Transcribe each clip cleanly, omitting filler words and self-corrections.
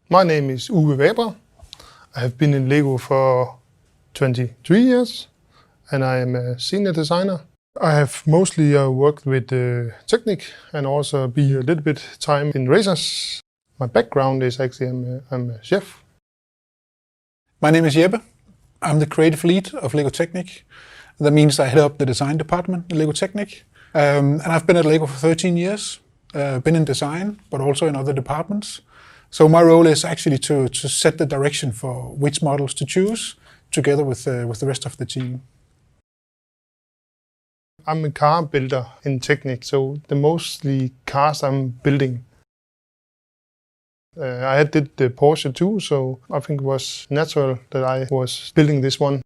My name is Uwe Weber. I have been in LEGO for 23 years and I am a senior designer. I have mostly worked with Technic and also be a little bit time in races. My background is actually I'm a chef. My name is Jeppe. I'm the creative lead of LEGO Technics. That means I head up the design department in LEGO Technics. And I've been at LEGO for 13 years, been in design, but also in other departments. So my role is actually to set the direction for which models to choose, together with the rest of the team. I'm a car builder in Technic, so the mostly cars I'm building. I did the Porsche too, so I think it was natural that I was building this one.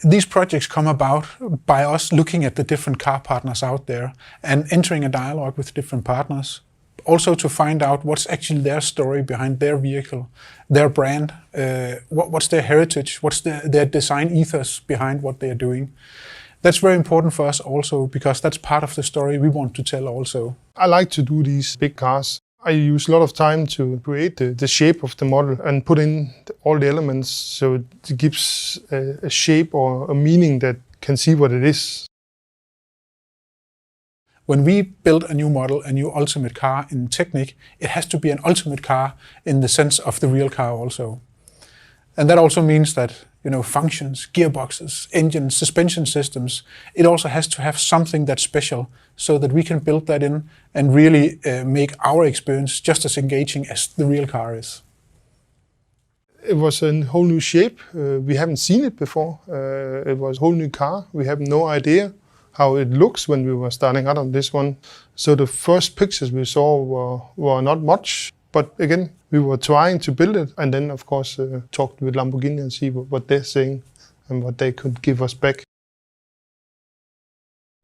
These projects come about by us looking at the different car partners out there and entering a dialogue with different partners. Also to find out what's actually their story behind their vehicle, their brand, what's their heritage, what's their design ethos behind what they're doing. That's very important for us also, because that's part of the story we want to tell also. I like to do these big cars. I use a lot of time to create the shape of the model and put in all the elements so it gives a shape or a meaning that can see what it is. When we build a new model, a new ultimate car in Technic, it has to be an ultimate car in the sense of the real car also. And that also means that, functions, gearboxes, engines, suspension systems, it also has to have something that's special so that we can build that in and really make our experience just as engaging as the real car is. It was a whole new shape. We haven't seen it before. It was a whole new car. We have no idea how it looks when we were starting out on this one. So the first pictures we saw were not much. But again, we were trying to build it and then, of course, talked with Lamborghini and see what they're saying and what they could give us back.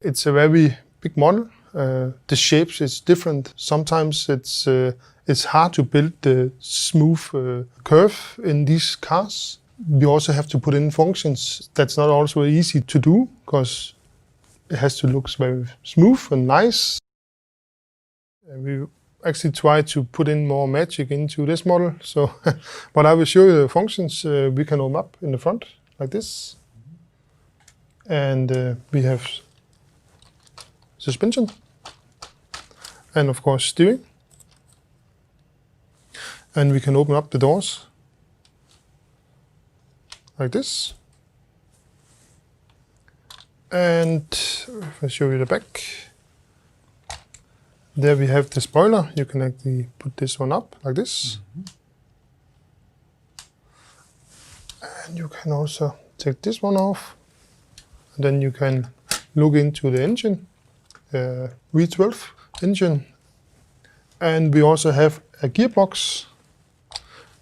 It's a very big model. The shapes is different. Sometimes it's hard to build the smooth curve in these cars. We also have to put in functions. That's not also easy to do because it has to look very smooth and nice. We actually try to put in more magic into this model. So, but I will show you the functions we can open up in the front, like this. And we have suspension. And of course steering. And we can open up the doors, like this. And if I show you the back, there we have the spoiler. You can actually put this one up like this. And you can also take this one off. And then you can look into the engine, V12 engine. And we also have a gearbox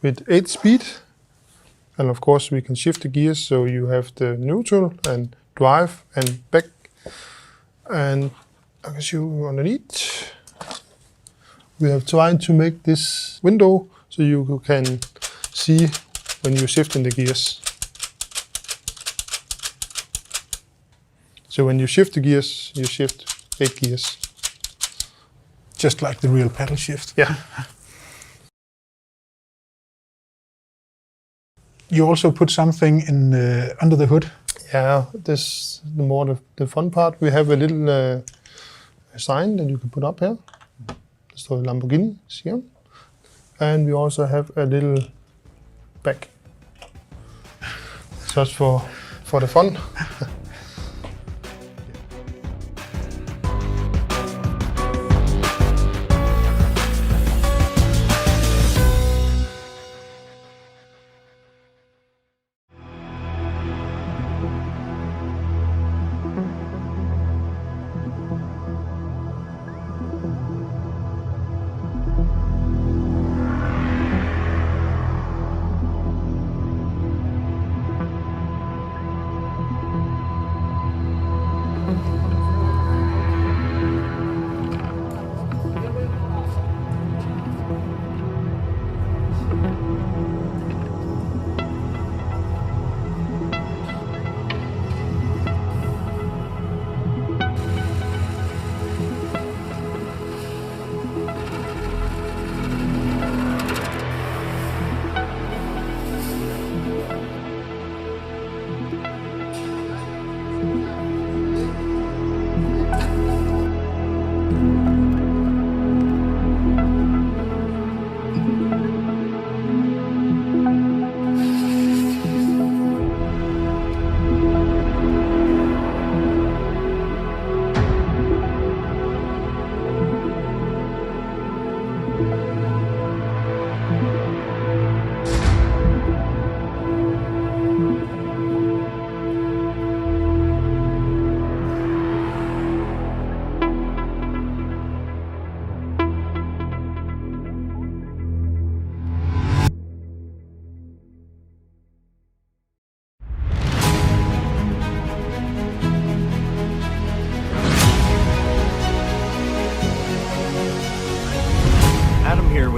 with 8 speed. And of course we can shift the gears so you have the neutral and drive and back. And I can show you underneath. We have tried to make this window so you can see when you shift in the gears. So when you shift the gears, you shift 8 gears. Just like the real pedal shift. Yeah. You also put something in under the hood. Yeah, this is the fun part. We have a little sign that you can put up here. It's the Lamborghini Sian. And we also have a little bag. Just for the fun.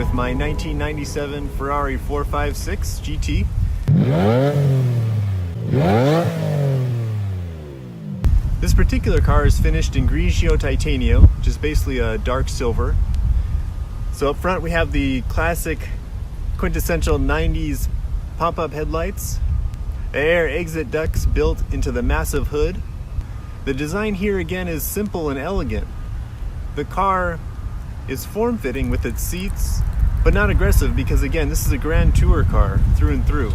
with my 1997 Ferrari 456 GT. This particular car is finished in grigio titanium, which is basically a dark silver. So up front we have the classic quintessential 90s pop-up headlights, the air exit ducts built into the massive hood. The design here again is simple and elegant. The car is form-fitting with its seats, but not aggressive because again this is a grand tour car through and through.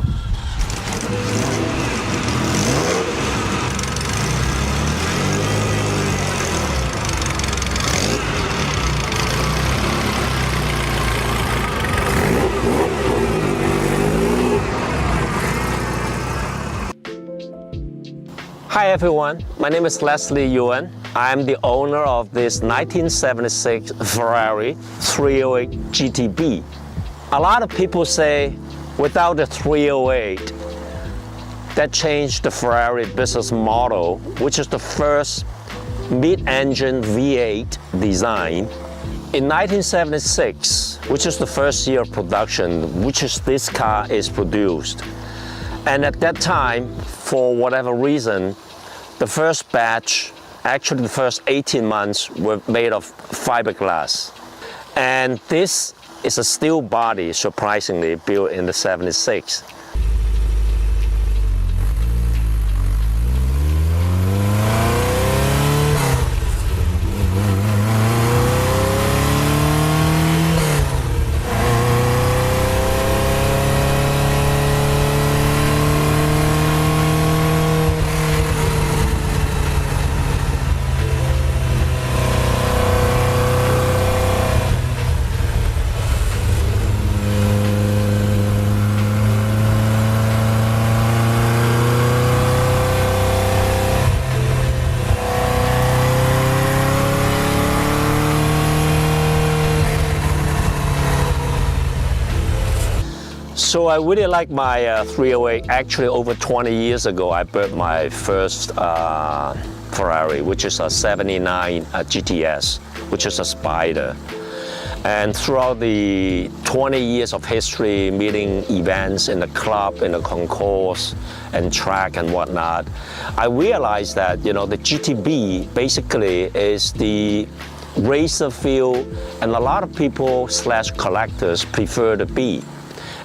Hi everyone, my name is Leslie Yuan. I'm the owner of this 1976 Ferrari 308 GTB. A lot of people say without the 308, that changed the Ferrari business model, which is the first mid-engine V8 design. In 1976, which is the first year of production, which is this car is produced. And at that time, for whatever reason, the first batch, actually the first 18 months, were made of fiberglass. And this is a steel body, surprisingly, built in the 76. So I really like my 308. Actually, over 20 years ago, I built my first Ferrari, which is a 79 GTS, which is a Spider. And throughout the 20 years of history, meeting events in the club, in the concourse, and track and whatnot, I realized that, you know, the GTB basically is the racer feel, and a lot of people / collectors prefer the B.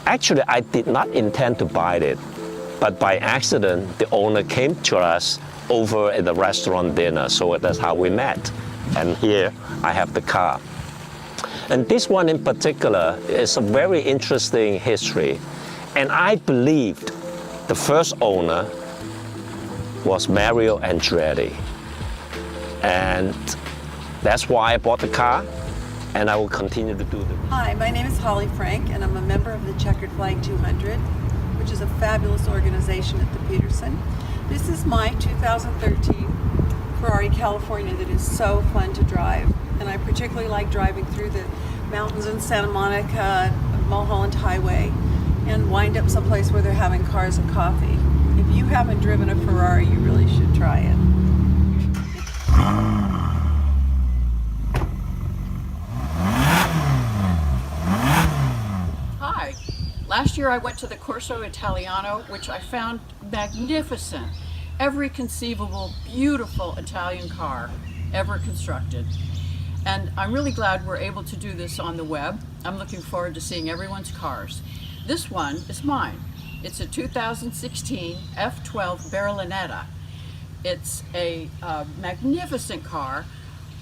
Actually, I did not intend to buy it, but by accident, the owner came to us over at the restaurant dinner, so that's how we met. And here I have the car. And this one in particular is a very interesting history. And I believed the first owner was Mario Andretti. And that's why I bought the car. And I will continue to do them. Hi, my name is Holly Frank, and I'm a member of the Checkered Flag 200, which is a fabulous organization at the Petersen. This is my 2013 Ferrari California that is so fun to drive, and I particularly like driving through the mountains in Santa Monica, Mulholland Highway, and wind up someplace where they're having cars and coffee. If you haven't driven a Ferrari, you really should try it. Last year I went to the Concorso Italiano, which I found magnificent. Every conceivable, beautiful Italian car ever constructed. And I'm really glad we're able to do this on the web. I'm looking forward to seeing everyone's cars. This one is mine. It's a 2016 F12 Berlinetta. It's a magnificent car.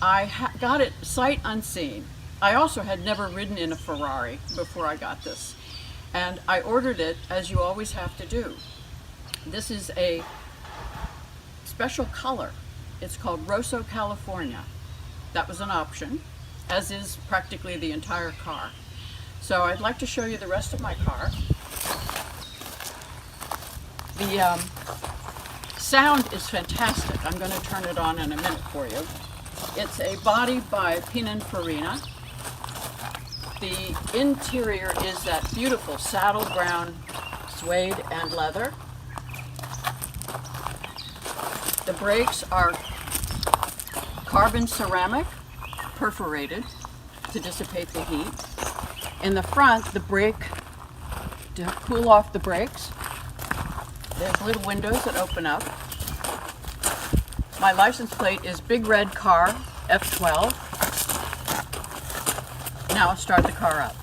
I got it sight unseen. I also had never ridden in a Ferrari before I got this. And I ordered it, as you always have to do. This is a special color. It's called Rosso California. That was an option, as is practically the entire car. So I'd like to show you the rest of my car. The sound is fantastic. I'm going to turn it on in a minute for you. It's a body by Pininfarina. The interior is that beautiful saddle brown suede and leather. The brakes are carbon ceramic, perforated to dissipate the heat. In the front, the brake, to cool off the brakes, there's little windows that open up. My license plate is Big Red Car F12. Now I'll start the car up.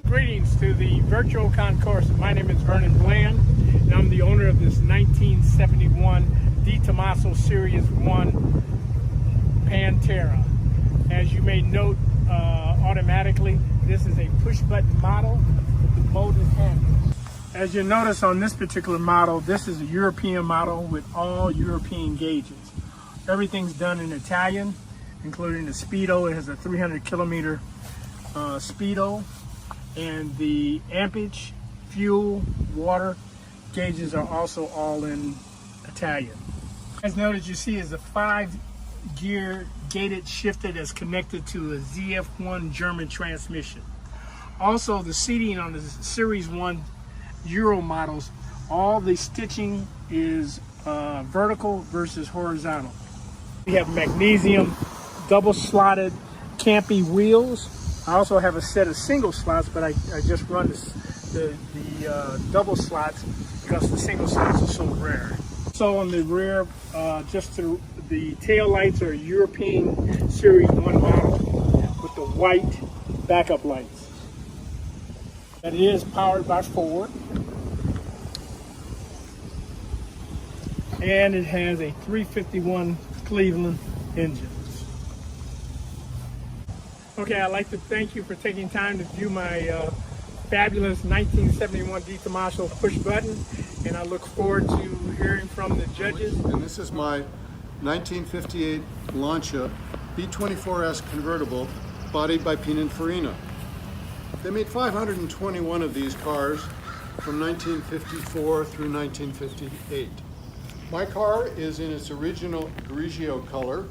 Greetings to the virtual Concorso. My name is Vernon Bland, and I'm the owner of this 1971 Di Tommaso Series 1 Pantera. As you may note automatically, this is a push-button model with molded handles. As you notice on this particular model, this is a European model with all European gauges. Everything's done in Italian, including the speedo. It has a 300 kilometer speedo. And the ampage, fuel, water gauges are also all in Italian. As noted, you see is a 5-gear gated shifter that's connected to a ZF1 German transmission. Also, the seating on the Series 1 Euro models, all the stitching is vertical versus horizontal. We have magnesium double slotted campy wheels. I also have a set of single slots, but I just run the double slots because the single slots are so rare. So on the rear, the tail lights are European Series 1 model with the white backup lights. That is powered by Ford. And it has a 351 Cleveland engine. Okay, I'd like to thank you for taking time to view my fabulous 1971 Di Tommaso push button, and I look forward to hearing from the judges. And this is my 1958 Lancia B24S convertible, bodied by Pininfarina. They made 521 of these cars from 1954 through 1958. My car is in its original Grigio color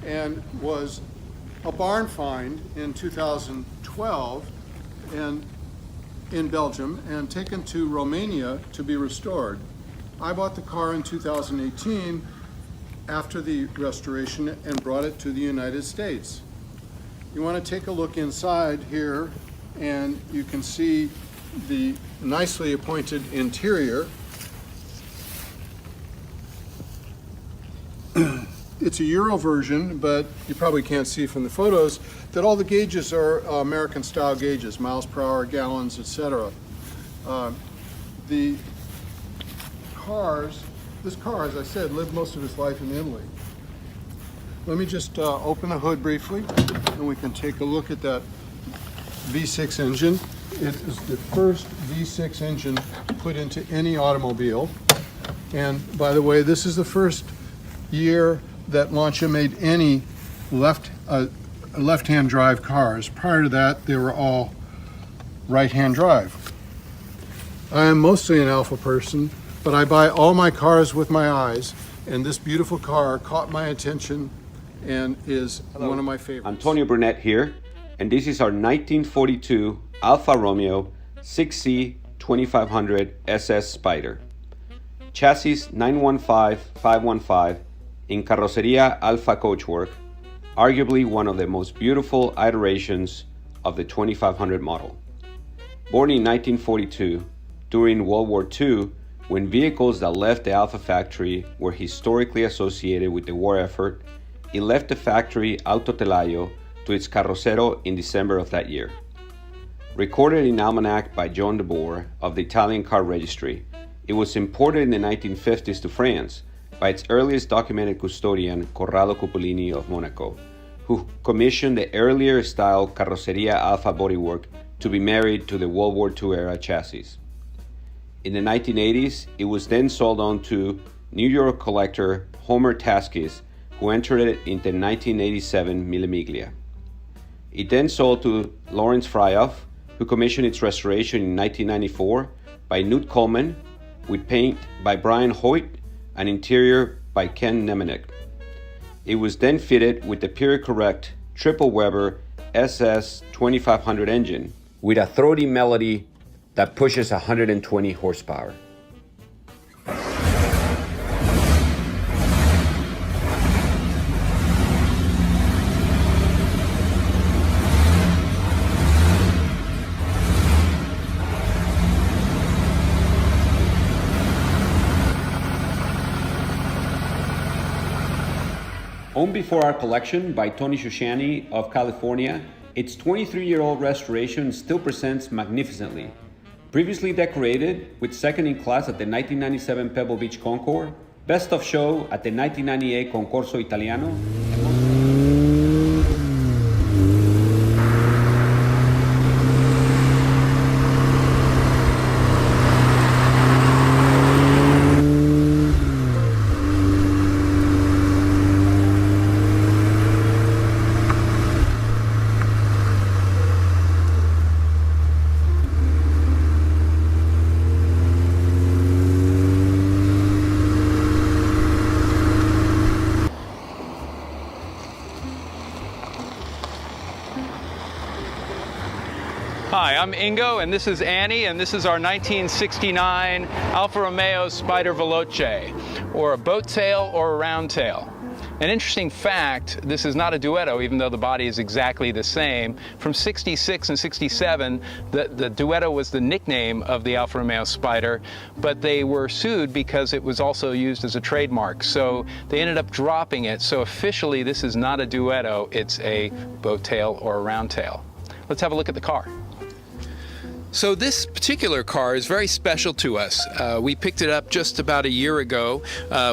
and was a barn find in 2012 and in Belgium and taken to Romania to be restored. I bought the car in 2018 after the restoration and brought it to the United States. You want to take a look inside here and you can see the nicely appointed interior. It's a Euro version, but you probably can't see from the photos that all the gauges are American style gauges, miles per hour, gallons, etc. This car, as I said, lived most of its life in Italy. Let me just open the hood briefly and we can take a look at that V6 engine. It is the first V6 engine put into any automobile. And by the way, this is the first year that Lancia made any left-hand drive cars. Prior to that, they were all right-hand drive. I am mostly an Alfa person, but I buy all my cars with my eyes, and this beautiful car caught my attention and is one of my favorites. Antonio Burnett here, and this is our 1942 Alfa Romeo 6C 2500 SS Spider. Chassis 915-515 in Carroceria Alfa coachwork, arguably one of the most beautiful iterations of the 2500 model. Born in 1942, during World War II, when vehicles that left the Alfa factory were historically associated with the war effort, it left the factory autotelaio to its carrocero in December of that year. Recorded in almanac by John de Boer of the Italian Car Registry, it was imported in the 1950s to France by its earliest documented custodian, Corrado Cupolini of Monaco, who commissioned the earlier style Carroceria Alfa bodywork to be married to the World War II era chassis. In the 1980s, it was then sold on to New York collector Homer Taskis, who entered it into 1987 Mille Miglia. It then sold to Lawrence Fryoff, who commissioned its restoration in 1994 by Knut Coleman, with paint by Brian Hoyt and interior by Ken Nemenek. It was then fitted with the period-correct triple Weber SS 2500 engine with a throaty melody that pushes 120 horsepower. Owned before our collection by Tony Shoshani of California, its 23-year-old restoration still presents magnificently. Previously decorated with second in class at the 1997 Pebble Beach Concours, best of show at the 1998 Concorso Italiano, Hi, I'm Ingo, and this is Annie, and this is our 1969 Alfa Romeo Spider Veloce, or a boat tail or a round tail. An interesting fact, this is not a Duetto, even though the body is exactly the same. From 66 and 67, the Duetto was the nickname of the Alfa Romeo Spider, but they were sued because it was also used as a trademark. So they ended up dropping it. So officially, this is not a Duetto, it's a boat tail or a round tail. Let's have a look at the car. So this particular car is very special to us. We picked it up just about a year ago.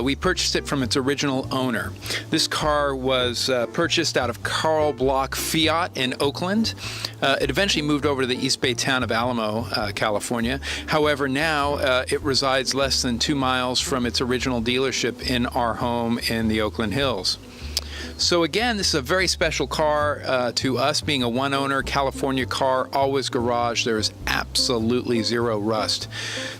We purchased it from its original owner. This car was purchased out of Carl Block Fiat in Oakland. It eventually moved over to the East Bay town of Alamo, California. However, now it resides less than 2 miles from its original dealership in our home in the Oakland Hills. So again, this is a very special car to us, being a one-owner California car, always garage. There is absolutely zero rust.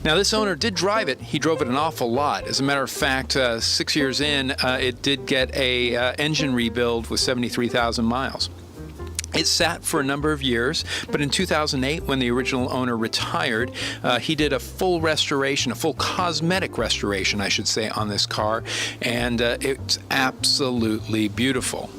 Now, this owner did drive it. He drove it an awful lot. As a matter of fact, 6 years in, it did get a engine rebuild with 73,000 miles. It sat for a number of years, but in 2008, when the original owner retired, he did a full restoration, a full cosmetic restoration, I should say, on this car, and it's absolutely beautiful.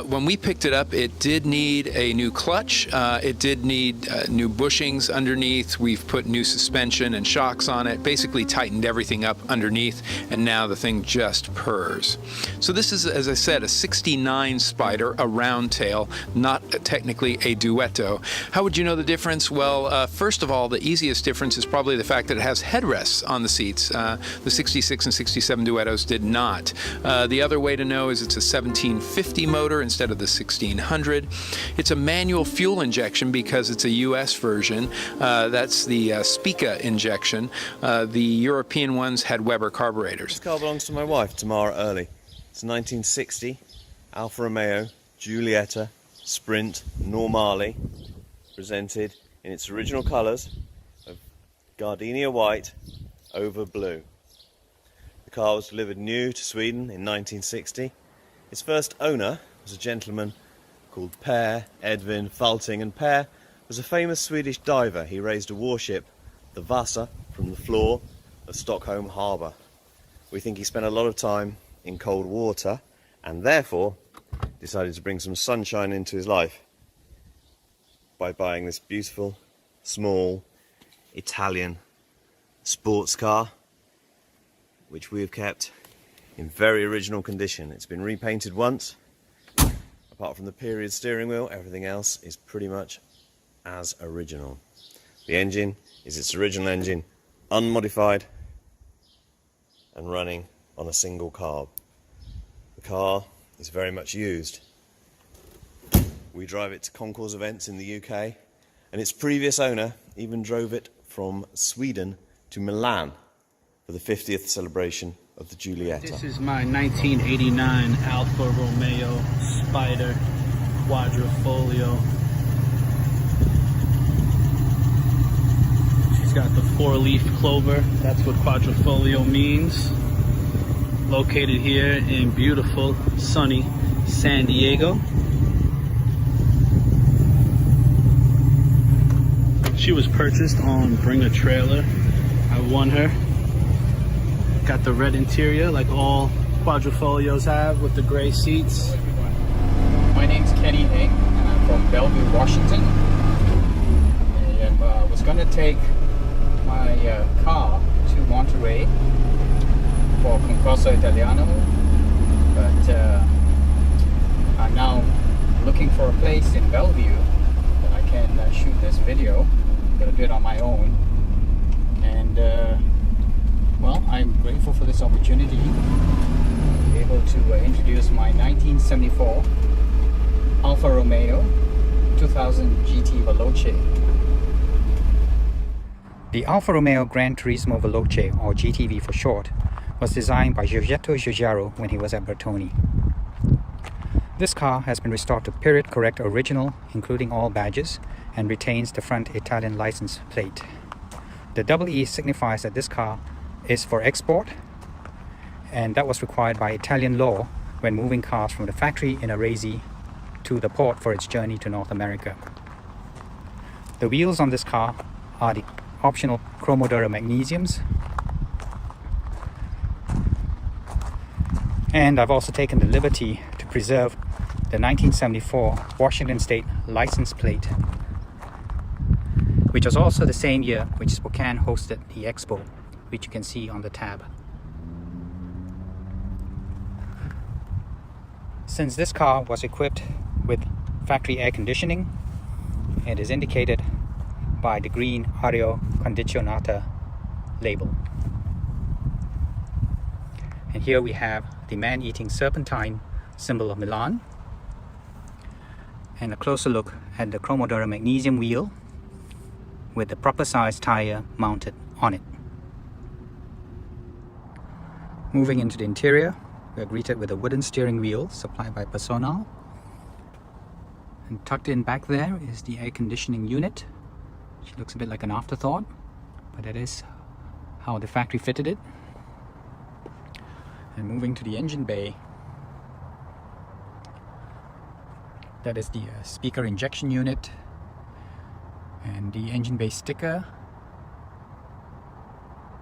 When we picked it up, it did need a new clutch. It did need new bushings underneath. We've put new suspension and shocks on it, basically tightened everything up underneath, and now the thing just purrs. So this is, as I said, a 69 Spider, a round tail, not technically a Duetto. How would you know the difference? Well, first of all, the easiest difference is probably the fact that it has headrests on the seats. The 66 and 67 Duettos did not. The other way to know is it's a 1750 motor instead of the 1600. It's a manual fuel injection because it's a US version. That's the Spica injection. The European ones had Weber carburetors. This car belongs to my wife, Tamara Early. It's a 1960 Alfa Romeo Giulietta Sprint Normale, presented in its original colours of gardenia white over blue. The car was delivered new to Sweden in 1960. Its first owner was a gentleman called Per Edvin Falting, and Per was a famous Swedish diver. He raised a warship, the Vasa, from the floor of Stockholm Harbour. We think he spent a lot of time in cold water and therefore decided to bring some sunshine into his life by buying this beautiful, small, Italian sports car, which we have kept in very original condition. It's been repainted once. Apart from the period steering wheel, everything else is pretty much as original. The engine is its original engine, unmodified and running on a single carb. The car is very much used. We drive it to concours events in the UK, and its previous owner even drove it from Sweden to Milan for the 50th celebration of the Giulietta. This is my 1989 Alfa Romeo Spider Quadrifoglio. She's got the 4-leaf clover. That's what quadrifoglio means. Located here in beautiful, sunny San Diego. She was purchased on Bring a Trailer. I won her. Got the red interior like all quadrifolios have with the gray seats. My name's Kenny Hing and I'm from Bellevue, Washington. I was going to take my car to Monterey for Concorso Italiano, but I'm now looking for a place in Bellevue that I can shoot this video. I'm going to do it on my own, and well, I'm grateful for this opportunity to be able to introduce my 1974 Alfa Romeo 2000 GT Veloce. The Alfa Romeo Gran Turismo Veloce, or GTV for short, was designed by Giorgetto Giugiaro when he was at Bertoni. This car has been restored to period correct original, including all badges, and retains the front Italian license plate. The EE signifies that this car is for export, and that was required by Italian law when moving cars from the factory in Arese to the port for its journey to North America. The wheels on this car are the optional Chromodura magnesiums, and I've also taken the liberty to preserve the 1974 Washington State license plate, which was also the same year which Spokane hosted the expo, which you can see on the tab. Since this car was equipped with factory air conditioning, it is indicated by the green Aria Condizionata label. And here we have the man-eating serpentine symbol of Milan, and a closer look at the Chromodura magnesium wheel with the proper size tire mounted on it. Moving into the interior, we are greeted with a wooden steering wheel supplied by Personal, and tucked in back there is the air conditioning unit. She looks a bit like an afterthought, but that is how the factory fitted it. And moving to the engine bay, that is the speaker injection unit and the engine bay sticker,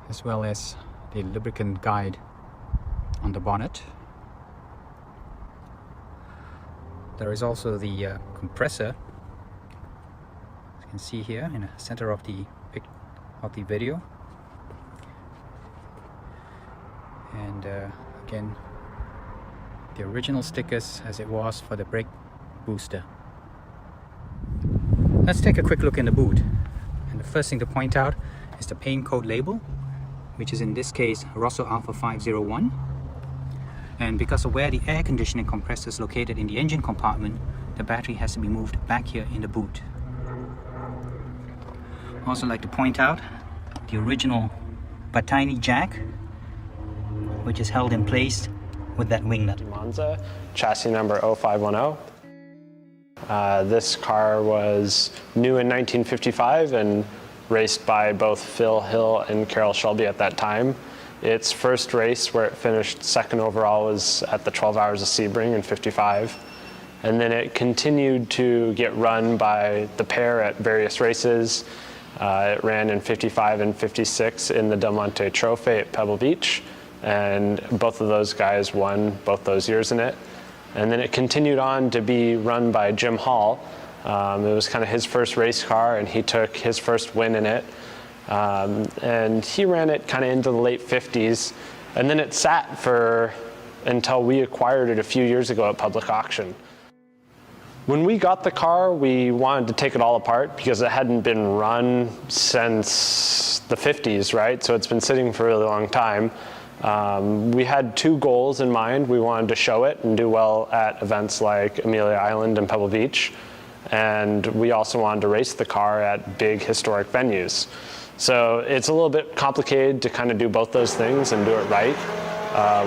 as well as the lubricant guide on the bonnet. There is also the compressor, as you can see here in the center of the video, and again the original stickers as it was for the brake booster. Let's take a quick look in the boot, and the first thing to point out is the paint code label, which is in this case Rosso Alpha 501. And because of where the air conditioning compressor is located in the engine compartment, the battery has to be moved back here in the boot. I'd also like to point out the original Battini jack, which is held in place with that wing nut. Monza, chassis number 0510. This car was new in 1955 and raced by both Phil Hill and Carroll Shelby at that time. Its first race, where it finished second overall, was at the 12 Hours of Sebring in '55. And then it continued to get run by the pair at various races. It ran in '55 and '56 in the Del Monte Trophy at Pebble Beach. And both of those guys won both those years in it. And then it continued on to be run by Jim Hall. It was kind of his first race car, and he took his first win in it. And he ran it kind of into the late 50s, and then it sat until we acquired it a few years ago at public auction. When we got the car, we wanted to take it all apart because it hadn't been run since the 50s, right? So it's been sitting for a really long time. We had two goals in mind. We wanted to show it and do well at events like Amelia Island and Pebble Beach. and we also wanted to race the car at big historic venues. So it's a little bit complicated to kind of do both those things and do it right.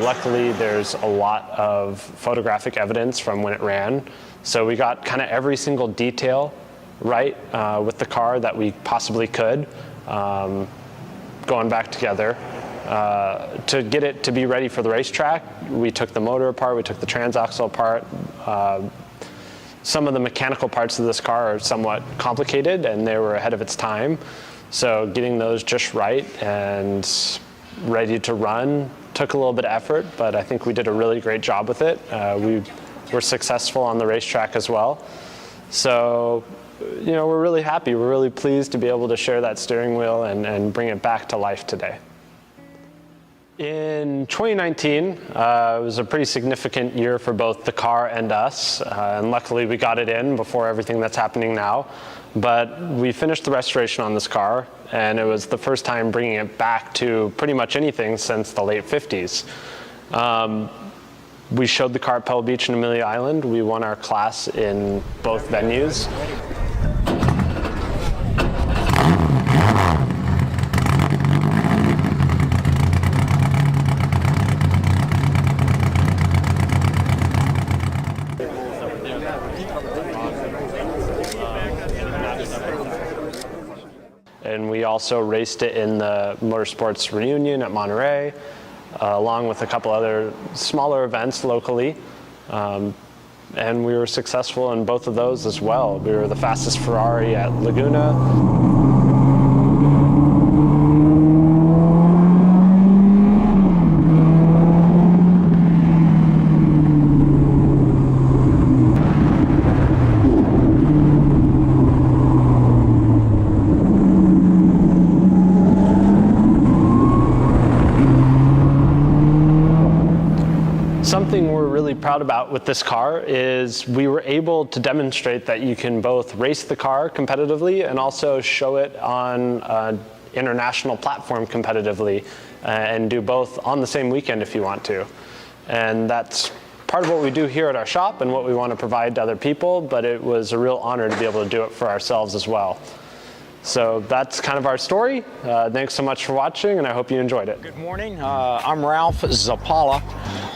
Luckily, there's a lot of photographic evidence from when it ran, so we got kind of every single detail right with the car that we possibly could, going back together. To get it to be ready for the racetrack, we took the motor apart, we took the transaxle apart. Some of the mechanical parts of this car are somewhat complicated and they were ahead of its time. So getting those just right and ready to run took a little bit of effort, but I think we did a really great job with it. We were successful on the racetrack as well. So, you know, we're really happy. We're really pleased to be able to share that steering wheel and bring it back to life today. In 2019, it was a pretty significant year for both the car and us, and luckily we got it in before everything that's happening now. But we finished the restoration on this car, and it was the first time bringing it back to pretty much anything since the late 50s. We showed the car at Pebble Beach and Amelia Island. We won our class in both venues. And we also raced it in the Motorsports Reunion at Monterey, along with a couple other smaller events locally. And we were successful in both of those as well. We were the fastest Ferrari at Laguna. Something we're really proud about with this car is we were able to demonstrate that you can both race the car competitively and also show it on an international platform competitively, and do both on the same weekend if you want to. And that's part of what we do here at our shop and what we want to provide to other people, but it was a real honor to be able to do it for ourselves as well. So that's kind of our story. Thanks so much for watching, and I hope you enjoyed it. Good morning. I'm Ralph Zappala.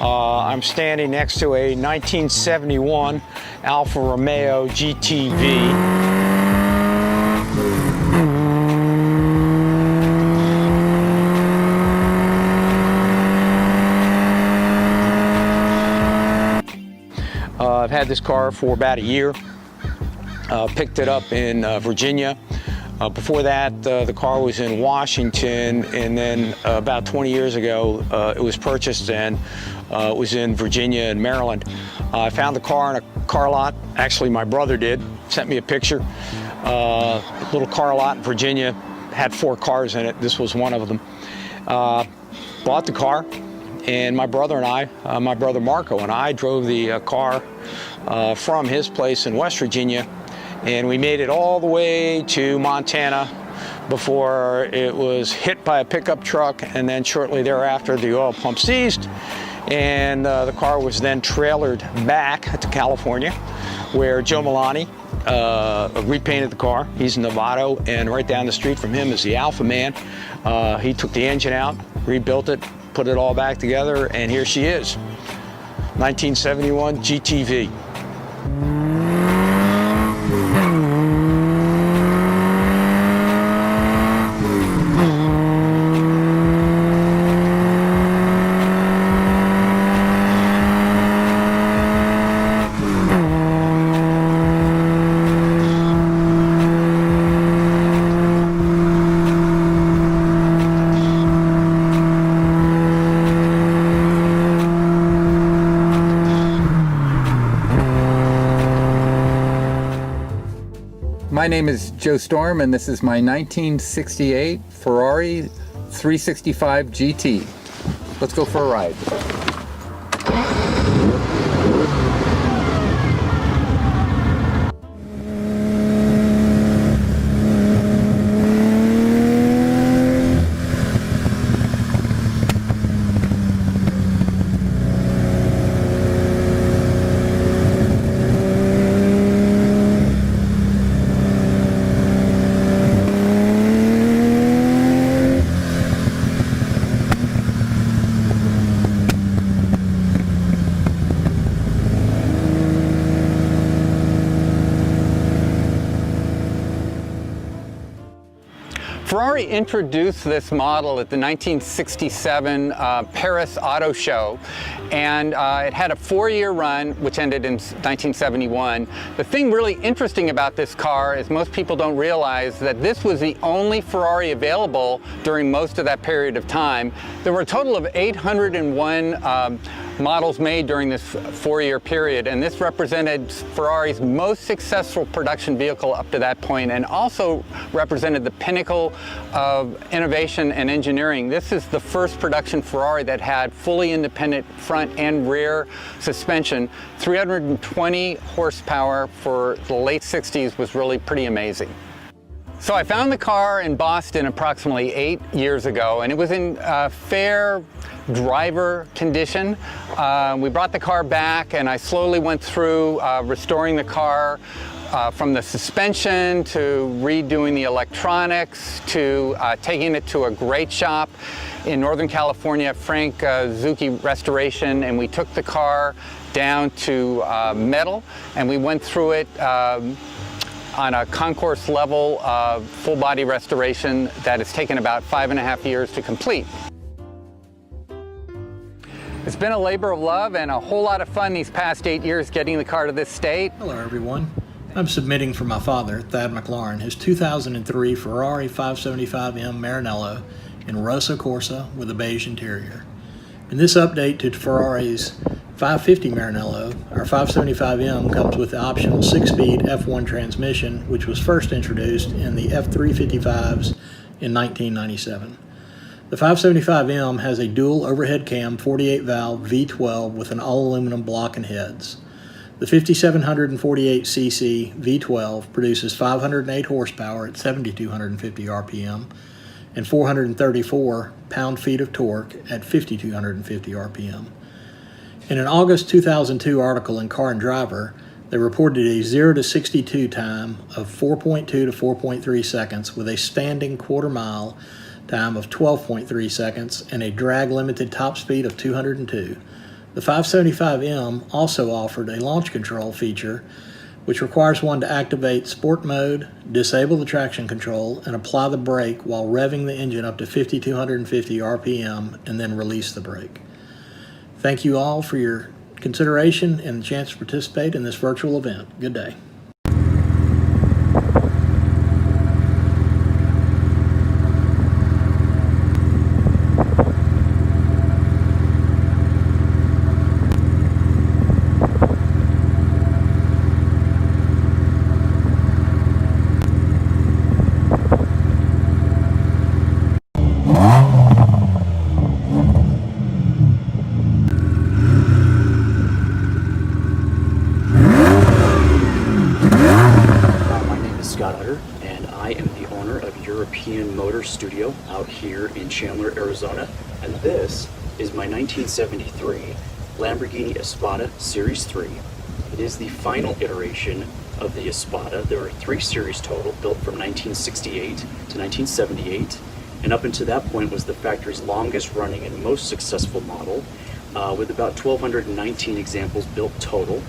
I'm standing next to a 1971 Alfa Romeo GTV. I've had this car for about a year. Picked it up in Virginia. Before that, the car was in Washington, and then about 20 years ago, it was purchased and it was in Virginia and Maryland. I found the car in a car lot. Actually, my brother did, sent me a picture. Little car lot in Virginia, had 4 cars in it. This was one of them. Bought the car, and my brother and I, my brother Marco and I, drove the car from his place in West Virginia, and we made it all the way to Montana before it was hit by a pickup truck, and then shortly thereafter the oil pump seized, and the car was then trailered back to California, where Joe Milani repainted the car. He's in Novato, and right down the street from him is the Alpha Man. He took the engine out, rebuilt it, put it all back together, and here she is, 1971 GTV. My name is Joe Storm, and this is my 1968 Ferrari 365 GT. Let's go for a ride. Ferrari introduced this model at the 1967 Paris Auto Show, and it had a 4-year run, which ended in 1971. The thing really interesting about this car is most people don't realize that this was the only Ferrari available during most of that period of time. There were a total of 801 models made during this 4-year period, and this represented Ferrari's most successful production vehicle up to that point, and also represented the pinnacle of innovation and engineering. This is the first production Ferrari that had fully independent front and rear suspension. 320 horsepower for the late 60s was really pretty amazing. So I found the car in Boston approximately 8 years ago, and it was in fair driver condition. We brought the car back, and I slowly went through restoring the car from the suspension to redoing the electronics to taking it to a great shop in Northern California, Frank Zucchi Restoration, and we took the car down to metal, and we went through it on a concourse level full body restoration that has taken about 5.5 years to complete. It's been a labor of love and a whole lot of fun these past 8 years getting the car to this state. Hello everyone. I'm submitting for my father, Thad McLaurin, his 2003 Ferrari 575M Maranello in Rosso Corsa with a beige interior. In this update to Ferrari's 550 Maranello, our 575M comes with the optional 6-speed F1 transmission, which was first introduced in the F355s in 1997. The 575M has a dual overhead cam 48-valve V12 with an all-aluminum block and heads. The 5748cc V12 produces 508 horsepower at 7,250 RPM and 434 pound-feet of torque at 5,250 RPM. In an August 2002 article in Car and Driver, they reported a 0 to 62 time of 4.2 to 4.3 seconds with a standing quarter-mile time of 12.3 seconds and a drag-limited top speed of 202. The 575M also offered a launch control feature which requires one to activate sport mode, disable the traction control, and apply the brake while revving the engine up to 5,250 RPM and then release the brake. Thank you all for your consideration and the chance to participate in this virtual event. Good day. Studio out here in Chandler, Arizona, and this is my 1973 Lamborghini Espada Series 3. It is the final iteration of the Espada. There are 3 series total, built from 1968 to 1978, and up until that point was the factory's longest running and most successful model, with about 1,219 examples built total.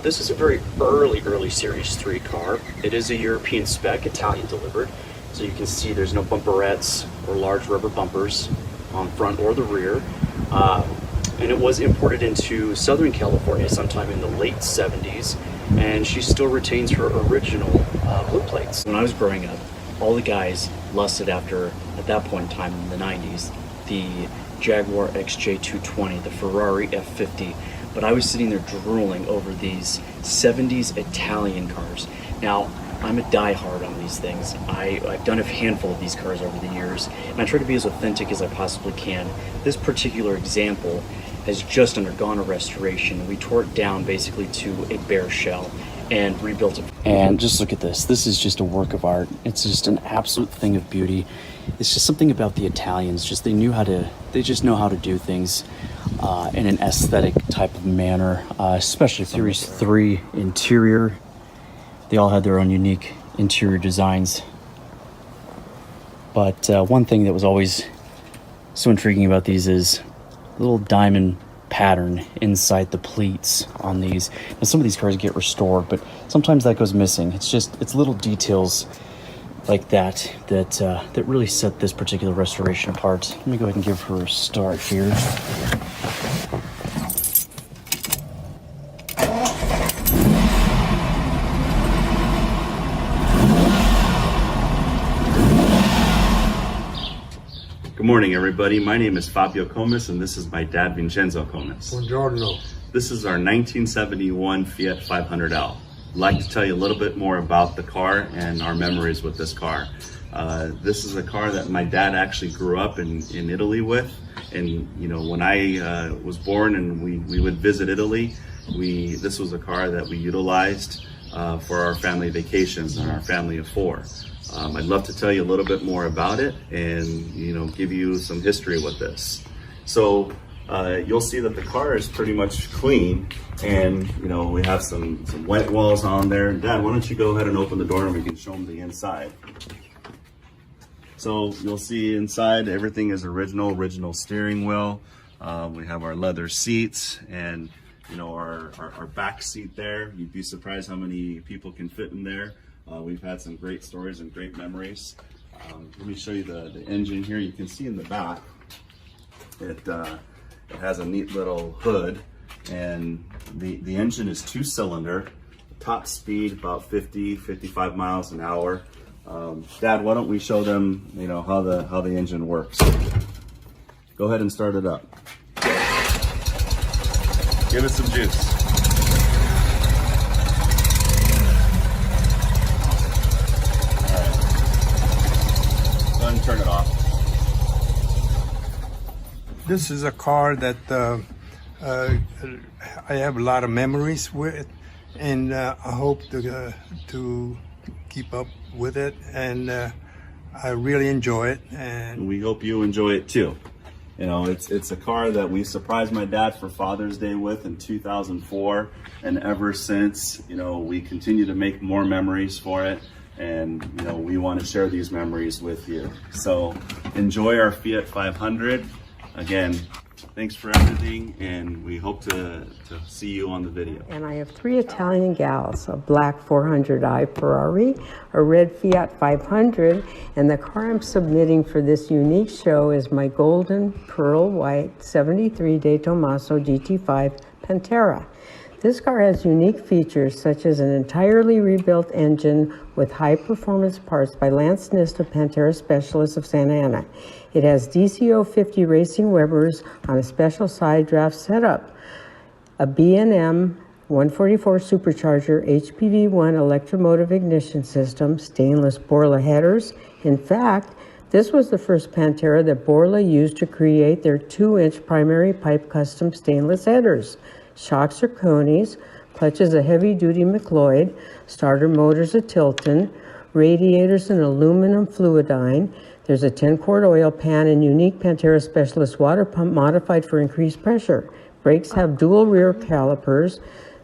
This is a very early Series 3 car. It is a European spec, Italian delivered. So you can see there's no bumperettes or large rubber bumpers on front or the rear. And it was imported into Southern California sometime in the late 70s, and she still retains her original blue plates. When I was growing up, all the guys lusted after, at that point in time in the 90s, the Jaguar XJ220, the Ferrari F50, but I was sitting there drooling over these 70s Italian cars. Now, I'm a diehard on these things. I've done a handful of these cars over the years, and I try to be as authentic as I possibly can. This particular example has just undergone a restoration. We tore it down basically to a bare shell and rebuilt it. And just look at this. This is just a work of art. It's just an absolute thing of beauty. It's just something about the Italians. Just they just know how to do things in an aesthetic type of manner, especially Series 3 interior. They all had their own unique interior designs. But one thing that was always so intriguing about these is a little diamond pattern inside the pleats on these. Now, some of these cars get restored, but sometimes that goes missing. It's little details like that that really set this particular restoration apart. Let me go ahead and give her a start here. Good morning, everybody. My name is Fabio Comis, and this is my dad, Vincenzo Comis. Buongiorno. This is our 1971 Fiat 500L. I'd like to tell you a little bit more about the car and our memories with this car. This is a car that my dad actually grew up in Italy with. And you know, when I was born and we would visit Italy, this was a car that we utilized for our family vacations and our family of four. I'd love to tell you a little bit more about it and, you know, give you some history with this. So you'll see that the car is pretty much clean, and you know, we have some white walls on there. Dad, why don't you go ahead and open the door and we can show them the inside. So you'll see inside everything is original steering wheel. We have our leather seats and, you know, our back seat there. You'd be surprised how many people can fit in there. We've had some great stories and great memories. Let me show you the engine here. You can see in the back, it has a neat little hood, and the engine is 2-cylinder, top speed about 55 miles an hour. Dad, why don't we show them, you know, how the engine works. Go ahead and start it up. Give it some juice. Turn it off. This is a car that I have a lot of memories with, and I hope to keep up with it, and I really enjoy it. And we hope you enjoy it too. You know, it's a car that we surprised my dad for Father's Day with in 2004, and ever since, you know, we continue to make more memories for it. And you know, we want to share these memories with you. So enjoy our Fiat 500. Again, thanks for everything, and we hope to see you on the video. And I have 3 Italian gals, a black 400i Ferrari, a red Fiat 500, and the car I'm submitting for this unique show is my golden pearl white 73 De Tomaso GT5 Pantera. This car has unique features such as an entirely rebuilt engine with high-performance parts by Lance Nista, Pantera Specialist of Santa Ana. It has DCO 50 racing Webers on a special side draft setup, a B&M 144 supercharger, HPV1 electromotive ignition system, stainless Borla headers. In fact, this was the first Pantera that Borla used to create their 2-inch primary pipe custom stainless headers. Shocks are Coney's, clutches a heavy-duty McLeod, starter motors a Tilton, radiators an aluminum Fluidine. There's a 10-quart oil pan and unique Pantera Specialist water pump modified for increased pressure. Brakes have dual rear calipers.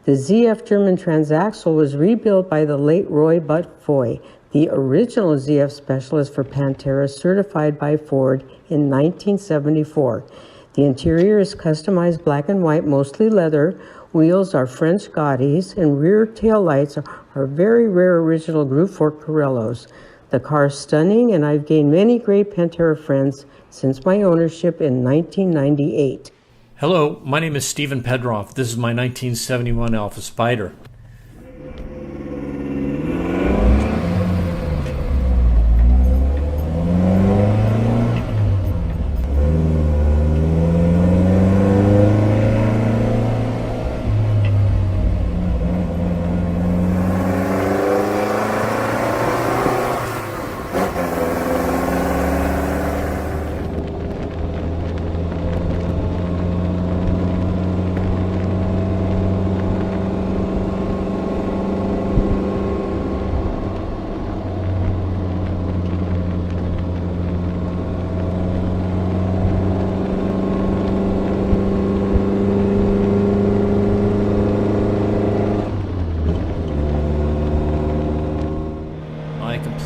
The ZF German transaxle was rebuilt by the late Roy Butt Foy, the original ZF Specialist for Pantera, certified by Ford in 1974. The interior is customized black and white, mostly leather. Wheels are French Gaudis, and rear tail lights are very rare original groove fork Corellos. The car is stunning, and I've gained many great Pantera friends since my ownership in 1998. Hello, my name is Stephen Pedroff. This is my 1971 Alfa Spider.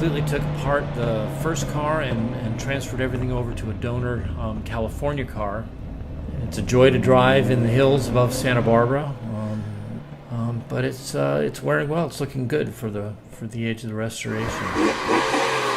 Completely took apart the first car and transferred everything over to a donor California car. It's a joy to drive in the hills above Santa Barbara, but it's wearing well. It's looking good for the age of the restoration.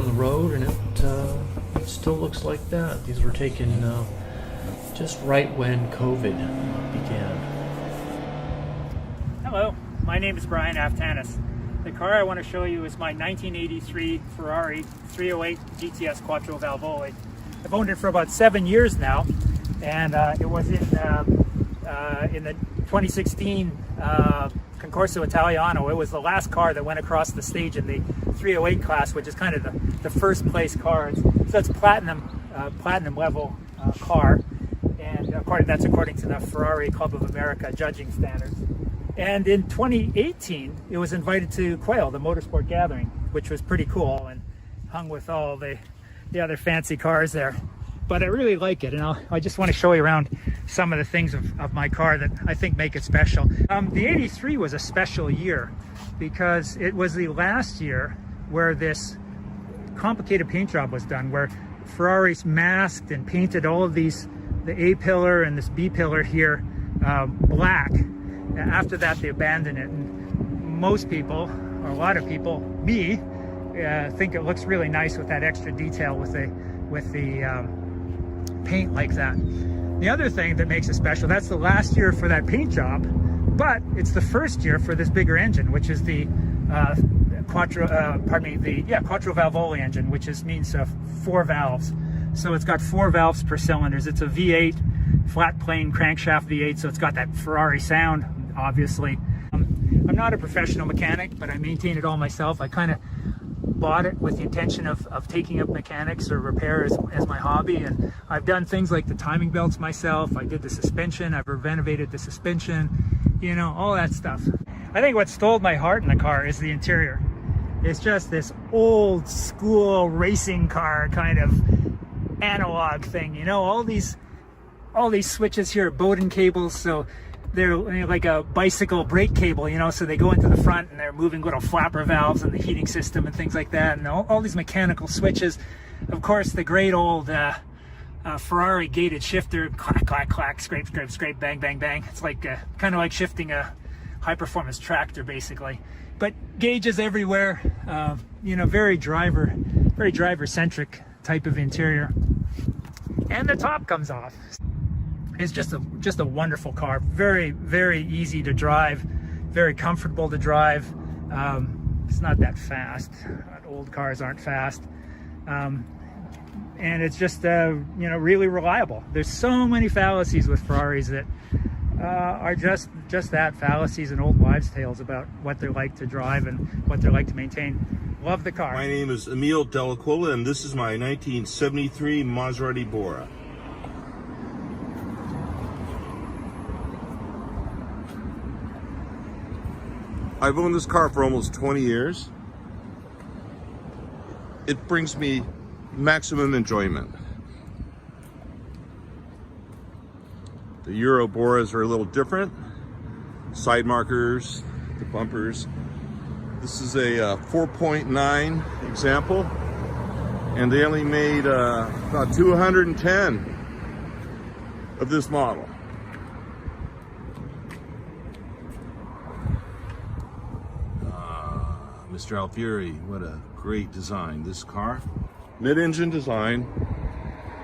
on the road, and it still looks like that. These were taken just right when COVID began. Hello, my name is Brian Aftanis. The car I want to show you is my 1983 Ferrari 308 GTS Quattro Valvole. I've owned it for about 7 years now, and it was in the 2016 Concorso Italiano. It was the last car that went across the stage in the 308 class, which is kind of the first place car. So it's platinum level car, and that's according to the Ferrari Club of America judging standards. And in 2018, it was invited to Quail, the motorsport gathering, which was pretty cool and hung with all the other fancy cars there. But I really like it, and I just want to show you around some of the things of my car that I think make it special. The 83 was a special year because it was the last year where this complicated paint job was done, where Ferraris masked and painted all of these, the A pillar and this B pillar here, black. After that, they abandoned it. And most people, or a lot of people, me, think it looks really nice with that extra detail with the paint like that. The other thing that makes it special, that's the last year for that paint job, but it's the first year for this bigger engine, which is the Quattro Valvole engine, which means 4 valves. So it's got 4 valves per cylinders. It's a V8 flat plane crankshaft V8, so it's got that Ferrari sound, obviously. I'm not a professional mechanic, but I maintain it all myself. I kind of bought it with the intention of taking up mechanics or repair as my hobby, and I've done things like the timing belts myself. I did the suspension, I've renovated the suspension, you know, all that stuff. I think what stole my heart in the car is the interior. It's just this old school racing car kind of analog thing, you know, all these switches here are Bowden cables, so they're like a bicycle brake cable, you know, so they go into the front and they're moving little flapper valves and the heating system and things like that, and all these mechanical switches. Of course, the great old Ferrari gated shifter, clack, clack, clack, scrape, scrape, scrape, bang, bang, bang. It's like kind of like shifting a high-performance tractor, basically. But gauges everywhere, you know, very driver-centric type of interior. And the top comes off. It's just a wonderful car. Very, very easy to drive, very comfortable to drive. It's not that fast. Old cars aren't fast. And it's just, you know, really reliable. There's so many fallacies with Ferraris that are just that, fallacies and old wives' tales about what they're like to drive and what they're like to maintain. Love the car. My name is Emil Delaquila, and this is my 1973 Maserati Bora. I've owned this car for almost 20 years. It brings me maximum enjoyment. The Euro Boras are a little different. Side markers, the bumpers. This is a 4.9 example, and they only made about 210 of this model. Mr. Alfieri, what a great design. This car, mid-engine design,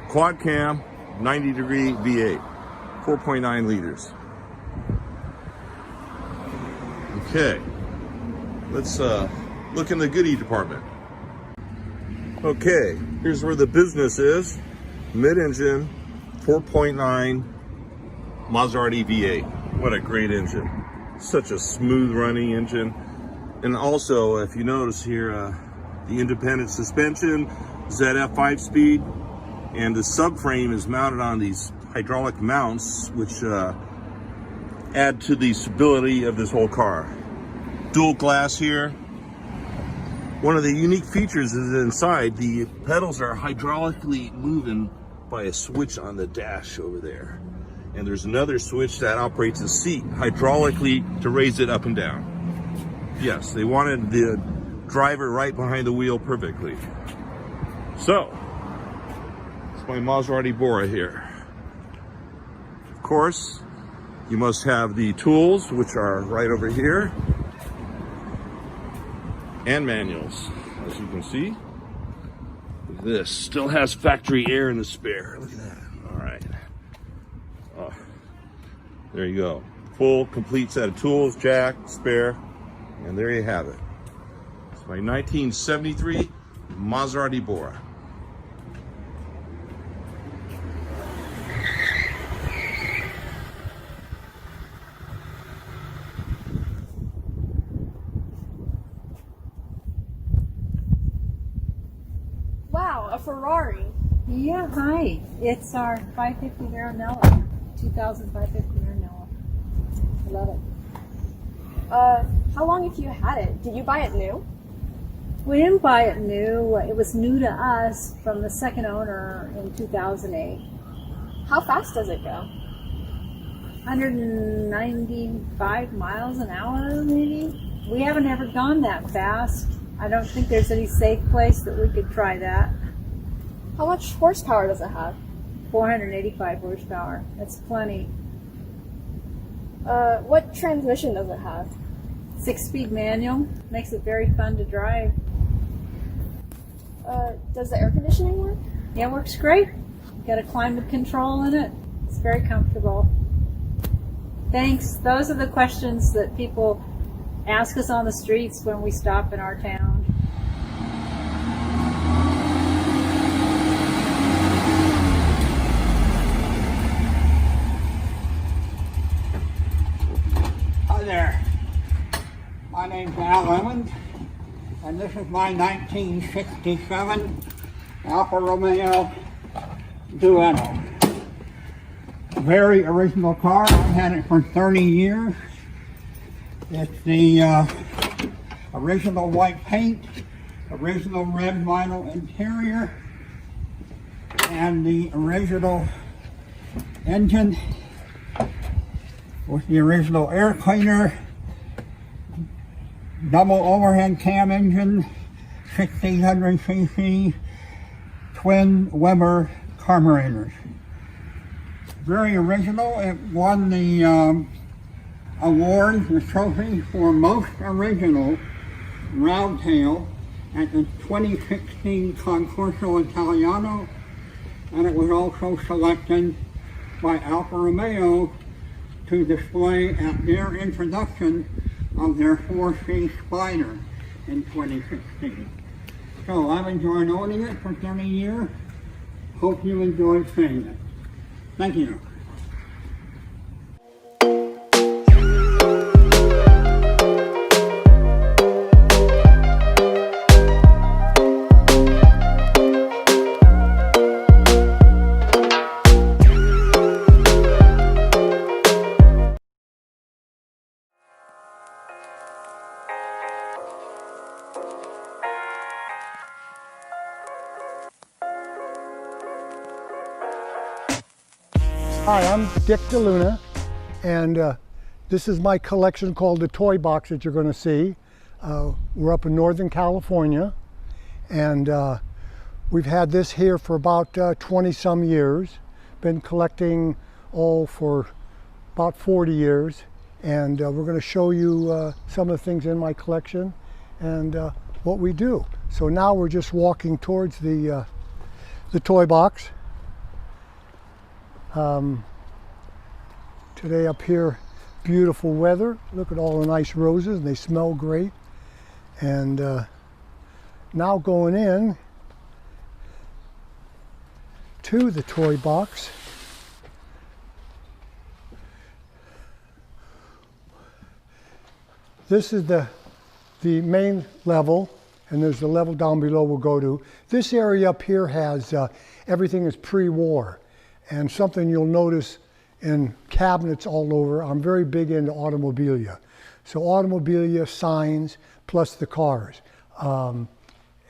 quad cam, 90-degree V8, 4.9 liters. Okay, let's look in the goodie department. Okay, here's where the business is. Mid-engine, 4.9 Maserati V8. What a great engine. Such a smooth running engine. And also, if you notice here, the independent suspension, ZF 5-speed, and the subframe is mounted on these hydraulic mounts, which add to the stability of this whole car. Dual glass here. One of the unique features is inside, the pedals are hydraulically moving by a switch on the dash over there. And there's another switch that operates the seat hydraulically to raise it up and down. Yes, they wanted the driver right behind the wheel perfectly. So, it's my Maserati Bora here. Of course, you must have the tools, which are right over here, and manuals, as you can see. Look at this. Still has factory air in the spare. Look at that. All right. Oh, there you go. Full, complete set of tools, jack, spare, and there you have it. It's my 1973 Maserati Bora. Wow, a Ferrari. Yeah, hi. It's our 550 Maranello, 2000 550 Maranello. I love it. How long have you had it? Did you buy it new? We didn't buy it new. It was new to us from the second owner in 2008. How fast does it go? 195 miles an hour, maybe. We haven't ever gone that fast. I don't think there's any safe place that we could try that. How much horsepower does it have? 485 horsepower. That's plenty. What transmission does it have? 6-speed manual. Makes it very fun to drive. Does the air conditioning work? Yeah, it works great. Got a climate control in it. It's very comfortable. Thanks. Those are the questions that people ask us on the streets when we stop in our town. Hi there. My name's Al Emmons, and this is my 1967 Alfa Romeo Duetto. Very original car. I've had it for 30 years. It's the original white paint, original red vinyl interior, and the original engine with the original air cleaner, double overhead cam engine, 1600cc, twin Weber carburetors. Very original. It won the award, the trophy for most original roundtail at the 2016 Concorso Italiano, and it was also selected by Alfa Romeo to display at their introduction of their 4C Spider in 2016. So I've enjoyed owning it for 30 years. Hope you enjoyed seeing it. Thank you. Hi, I'm Dick Deluna, and this is my collection called the Toy Box that you're going to see. We're up in Northern California, and we've had this here for about 20 some years. Been collecting for about 40 years, and we're going to show you some of the things in my collection and what we do. So now we're just walking towards the toy box. Today up here, beautiful weather. Look at all the nice roses, and they smell great. And now going in to the toy box. This is the main level, and there's the level down below we'll go to. This area up here has everything is pre-war. And something you'll notice in cabinets all over, I'm very big into automobilia. So automobilia, signs, plus the cars.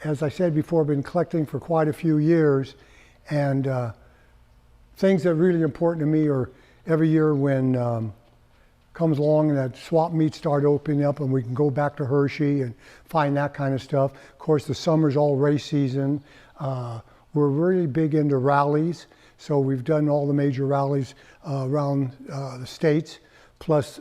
As I said before, I've been collecting for quite a few years, and things that are really important to me are every year when comes along and that swap meets start opening up and we can go back to Hershey and find that kind of stuff. Of course, the summer's all race season. We're really big into rallies. So we've done all the major rallies around the States, plus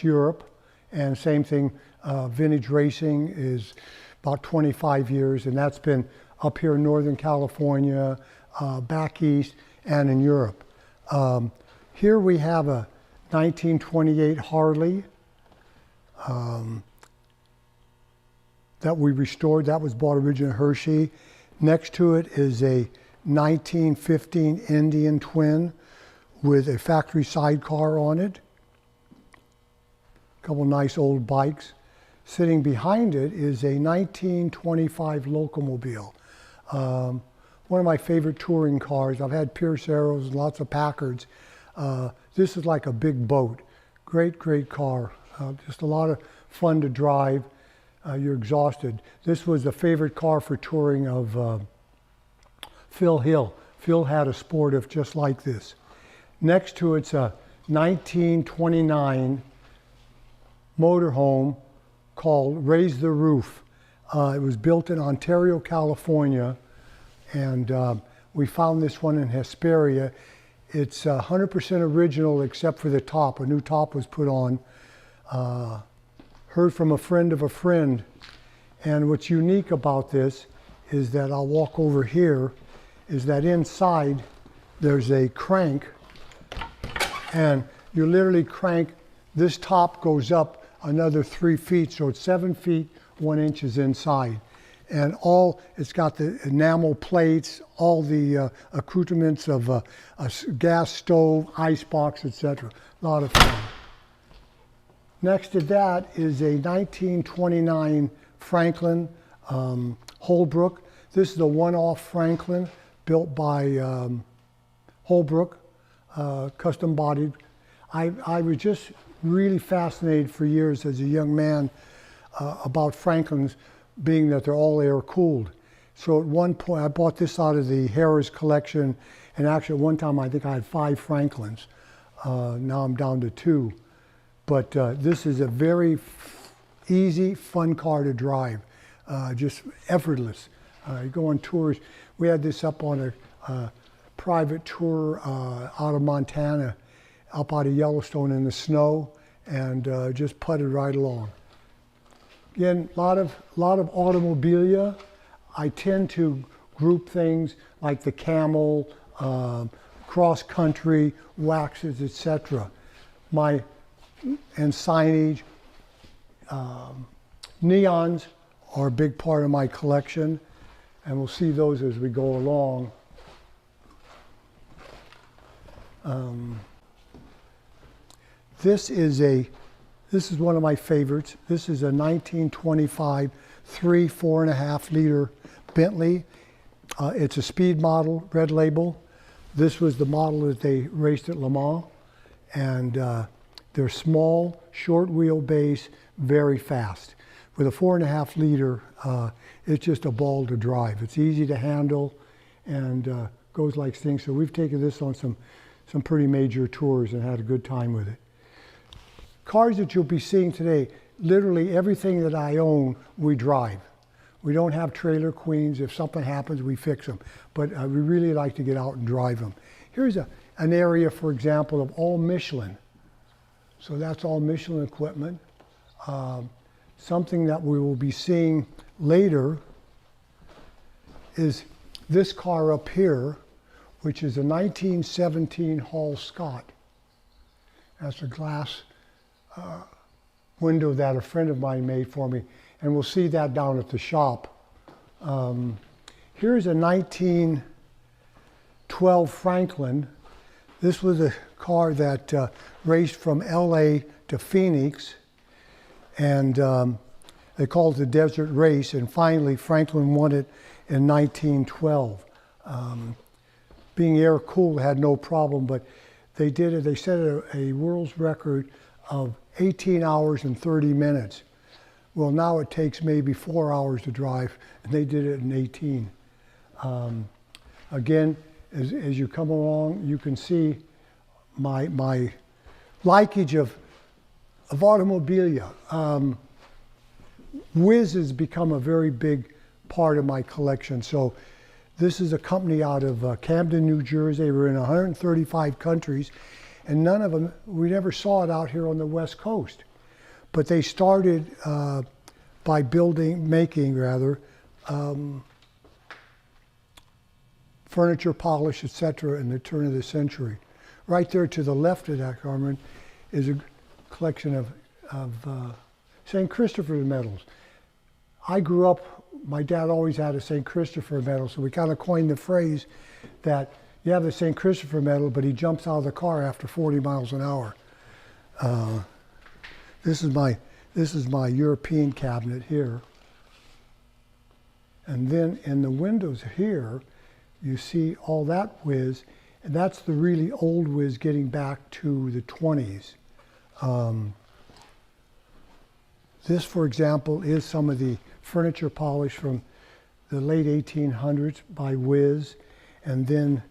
Europe. And same thing, vintage racing is about 25 years, and that's been up here in Northern California, back east, and in Europe. Here we have a 1928 Harley that we restored. That was bought originally at Hershey. Next to it is a 1915 Indian Twin with a factory sidecar on it. A couple nice old bikes. Sitting behind it is a 1925 Locomobile. One of my favorite touring cars. I've had Pierce Arrows and lots of Packards. This is like a big boat. Great, great car. Just a lot of fun to drive. You're exhausted. This was the favorite car for touring of Phil Hill. Phil had a Sportive just like this. Next to it's a 1929 motorhome called Raise the Roof. It was built in Ontario, California, and we found this one in Hesperia. It's 100% original except for the top. A new top was put on. Heard from a friend of a friend, and what's unique about this is that I'll walk over here, is that inside there's a crank, and you literally crank, this top goes up another 3 feet, so it's 7 feet 1 inch inside. And it's got the enamel plates, all the accoutrements of a gas stove, ice box, etc. A lot of fun. Next to that is a 1929 Franklin Holbrook. This is a one-off Franklin built by Holbrook, custom bodied. I was just really fascinated for years as a young man about Franklins, being that they're all air cooled. So at one point, I bought this out of the Harris collection, and actually at one time I think I had 5 Franklins. Now I'm down to 2. But this is a very easy, fun car to drive, just effortless. You go on tours. We had this up on a private tour out of Montana, up out of Yellowstone in the snow, and just putted right along. Again, a lot of automobilia. I tend to group things like the Camel, cross country, waxes, etc. And signage. Neons are a big part of my collection, and we'll see those as we go along. This is one of my favorites. This is a 1925 4.5 liter Bentley. It's a speed model, red label. This was the model that they raced at Le Mans, and they're small, short wheelbase, very fast. With a 4.5 liter, it's just a ball to drive. It's easy to handle and goes like things. So we've taken this on some pretty major tours and had a good time with it. Cars that you'll be seeing today, literally everything that I own, we drive. We don't have trailer queens. If something happens, we fix them. But we really like to get out and drive them. Here's an area, for example, of all Michelin. So that's all Michelin equipment. Something that we will be seeing later is this car up here, which is a 1917 Hall Scott. That's a glass window that a friend of mine made for me, and we'll see that down at the shop. Here's a 1912 Franklin. This was a car that raced from LA to Phoenix, and they called it the Desert Race, and finally Franklin won it in 1912. Being air cooled had no problem, but they set a world's record of 18 hours and 30 minutes. Well, now it takes maybe 4 hours to drive, and they did it in 18. Again, as you come along, you can see my likage of automobilia. Whiz has become a very big part of my collection. So this is a company out of Camden, New Jersey. We're in 135 countries, and none of them, we never saw it out here on the West Coast. But they started by making furniture polish, etc. in the turn of the century. Right there to the left of that, Carmen, is a collection of St. Christopher medals. I grew up, my dad always had a St. Christopher medal, so we kind of coined the phrase that you have the St. Christopher medal, but he jumps out of the car after 40 miles an hour. This is my European cabinet here. And then in the windows here, you see all that whiz, and that's the really old whiz getting back to the 20s. This, for example, is some of the furniture polish from the late 1800s by Whiz. And then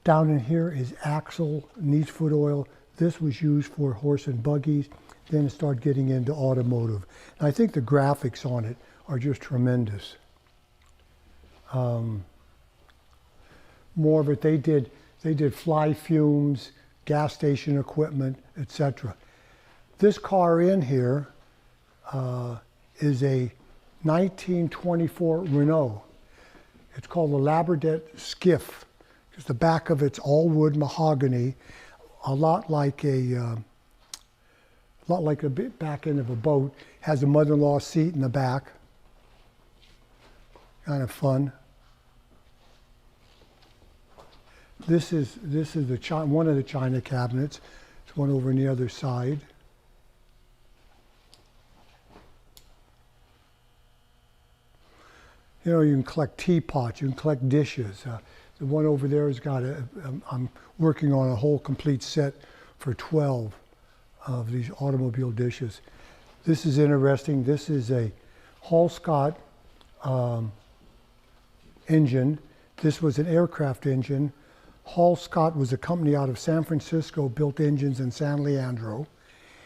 down in here is axle, neat foot oil. This was used for horse and buggies. Then it started getting into automotive. And I think the graphics on it are just tremendous. More of it, they did fly fumes, gas station equipment, etc. This car in here is a 1924 Renault. It's called the Labradette Skiff, because the back of it's all wood mahogany, a lot like a back end of a boat. Has a mother-in-law seat in the back. Kind of fun. This is one of the china cabinets. There's one over on the other side. You know, you can collect teapots, you can collect dishes. The one over there has got I'm working on a whole complete set for 12 of these automobile dishes. This is interesting. This is a Hall Scott engine. This was an aircraft engine. Hall Scott was a company out of San Francisco, built engines in San Leandro.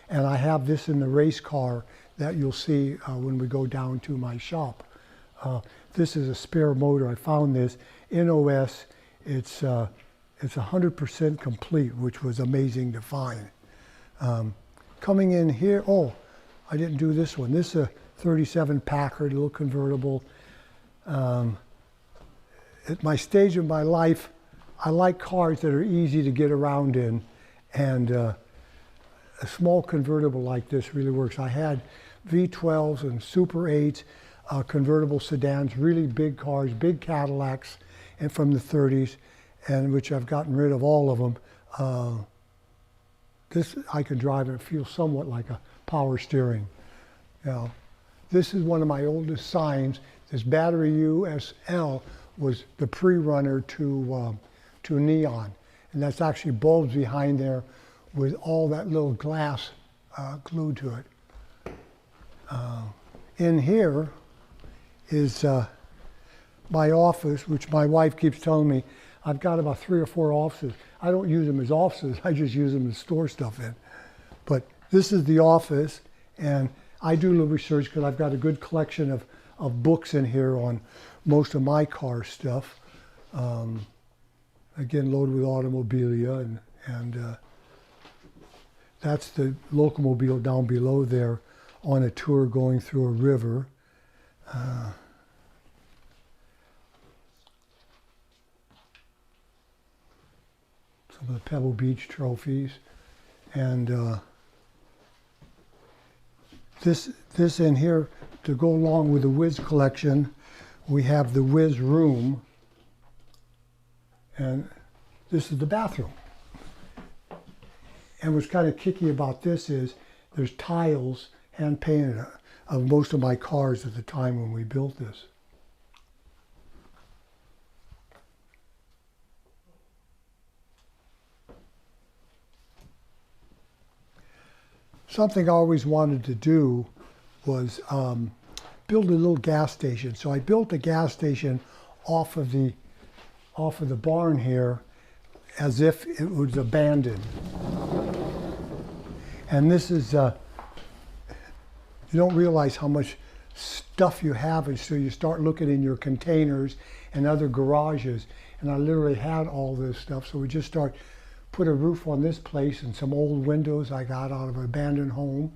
And I have this in the race car that you'll see when we go down to my shop. This is a spare motor. I found this in OS. It's 100% complete, which was amazing to find. Coming in here, oh, I didn't do this one. This is a 37 Packard, a little convertible. At my stage of my life, I like cars that are easy to get around in, and a small convertible like this really works. I had V12s and Super 8s, convertible sedans, really big cars, big Cadillacs, and from the 30s, and which I've gotten rid of all of them. This I can drive and it feels somewhat like a power steering. You know, this is one of my oldest signs. This battery USL was the pre-runner to neon, and that's actually bulbs behind there with all that little glass glued to it. In here is my office, which my wife keeps telling me I've got about 3 or 4 offices. I don't use them as offices, I just use them to store stuff in. But this is the office, and I do a little research because I've got a good collection of books in here on most of my car stuff. Again, loaded with automobilia, and that's the locomobile down below there on a tour going through a river. Some of the Pebble Beach trophies, and this in here to go along with the Whiz collection. We have the Whiz room, and this is the bathroom. And what's kind of kicky about this is there's tiles hand painted of most of my cars at the time when we built this. Something I always wanted to do was build a little gas station. So I built a gas station off of the barn here as if it was abandoned. And this is, you don't realize how much stuff you have until you start looking in your containers and other garages. And I literally had all this stuff. So we just put a roof on this place and some old windows I got out of an abandoned home,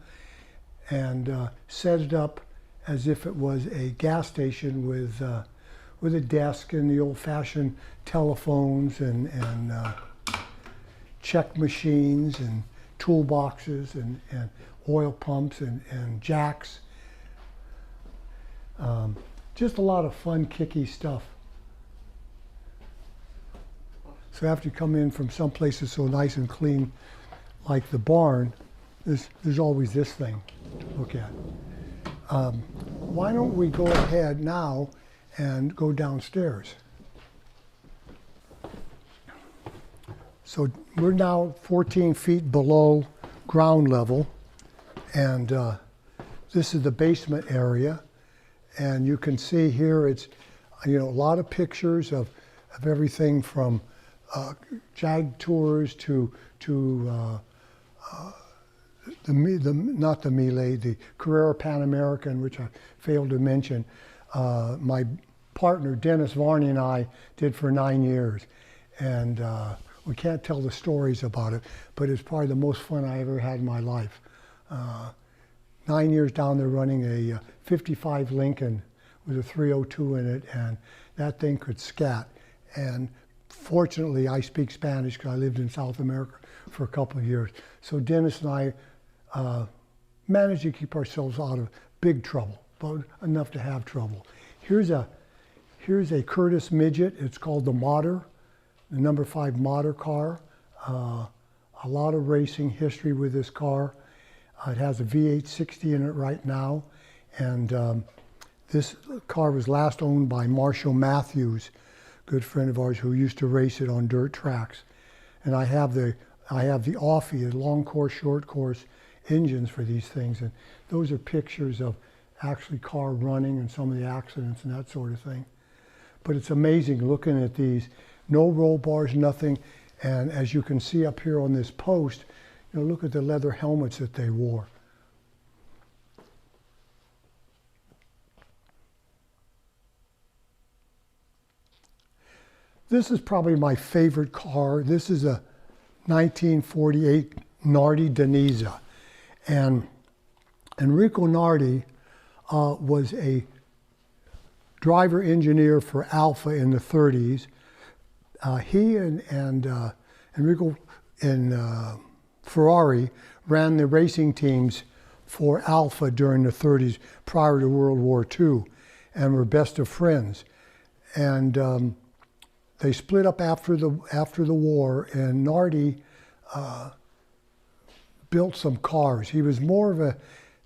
and set it up as if it was a gas station with with a desk and the old-fashioned telephones and check machines and toolboxes and oil pumps and jacks. Just a lot of fun, kicky stuff. So after you come in from some places so nice and clean, like the barn, there's always this thing to look at. Why don't we go ahead now and go downstairs? So we're now 14 feet below ground level, and this is the basement area. And you can see here it's, a lot of pictures of everything from Jag tours to the Carrera Pan American, which I failed to mention. My partner Dennis Varney and I did for 9 years, and we can't tell the stories about it, but it's probably the most fun I ever had in my life. 9 years down there running a 55 Lincoln with a 302 in it, and that thing could scat. And fortunately, I speak Spanish because I lived in South America for a couple of years. So Dennis and I managed to keep ourselves out of big trouble, but enough to have trouble. Here's a Curtis Midget. It's called the Modder, the number 5 Modder car. A lot of racing history with this car. It has a V8 60 in it right now, and this car was last owned by Marshall Matthews, good friend of ours who used to race it on dirt tracks. And I have the Offie, the long course, short course engines for these things, and those are pictures of actually car running and some of the accidents and that sort of thing. But it's amazing looking at these, no roll bars, nothing, and as you can see up here on this post, look at the leather helmets that they wore. This is probably my favorite car. This is a 1948 Nardi Denisa. And Enrico Nardi was a driver engineer for Alfa in the 30s. He and Enrico and Ferrari ran the racing teams for Alfa during the 30s prior to World War II and were best of friends. And they split up after the war, and Nardi built some cars. He was more of a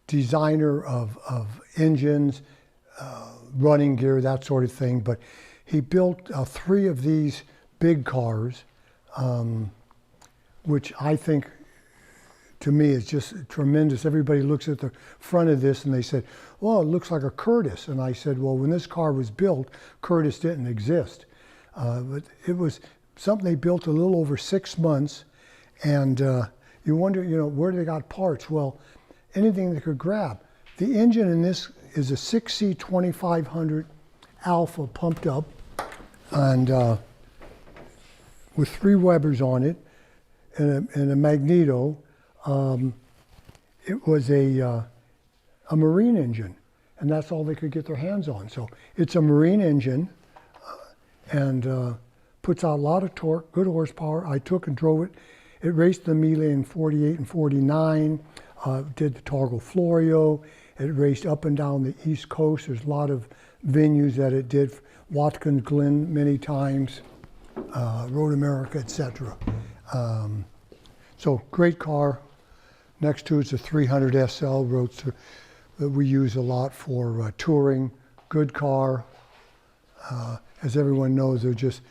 designer of engines, running gear, that sort of thing, but he built 3 of these big cars, which I think, to me, is just tremendous. Everybody looks at the front of this and they said, well, it looks like a Curtis. And I said, well, when this car was built, Curtis didn't exist. But it was something they built a little over 6 months, and you wonder, where they got parts? Well, anything they could grab. The engine in this is a 6C 2500 Alfa pumped up, and with 3 Webers on it, and a magneto. It was a marine engine, and that's all they could get their hands on. So it's a marine engine, and puts out a lot of torque, good horsepower. I took and drove it. It raced the Mille in 48 and 49, did the Targo Florio. It raced up and down the East Coast. There's a lot of venues that it did, Watkins Glen many times, Road America, etc. So great car. Next to it's a 300 SL Roadster that we use a lot for touring. Good car. As everyone knows, they're just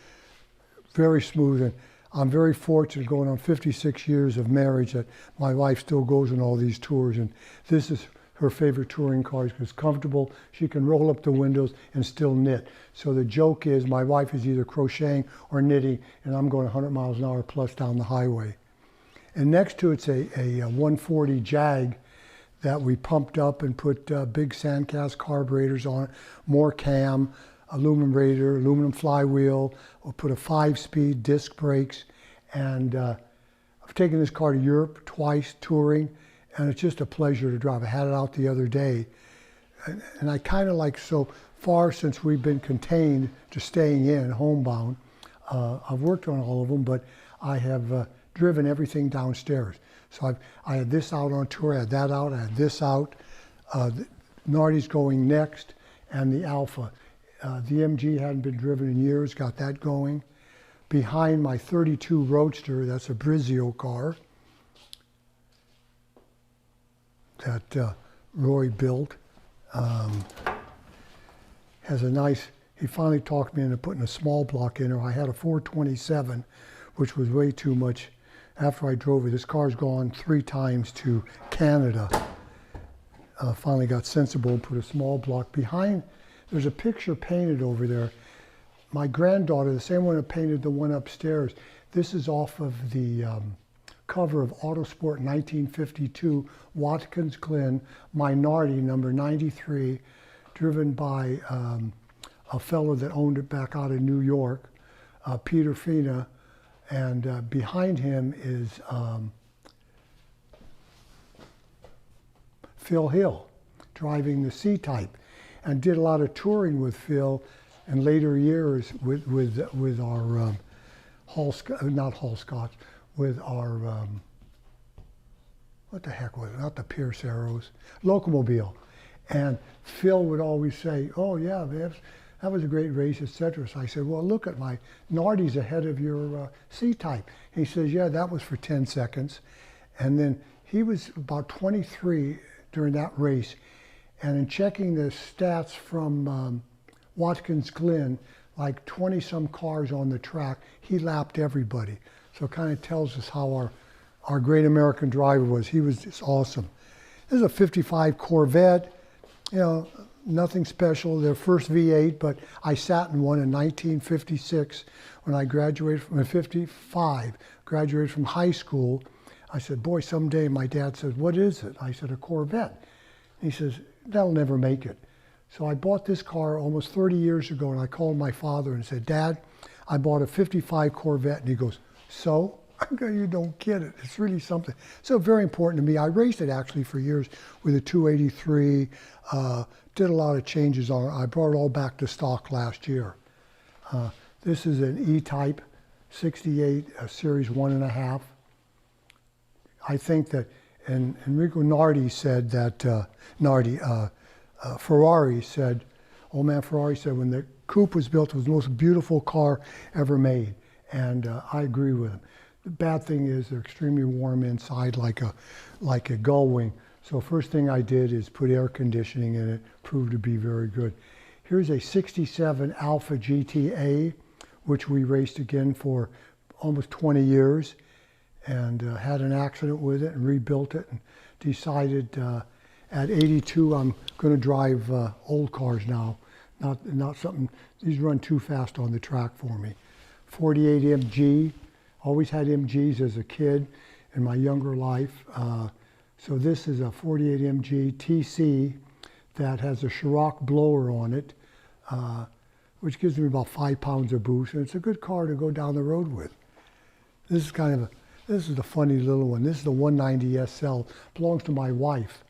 very smooth, and I'm very fortunate going on 56 years of marriage that my wife still goes on all these tours, and this is her favorite touring car because it's comfortable. She can roll up the windows and still knit. So the joke is my wife is either crocheting or knitting, and I'm going 100 miles an hour plus down the highway. And next to it's a 140 Jag that we pumped up and put big sandcast carburetors on it, more cam, aluminum radiator, aluminum flywheel. We'll put a 5-speed disc brakes, and I've taken this car to Europe twice touring, and it's just a pleasure to drive. I had it out the other day. and I kind of like, so far since we've been contained to staying in, homebound, I've worked on all of them, but I have driven everything downstairs. So I had this out on tour, I had that out, I had this out. Nardi's going next, and the Alfa. The MG hadn't been driven in years, got that going. Behind my 32 Roadster, that's a Brizio car that Roy built. Has a nice, he finally talked me into putting a small block in there. I had a 427, which was way too much. After I drove it, this car's gone 3 times to Canada. Finally got sensible and put a small block behind. There's a picture painted over there. My granddaughter, the same one that painted the one upstairs, this is off of the cover of Autosport 1952, Watkins Glen, Minority number 93, driven by a fellow that owned it back out of New York, Peter Fina, and behind him is Phil Hill, driving the C-Type, and did a lot of touring with Phil in later years with our with our what the heck was it? Not the Pierce Arrows, Locomobile. And Phil would always say, "Oh yeah, that was a great race, etc." So I said, "Well, look at my Nardi's ahead of your C-Type." He says, "Yeah, that was for 10 seconds." And then he was about 23 during that race. And in checking the stats from Watkins Glen, like 20 some cars on the track, he lapped everybody. So it kind of tells us how our great American driver was. He was just awesome. This is a 55 Corvette, you know, nothing special. Their first V8, but I sat in one in 1956 when I graduated from 55, graduated from high school. I said, "Boy, someday," my dad said, "What is it?" I said, "A Corvette." He says, "That'll never make it." So I bought this car almost 30 years ago, and I called my father and said, "Dad, I bought a 55 Corvette." And he goes, "So?" I go, "You don't get it. It's really something." So very important to me. I raced it actually for years with a 283, did a lot of changes on it. I brought it all back to stock last year. This is an E-Type 68, Series 1.5. I think that, and Enrico Nardi said that, Ferrari said, old man Ferrari said, when the coupe was built, it was the most beautiful car ever made. And I agree with him. The bad thing is they're extremely warm inside, like a gull wing. So first thing I did is put air conditioning in it, proved to be very good. Here's a 67 Alfa GTA, which we raced again for almost 20 years, and had an accident with it and rebuilt it, and decided at 82 I'm going to drive old cars now, not something, these run too fast on the track for me. 48 MG, always had MGs as a kid in my younger life. So this is a 48 MG TC that has a Ciroc blower on it, which gives me about 5 pounds of boost, and it's a good car to go down the road with. This is kind of this is the funny little one. This is the 190 SL, belongs to my wife,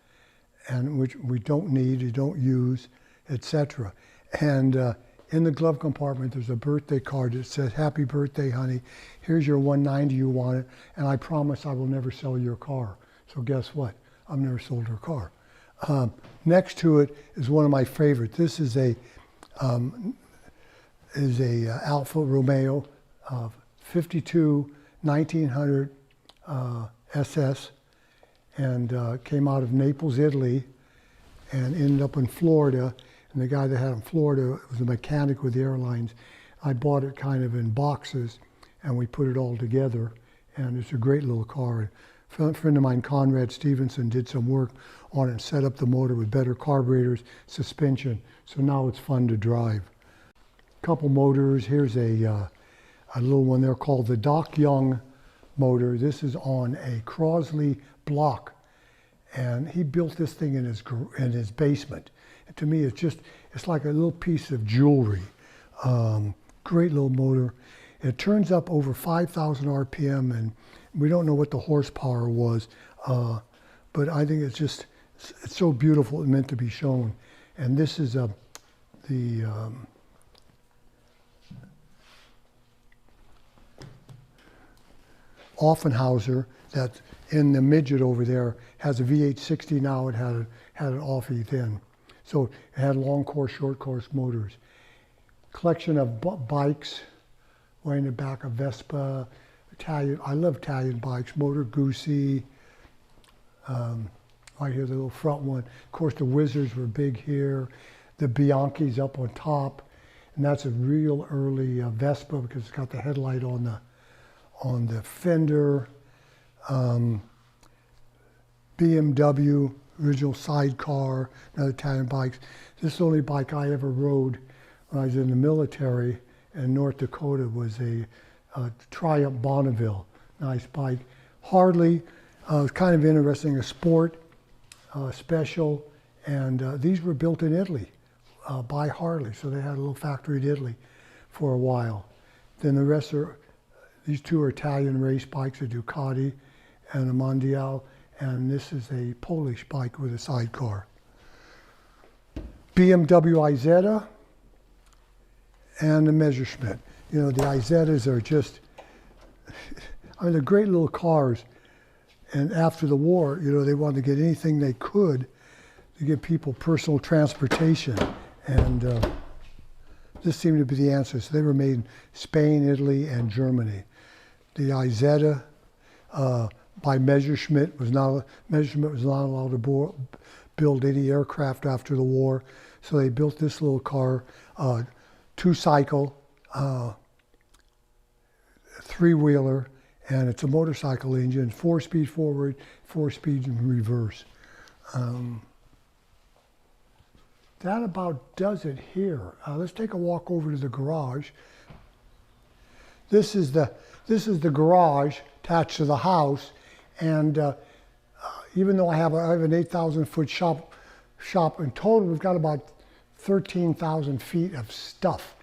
and which we don't need, we don't use, etc. And in the glove compartment, there's a birthday card that says, "Happy birthday, honey. Here's your 190, you want it, and I promise I will never sell your car." So guess what? I've never sold her car. Next to it is one of my favorites. This is a Alfa Romeo 52 1900 SS, and came out of Naples, Italy, and ended up in Florida. And the guy that had it in Florida was a mechanic with the airlines. I bought it kind of in boxes, and we put it all together, and it's a great little car. A friend of mine, Conrad Stevenson, did some work on it and set up the motor with better carburetors, suspension, so now it's fun to drive. Couple motors. Here's a little one there called the Doc Young motor. This is on a Crosley block, and he built this thing in his basement. And to me, it's like a little piece of jewelry. Great little motor. It turns up over 5,000 RPM, and we don't know what the horsepower was, but I think it's so beautiful, it's meant to be shown. And this is the Offenhauser that's in the midget over there has a V8 60 now. It had an Offie then. So it had long course, short course motors. Collection of bikes, way in the back, a Vespa, Italian. I love Italian bikes. Motor Guzzi. Right here, the little front one. Of course, the Wizards were big here. The Bianchi's up on top, and that's a real early Vespa because it's got the headlight on the fender. BMW, original sidecar, another Italian bikes. This is the only bike I ever rode when I was in the military in North Dakota was a Triumph Bonneville. Nice bike. Harley, was kind of interesting, a sport special, and these were built in Italy by Harley, so they had a little factory in Italy for a while. Then the rest are, these two are Italian race bikes, a Ducati and a Mondial, and this is a Polish bike with a sidecar. BMW Isetta and the Messerschmitt. You know, the Izettas are just, I mean, they're great little cars. And after the war, you know, they wanted to get anything they could to give people personal transportation. And this seemed to be the answer. So they were made in Spain, Italy, and Germany. The Isetta by Messerschmitt was not allowed to build any aircraft after the war. So they built this little car, two-cycle, three-wheeler, and it's a motorcycle engine, 4-speed forward, 4-speed in reverse. That about does it here. Let's take a walk over to the garage. This is the garage attached to the house, and even though I have an 8,000-foot shop in total, we've got about 13,000 feet of stuff.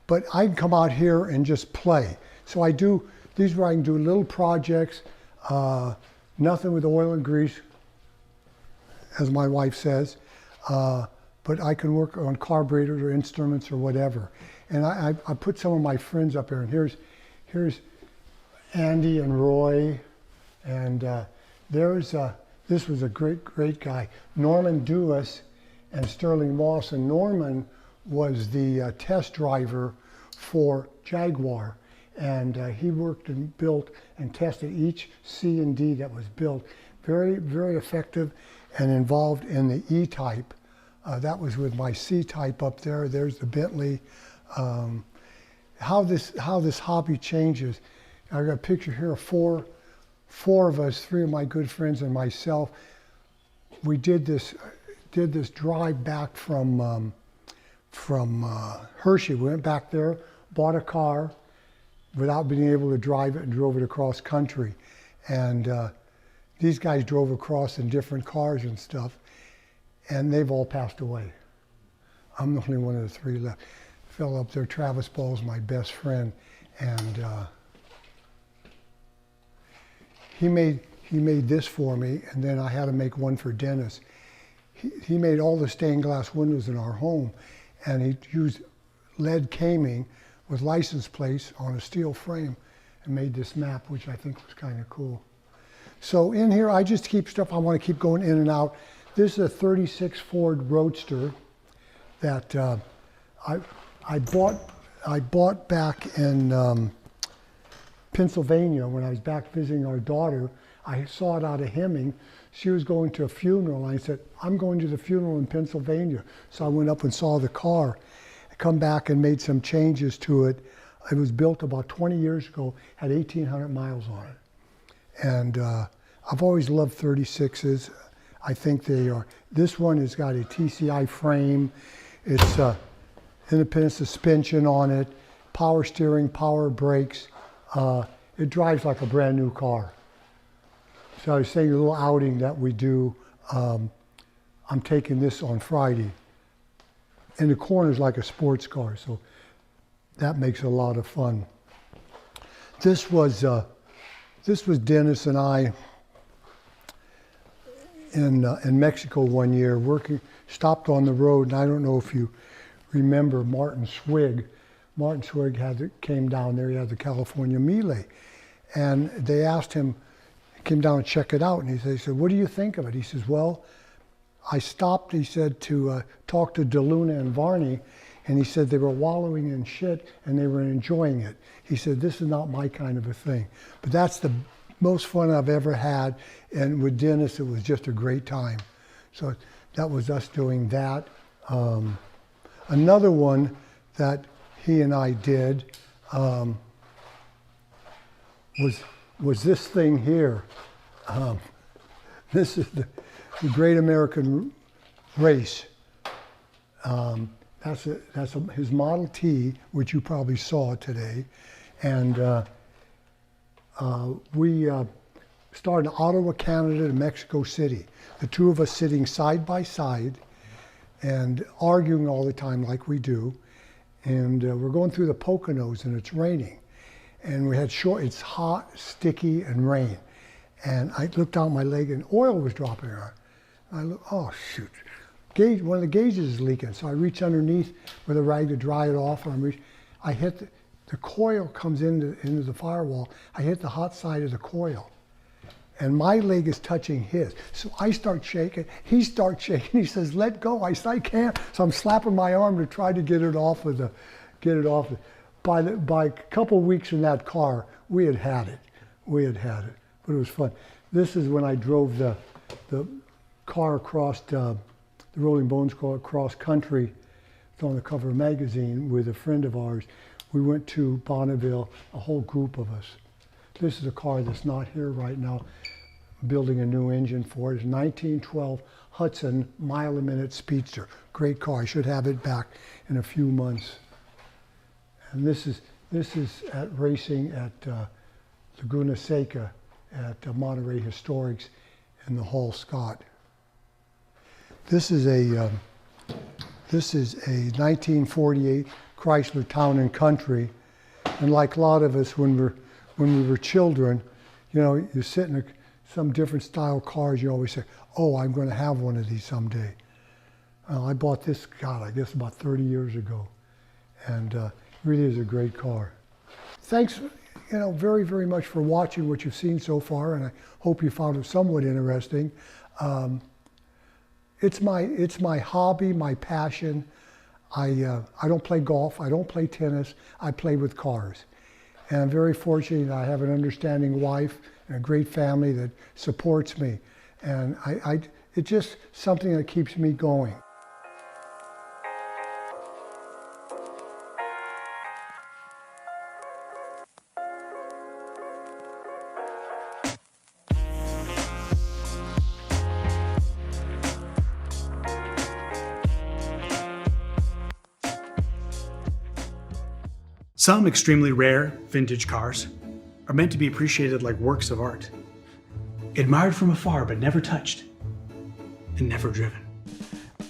But I can come out here and just play. So I do. These where I can do little projects, nothing with oil and grease, as my wife says, but I can work on carburetors or instruments or whatever. And I put some of my friends up here, and here's Andy and Roy, and this was a great guy, Norman Dewis and Sterling Moss, and Norman was the test driver for Jaguar. And he worked and built and tested each C and D that was built. Very, very effective and involved in the E-Type. That was with my C-Type up there. There's the Bentley. How this hobby changes. I got a picture here of four of us, three of my good friends and myself. We did this drive back from Hershey. We went back there, bought a car, without being able to drive it, and drove it across country. And these guys drove across in different cars and stuff, and they've all passed away. I'm the only one of the three left. Fellow up there, Travis Ball's my best friend, and he made this for me, and then I had to make one for Dennis. He made all the stained glass windows in our home, and he used lead caming with license plates on a steel frame and made this map, which I think was kind of cool. So in here, I just keep stuff. I want to keep going in and out. This is a 36 Ford Roadster that I bought back in Pennsylvania when I was back visiting our daughter. I saw it out of Hemming. She was going to a funeral, and I said, I'm going to the funeral in Pennsylvania. So I went up and saw the car. Come back and made some changes to it. It was built about 20 years ago, had 1,800 miles on it. And I've always loved 36s. I think they are. This one has got a TCI frame. It's independent suspension on it, power steering, power brakes. It drives like a brand new car. So I was saying a little outing that we do. I'm taking this on Friday. And the corner's like a sports car, so that makes it a lot of fun. This was Dennis and I in Mexico one year, stopped on the road, and I don't know if you remember Martin Swig. Martin Swig came down there, he had the California Melee. And they asked him, he came down and check it out, and they said, what do you think of it? He says, well, I stopped, he said, to talk to Deluna and Varney, and he said they were wallowing in shit and they were enjoying it. He said, this is not my kind of a thing. But that's the most fun I've ever had, and with Dennis, it was just a great time. So that was us doing that. Another one that he and I did was this thing here. This is the Great American Race. That's his Model T, which you probably saw today. And we started in Ottawa, Canada to Mexico City. The two of us sitting side by side and arguing all the time like we do. And we're going through the Poconos and it's raining. And we had it's hot, sticky, and rain. And I looked down my leg and oil was dropping around. I looked, oh shoot. One of the gauges is leaking. So I reach underneath with a rag to dry it off. I hit the coil comes into the firewall. I hit the hot side of the coil. And my leg is touching his. So I start shaking, he starts shaking, he says, let go. I said, I can't. So I'm slapping my arm to try to get it off of By a couple weeks in that car, we had had it. But it was fun. This is when I drove the car across, the Rolling Bones car across country. It's on the cover of a magazine with a friend of ours. We went to Bonneville, a whole group of us. This is a car that's not here right now, building a new engine for it. It's a 1912 Hudson mile-a-minute Speedster. Great car. I should have it back in a few months. And this is at racing at Laguna Seca at Monterey Historics in the Hall Scott. This is a 1948 Chrysler Town and Country, and like a lot of us when we were children, you know, you sit in some different style cars, you always say, oh, I'm going to have one of these someday. I bought this, God, I guess about 30 years ago, and it really is a great car. Thanks, you know, very, very much for watching what you've seen so far, and I hope you found it somewhat interesting. It's my hobby, my passion. I don't play golf, I don't play tennis, I play with cars. And I'm very fortunate that I have an understanding wife and a great family that supports me. And it's just something that keeps me going. Some extremely rare vintage cars are meant to be appreciated like works of art. Admired from afar, but never touched and never driven.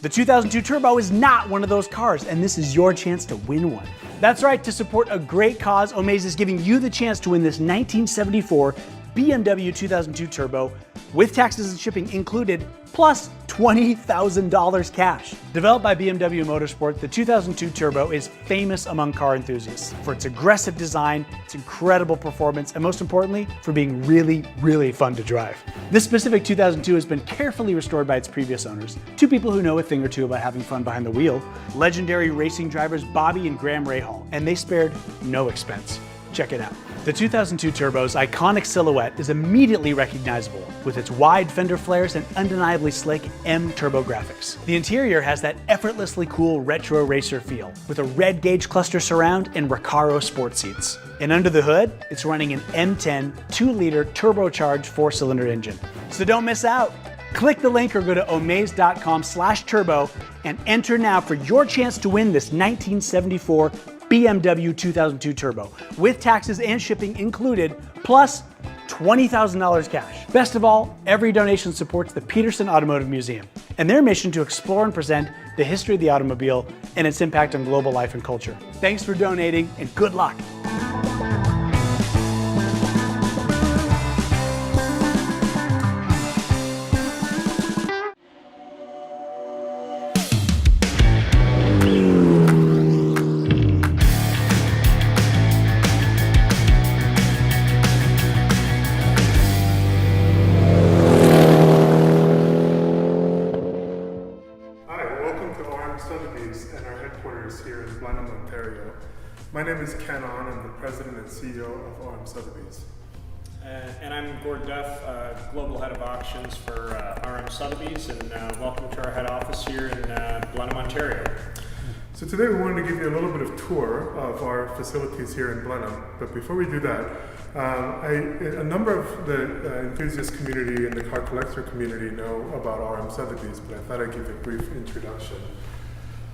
The 2002 Turbo is not one of those cars, and this is your chance to win one. That's right, to support a great cause, Omaze is giving you the chance to win this 1974 BMW 2002 Turbo with taxes and shipping included, plus $20,000 cash. Developed by BMW Motorsport, the 2002 Turbo is famous among car enthusiasts for its aggressive design, its incredible performance, and most importantly, for being really, really fun to drive. This specific 2002 has been carefully restored by its previous owners, two people who know a thing or two about having fun behind the wheel, legendary racing drivers Bobby and Graham Rahal, and they spared no expense. Check it out. The 2002 Turbo's iconic silhouette is immediately recognizable with its wide fender flares and undeniably slick M turbo graphics. The interior has that effortlessly cool retro racer feel with a red gauge cluster surround and Recaro sport seats. And under the hood, it's running an M10 2-liter turbocharged 4-cylinder engine. So don't miss out. Click the link or go to omaze.com/turbo and enter now for your chance to win this 1974 BMW 2002 Turbo, with taxes and shipping included, plus $20,000 cash. Best of all, every donation supports the Petersen Automotive Museum and their mission to explore and present the history of the automobile and its impact on global life and culture. Thanks for donating and good luck. headquarters here in Blenheim, Ontario. My name is Ken On. I'm the president and CEO of RM Sotheby's. And I'm Gord Duff, Global Head of Auctions for RM Sotheby's, and welcome to our head office here in Blenheim, Ontario. So today we wanted to give you a little bit of tour of our facilities here in Blenheim, but before we do that, a number of the enthusiast community and the car collector community know about RM Sotheby's, but I thought I'd give you a brief introduction.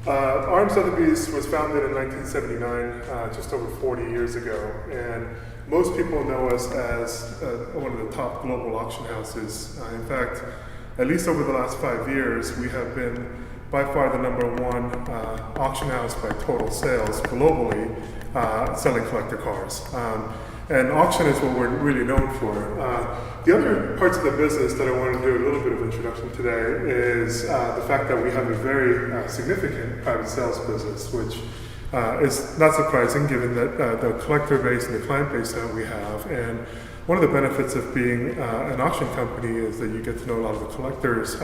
RM Sotheby's was founded in 1979, just over 40 years ago, and most people know us as one of the top global auction houses. In fact, at least over the last 5 years, we have been by far the #1 auction house by total sales globally, selling collector cars. And auction is what we're really known for. The other parts of the business that I want to do a little bit of introduction today is the fact that we have a very significant private sales business, which is not surprising given that the collector base and the client base that we have. And one of the benefits of being an auction company is that you get to know a lot of the collectors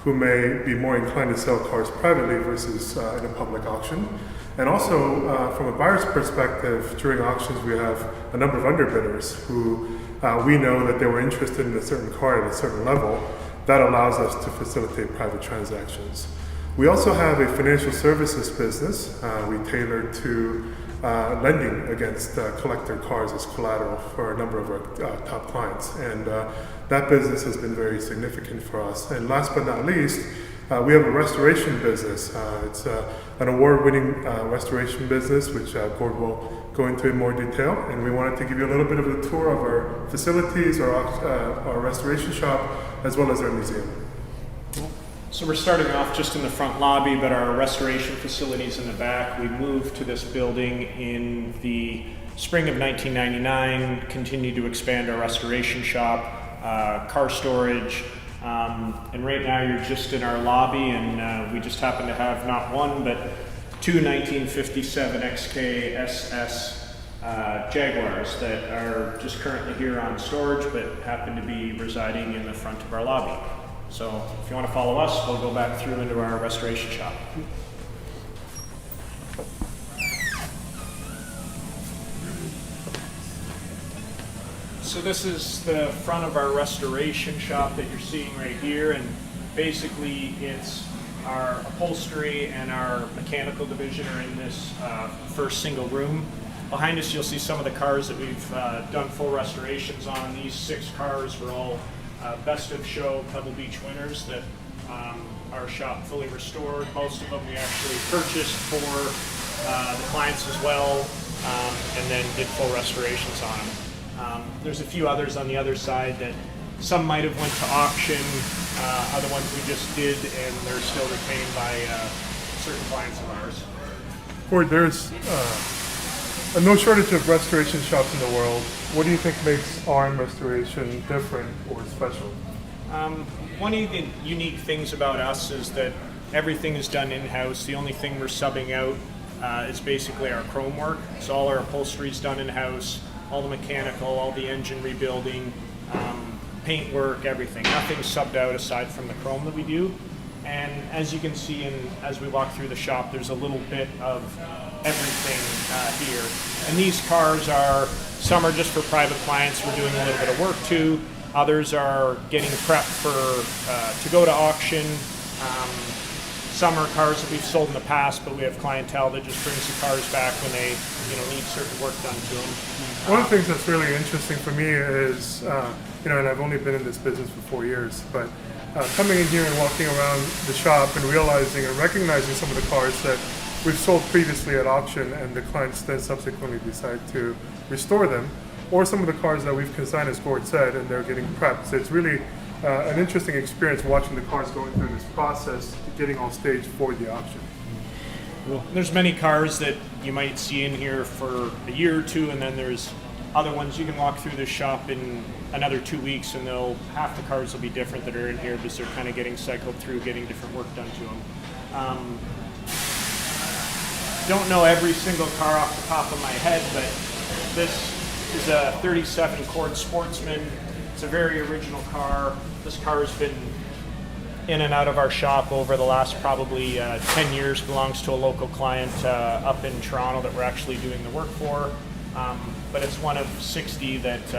who may be more inclined to sell cars privately versus in a public auction. And also, from a buyer's perspective, during auctions we have a number of underbidders who we know that they were interested in a certain car at a certain level. That allows us to facilitate private transactions. We also have a financial services business. We tailor to lending against collector cars as collateral for a number of our top clients. And that business has been very significant for us. And last but not least, we have a restoration business. It's an award-winning restoration business, which Gord will go into in more detail. And we wanted to give you a little bit of a tour of our facilities, our restoration shop, as well as our museum. So we're starting off just in the front lobby, but our restoration facilities in the back. We moved to this building in the spring of 1999, continued to expand our restoration shop, car storage, and right now you're just in our lobby, and we just happen to have not one, but two 1957 XK SS Jaguars that are just currently here on storage, but happen to be residing in the front of our lobby. So if you want to follow us, we'll go back through into our restoration shop. So this is the front of our restoration shop that you're seeing right here, and basically it's our upholstery and our mechanical division are in this first single room. Behind us you'll see some of the cars that we've done full restorations on. These 6 cars were all Best of Show Pebble Beach winners that our shop fully restored. Most of them we actually purchased for the clients as well, and then did full restorations on them. There's a few others on the other side that some might have went to auction, other ones we just did, and they're still retained by certain clients of ours. Gord, there's no shortage of restoration shops in the world. What do you think makes RM Restoration different or special? One of the unique things about us is that everything is done in-house. The only thing we're subbing out is basically our chrome work. So all our upholstery is done in-house, all the mechanical, all the engine rebuilding, paint work, everything. Nothing's subbed out aside from the chrome that we do. And as you can see, as we walk through the shop, there's a little bit of everything here. And these cars some are just for private clients we're doing a little bit of work to. Others are getting prepped to go to auction. Some are cars that we've sold in the past, but we have clientele that just brings the cars back when they need certain work done to them. One of the things that's really interesting for me is, and I've only been in this business for 4 years, but coming in here and walking around the shop and realizing and recognizing some of the cars that we've sold previously at auction and the clients then subsequently decide to restore them, or some of the cars that we've consigned, as Gord said, and they're getting prepped. So it's really an interesting experience watching the cars going through this process, getting all staged for the auction. Well, there's many cars that you might see in here for a year or two, and then there's other ones you can walk through this shop in another 2 weeks, and half the cars will be different that are in here because they're kind of getting cycled through, getting different work done to them. Don't know every single car off the top of my head, but this is a 37 Cord Sportsman. It's a very original car. This car has been in and out of our shop over the last probably 10 years. Belongs to a local client up in Toronto that we're actually doing the work for. But it's one of 60 that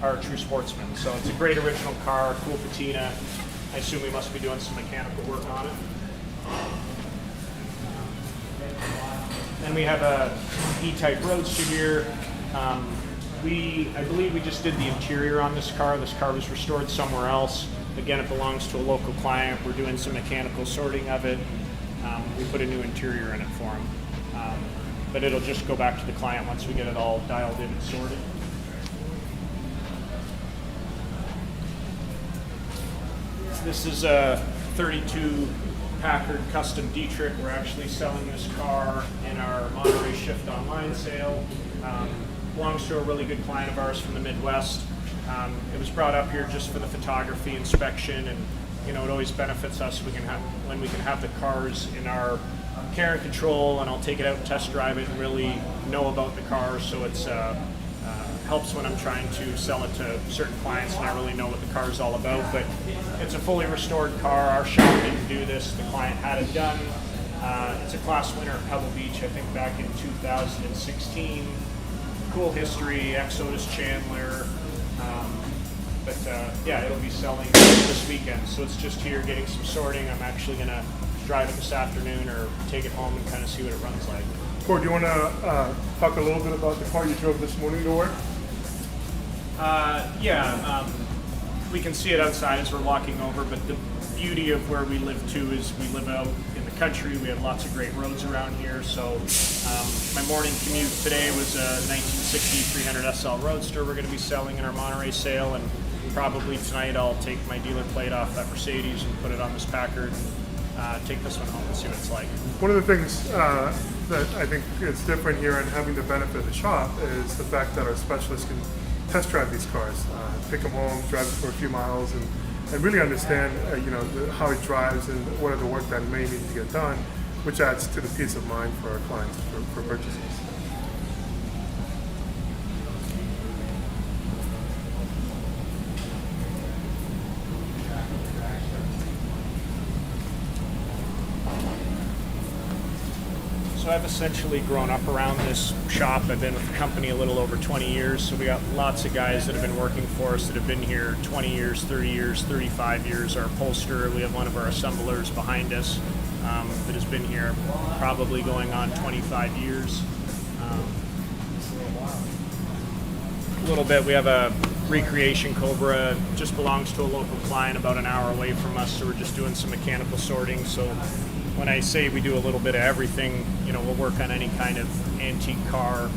are true sportsmen. So it's a great original car, cool patina. I assume we must be doing some mechanical work on it. Then we have a E-Type Roadster here. I believe we just did the interior on this car. This car was restored somewhere else. Again, it belongs to a local client. We're doing some mechanical sorting of it. We put a new interior in it for him. But it'll just go back to the client once we get it all dialed in and sorted. This is a 32 Packard Custom Dietrich. We're actually selling this car in our Monterey Shift online sale. Belongs to a really good client of ours from the Midwest. It was brought up here just for the photography inspection, and it always benefits us when we can have the cars in our care and control, and I'll take it out and test drive it and really know about the car. So it's helps when I'm trying to sell it to certain clients and I really know what the car is all about. But it's a fully restored car. Our shop didn't do this. The client had it done. It's a class winner at Pebble Beach, I think back in 2016. Cool history, ex-Otis Chandler. Yeah, it'll be selling this weekend. So it's just here getting some sorting. I'm actually going to drive it this afternoon or take it home and kind of see what it runs like. Cord, do you want to talk a little bit about the car you drove this morning to work? We can see it outside as we're walking over, but the beauty of where we live too is we live out in the country. We have lots of great roads around here. So my morning commute today was a 1960 300 SL Roadster we're going to be selling in our Monterey sale, and probably tonight I'll take my dealer plate off that Mercedes and put it on this Packard and take this one home and see what it's like. One of the things that I think is different here and having the benefit of the shop is the fact that our specialists can test drive these cars, pick them home, drive it for a few miles, and really understand how it drives and what are the work that may need to get done, which adds to the peace of mind for our clients for purchases. So I've essentially grown up around this shop. I've been with the company a little over 20 years, so we got lots of guys that have been working for us that have been here 20 years, 30 years, 35 years. Our upholsterer, we have one of our assemblers behind us that has been here probably going on 25 years. A little bit, we have a Recreation Cobra, just belongs to a local client about an hour away from us, so we're just doing some mechanical sorting. So when I say we do a little bit of everything, we'll work on any kind of antique car,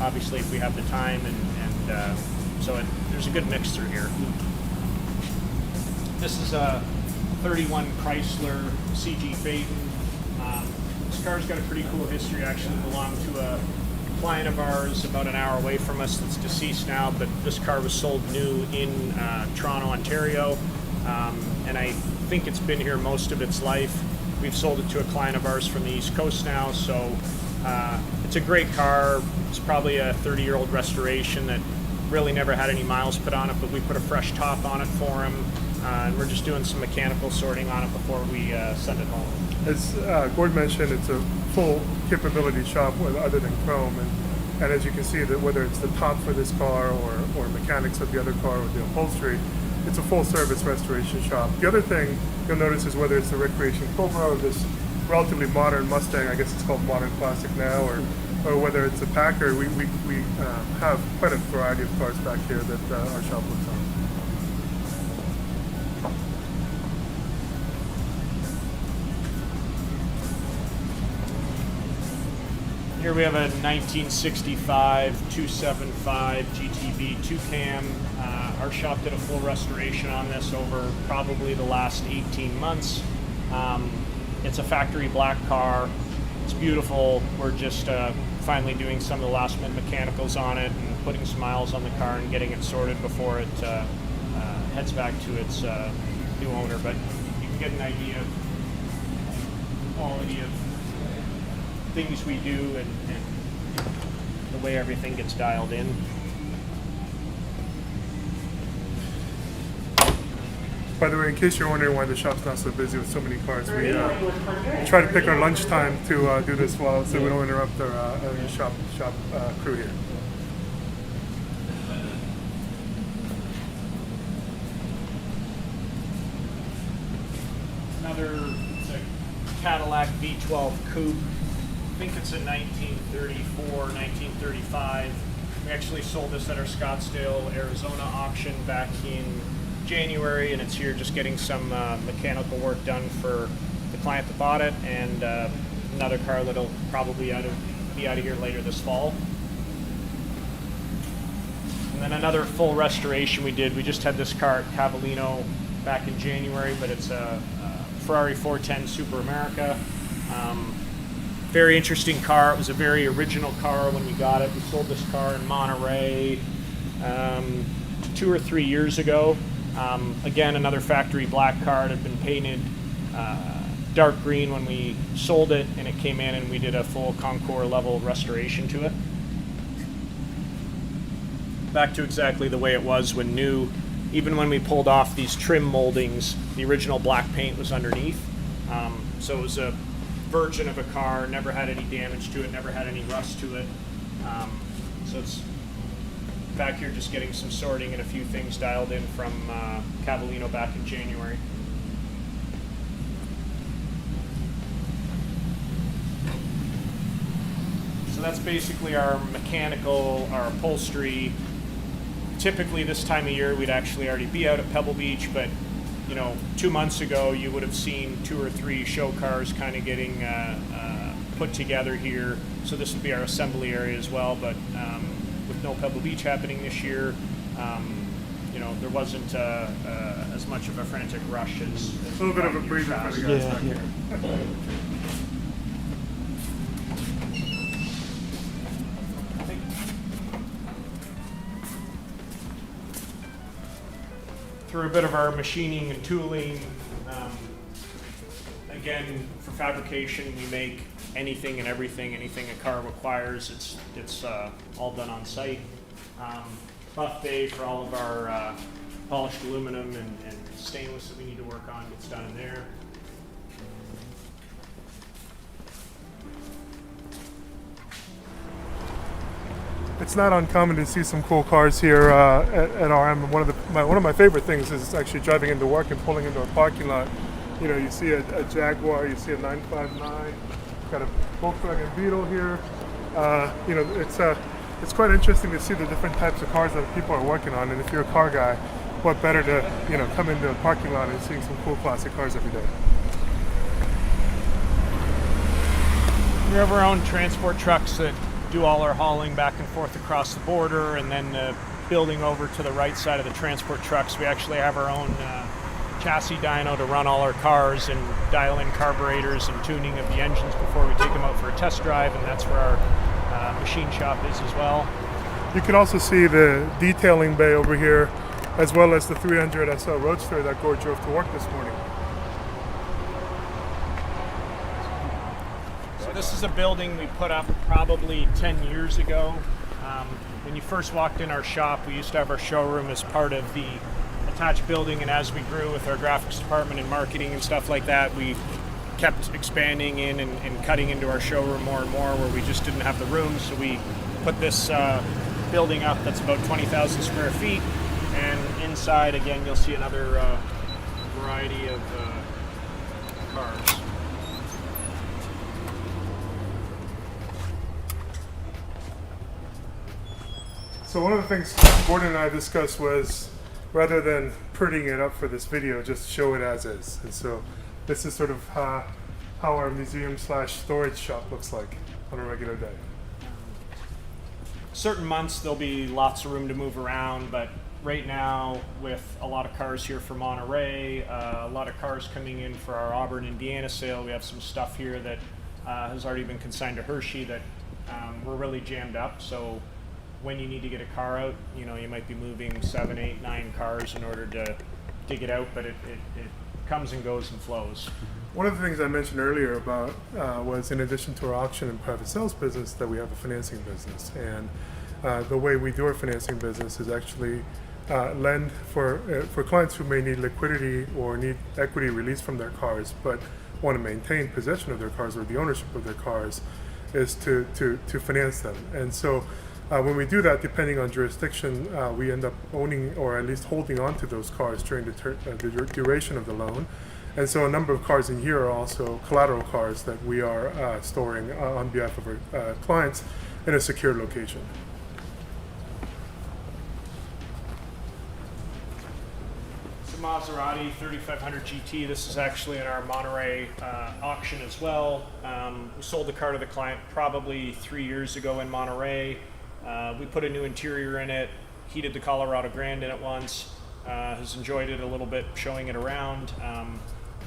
obviously if we have the time, and there's a good mix through here. This is a 31 Chrysler CG Phaeton. This car's got a pretty cool history, actually. It belonged to a client of ours about an hour away from us that's deceased now, but this car was sold new in Toronto, Ontario, and I think it's been here most of its life. We've sold it to a client of ours from the East Coast now, so it's a great car. It's probably a 30-year-old restoration that really never had any miles put on it, but we put a fresh top on it for him, and we're just doing some mechanical sorting on it before we send it home. As Gord mentioned, it's a full capability shop other than chrome, and as you can see, that whether it's the top for this car or mechanics of the other car or the upholstery, it's a full-service restoration shop. The other thing you'll notice is whether it's the Recreation Cobra or this relatively modern Mustang, I guess it's called Modern Classic now, or whether it's a Packard, we have quite a variety of cars back here that our shop looks on. Here we have a 1965 275 GTB 2-cam. Our shop did a full restoration on this over probably the last 18 months. It's a factory black car. It's beautiful. We're just finally doing some of the last minute mechanicals on it and putting some miles on the car and getting it sorted before it heads back to its new owner. But you can get an idea of the quality of things we do and the way everything gets dialed in. By the way, in case you're wondering why the shop's not so busy with so many cars, we try to pick our lunchtime to do this so we don't interrupt our shop crew here. It's a Cadillac V12 coupe. I think it's a 1934, 1935. We actually sold this at our Scottsdale, Arizona auction back in January, and it's here just getting some mechanical work done for the client that bought it, and another car that'll probably be out of here later this fall. And then another full restoration we did. We just had this car at Cavallino back in January, but it's a Ferrari 410 Super America. Very interesting car. It was a very original car when we got it. We sold this car in Monterey 2 or 3 years ago. Again, another factory black car. It had been painted dark green when we sold it, and it came in and we did a full Concours level restoration to it. Back to exactly the way it was when new. Even when we pulled off these trim moldings, the original black paint was underneath. So it was a virgin of a car, never had any damage to it, never had any rust to it. So it's back here just getting some sorting and a few things dialed in from Cavallino back in January. So that's basically our mechanical, our upholstery. Typically this time of year we'd actually already be out at Pebble Beach, but 2 months ago you would have seen 2 or 3 show cars kind of getting put together here. So this would be our assembly area as well, but with no Pebble Beach happening this year, there wasn't as much of a frantic rush as a little bit of a breather for the guys back here. Through a bit of our machining and tooling. Again, for fabrication, we make anything and everything, anything a car requires. It's all done on site. Buff bay for all of our polished aluminum and stainless that we need to work on gets done in there. It's not uncommon to see some cool cars here at RM. One of my favorite things is actually driving into work and pulling into a parking lot. You see a Jaguar, you see a 959, got a Volkswagen Beetle here. It's quite interesting to see the different types of cars that people are working on. And if you're a car guy, what better to come into a parking lot and seeing some cool classic cars every day. We have our own transport trucks that do all our hauling back and forth across the border, and then building over to the right side of the transport trucks, we actually have our own chassis dyno to run all our cars and dial in carburetors and tuning of the engines before we take them out for a test drive, and that's where our machine shop is as well. You can also see the detailing bay over here, as well as the 300 SL Roadster that Gord drove to work this morning. So this is a building we put up probably 10 years ago. When you first walked in our shop, we used to have our showroom as part of the attached building, and as we grew with our graphics department and marketing and stuff like that, we kept expanding in and cutting into our showroom more and more, where we just didn't have the room. So we put this building up that's about 20,000 square feet, and inside again you'll see another variety of cars. So one of the things Gordon and I discussed was, rather than prettying it up for this video, just show it as is. And so this is sort of how our museum/storage shop looks like on a regular day. Certain months there'll be lots of room to move around, but right now with a lot of cars here for Monterey, a lot of cars coming in for our Auburn, Indiana sale, we have some stuff here that has already been consigned to Hershey that we're really jammed up. So when you need to get a car out, you might be moving 7, 8, 9 cars in order to dig it out, but it comes and goes and flows. One of the things I mentioned earlier about was, in addition to our auction and private sales business, that we have a financing business. And the way we do our financing business is actually lend for clients who may need liquidity or need equity release from their cars, but want to maintain possession of their cars or the ownership of their cars, is to finance them. And so when we do that, depending on jurisdiction, we end up owning or at least holding on to those cars during the duration of the loan. And so a number of cars in here are also collateral cars that we are storing on behalf of our clients in a secure location. Maserati 3500 GT. This is actually in our Monterey auction as well. We sold the car to the client probably 3 years ago in Monterey. We put a new interior in it, heated the Colorado Grand in it once, has enjoyed it a little bit showing it around,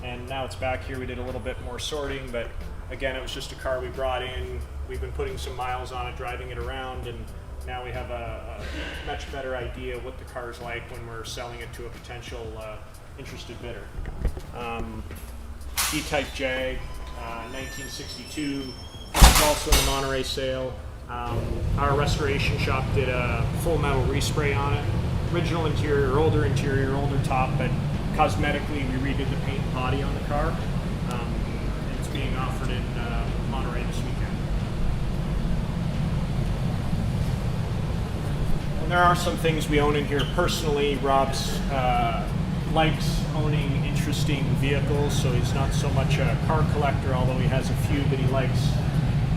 and now it's back here. We did a little bit more sorting, but again, it was just a car we brought in. We've been putting some miles on it, driving it around, and now we have a much better idea what the car's like when we're selling it to a potential interested bidder. E-Type Jag, 1962, is also in the Monterey sale. Our restoration shop did a full metal respray on it. Original interior, older top, but cosmetically we redid the paint and body on the car. And it's being offered in Monterey this weekend. There are some things we own in here personally. Rob's likes owning interesting vehicles, so he's not so much a car collector, although he has a few, but he likes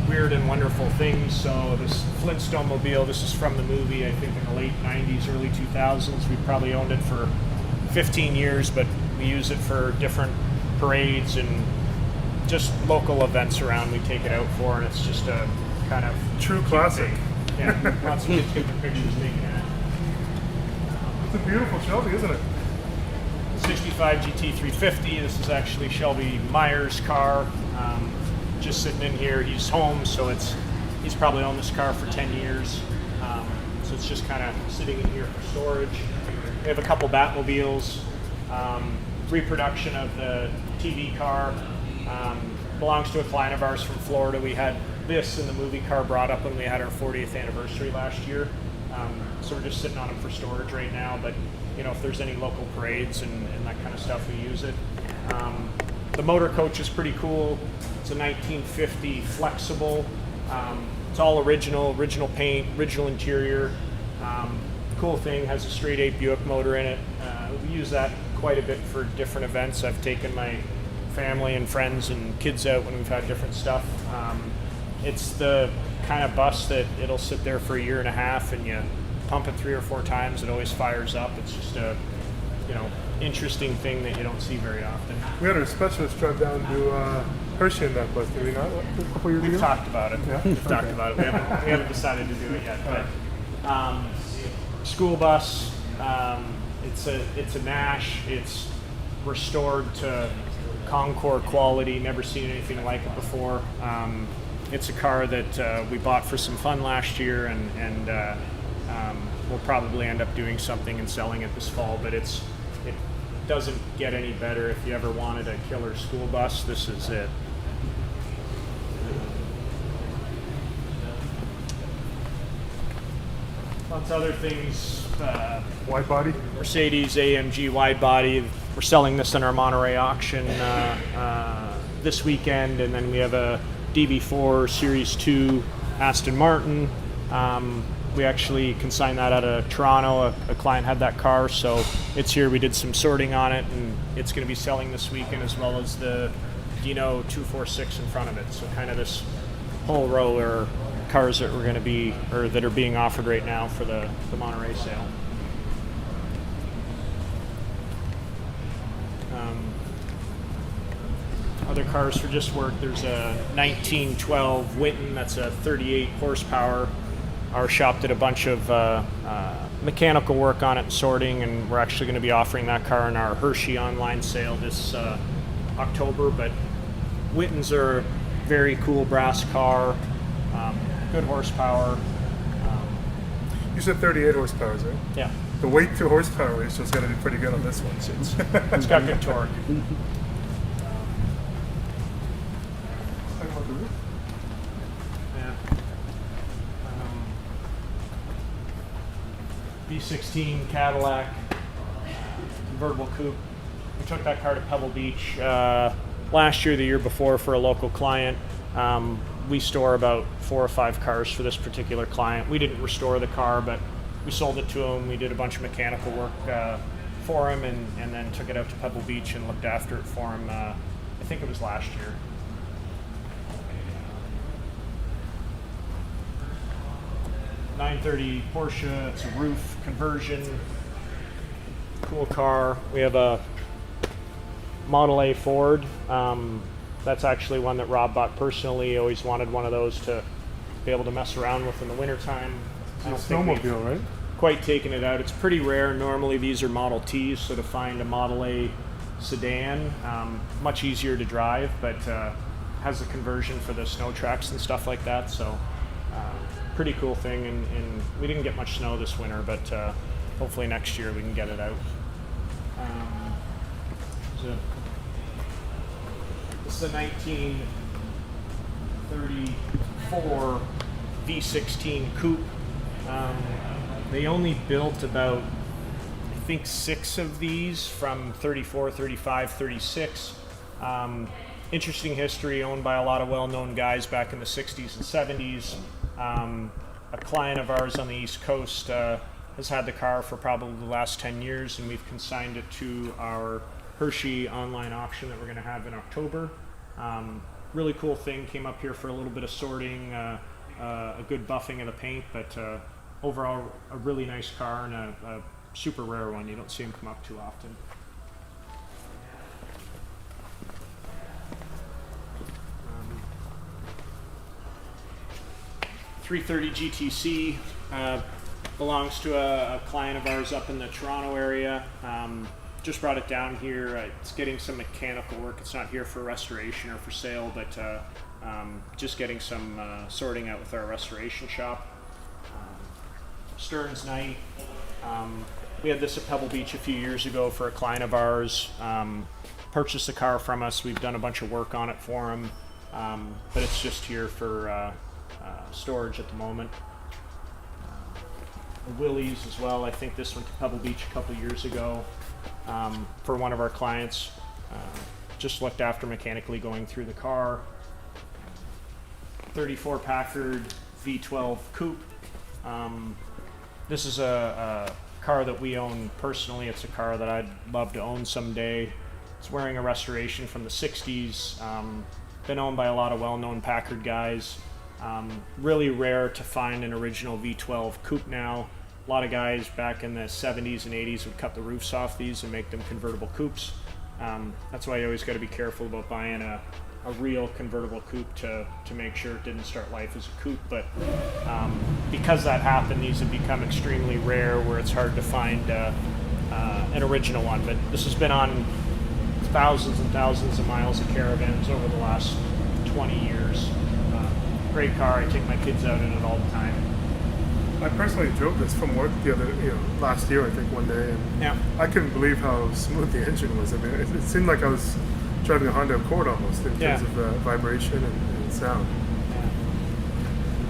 weird and wonderful things. So this Flintstone mobile, this is from the movie, I think in the late 90s, early 2000s. We probably owned it for 15 years, but we use it for different parades and just local events around we take it out for, and it's just a kind of true classic. Yeah, lots of kids get their pictures taken at it. It's a beautiful Shelby, isn't it? 65 GT 350. This is actually Shelby Meyer's car. Just sitting in here. He's home, so he's probably owned this car for 10 years. So it's just kind of sitting in here for storage. We have a couple Batmobiles. Reproduction of the TV car. Belongs to a client of ours from Florida. We had this in the movie car brought up when we had our 40th anniversary last year. So we're just sitting on them for storage right now, but if there's any local parades and that kind of stuff, we use it. The motor coach is pretty cool. It's a 1950 flexible. It's all original paint, original interior. Cool thing, has a straight 8 Buick motor in it. We use that quite a bit for different events. I've taken my family and friends and kids out when we've had different stuff. It's the kind of bus that it'll sit there for 1.5 years, and you pump it 3 or 4 times, it always fires up. It's just a interesting thing that you don't see very often. We had our specialist drive down to Hershey in that bus, did we not? A couple years ago? We've talked about it. Yeah? We've talked about it. We haven't decided to do it yet. But school bus. It's a Nash. It's restored to Concours quality. Never seen anything like it before. It's a car that we bought for some fun last year, and we'll probably end up doing something and selling it this fall. But it doesn't get any better. If you ever wanted a killer school bus, this is it. Lots of other things. Wide body? Mercedes AMG wide body. We're selling this in our Monterey auction this weekend, and then we have a DB4 Series 2 Aston Martin. We actually consigned that out of Toronto. A client had that car, so it's here. We did some sorting on it, and it's going to be selling this weekend, as well as the Dino 246 in front of it. So kind of this whole row are cars that we're going to be, or that are being offered right now for the Monterey sale. Other cars for just work. There's a 1912 Winton. That's a 38 horsepower. Our shop did a bunch of mechanical work on it and sorting, and we're actually going to be offering that car in our Hershey online sale this October. But Wintons are a very cool brass car, good horsepower. You said 38 horsepower, right? Yeah. The weight to horsepower ratio's got to be pretty good on this one. It's got good torque. V16 Cadillac convertible coupe. We took that car to Pebble Beach last year, the year before, for a local client. We store about 4 or 5 cars for this particular client. We didn't restore the car, but we sold it to him. We did a bunch of mechanical work for him, and then took it out to Pebble Beach and looked after it for him. I think it was last year. .930 Porsche. It's a roof conversion. Cool car. We have a Model A Ford. That's actually one that Rob bought personally. Always wanted one of those to be able to mess around with in the wintertime. It's a snowmobile, right? Quite taken it out. It's pretty rare. Normally these are Model Ts, so to find a Model A sedan, much easier to drive, but has a conversion for the snow tracks and stuff like that. So pretty cool thing, and we didn't get much snow this winter, but hopefully next year we can get it out. This is a 1934 V16 coupe. They only built about, I think, 6 of these from 34, 35, 36. Interesting history, owned by a lot of well-known guys back in the 60s and 70s. A client of ours on the East Coast has had the car for probably the last 10 years, and we've consigned it to our Hershey online auction that we're going to have in October. Really cool thing. Came up here for a little bit of sorting, a good buffing of the paint, but overall a really nice car, and a super rare one. You don't see them come up too often. 330 GTC belongs to a client of ours up in the Toronto area. Just brought it down here. It's getting some mechanical work. It's not here for restoration or for sale, but just getting some sorting out with our restoration shop. Stearns Knight. We had this at Pebble Beach a few years ago for a client of ours. Purchased the car from us. We've done a bunch of work on it for him, but it's just here for storage at the moment. The Willys as well. I think this went to Pebble Beach a couple years ago for one of our clients. Just looked after mechanically going through the car. 34 Packard V12 Coupe. This is a car that we own personally. It's a car that I'd love to own someday. It's wearing a restoration from the 60s. Been owned by a lot of well-known Packard guys. Really rare to find an original V12 coupe now. A lot of guys back in the 70s and 80s would cut the roofs off these and make them convertible coupes. That's why you always got to be careful about buying a real convertible coupe to make sure it didn't start life as a coupe. But because that happened, these have become extremely rare, where it's hard to find an original one. But this has been on thousands and thousands of miles of caravans over the last 20 years. Great car. I take my kids out in it all the time. I personally drove this from work last year, I think, one day, and yeah. I couldn't believe how smooth the engine was. I mean, it seemed like I was driving a Honda Accord almost in terms of vibration and sound.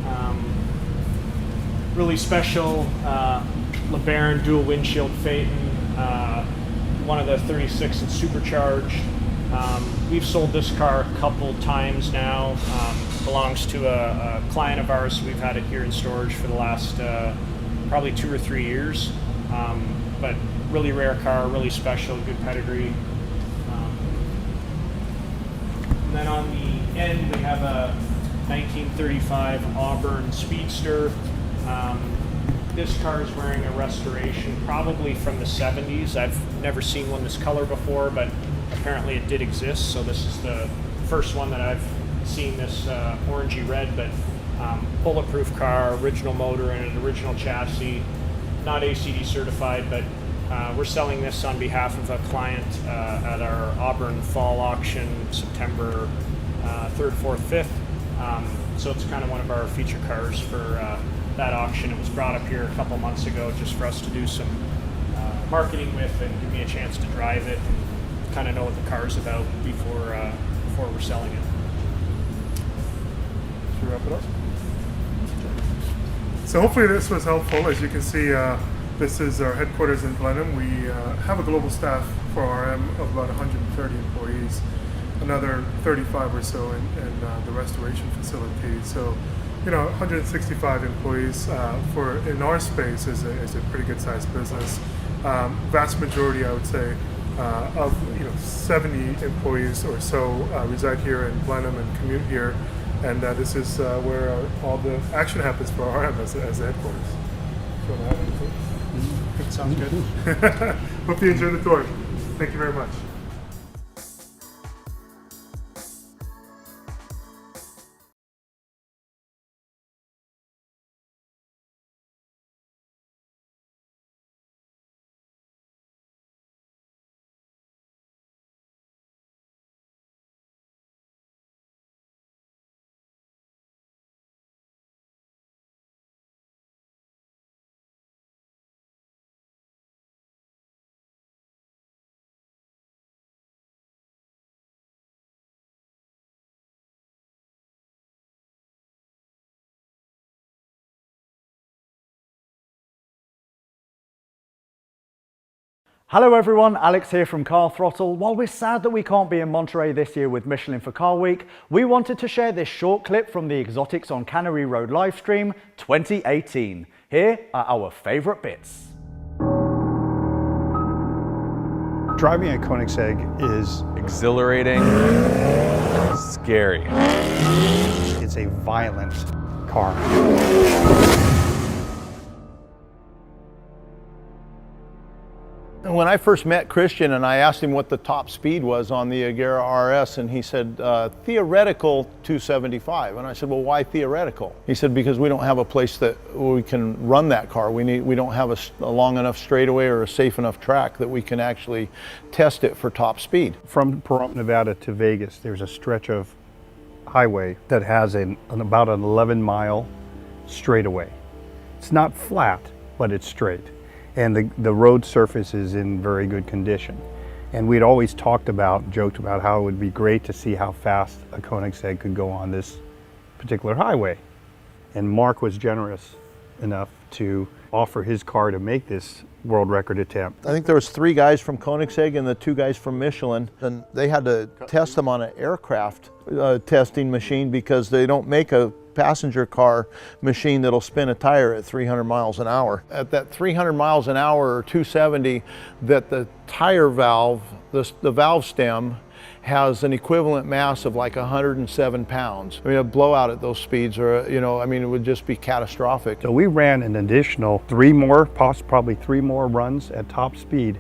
Yeah. Really special LeBaron dual windshield Phaeton, one of the 36 and supercharged. We've sold this car a couple times now. Belongs to a client of ours. We've had it here in storage for the last probably 2 or 3 years. But really rare car, really special, good pedigree. And then on the end we have a 1935 Auburn Speedster. This car is wearing a restoration, probably from the 70s. I've never seen one this color before, but apparently it did exist, so this is the first one that I've seen this orangey red, but bulletproof car, original motor and an original chassis, not ACD certified, but we're selling this on behalf of a client at our Auburn fall auction, September 3rd, 4th, 5th. So it's kind of one of our feature cars for that auction. It was brought up here a couple months ago just for us to do some marketing with and give me a chance to drive it and kind of know what the car's about before we're selling it. Should we wrap it up? So hopefully this was helpful. As you can see, This is our headquarters in Blenheim. We have a global staff for RM of about 130 employees, another 35 or so in the restoration facility. So, 165 employees in our space is a pretty good sized business. Vast majority, I would say, of 70 employees or so reside here in Blenheim and commute here, and this is where all the action happens for RM as the headquarters. Sounds good. Hope you enjoy the tour. Thank you very much. Hello everyone, Alex here from Car Throttle. While we're sad that we can't be in Monterey this year with Michelin for Car Week, we wanted to share this short clip from the Exotics on Cannery Road livestream 2018. Here are our favourite bits. Driving a Koenigsegg is exhilarating, scary. It's a violent car. When I first met Christian and I asked him what the top speed was on the Agera RS, and he said, theoretical 275. And I said, well, why theoretical? He said, because we don't have a place that we can run that car. We don't have a long enough straightaway or a safe enough track that we can actually test it for top speed. From Pahrump, Nevada to Vegas, there's a stretch of highway that has about an 11-mile straightaway. It's not flat, but it's straight. And the road surface is in very good condition. And we'd always joked about how it would be great to see how fast a Koenigsegg could go on this particular highway. And Mark was generous enough to offer his car to make this world record attempt. I think there was 3 guys from Koenigsegg and the 2 guys from Michelin, and they had to test them on an aircraft testing machine because they don't make a passenger car machine that'll spin a tire at 300 miles an hour. At that 300 miles an hour or 270, that the tire valve, the valve stem, has an equivalent mass of like 107 pounds. I mean, a blowout at those speeds, or it would just be catastrophic. So we ran an additional 3 more, probably 3 more runs at top speed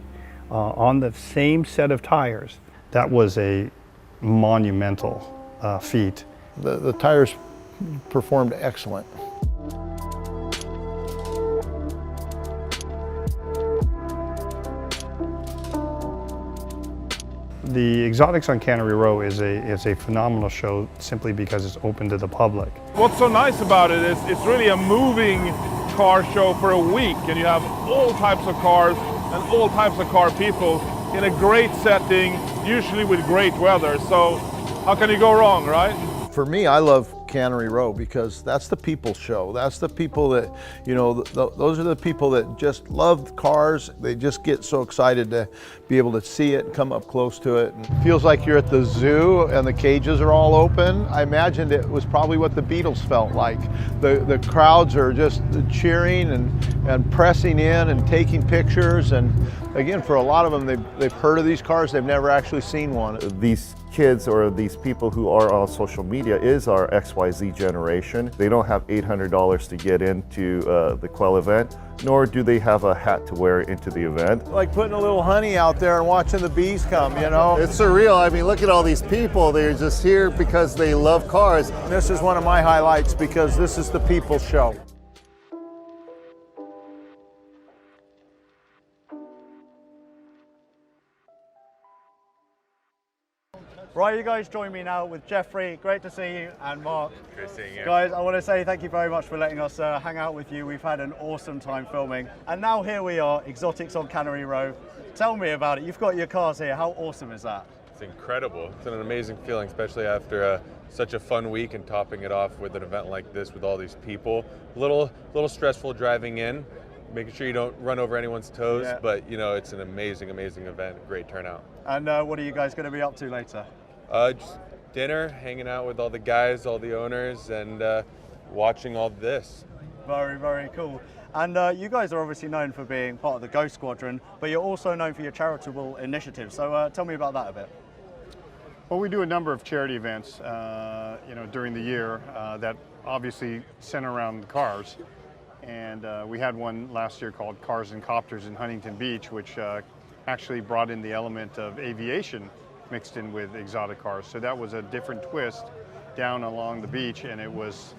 on the same set of tires. That was a monumental feat. The tires performed excellent. The Exotics on Cannery Row is a phenomenal show simply because it's open to the public. What's so nice about it is it's really a moving car show for a week, and you have all types of cars and all types of car people in a great setting, usually with great weather. So how can you go wrong, right? For me, I love Cannery Row because that's the people show. That's the people that, those are the people that just love cars. They just get so excited to be able to see it and come up close to it. And it feels like you're at the zoo and the cages are all open. I imagined it was probably what the Beatles felt like. The crowds are just cheering and pressing in and taking pictures. And again, for a lot of them, they've heard of these cars. They've never actually seen one. These kids or these people who are on social media is our XYZ generation. They don't have $800 to get into the Quell event, nor do they have a hat to wear into the event. Like putting a little honey out there and watching the bees come, It's surreal. I mean, look at all these people. They're just here because they love cars. This is one of my highlights because this is the people show. Right, you guys join me now with Jeffrey. Great to see you, and Mark. Great seeing you. Guys, I want to say thank you very much for letting us hang out with you. We've had an awesome time filming. And now here we are, Exotics on Cannery Row. Tell me about it. You've got your cars here. How awesome is that? It's incredible. It's an amazing feeling, especially after such a fun week and topping it off with an event like this with all these people. A little stressful driving in, making sure you don't run over anyone's toes. Yeah. But you know, it's an amazing, amazing event. Great turnout. And what are you guys going to be up to later? Just dinner, hanging out with all the guys, all the owners, and watching all this. Very, very cool. And you guys are obviously known for being part of the Go Squadron, but you're also known for your charitable initiatives. So tell me about that a bit. Well, we do a number of charity events, you know, during the year that obviously center around cars. And we had one last year called Cars and Copters in Huntington Beach, which actually brought in the element of aviation mixed in with exotic cars. So that was a different twist down along the beach, and it was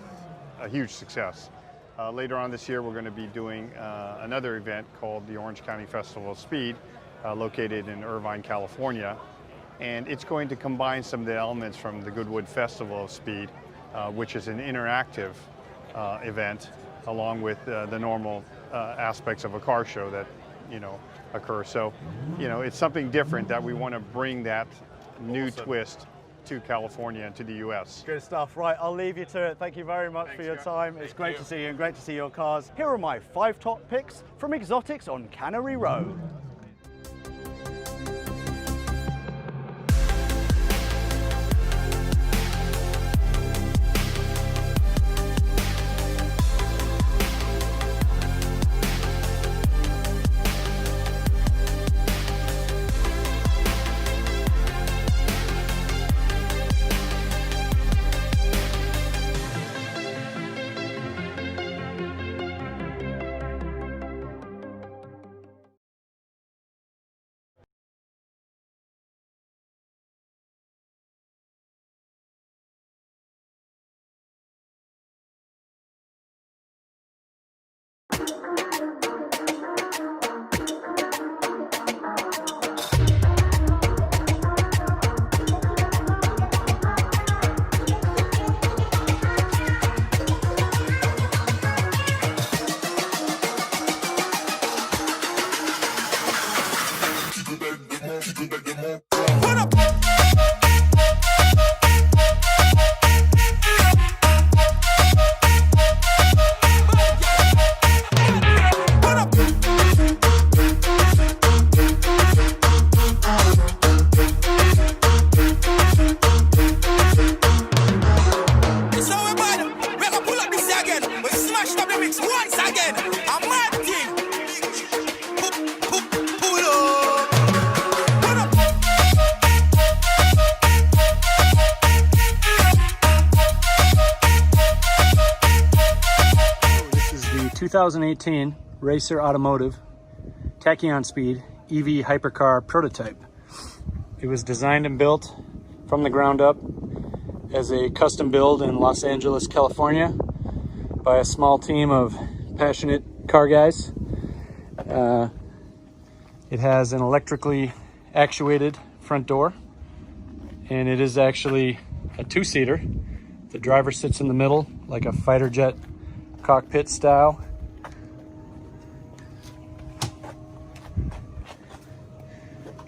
a huge success. Later on this year, we're going to be doing another event called the Orange County Festival of Speed, located in Irvine, California. And it's going to combine some of the elements from the Goodwood Festival of Speed, which is an interactive event, along with the normal aspects of a car show that, you know, occur. So, you know, it's something different that we want to bring that new twist to California and to the U.S. Good stuff. Right, I'll leave you to it. Thank you very much for your time. It's great to see you and great to see your cars. Here are my 5 top picks from Exotics on Cannery Road. This is the 2018 Racer Automotive Tachyon Speed EV Hypercar prototype. It was designed and built from the ground up as a custom build in Los Angeles, California by a small team of passionate car guys. It has an electrically actuated front door, and it is actually a 2-seater. The driver sits in the middle like a fighter jet cockpit style.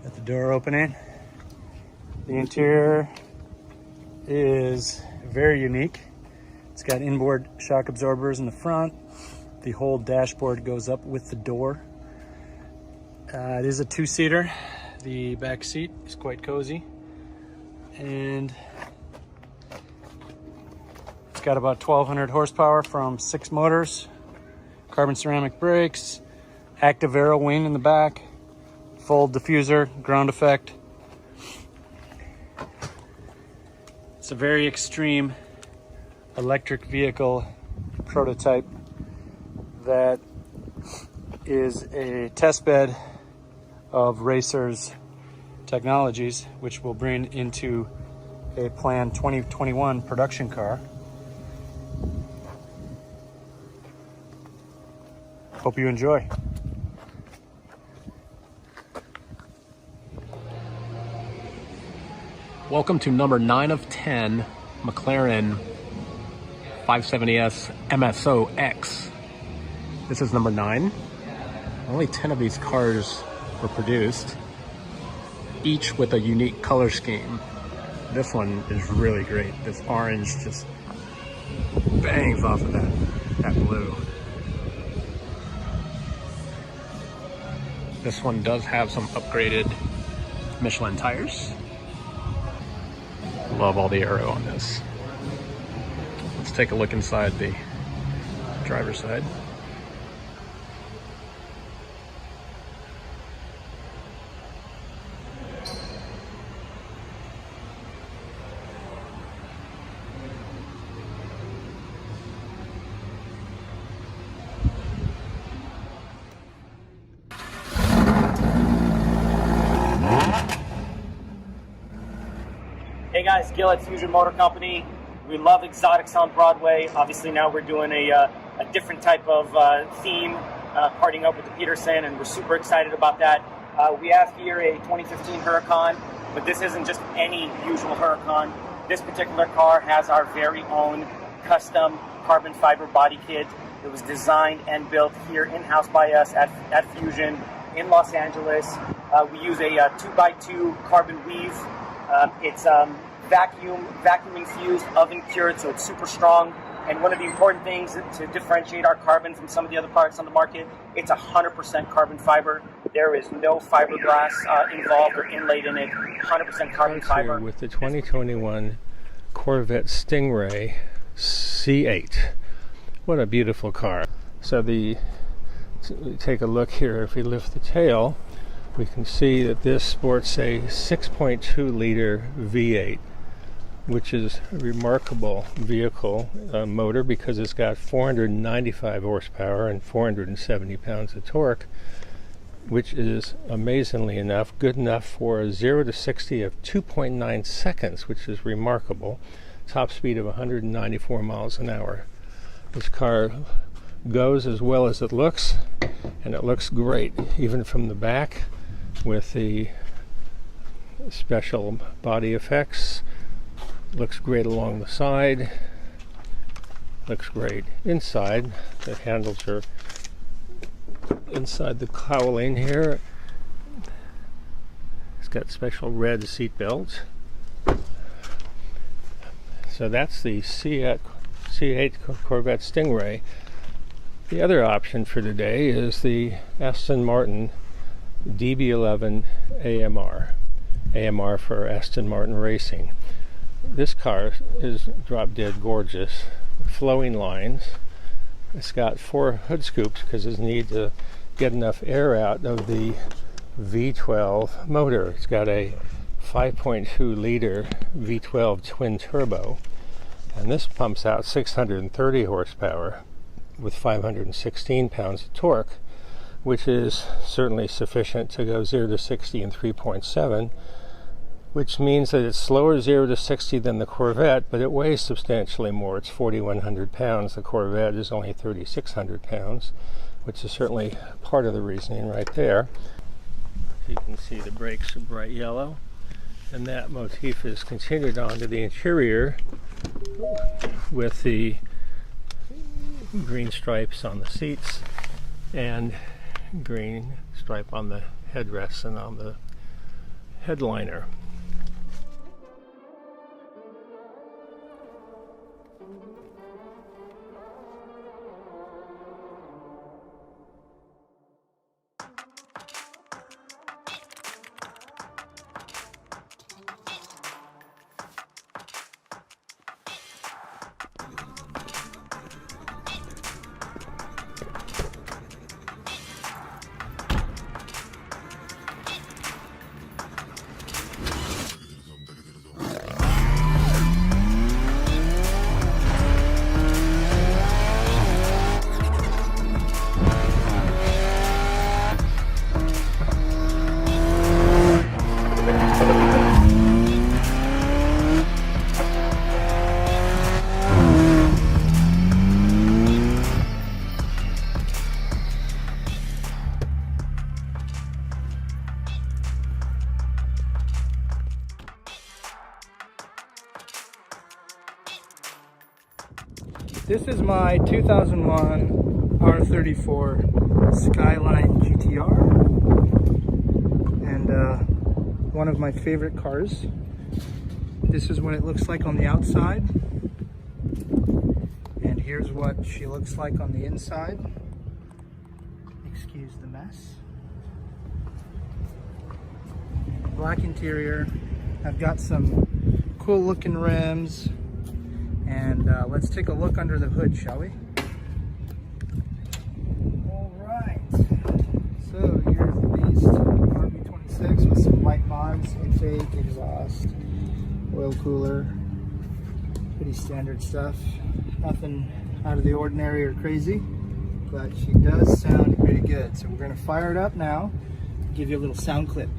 Got the door opening. The interior is very unique. It's got inboard shock absorbers in the front. The whole dashboard goes up with the door. It is a 2-seater. The back seat is quite cozy, and it's got about 1,200 horsepower from 6 motors, carbon ceramic brakes, active aero wing in the back, full diffuser, ground effect. It's a very extreme electric vehicle prototype that is a test bed of Racer's technologies, which will bring into a planned 2021 production car. Hope you enjoy. Welcome to number 9 of 10 McLaren 570S MSO-X. This is number 9. Only 10 of these cars were produced, each with a unique color scheme. This one is really great. This orange just bangs off of that blue. This one does have some upgraded Michelin tires. Love all the aero on this. Let's take a look inside the driver's side. Hey guys, Gil at Fusion Motor Company. We love exotics on Broadway. Obviously now we're doing a different type of theme, partnering up with the Petersen, and we're super excited about that. We have here a 2015 Huracan, but this isn't just any usual Huracan. This particular car has our very own custom carbon fiber body kit. It was designed and built here in-house by us at Fusion in Los Angeles. We use a 2x2 carbon weave. It's vacuum infused, oven cured, so it's super strong. And one of the important things to differentiate our carbon from some of the other products on the market, it's 100% carbon fiber. There is no fiberglass involved or inlaid in it. 100% carbon fiber. With the 2021 Corvette Stingray C8. What a beautiful car. So take a look here. If we lift the tail, we can see that this sports a 6.2 liter V8, which is a remarkable vehicle motor because it's got 495 horsepower and 470 pounds of torque, which is amazingly enough, good enough for a 0 to 60 of 2.9 seconds, which is remarkable. Top speed of 194 miles an hour. This car goes as well as it looks, and it looks great, even from the back, with the special body effects. Looks great along the side. Looks great inside. The handles are inside the cowling here. It's got special red seat belts. So that's the C8 Corvette Stingray. The other option for today is the Aston Martin DB11 AMR. AMR for Aston Martin Racing. This car is drop dead gorgeous. Flowing lines. It's got 4 hood scoops because it needs to get enough air out of the V12 motor. It's got a 5.2 liter V12 twin turbo, and this pumps out 630 horsepower with 516 pounds of torque, which is certainly sufficient to go 0 to 60 in 3.7, which means that it's slower 0 to 60 than the Corvette, but it weighs substantially more. It's 4,100 pounds. The Corvette is only 3,600 pounds, which is certainly part of the reasoning right there. You can see the brakes are bright yellow, and that motif is continued onto the interior with the green stripes on the seats and green stripe on the headrests and on the headliner. This is my 2001 R34 Skyline GTR, and one of my favorite cars. This is what it looks like on the outside, and here's what she looks like on the inside. Excuse the mess. black interior. I've got some cool looking rims, and let's take a look under the hood, shall we? All right, so here's the beast, RB26 with some white mods, intake, exhaust, oil cooler, pretty standard stuff. Nothing out of the ordinary or crazy, but she does sound pretty good. So we're gonna fire it up now, give you a little sound clip.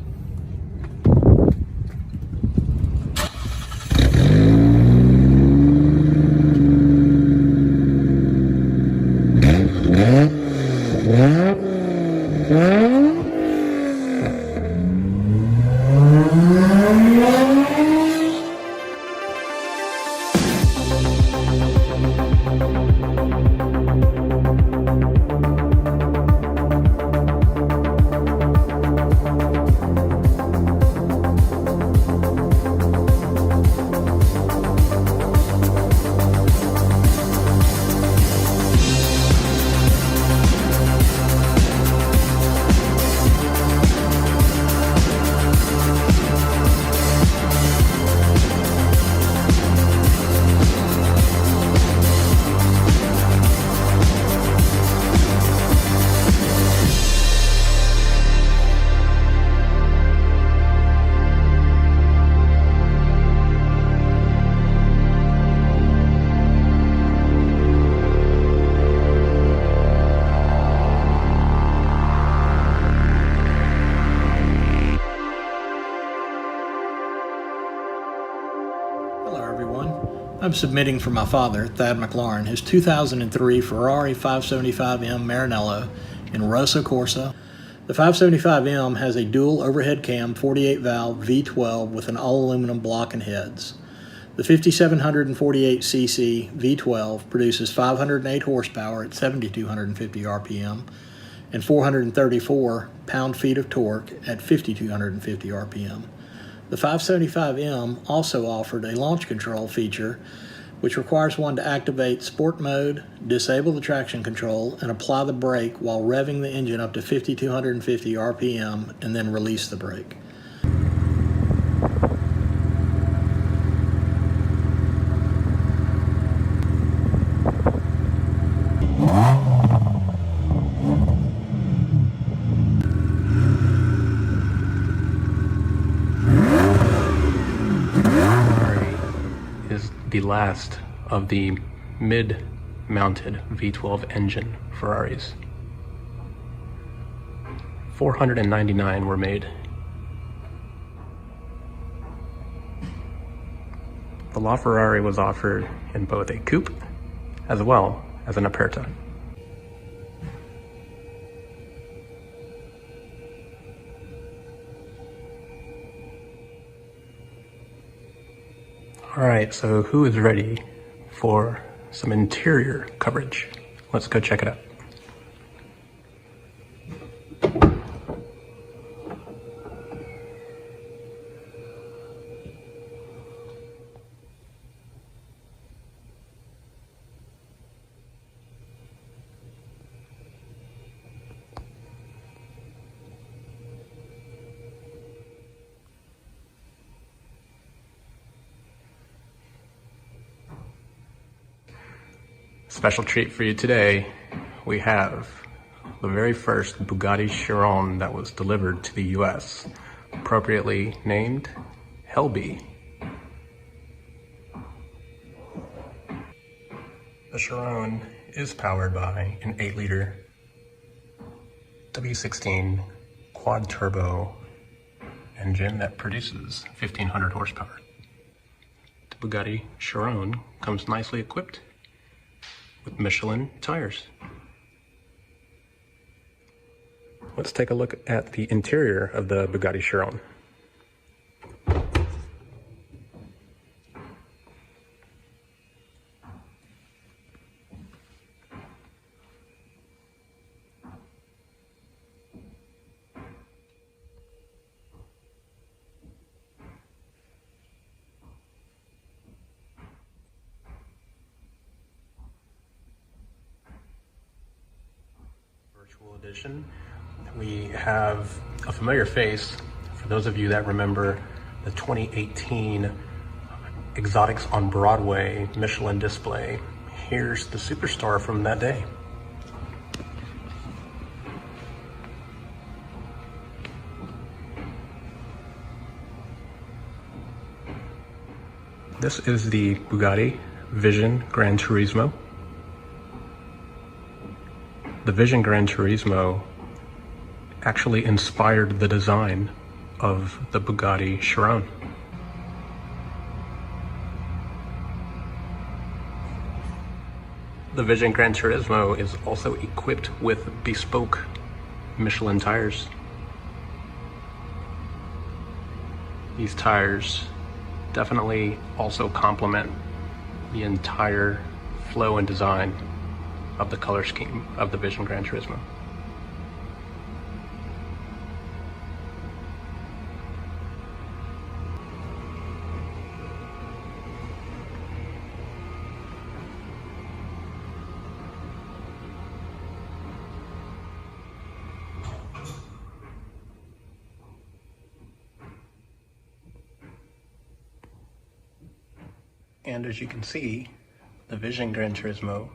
I'm submitting for my father, Thad McLaurin, his 2003 Ferrari 575M Maranello in Rosso Corsa. The 575M has a dual overhead cam 48 valve V12 with an all aluminum block and heads. The 5748cc V12 produces 508 horsepower at 7,250 RPM and 434 pound-feet of torque at 5,250 RPM. The 575M also offered a launch control feature which requires one to activate sport mode, disable the traction control, and apply the brake while revving the engine up to 5,250 RPM and then release the brake. The last of the mid-mounted V12 engine Ferraris. 499 were made. The LaFerrari was offered in both a coupe as well as an Aperta. Alright, so who is ready for some interior coverage? Let's go check it out. Special treat for you today, we have the very first Bugatti Chiron that was delivered to the US, appropriately named Helby. The Chiron is powered by an 8-liter W16 quad turbo engine that produces 1,500 horsepower. The Bugatti Chiron comes nicely equipped with Michelin tires. Let's take a look at the interior of the Bugatti Chiron. Edition. We have a familiar face for For those of you that remember the 2018 Exotics on Broadway Michelin display, here's the superstar from that day. This is the Bugatti Vision Gran Turismo. The Vision Gran Turismo actually inspired the design of the Bugatti Chiron. The Vision Gran Turismo is also equipped with bespoke Michelin tires. These tires definitely also complement the entire flow and design of the color scheme of the Vision Gran Turismo. And as you can see, the Vision Gran Turismo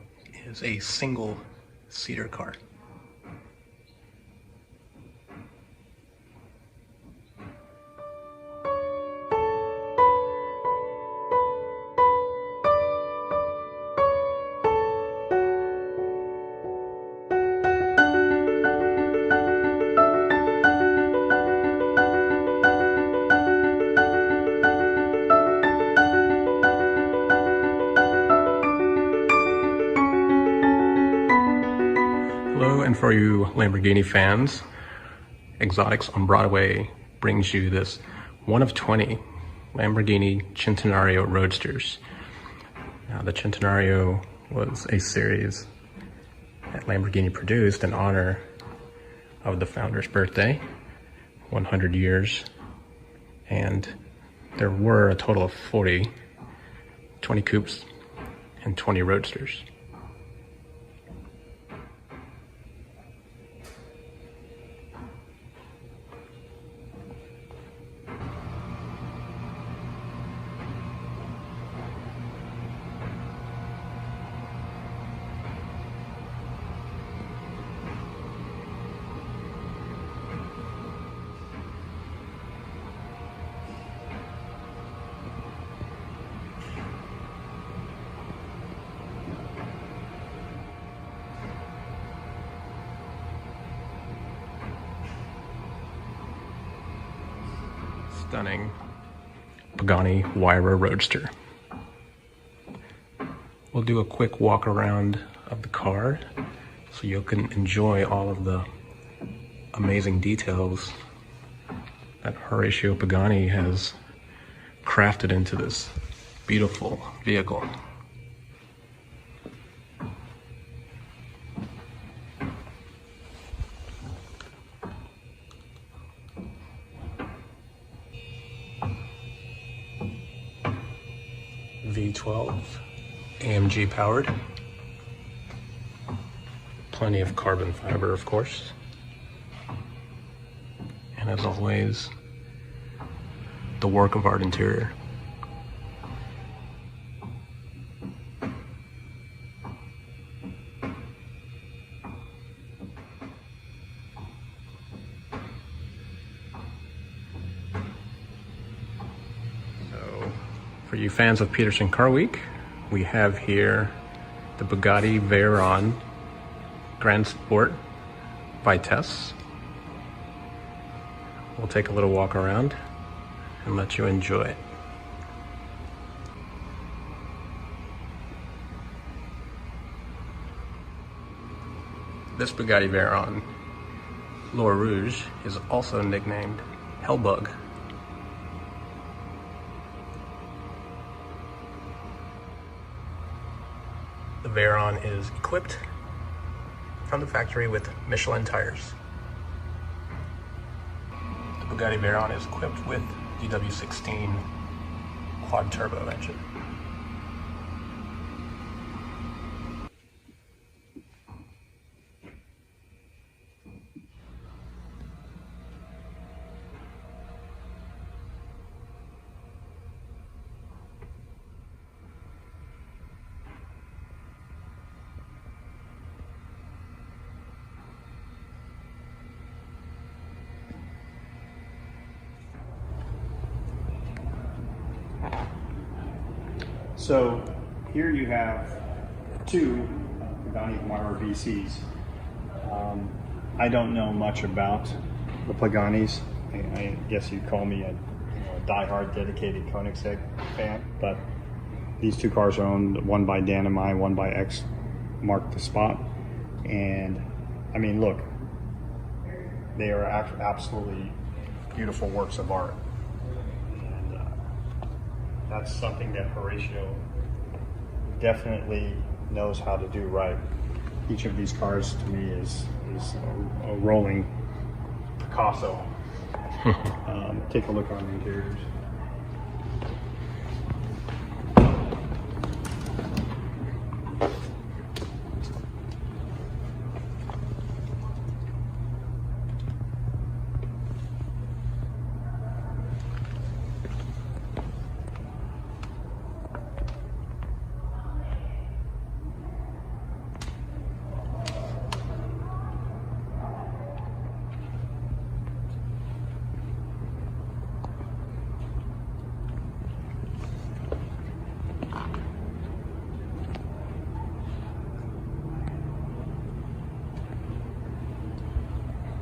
is a single-seater car. Hello, and for you Lamborghini fans, Exotics on Broadway brings you this one of 20 Lamborghini Centenario Roadsters. Now, the Centenario was a series that Lamborghini produced in honor of the founder's birthday, 100 years, and there were a total of 40, 20 coupes and 20 roadsters. Stunning Pagani Huayra Roadster. We'll do a quick walk around of the car so you can enjoy all of the amazing details that Horacio Pagani has crafted into this beautiful vehicle. V12 AMG powered. Plenty of carbon fiber, of course. And as always, the work of art interior. For you fans of Petersen Car Week, we have here the Bugatti Veyron Grand Sport Vitesse. We'll take a little walk around and let you enjoy it. This Bugatti Veyron, L'Or Rouge, is also nicknamed Hellbug. The Veyron is equipped from the factory with Michelin tires. The Bugatti Veyron is equipped with the W16 quad turbo engine. So here you have two Pagani Huayra VCs. I don't know much about the Paganis. I guess you'd call me a diehard dedicated Koenigsegg fan, but these two cars are owned, one by Dan and I, one by X Mark the Spot. And I mean, look, they are absolutely beautiful works of art. And that's something that Horatio definitely knows how to do right. Each of these cars to me is a rolling Picasso. Take a look on the interiors.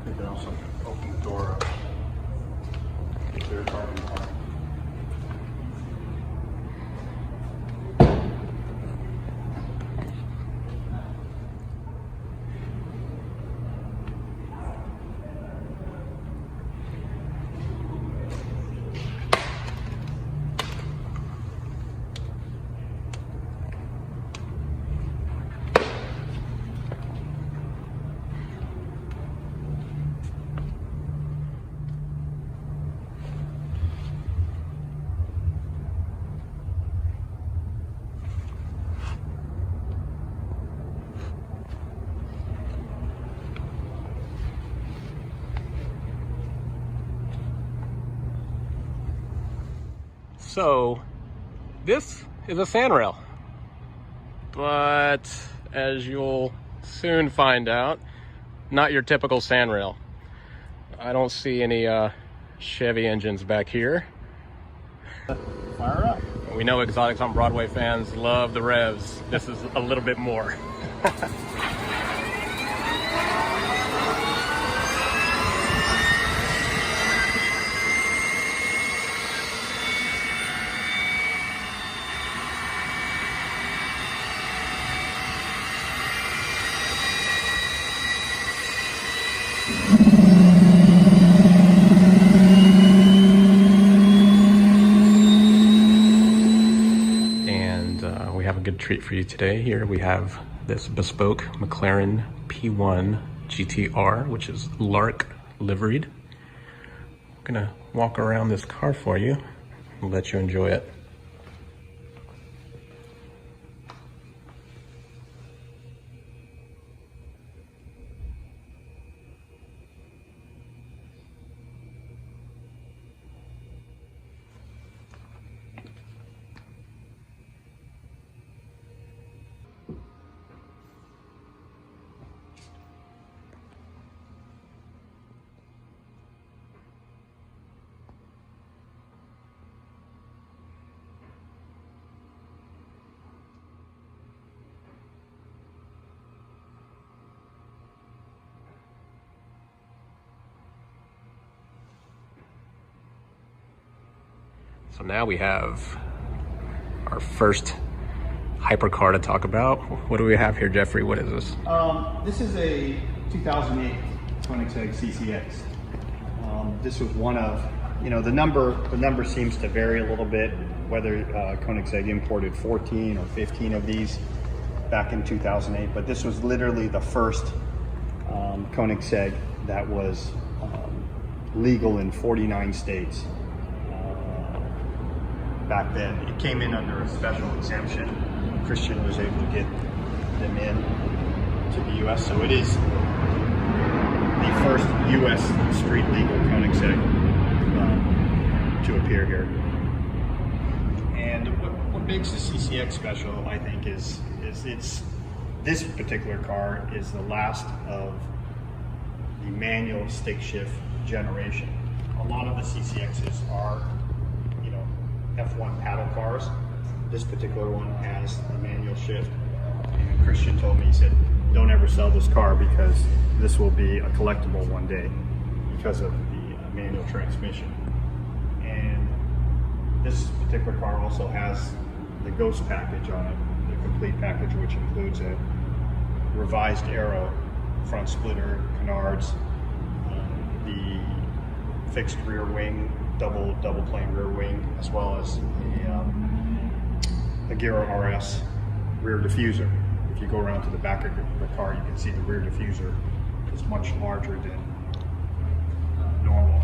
You can also open the door up. Clear carbon car. So this is a sandrail, but as you'll soon find out, not your typical sandrail. I don't see any Chevy engines back here. Fire up. We know Exotics on Broadway fans love the revs. This is a little bit more. Good treat for you today. Here we have this bespoke McLaren P1 GTR, which is Lark liveried. I'm gonna walk around this car for you and let you enjoy it. So now we have our first hypercar to talk about. What do we have here, Jeffrey? What is this? This is a 2008 Koenigsegg CCX. This was one of, the number seems to vary a little bit, whether Koenigsegg imported 14 or 15 of these back in 2008, but this was literally the first Koenigsegg that was legal in 49 states. Back then, it came in under a special exemption. Christian was able to get them in to the U.S., so it is the first U.S. street legal Koenigsegg to appear here. And what makes the CCX special, I think, is this particular car is the last of the manual stick shift generation. A lot of the CCXs are F1 paddle cars. This particular one has the manual shift. And Christian told me, he said, don't ever sell this car because this will be a collectible one day because of the manual transmission. And this particular car also has the Ghost package on it, the complete package, which includes a revised aero, front splitter, canards, the fixed rear wing, double plane rear wing, as well as a Giro RS rear diffuser. If you go around to the back of the car, you can see the rear diffuser is much larger than normal.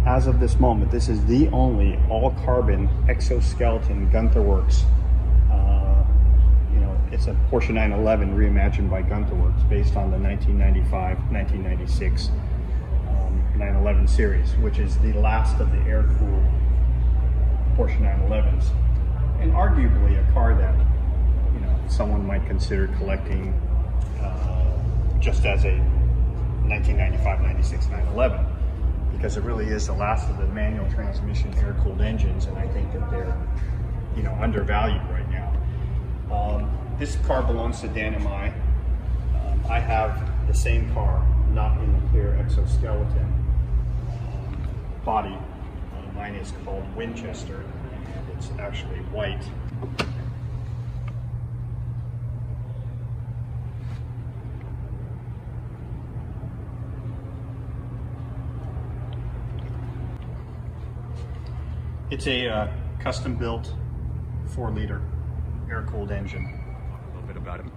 As of this moment, this is the only all-carbon exoskeleton Gunther Works. It's a Porsche 911 reimagined by Gunther Works based on the 1995-1996 911 series, which is the last of the air-cooled Porsche 911s, and arguably a car that someone might consider collecting just as a 1995-96 911. Because it really is the last of the manual transmission air-cooled engines, and I think that they're, undervalued right now. This car belongs to Dan and I. I have the same car, not in the clear exoskeleton body. Mine is called Winchester, and it's actually white. It's a custom-built 4-liter air-cooled engine. A little bit about him.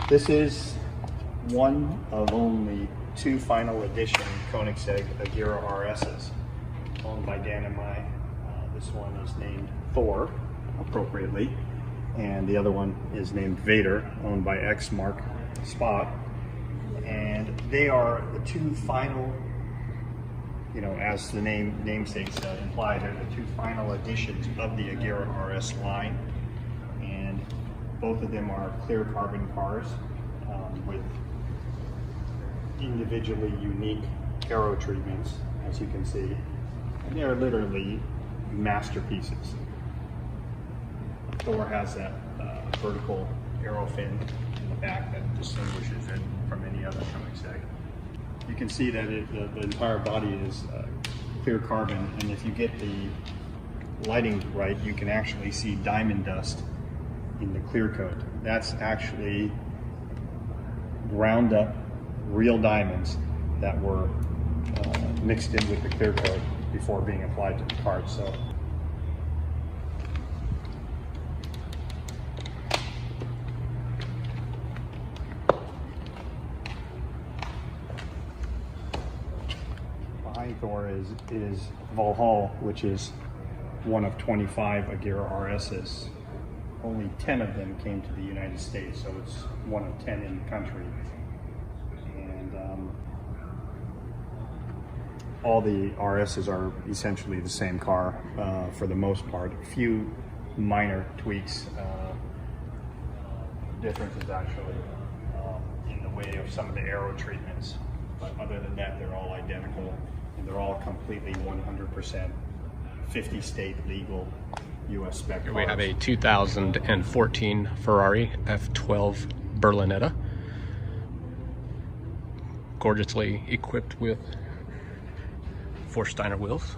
This is one of only 2 final edition Koenigsegg Agera RSs, owned by Dan and I. This one is named Thor, appropriately, and the other one is named Vader, owned by X Mark Spot. And they are the 2 final, as the namesakes imply, they're the 2 final editions of the Agera RS line, and both of them are clear carbon cars with individually unique aero treatments, as you can see, and they are literally masterpieces. Thor has that vertical aero fin in the back that distinguishes it from any other Koenigsegg. You can see that the entire body is clear carbon, and if you get the lighting right, you can actually see diamond dust in the clear coat. That's actually ground up real diamonds that were mixed in with the clear coat before being applied to the car itself. Thor is Valhall, which is one of 25 Agera RSs. Only 10 of them came to the United States, so it's one of 10 in the country. And all the RSs are essentially the same car for the most part. A few minor tweaks, differences actually in the way of some of the aero treatments, but other than that, they're all identical. And they're all completely 100% 50-state legal U.S. spec cars. We have a 2014 Ferrari F12 Berlinetta, gorgeously equipped with 4 Steiner wheels.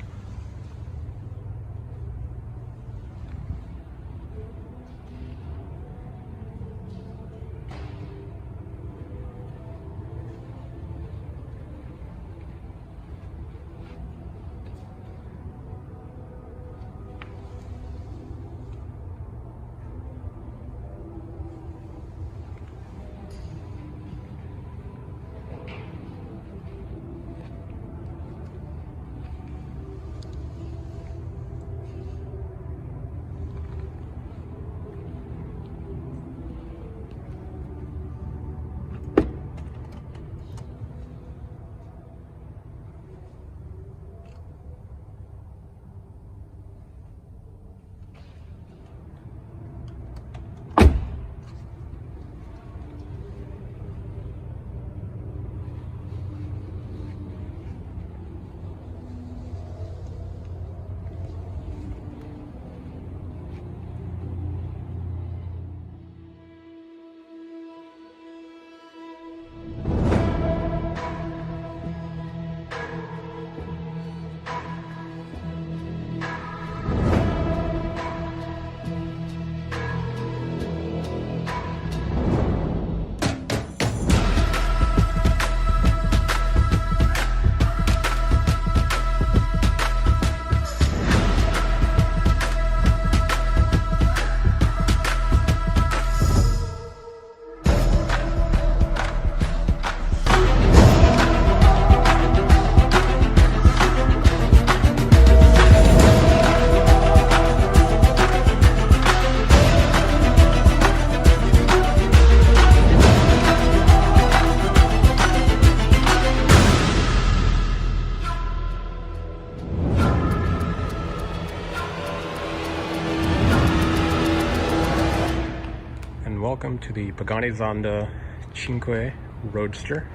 Welcome to the Pagani Zonda 5 Roadster.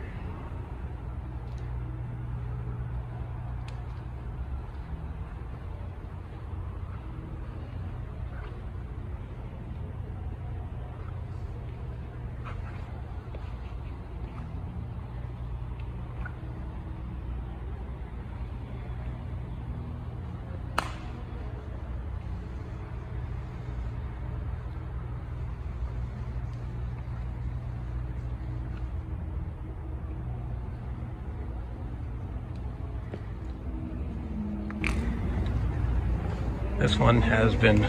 This one has been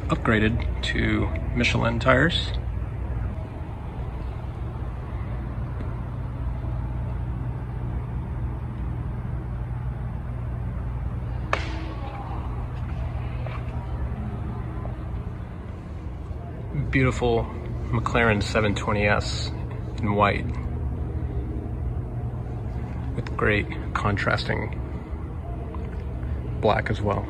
upgraded to Michelin tires. Beautiful McLaren 720S in white with great contrasting black as well.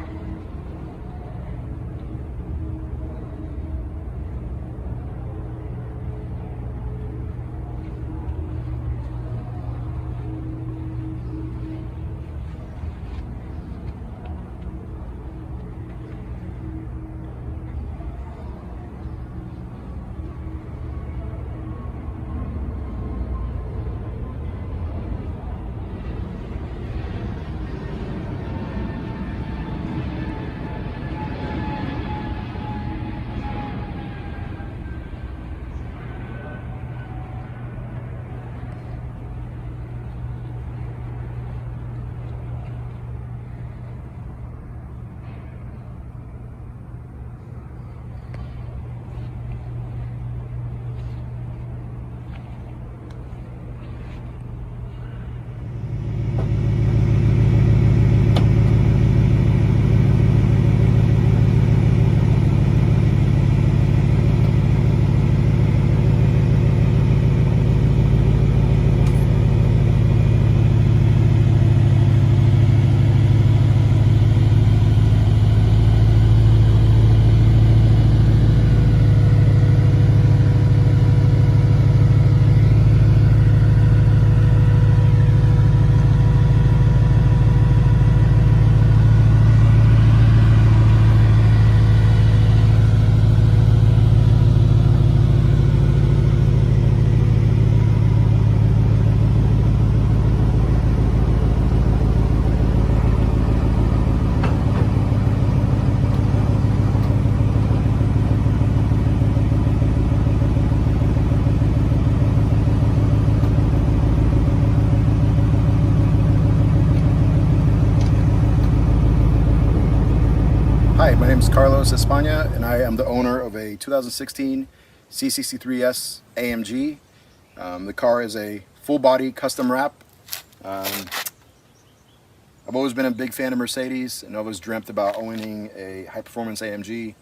Hi, my name is Carlos España, and I am the owner of a 2016 C63S AMG. The car is a full-body custom wrap. I've always been a big fan of Mercedes, and always dreamt about owning a high-performance AMG.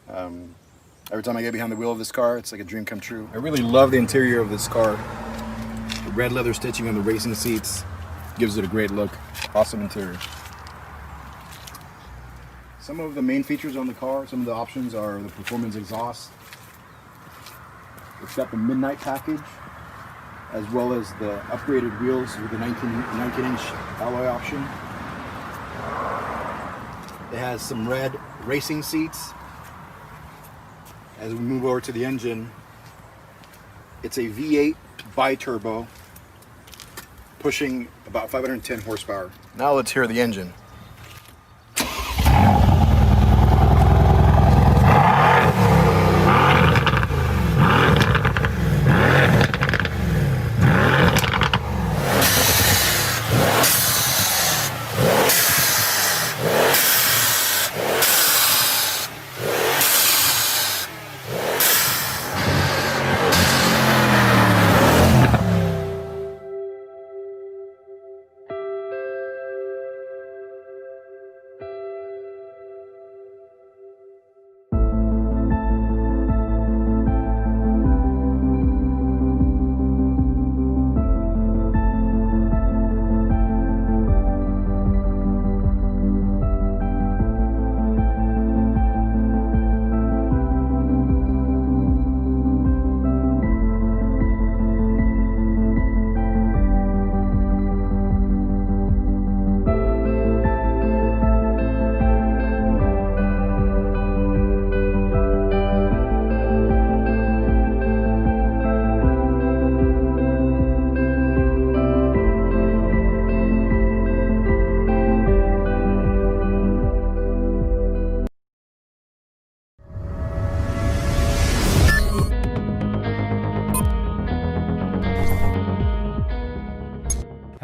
Every time I get behind the wheel of this car, it's like a dream come true. I really love the interior of this car. The red leather stitching on the racing seats gives it a great look. Awesome interior. Some of the main features on the car, some of the options are the performance exhaust. It's got the midnight package, as well as the upgraded wheels with the 19-inch alloy option. It has some red racing seats. As we move over to the engine, it's a V8 bi-turbo, pushing about 510 horsepower. Now let's hear the engine.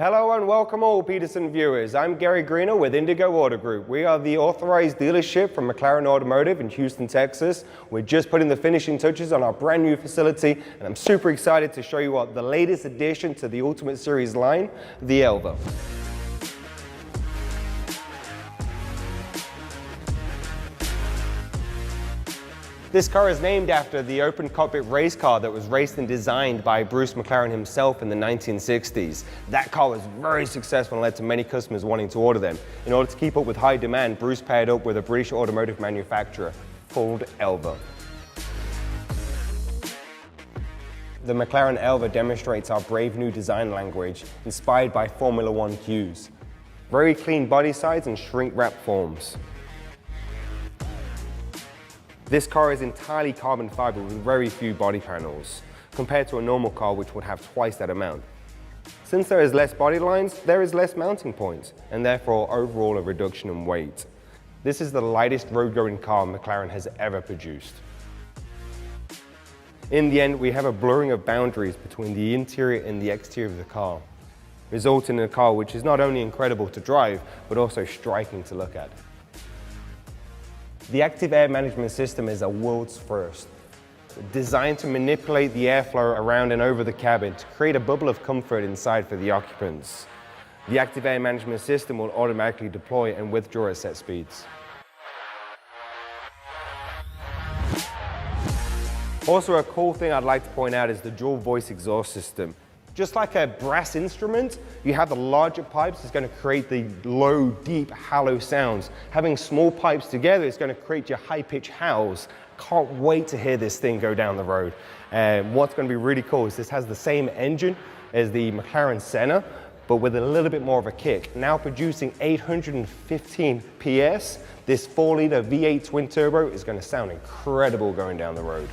Hello and welcome all Petersen viewers. I'm Gary Greener with Indigo Auto Group. We are the authorized dealership from McLaren Automotive in Houston, Texas. We're just putting the finishing touches on our brand new facility, and I'm super excited to show you what the latest addition to the Ultimate Series line, the Elva. This car is named after the open cockpit race car that was raced and designed by Bruce McLaren himself in the 1960s. That car was very successful and led to many customers wanting to order them. In order to keep up with high demand, Bruce paired up with a British automotive manufacturer called Elva. The McLaren Elva demonstrates our brave new design language, inspired by Formula One cues. Very clean body sides and shrink-wrap forms. This car is entirely carbon fiber with very few body panels, compared to a normal car which would have twice that amount. Since there is less body lines, there is less mounting points, and therefore overall a reduction in weight. This is the lightest road-going car McLaren has ever produced. In the end, we have a blurring of boundaries between the interior and the exterior of the car, resulting in a car which is not only incredible to drive, but also striking to look at. The active air management system is a world's first, designed to manipulate the airflow around and over the cabin to create a bubble of comfort inside for the occupants. The active air management system will automatically deploy and withdraw at set speeds. Also, a cool thing I'd like to point out is the dual voice exhaust system. Just like a brass instrument, you have the larger pipes, it's going to create the low, deep, hollow sounds. Having small pipes together is going to create your high-pitched howls. Can't wait to hear this thing go down the road. And what's going to be really cool is this has the same engine as the McLaren Senna, but with a little bit more of a kick. Now producing 815 PS, this 4-liter V8 twin turbo is going to sound incredible going down the road.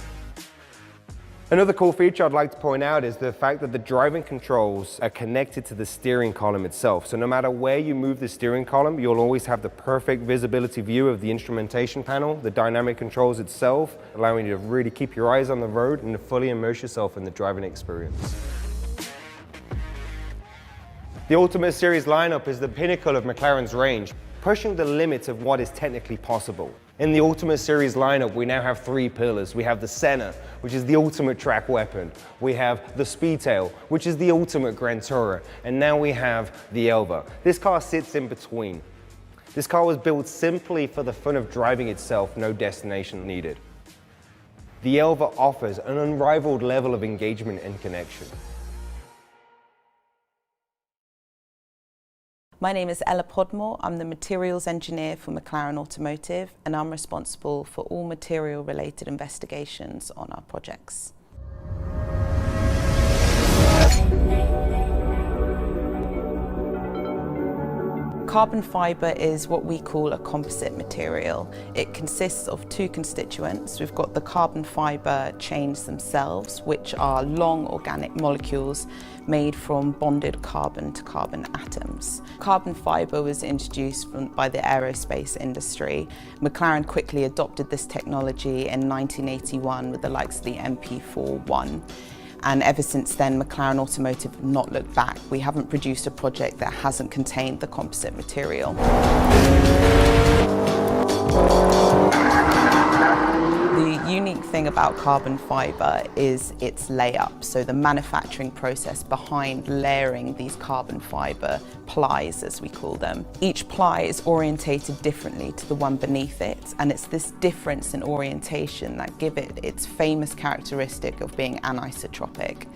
Another cool feature I'd like to point out is the fact that the driving controls are connected to the steering column itself. So no matter where you move the steering column, you'll always have the perfect visibility view of the instrumentation panel, the dynamic controls itself, allowing you to really keep your eyes on the road and to fully immerse yourself in the driving experience. The Ultimate Series lineup is the pinnacle of McLaren's range, pushing the limits of what is technically possible. In the Ultimate Series lineup, we now have 3 pillars. We have the Senna, which is the ultimate track weapon. We have the Speedtail, which is the ultimate Grand Tourer. And now we have the Elva. This car sits in between. This car was built simply for the fun of driving itself, no destination needed. The Elva offers an unrivaled level of engagement and connection. My name is Ella Podmore. I'm the materials engineer for McLaren Automotive, and I'm responsible for all material related investigations on our projects. Carbon fibre is what we call a composite material. It consists of 2 constituents. We've got the carbon fibre chains themselves, which are long organic molecules made from bonded carbon to carbon atoms. Carbon fibre was introduced by the aerospace industry. McLaren quickly adopted this technology in 1981 with the likes of the MP4-1. And ever since then, McLaren Automotive have not looked back. We haven't produced a project that hasn't contained the composite material. The unique thing about carbon fibre is its layup, so the manufacturing process behind layering these carbon fibre plies, as we call them. Each ply is orientated differently to the one beneath it, and it's this difference in orientation that give it its famous characteristic of being anisotropic.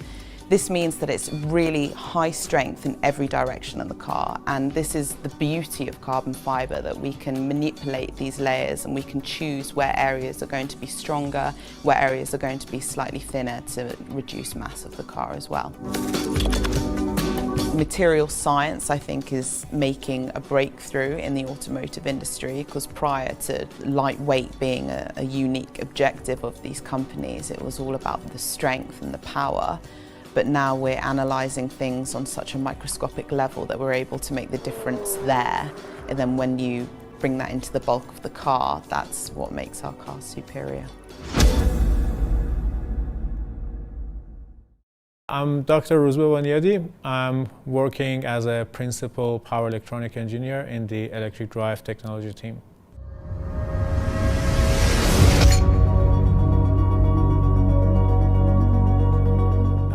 This means that it's really high strength in every direction of the car, and this is the beauty of carbon fibre, that we can manipulate these layers and we can choose where areas are going to be stronger, where areas are going to be slightly thinner to reduce mass of the car as well. Material science, I think, is making a breakthrough in the automotive industry, because prior to lightweight being a unique objective of these companies, it was all about the strength and the power. But now we're analysing things on such a microscopic level that we're able to make the difference there. And then when you bring that into the bulk of the car, that's what makes our car superior. I'm Dr. Ruzbe Baniadi. I'm working as a principal power electronic engineer in the electric drive technology team.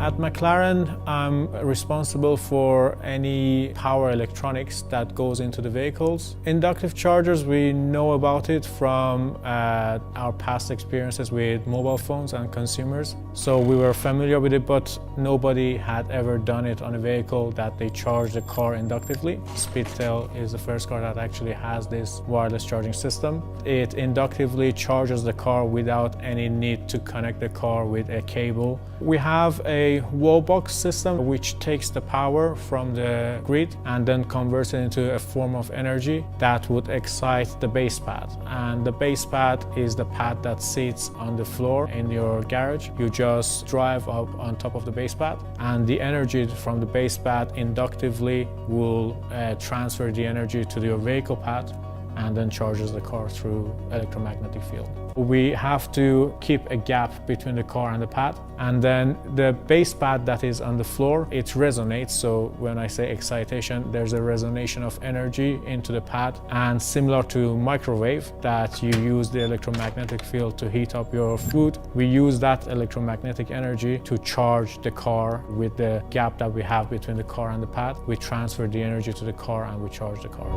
At McLaren, I'm responsible for any power electronics that goes into the vehicles. Inductive chargers, we know about it from our past experiences with mobile phones and consumers. So we were familiar with it, but nobody had ever done it on a vehicle that they charge the car inductively. Speedtail is the first car that actually has this wireless charging system. It inductively charges the car without any need to connect the car with a cable. We have a wall box system which takes the power from the grid and then converts it into a form of energy that would excite the base pad. And the base pad is the pad that sits on the floor in your garage. You just drive up on top of the base pad, and the energy from the base pad inductively will transfer the energy to your vehicle pad and then charges the car through electromagnetic field. We have to keep a gap between the car and the pad, and then the base pad that is on the floor, it resonates. So when I say excitation, there's a resonation of energy into the pad, and similar to microwave that you use the electromagnetic field to heat up your food, we use that electromagnetic energy to charge the car. With the gap that we have between the car and the pad, we transfer the energy to the car and we charge the car.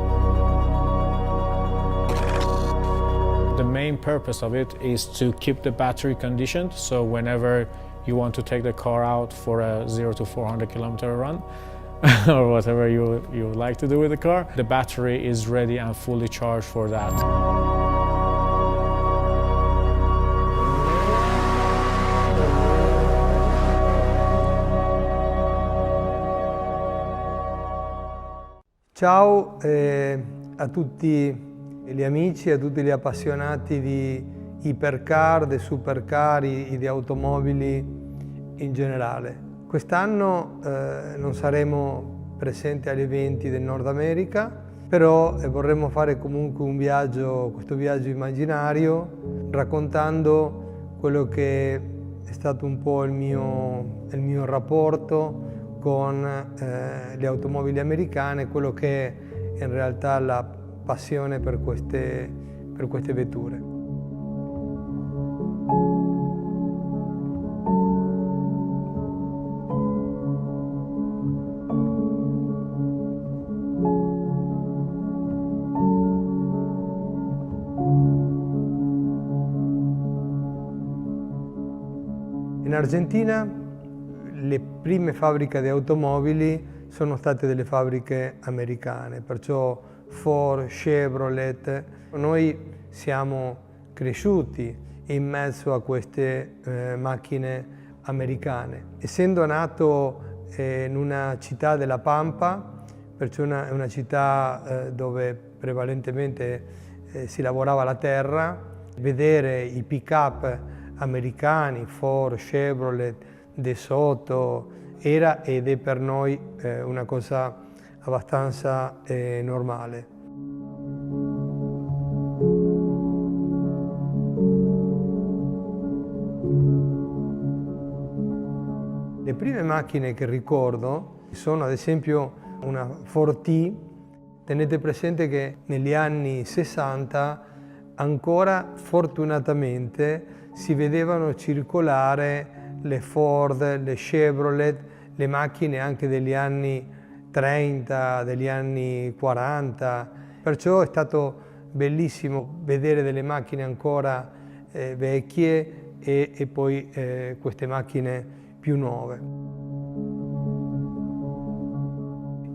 The main purpose of it is to keep the battery conditioned, so whenever you want to take the car out for a 0 to 400 kilometer run or whatever you would like to do with the car, the battery is ready and fully charged for that. Ciao a tutti gli amici, a tutti gli appassionati di ipercar, di supercar, di automobili in generale. Quest'anno non saremo presenti agli eventi del Nord America, però vorremmo fare comunque un viaggio, questo viaggio immaginario, raccontando quello che è stato un po' il mio rapporto con le automobili americane, quello che è in realtà la passione per queste vetture. In Argentina le prime fabbriche di automobili sono state delle fabbriche americane, perciò Ford, Chevrolet. Noi siamo cresciuti in mezzo a queste macchine americane. Essendo nato in una città della Pampa, perciò una città dove prevalentemente si lavorava la terra, vedere i pick-up americani, Ford, Chevrolet, De Soto, era ed è per noi una cosa abbastanza normale. Le prime macchine che ricordo sono ad esempio una Ford T. Tenete presente che negli anni 60 ancora fortunatamente si vedevano circolare le Ford, le Chevrolet, le macchine anche degli anni 30, degli anni 40, perciò è stato bellissimo vedere delle macchine ancora vecchie e poi queste macchine più nuove.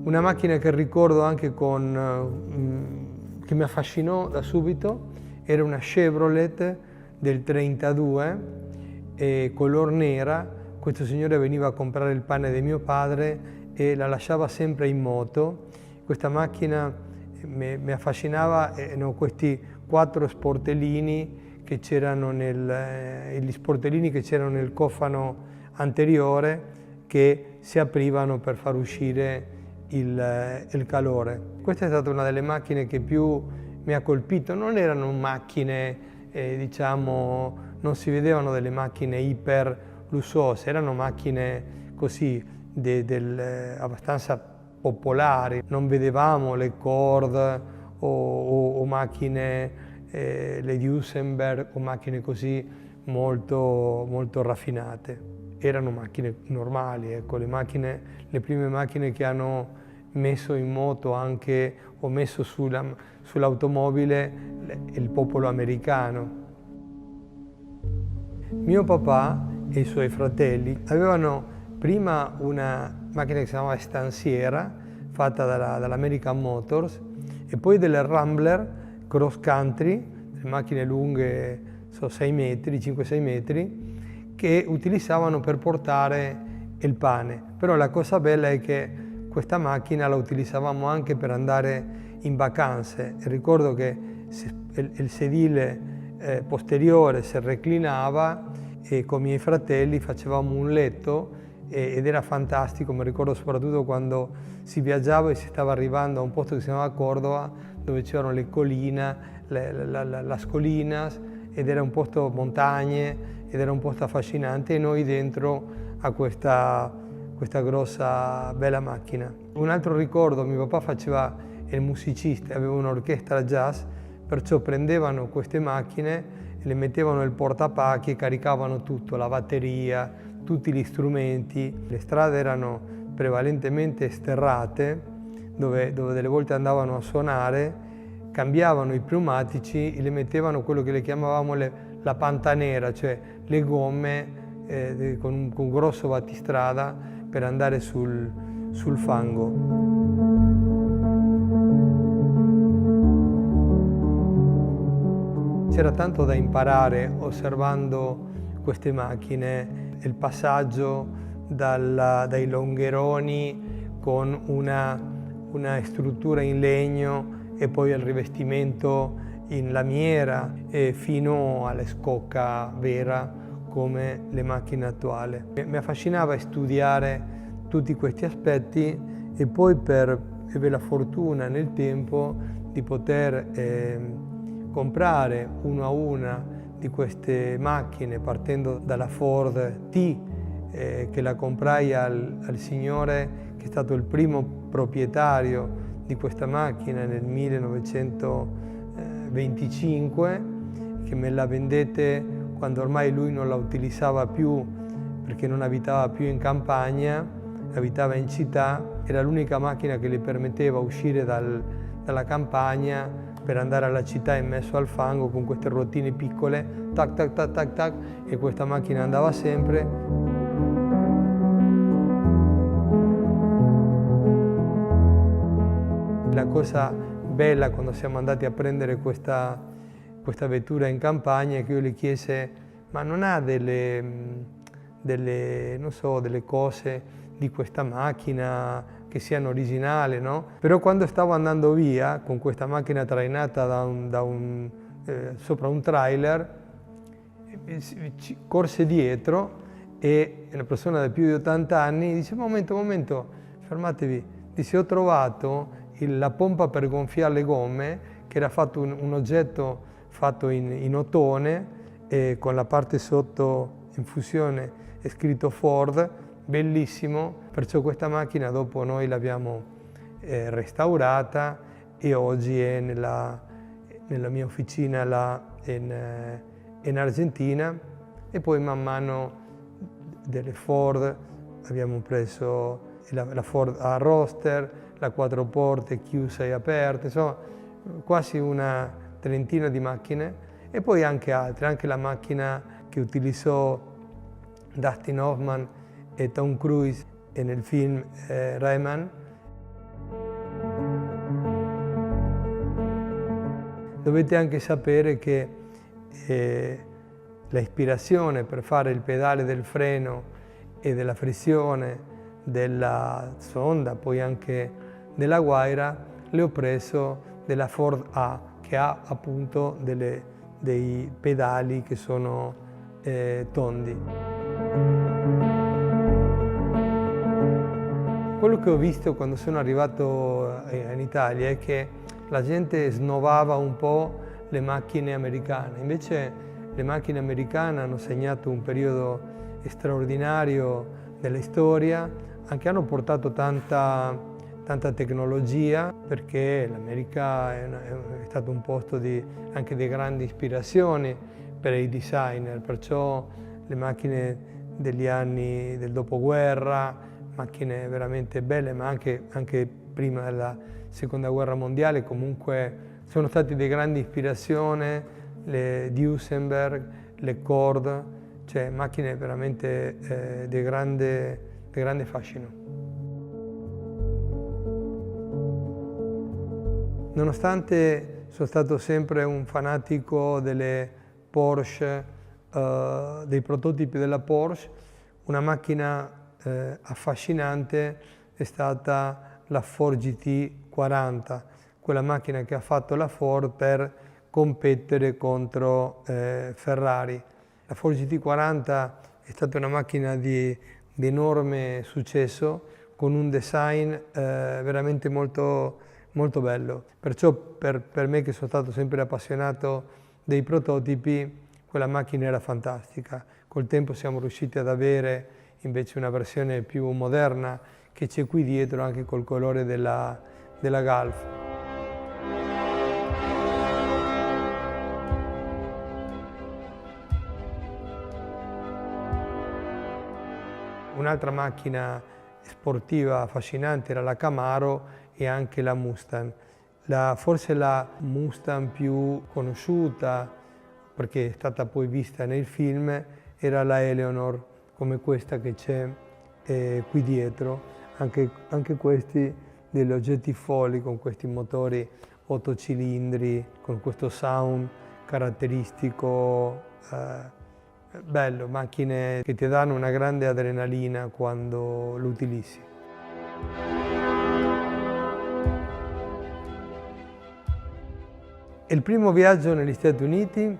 Una macchina che ricordo anche che mi affascinò da subito era una Chevrolet del 32, color nera. Questo signore veniva a comprare il pane di mio padre e la lasciava sempre in moto. Questa macchina mi affascinava, erano questi 4 sportellini che c'erano gli sportellini che c'erano nel cofano anteriore che si aprivano per far uscire il calore. Questa è stata una delle macchine che più mi ha colpito. Non erano macchine, diciamo, non si vedevano delle macchine iper lussuose, erano macchine così abbastanza popolari, non vedevamo le Cord o macchine, le Duesenberg o macchine così molto raffinate. Erano macchine normali, ecco, le prime macchine che hanno messo in moto anche o messo sull'automobile il popolo americano. Mio papà e i suoi fratelli avevano prima una macchina che si chiamava Estanciera, fatta dall'American Motors, e poi delle Rambler cross country, delle macchine lunghe, 6 metri, 5-6 metri, che utilizzavano per portare il pane. Però la cosa bella è che questa macchina la utilizzavamo anche per andare in vacanze. E ricordo che il sedile posteriore si reclinava e con i miei fratelli facevamo un letto ed era fantastico. Mi ricordo soprattutto quando si viaggiava e si stava arrivando a un posto che si chiamava Cordova, dove c'erano le colline, las colinas, ed era un posto montagne, ed era un posto affascinante, e noi dentro a questa grossa bella macchina. Un altro ricordo: mio papà faceva il musicista, aveva un'orchestra jazz, perciò prendevano queste macchine e le mettevano nel portapacchi e caricavano tutto, la batteria, tutti gli strumenti. Le strade erano prevalentemente sterrate, dove delle volte andavano a suonare, cambiavano i pneumatici e le mettevano quello che le chiamavamo la pantanera, cioè le gomme con un grosso battistrada per andare sul fango. C'era tanto da imparare osservando queste macchine, il passaggio dai longheroni con una struttura in legno e poi il rivestimento in lamiera fino alla scocca vera come le macchine attuali. Mi affascinava studiare tutti questi aspetti, e poi ebbe la fortuna nel tempo di poter comprare una a una di queste macchine, partendo dalla Ford T, che la comprai al signore che è stato il primo proprietario di questa macchina nel 1925, che me la vendette quando ormai lui non la utilizzava più, perché non abitava più in campagna, abitava in città. Era l'unica macchina che le permetteva uscire dalla campagna per andare alla città in mezzo al fango con queste ruotine piccole, tac tac tac tac tac, e questa macchina andava sempre. La cosa bella quando siamo andati a prendere questa vettura in campagna è che io le chiese: ma non ha delle cose di questa macchina che siano originali, no? Però quando stavo andando via con questa macchina trainata sopra un trailer, corse dietro, e una persona di più di 80 anni dice: momento, fermatevi. Dice: ho trovato la pompa per gonfiare le gomme, che era fatto un oggetto fatto in ottone, con la parte sotto in fusione è scritto Ford, bellissimo. Perciò questa macchina dopo noi l'abbiamo restaurata e oggi è nella mia officina là in Argentina. E poi man mano delle Ford abbiamo preso la Ford a roster, la 4 porte chiusa e aperta, insomma quasi una trentina di macchine, e poi anche altre, anche la macchina che utilizzò Dustin Hoffman e Tom Cruise nel film Rayman. Dovete anche sapere che l'ispirazione per fare il pedale del freno e della frizione della sonda, poi anche della guaira, le ho preso della Ford A, che ha appunto dei pedali che sono tondi. Quello che ho visto quando sono arrivato in Italia è che la gente snobava un po' le macchine americane. Invece le macchine americane hanno segnato un periodo straordinario della storia, anche hanno portato tanta tecnologia, perché l'America è stato un posto anche di grandi ispirazioni per i designer, perciò le macchine degli anni del dopoguerra, macchine veramente belle, ma anche prima della seconda guerra mondiale, comunque sono stati di grande ispirazione, le Duesenberg, le Cord, cioè macchine veramente di grande fascino. Nonostante sono stato sempre un fanatico delle Porsche, dei prototipi della Porsche, una macchina affascinante è stata la Ford GT40, quella macchina che ha fatto la Ford per competere contro Ferrari. La Ford GT40 è stata una macchina di enorme successo, con un design veramente molto bello. Perciò per me, che sono stato sempre appassionato dei prototipi, quella macchina era fantastica. Col tempo siamo riusciti ad avere invece una versione più moderna che c'è qui dietro, anche col colore della Golf. Un'altra macchina sportiva affascinante era la Camaro e anche la Mustang. Forse la Mustang più conosciuta, perché è stata poi vista nel film, era la Eleanor, come questa che c'è qui dietro. Anche questi degli oggetti folli, con questi motori 8 cilindri, con questo sound caratteristico, bello, macchine che ti danno una grande adrenalina quando lo utilizzi. Il primo viaggio negli Stati Uniti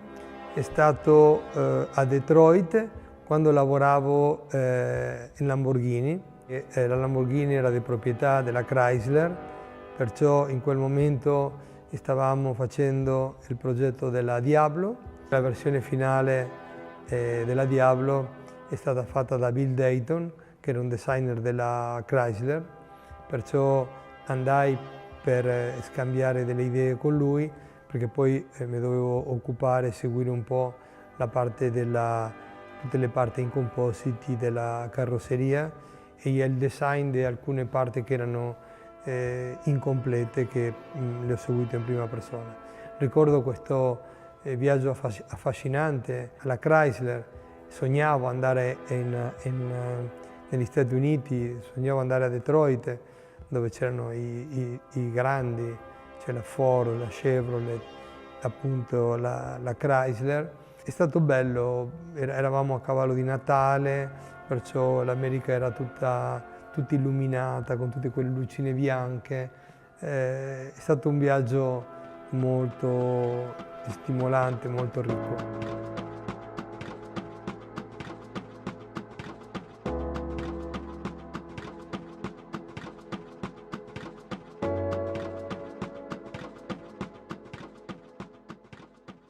è stato a Detroit, quando lavoravo in Lamborghini. La Lamborghini era di proprietà della Chrysler, perciò in quel momento stavamo facendo il progetto della Diablo. La versione finale della Diablo è stata fatta da Bill Dayton, che era un designer della Chrysler, perciò andai per scambiare delle idee con lui, perché poi mi dovevo occupare e seguire un po' la parte tutte le parti in compositi della carrozzeria e il design di alcune parti che erano incomplete, che le ho seguite in prima persona. Ricordo questo viaggio affascinante alla Chrysler. Sognavo andare negli Stati Uniti, sognavo andare a Detroit, dove c'erano i grandi, c'è la Ford, la Chevrolet, appunto la Chrysler. È stato bello, eravamo a cavallo di Natale, perciò l'America era tutta illuminata con tutte quelle lucine bianche. È stato un viaggio molto stimolante, molto ricco.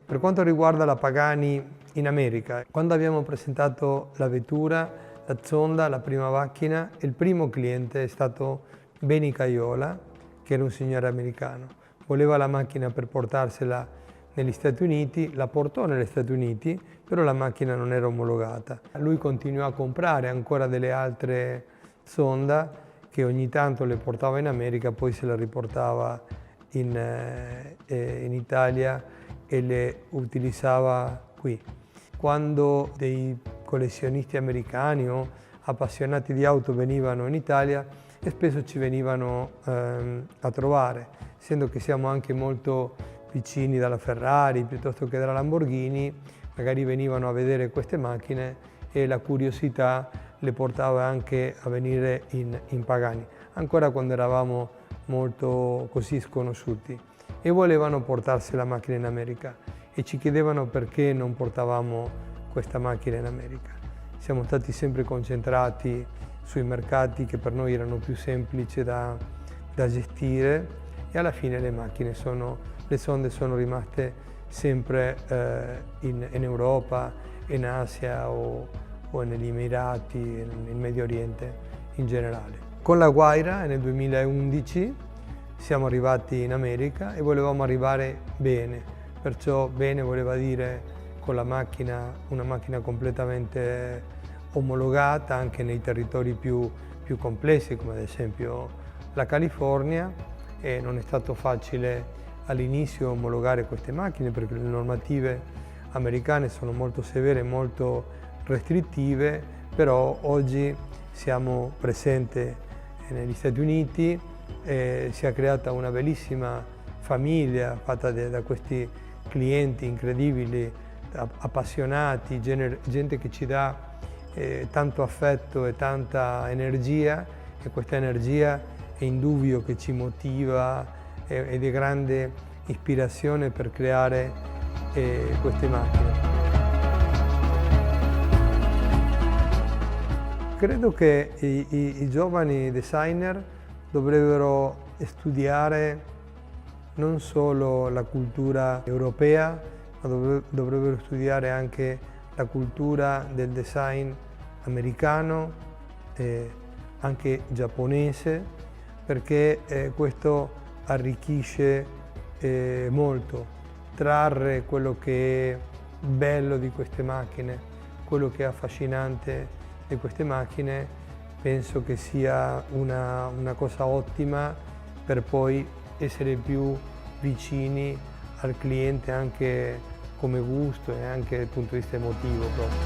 Per quanto riguarda la Pagani in America, quando abbiamo presentato la vettura, la Zonda, la prima macchina, il primo cliente è stato Benny Caiola, che era un signore americano. Voleva la macchina per portarsela negli Stati Uniti, la portò negli Stati Uniti, però la macchina non era omologata. Lui continuò a comprare ancora delle altre Zonda, che ogni tanto le portava in America, poi se le riportava in Italia e le utilizzava qui. Quando dei collezionisti americani o appassionati di auto venivano in Italia, e spesso ci venivano a trovare, essendo che siamo anche molto vicini dalla Ferrari piuttosto che dalla Lamborghini, magari venivano a vedere queste macchine e la curiosità le portava anche a venire in Pagani, ancora quando eravamo molto così sconosciuti, e volevano portarsi la macchina in America e ci chiedevano perché non portavamo questa macchina in America. Siamo stati sempre concentrati sui mercati che per noi erano più semplici da gestire, e alla fine le Zonde sono rimaste sempre in Europa, in Asia o o negli Emirati, nel Medio Oriente in generale. Con la Guaira nel 2011 siamo arrivati in America e volevamo arrivare bene, perciò bene voleva dire con la macchina, una macchina completamente omologata anche nei territori più complessi, come ad esempio la California, e non è stato facile all'inizio omologare queste macchine perché le normative americane sono molto severe e molto restrittive, però oggi siamo presenti negli Stati Uniti e si è creata una bellissima famiglia fatta da questi clienti incredibili, appassionati, gente che ci dà tanto affetto e tanta energia, e questa energia è indubbio che ci motiva ed è grande ispirazione per creare queste macchine. Credo che i giovani designer dovrebbero studiare non solo la cultura europea, ma dovrebbero studiare anche la cultura del design americano e anche giapponese, perché questo arricchisce molto. Trarre quello che è bello di queste macchine, quello che è affascinante di queste macchine, penso che sia una cosa ottima per poi essere più vicini al cliente anche come gusto e anche dal punto di vista emotivo proprio.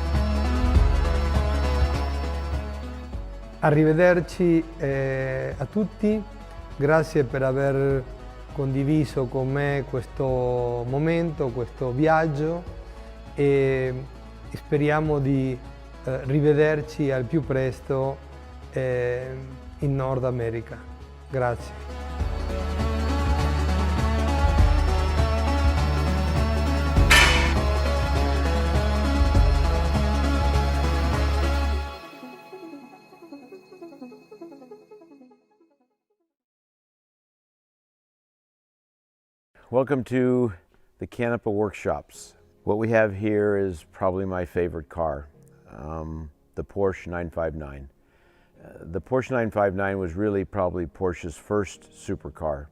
Arrivederci a tutti, grazie per aver condiviso con me questo momento, questo viaggio, e speriamo di rivederci al più presto in Nord America. Grazie. Welcome to the Canepa Workshops. What we have here is probably my favorite car, the Porsche 959. The Porsche 959 was really probably Porsche's first supercar.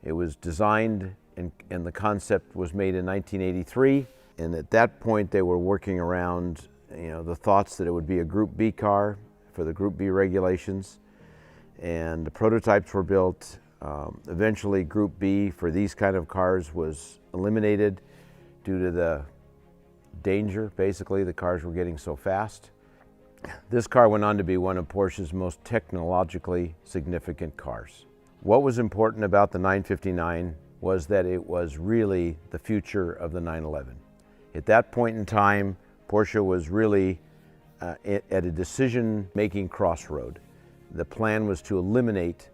It was designed and the concept was made in 1983, and at that point they were working around the thoughts that it would be a Group B car for the Group B regulations, and the prototypes were built. Eventually Group B for these kind of cars was eliminated due to the danger. Basically, the cars were getting so fast. This car went on to be one of Porsche's most technologically significant cars. What was important about the 959 was that it was really the future of the 911. At that point in time, Porsche was really at a decision-making crossroad. The plan was to eliminate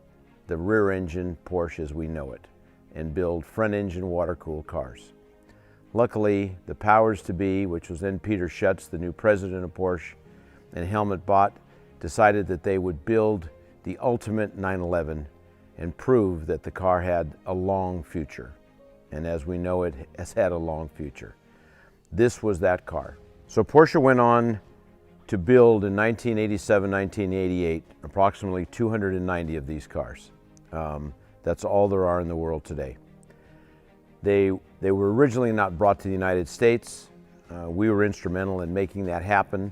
the rear-engine Porsche as we know it and build front-engine water-cooled cars. Luckily, the powers to be, which was then Peter Schutz, the new president of Porsche, and Helmut Bott, decided that they would build the ultimate 911 and prove that the car had a long future. And as we know, it has had a long future. This was that car. So Porsche went on to build in 1987, 1988, approximately 290 of these cars. That's all there are in the world today. They were originally not brought to the United States. We were instrumental in making that happen,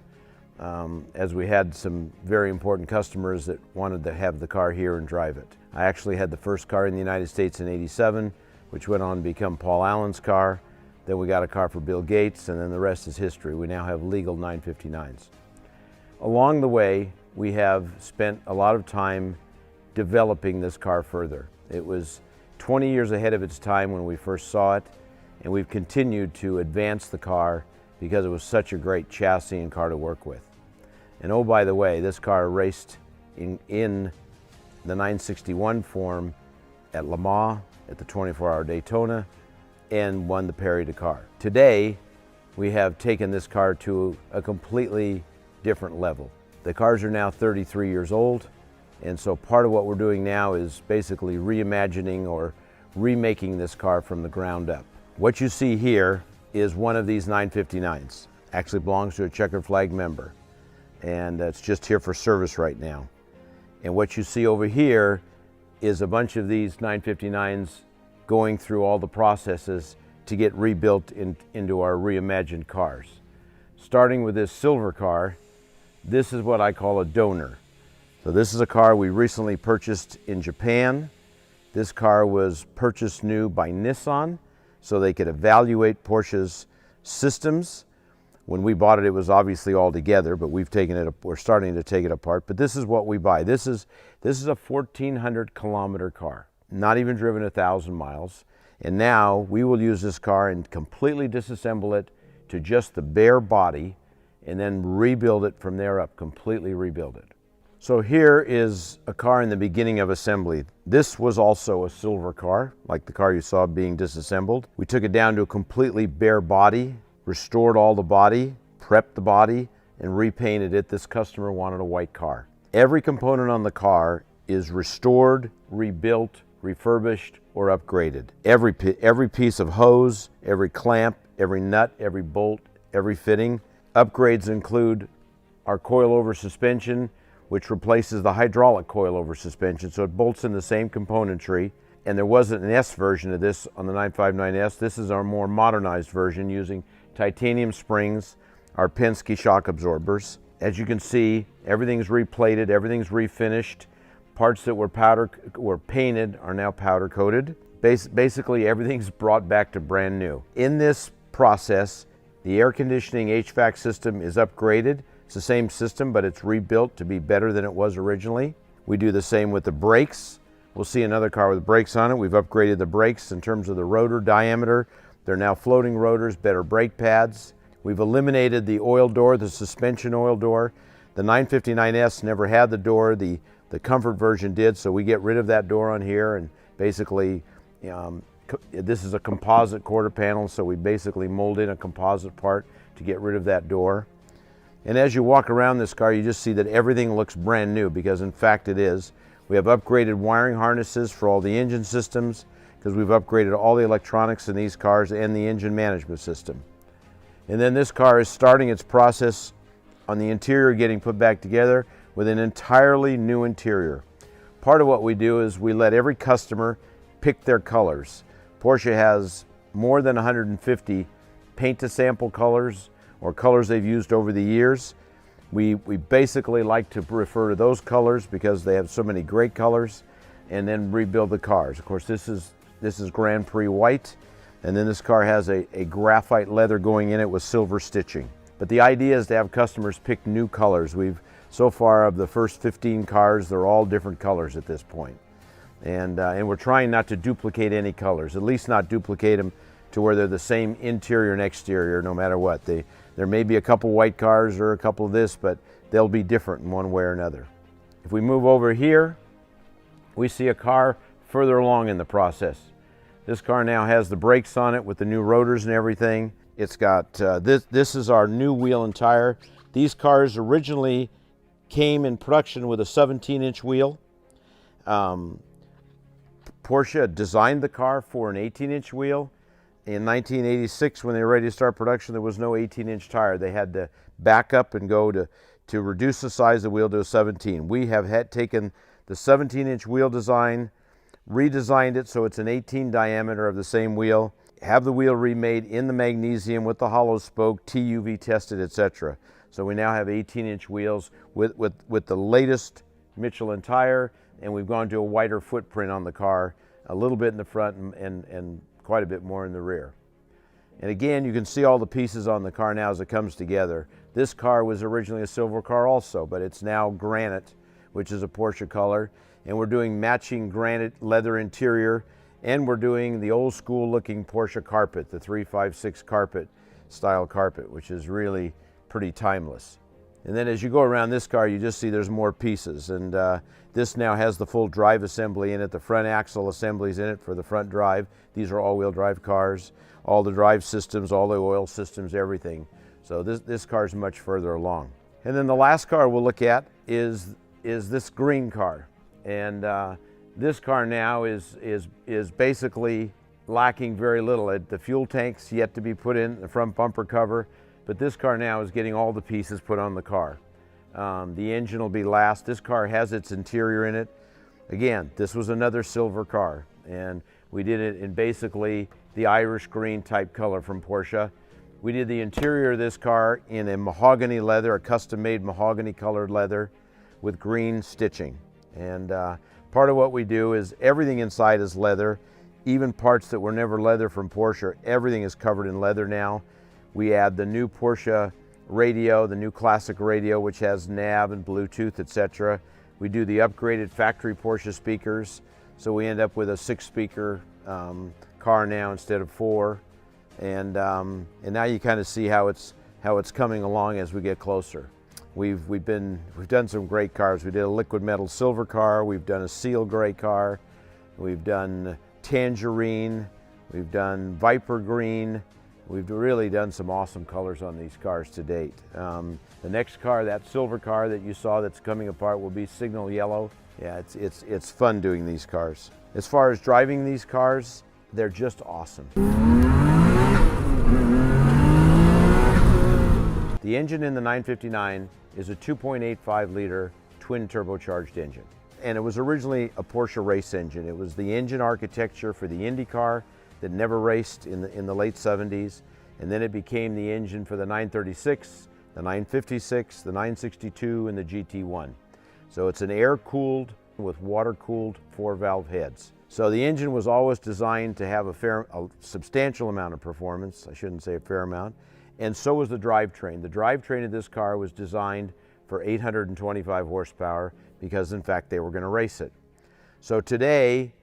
as we had some very important customers that wanted to have the car here and drive it. I actually had the first car in the United States in '87, which went on to become Paul Allen's car. Then we got a car for Bill Gates, and then the rest is history. We now have legal 959s. Along the way, we have spent a lot of time developing this car further. It was 20 years ahead of its time when we first saw it, and we've continued to advance the car because it was such a great chassis and car to work with. And oh, by the way, this car raced in the 961 form at Le Mans, at the 24-hour Daytona, and won the Paris Dakar. Today, we have taken this car to a completely different level. The cars are now 33 years old, and so part of what we're doing now is basically reimagining or remaking this car from the ground up. What you see here is one of these 959s. Actually belongs to a Checkered Flag member. and it's just here for service right now. And what you see over here is a bunch of these 959s going through all the processes to get rebuilt into our reimagined cars. Starting with this silver car, this is what I call a donor. So this is a car we recently purchased in Japan. This car was purchased new by Nissan so they could evaluate Porsche's systems. When we bought it, it was obviously all together, but we're starting to take it apart. But this is what we buy. This is a 1,400 kilometer car, not even driven 1,000 miles. And now we will use this car and completely disassemble it to just the bare body and then rebuild it from there up, completely rebuild it. So here is a car in the beginning of assembly. This was also a silver car, like the car you saw being disassembled. We took it down to a completely bare body, restored all the body, prepped the body, and repainted it. This customer wanted a white car. Every component on the car is restored, rebuilt, refurbished, or upgraded. Every piece of hose, every clamp, every nut, every bolt, every fitting. Upgrades include our coilover suspension, which replaces the hydraulic coilover suspension, so it bolts in the same componentry. And there wasn't an S version of this on the 959S. This is our more modernized version using titanium springs, our Penske shock absorbers. As you can see, everything's replated, everything's refinished. Parts that were painted are now powder coated. Basically, everything's brought back to brand new. In this process, the air conditioning HVAC system is upgraded. It's the same system, but it's rebuilt to be better than it was originally. We do the same with the brakes. We'll see another car with brakes on it. We've upgraded the brakes in terms of the rotor diameter. They're now floating rotors, better brake pads. We've eliminated the oil door, the suspension oil door. The 959S never had the door. The Comfort version did, so we get rid of that door on here, and basically this is a composite quarter panel, so we basically mold in a composite part to get rid of that door. And as you walk around this car, you just see that everything looks brand new, because in fact it is. We have upgraded wiring harnesses for all the engine systems, because we've upgraded all the electronics in these cars and the engine management system. And then this car is starting its process on the interior getting put back together with an entirely new interior. Part of what we do is we let every customer pick their colors. Porsche has more than 150 paint to sample colors, or colors they've used over the years. We basically like to refer to those colors because they have so many great colors, and then rebuild the cars. Of course, this is Grand Prix white, and then this car has a graphite leather going in it with silver stitching. But the idea is to have customers pick new colors. So far, of the first 15 cars, they're all different colors at this point. And we're trying not to duplicate any colors, at least not duplicate them to where they're the same interior and exterior no matter what. There may be a couple white cars or a couple of this, but they'll be different in one way or another. If we move over here, we see a car further along in the process. This car now has the brakes on it with the new rotors and everything. It's got, this is our new wheel and tire. These cars originally came in production with a 17-inch wheel. Porsche designed the car for an 18-inch wheel. In 1986, when they were ready to start production, there was no 18-inch tire. They had to back up and go to reduce the size of the wheel to a 17. We have taken the 17-inch wheel design, redesigned it so it's an 18 diameter of the same wheel, have the wheel remade in the magnesium with the hollow spoke, TUV tested, etc. So we now have 18-inch wheels with the latest Michelin tire, and we've gone to a wider footprint on the car, a little bit in the front and quite a bit more in the rear. And again, you can see all the pieces on the car now as it comes together. This car was originally a silver car also, but it's now granite, which is a Porsche color, and we're doing matching granite leather interior, and we're doing the old school looking Porsche carpet, the 356 carpet style carpet, which is really pretty timeless. And then as you go around this car, you just see there's more pieces, and this now has the full drive assembly in it, the front axle assemblies in it for the front drive. These are all-wheel drive cars, all the drive systems, all the oil systems, everything. So this car is much further along. And then the last car we'll look at is this green car. And this car now is basically lacking very little. The fuel tank's yet to be put in, the front bumper cover, but this car now is getting all the pieces put on the car. The engine will be last. This car has its interior in it. Again, this was another silver car, and we did it in basically the Irish green type color from Porsche. We did the interior of this car in a mahogany leather, a custom-made mahogany colored leather with green stitching. And part of what we do is everything inside is leather, even parts that were never leather from Porsche, everything is covered in leather now. We add the new Porsche radio, the new classic radio, which has nav and Bluetooth, etc. We do the upgraded factory Porsche speakers, so we end up with a 6-speaker car now instead of 4. And now you kind of see how it's coming along as we get closer. We've done some great cars. We did a liquid metal silver car. We've done a seal gray car. We've done tangerine. We've done viper green. We've really done some awesome colors on these cars to date. The next car, that silver car that you saw that's coming apart, will be signal yellow. Yeah, it's fun doing these cars. As far as driving these cars, they're just awesome. The engine in the 959 is a 2.85 liter twin turbocharged engine. And it was originally a Porsche race engine. It was the engine architecture for the Indy car that never raced in the late 70s. And then it became the engine for the 936, the 956, the 962, and the GT1. So it's an air-cooled with water-cooled 4-valve heads. So the engine was always designed to have a substantial amount of performance. I shouldn't say a fair amount. And so was the drivetrain. The drivetrain of this car was designed for 825 horsepower because, in fact, they were going to race it. So today,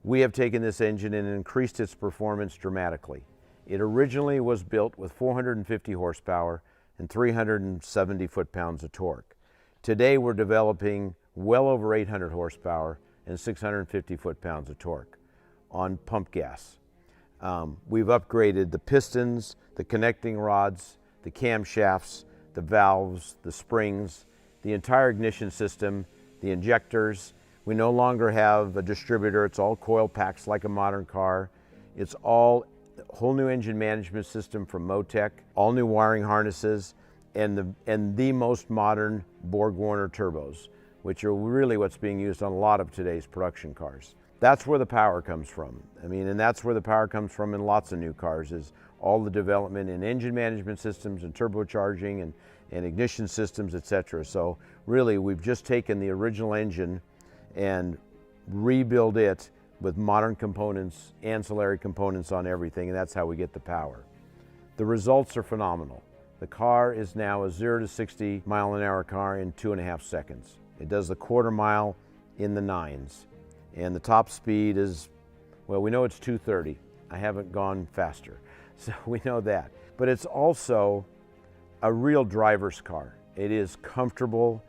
we have taken this engine and increased its performance dramatically. It originally was built with 450 horsepower and 370 foot-pounds of torque. Today, we're developing well over 800 horsepower and 650 foot-pounds of torque on pump gas. We've upgraded the pistons, the connecting rods, the camshafts, the valves, the springs, the entire ignition system, the injectors. We no longer have a distributor. It's all coil packs like a modern car. It's all a whole new engine management system from Motec, all new wiring harnesses, and the most modern Borg-Warner turbos, which are really what's being used on a lot of today's production cars. That's where the power comes from. I mean, and that's where the power comes from in lots of new cars, is all the development in engine management systems and turbocharging and ignition systems, etc. So really, we've just taken the original engine and rebuild it with modern components, ancillary components on everything, and that's how we get the power. The results are phenomenal. The car is now a 0 to 60 mile an hour car in 2.5 seconds. It does the quarter mile in the 9s. And the top speed is, well, we know it's 230. I haven't gone faster, so we know that. But it's also a real driver's car. It is comfortable.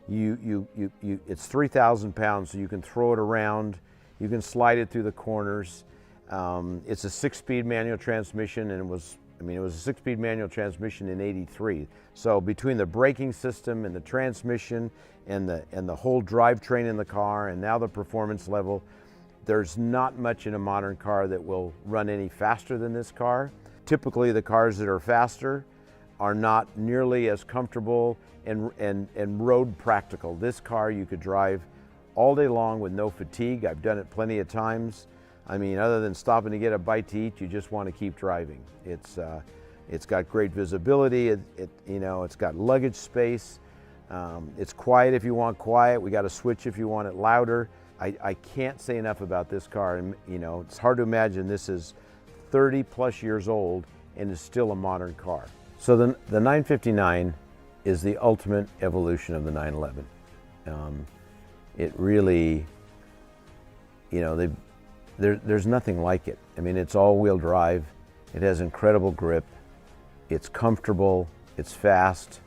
It's 3,000 pounds, so you can throw it around. You can slide it through the corners. It's a 6-speed manual transmission, and it was a 6-speed manual transmission in '83. So between the braking system and the transmission and the whole drivetrain in the car, and now the performance level, there's not much in a modern car that will run any faster than this car. Typically, the cars that are faster are not nearly as comfortable and road practical. This car you could drive all day long with no fatigue. I've done it plenty of times. I mean, other than stopping to get a bite to eat, you just want to keep driving. It's got great visibility. It's got luggage space. It's quiet if you want quiet. We got a switch if you want it louder. I can't say enough about this car. And it's hard to imagine this is 30 plus years old and is still a modern car. So the 959 is the ultimate evolution of the 911. It really, there's nothing like it. I mean, it's all-wheel drive. It has incredible grip. It's comfortable. It's fast.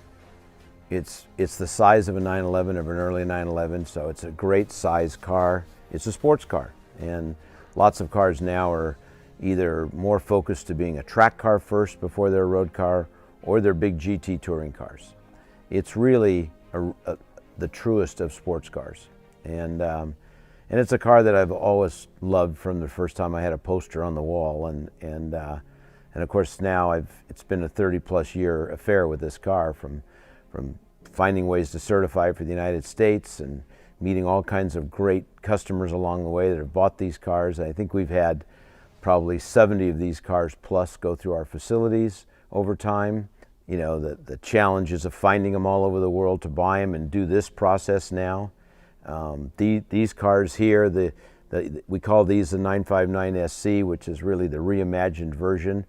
It's the size of a 911, of an early 911, so it's a great size car. It's a sports car, and lots of cars now are either more focused to being a track car first before they're a road car, or they're big GT touring cars. It's really the truest of sports cars, and it's a car that I've always loved from the first time I had a poster on the wall, and of course now it's been a 30-plus year affair with this car, from finding ways to certify for the United States and meeting all kinds of great customers along the way that have bought these cars. I think we've had probably 70 of these cars plus go through our facilities over time. You know, the challenges of finding them all over the world to buy them and do this process now. These cars here, we call these the 959 SC, which is really the reimagined version.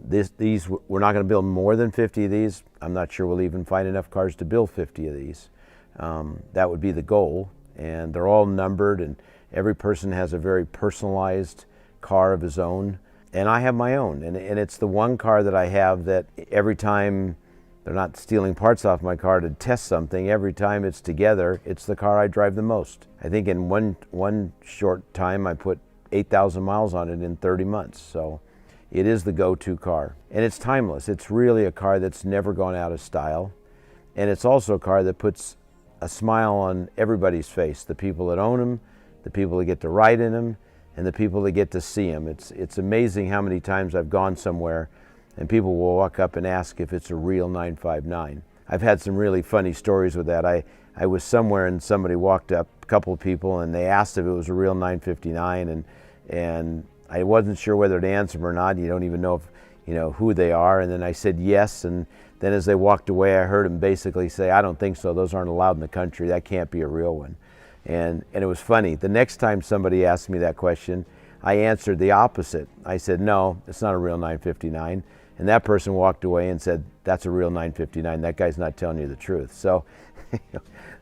We're not going to build more than 50 of these. I'm not sure we'll even find enough cars to build 50 of these. That would be the goal, and they're all numbered, and every person has a very personalized car of his own, and I have my own, and it's the one car that I have that every time they're not stealing parts off my car to test something, every time it's together, it's the car I drive the most. I think in one short time I put 8,000 miles on it in 30 months, so it is the go-to car, and it's timeless. It's really a car that's never gone out of style, and it's also a car that puts a smile on everybody's face, the people that own them, the people that get to ride in them, and the people that get to see them. It's amazing how many times I've gone somewhere and people will walk up and ask if it's a real 959. I've had some really funny stories with that. I was somewhere and somebody walked up, a couple of people, and they asked if it was a real 959, and I wasn't sure whether to answer them or not. You don't even know if, you know, who they are, and then I said yes, and then as they walked away, I heard them basically say, "I don't think so, those aren't allowed in the country, that can't be a real one." And it was funny. The next time somebody asked me that question, I answered the opposite. I said, "No, it's not a real 959." And that person walked away and said, "That's a real 959, that guy's not telling you the truth." So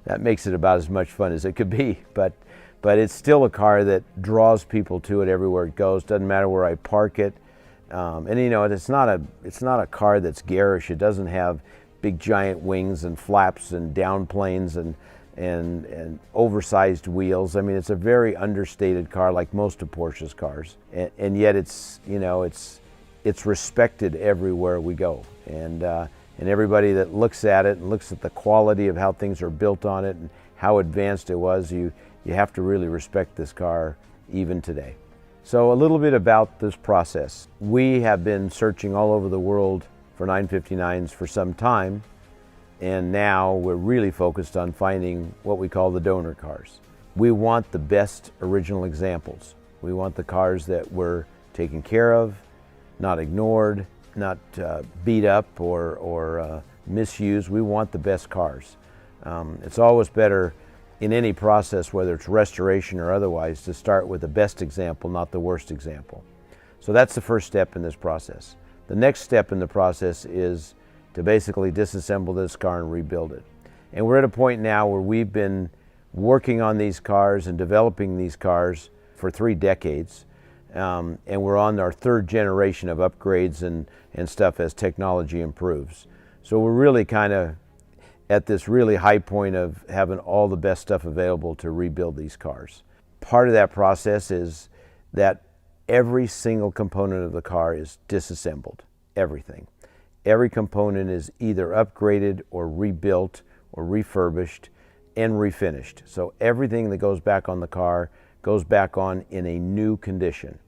that makes it about as much fun as it could be. But it's still a car that draws people to it everywhere it goes. Doesn't matter where I park it. And you know, it's not a car that's garish. It doesn't have big giant wings and flaps and downplanes and oversized wheels. I mean, it's a very understated car, like most of Porsche's cars. And yet it's, you know, it's respected everywhere we go. And everybody that looks at it and looks at the quality of how things are built on it and how advanced it was, you have to really respect this car even today. So a little bit about this process. We have been searching all over the world for 959s for some time, and now we're really focused on finding what we call the donor cars. We want the best original examples. We want the cars that were taken care of, not ignored, not beat up or misused. We want the best cars. It's always better in any process, whether it's restoration or otherwise, to start with the best example, not the worst example. So that's the first step in this process. The next step in the process is to basically disassemble this car and rebuild it. And we're at a point now where we've been working on these cars and developing these cars for 3 decades. And we're on our 3rd generation of upgrades and stuff as technology improves. So we're really kind of at this really high point of having all the best stuff available to rebuild these cars. Part of that process is that every single component of the car is disassembled, everything. Every component is either upgraded or rebuilt or refurbished and refinished. So everything that goes back on the car goes back on in a new condition.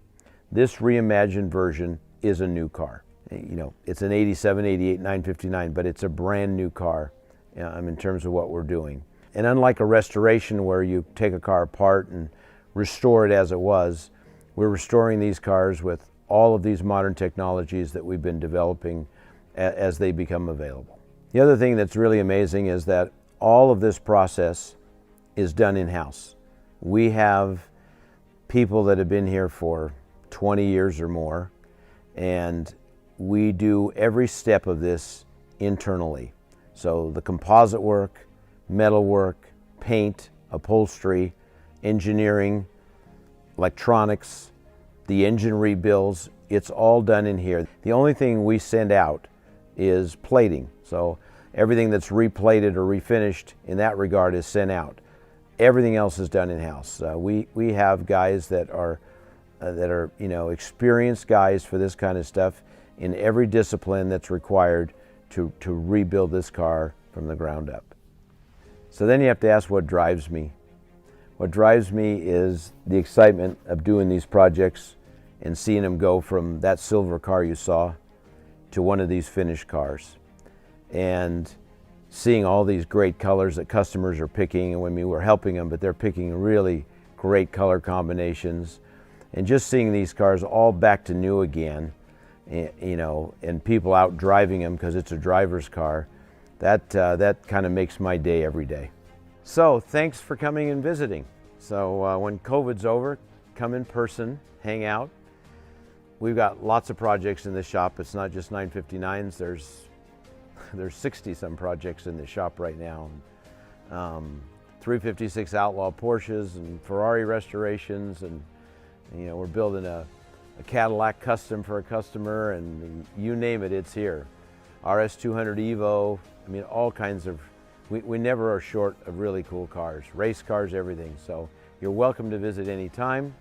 This reimagined version is a new car. You know, it's an 87, 88, 959, but it's a brand new car in terms of what we're doing. And unlike a restoration where you take a car apart and restore it as it was, we're restoring these cars with all of these modern technologies that we've been developing as they become available. The other thing that's really amazing is that all of this process is done in-house. We have people that have been here for 20 years or more, and we do every step of this internally. So the composite work, metal work, paint, upholstery, engineering, electronics, the engine rebuilds, it's all done in here. The only thing we send out is plating. So everything that's replated or refinished in that regard is sent out. Everything else is done in-house. We have guys that are you know, experienced guys for this kind of stuff in every discipline that's required to rebuild this car from the ground up. So then you have to ask what drives me. What drives me is the excitement of doing these projects and seeing them go from that silver car you saw to one of these finished cars. And seeing all these great colors that customers are picking, and when we were helping them, but they're picking really great color combinations, and just seeing these cars all back to new again, you know, and people out driving them because it's a driver's car, that kind of makes my day every day. So thanks for coming and visiting. So when COVID's over, come in person, hang out. We've got lots of projects in the shop. It's not just 959s. There's 60 some projects in the shop right now. 356 Outlaw Porsches and Ferrari restorations, and you know, we're building a Cadillac custom for a customer, and you name it, it's here. RS200 Evo, I mean, all kinds of, we never are short of really cool cars, race cars, everything. So you're welcome to visit anytime.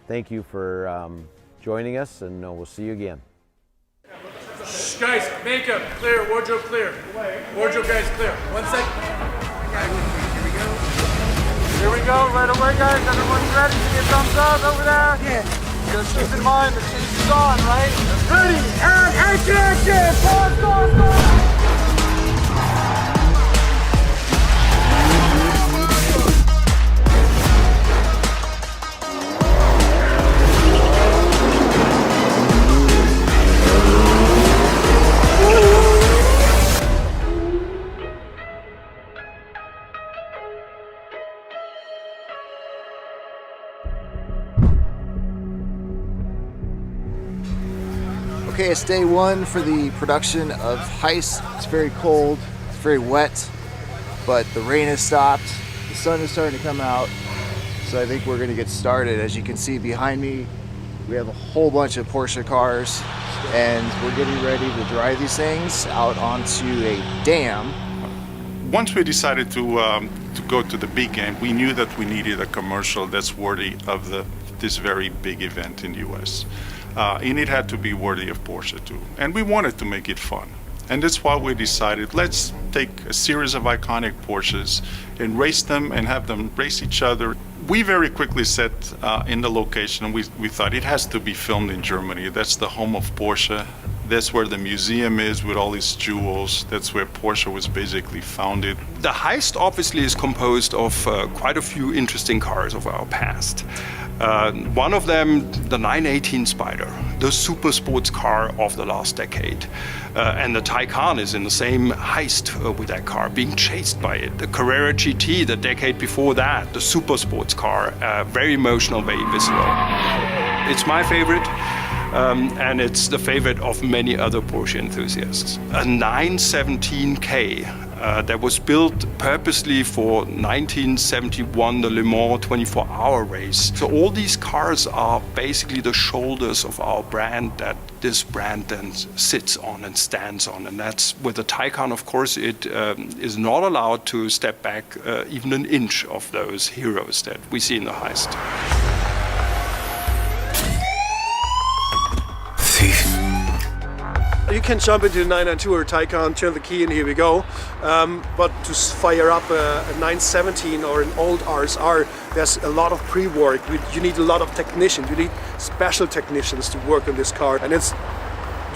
Thank you for joining us, and we'll see you again. Shh, guys, makeup clear, wardrobe clear. Wardrobe guys clear. 1 sec. Here we go, right away guys, everyone's ready. See a thumbs up over there? Yeah. Just keep in mind the chase is on, right? Ready, and action! Pause! Okay, it's day one for the production of Heist. It's very cold, it's very wet, but the rain has stopped. The sun is starting to come out, so I think we're going to get started. As you can see behind me, we have a whole bunch of Porsche cars, and we're getting ready to drive these things out onto a dam. Once we decided to go to the big game, we knew that we needed a commercial that's worthy of this very big event in the US. And it had to be worthy of Porsche too. And we wanted to make it fun. And that's why we decided, let's take a series of iconic Porsches and race them and have them race each other. We very quickly set in the location, we thought it has to be filmed in Germany. That's the home of Porsche. That's where the museum is with all its jewels. That's where Porsche was basically founded. The Heist obviously is composed of quite a few interesting cars of our past. One of them, the 918 Spider, the super sports car of the last decade. And the Taycan is in the same heist with that car, being chased by it. The Carrera GT, the decade before that, the super sports car, very emotional, very visceral. It's my favorite. And it's the favorite of many other Porsche enthusiasts. A 917K that was built purposely for 1971, the Le Mans 24-hour race. So all these cars are basically the shoulders of our brand that this brand then sits on and stands on. And that's with the Taycan, of course, it is not allowed to step back even an inch of those heroes that we see in the Heist. You can jump into the 992 or Taycan, turn the key, and here we go. But to fire up a 917 or an old RSR, there's a lot of pre-work. You need a lot of technicians. You need special technicians to work on this car, and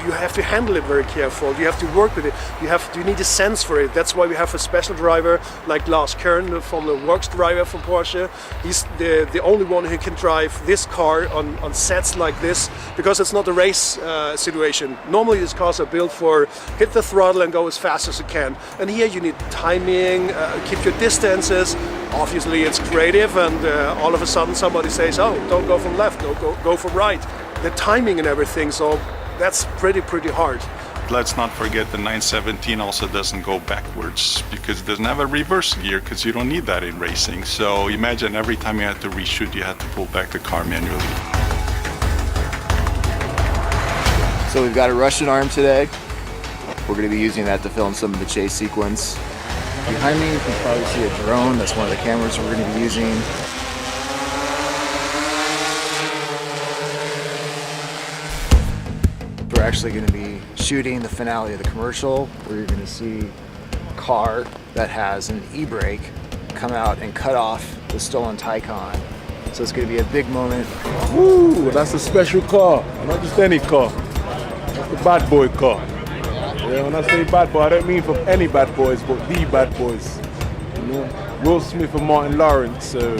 you have to handle it very careful. You have to work with it. You need a sense for it. That's why we have a special driver like Lars Kern, the Formula Works driver from Porsche. He's the only one who can drive this car on sets like this, because it's not a race situation. Normally these cars are built for hit the throttle and go as fast as you can. And here you need timing, keep your distances. Obviously it's creative, and all of a sudden somebody says, oh, don't go from left, go from right. The timing and everything, so that's pretty hard. Let's not forget the 917 also doesn't go backwards because it doesn't have a reverse gear, because you don't need that in racing. So imagine every time you had to reshoot, you had to pull back the car manually. So we've got a Russian arm today. We're going to be using that to film some of the chase sequence. Behind me, you can probably see a drone. That's one of the cameras we're going to be using. We're actually going to be shooting the finale of the commercial, where you're going to see a car that has an e-brake come out and cut off the stolen Taycan. So it's going to be a big moment. Woo! That's a special car, not just any car. That's the bad boy car. Yeah, when I say bad boy, I don't mean from any bad boys, but the bad boys. You know, Will Smith and Martin Lawrence. So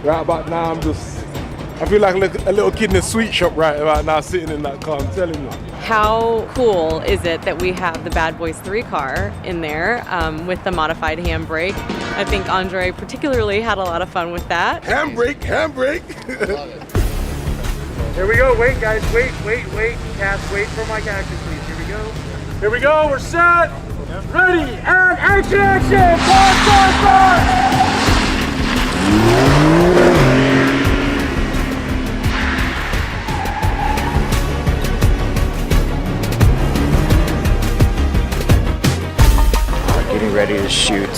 right about now, I feel like a little kid in a sweet shop right about now, sitting in that car. I'm telling you. How cool is it that we have the Bad Boys 3 car in there with the modified handbrake? I think Andre particularly had a lot of fun with that. Handbrake, handbrake. Here we go, wait guys, wait. Cass, wait for my action please, here we go. Here we go, we're set, ready, and action! Pause! Getting ready to shoot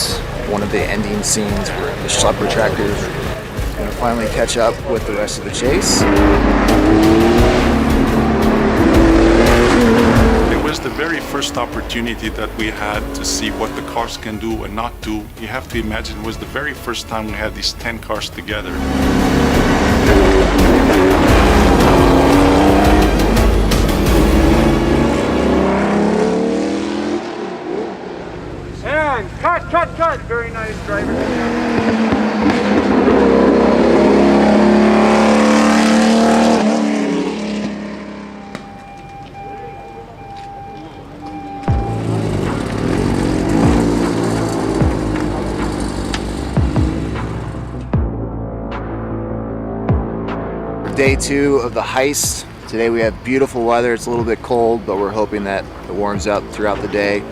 one of the ending scenes where the schlepper tractor is going to finally catch up with the rest of the chase. It was the very first opportunity that we had to see what the cars can do and not do. You have to imagine it was the very first time we had these 10 cars together. And cut! Very nice, driver. Day 2 of the heist. Today we have beautiful weather. It's a little bit cold, but we're hoping that it warms up throughout the day.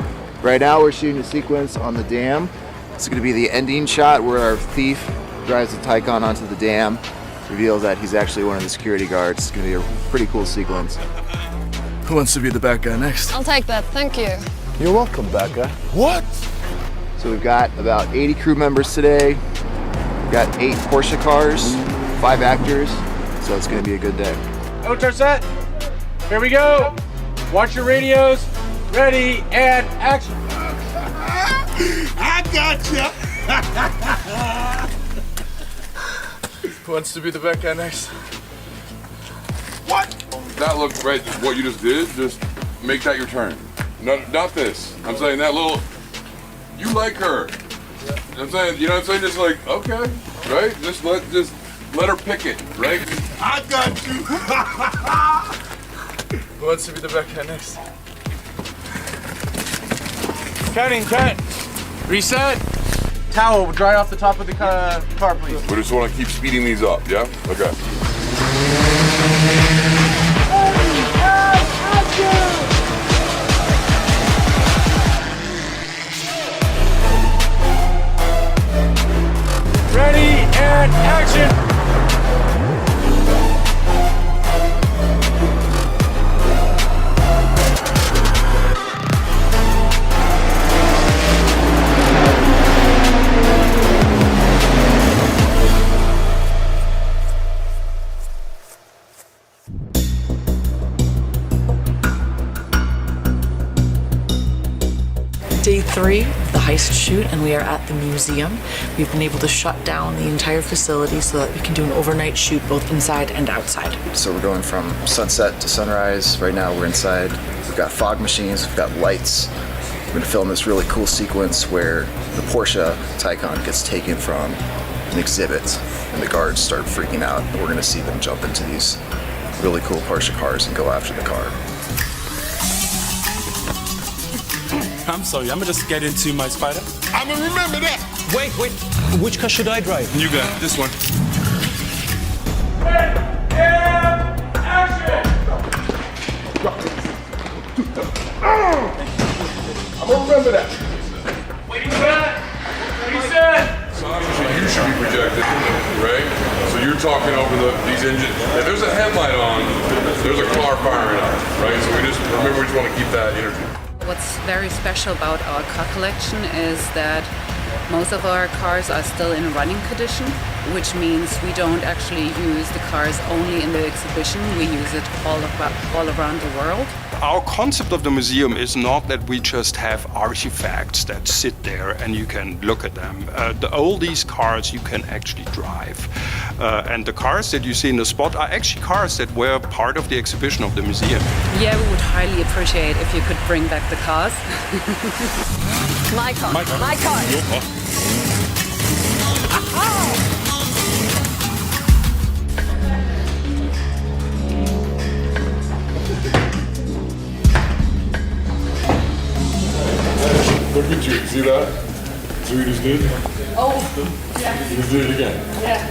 Right now we're shooting a sequence on the dam. It's going to be the ending shot where our thief drives the Taycan onto the dam, reveals that he's actually one of the security guards. It's going to be a pretty cool sequence. Who wants to be the bad guy next? I'll take that, thank you. You're welcome, bad guy. What? So we've got about 80 crew members today. We've got 8 Porsche cars, 5 actors, so it's going to be a good day. Outro set. Here we go. Watch your radios. Ready and action. I gotcha. Who wants to be the bad guy next? What? That looked great. What you just did, just make that your turn. Not this. I'm saying that little. You like her. I'm saying, you know what I'm saying? Just like, okay, right? Just let her pick it, right? I got you. Who wants to be the bad guy next? Cutting, cut. Reset. Towel, dry off the top of the car, please. We just want to keep speeding these up, yeah? Okay. Ready and action. Day 3 of the heist shoot, and we are at the museum. We've been able to shut down the entire facility so that we can do an overnight shoot both inside and outside. So we're going from sunset to sunrise. Right now we're inside. We've got fog machines, we've got lights. We're gonna film this really cool sequence where the Porsche Taycan gets taken from an exhibit and the guards start freaking out. And we're gonna see them jump into these really cool Porsche cars and go after the car. I'm sorry, I'm gonna just get into my Spider. I'm gonna remember that. Wait, which car should I drive? You got this one. And action! I'm gonna remember that. Waiting set. Reset. You should be projected, right? So you're talking over these engines. If there's a headlight on, there's a car firing up, right? So we just remember we just want to keep that energy. What's very special about our car collection is that most of our cars are still in running condition, which means we don't actually use the cars only in the exhibition, we use it all around the world. Our concept of the museum is not that we just have artifacts that sit there and you can look at them. All these cars you can actually drive. And the cars that you see in the spot are actually cars that were part of the exhibition of the museum. Yeah, we would highly appreciate if you could bring back the cars. My car. My car. Your car. Look at you, see that? See what he just did? Oh, yeah. You just did it again. Yeah.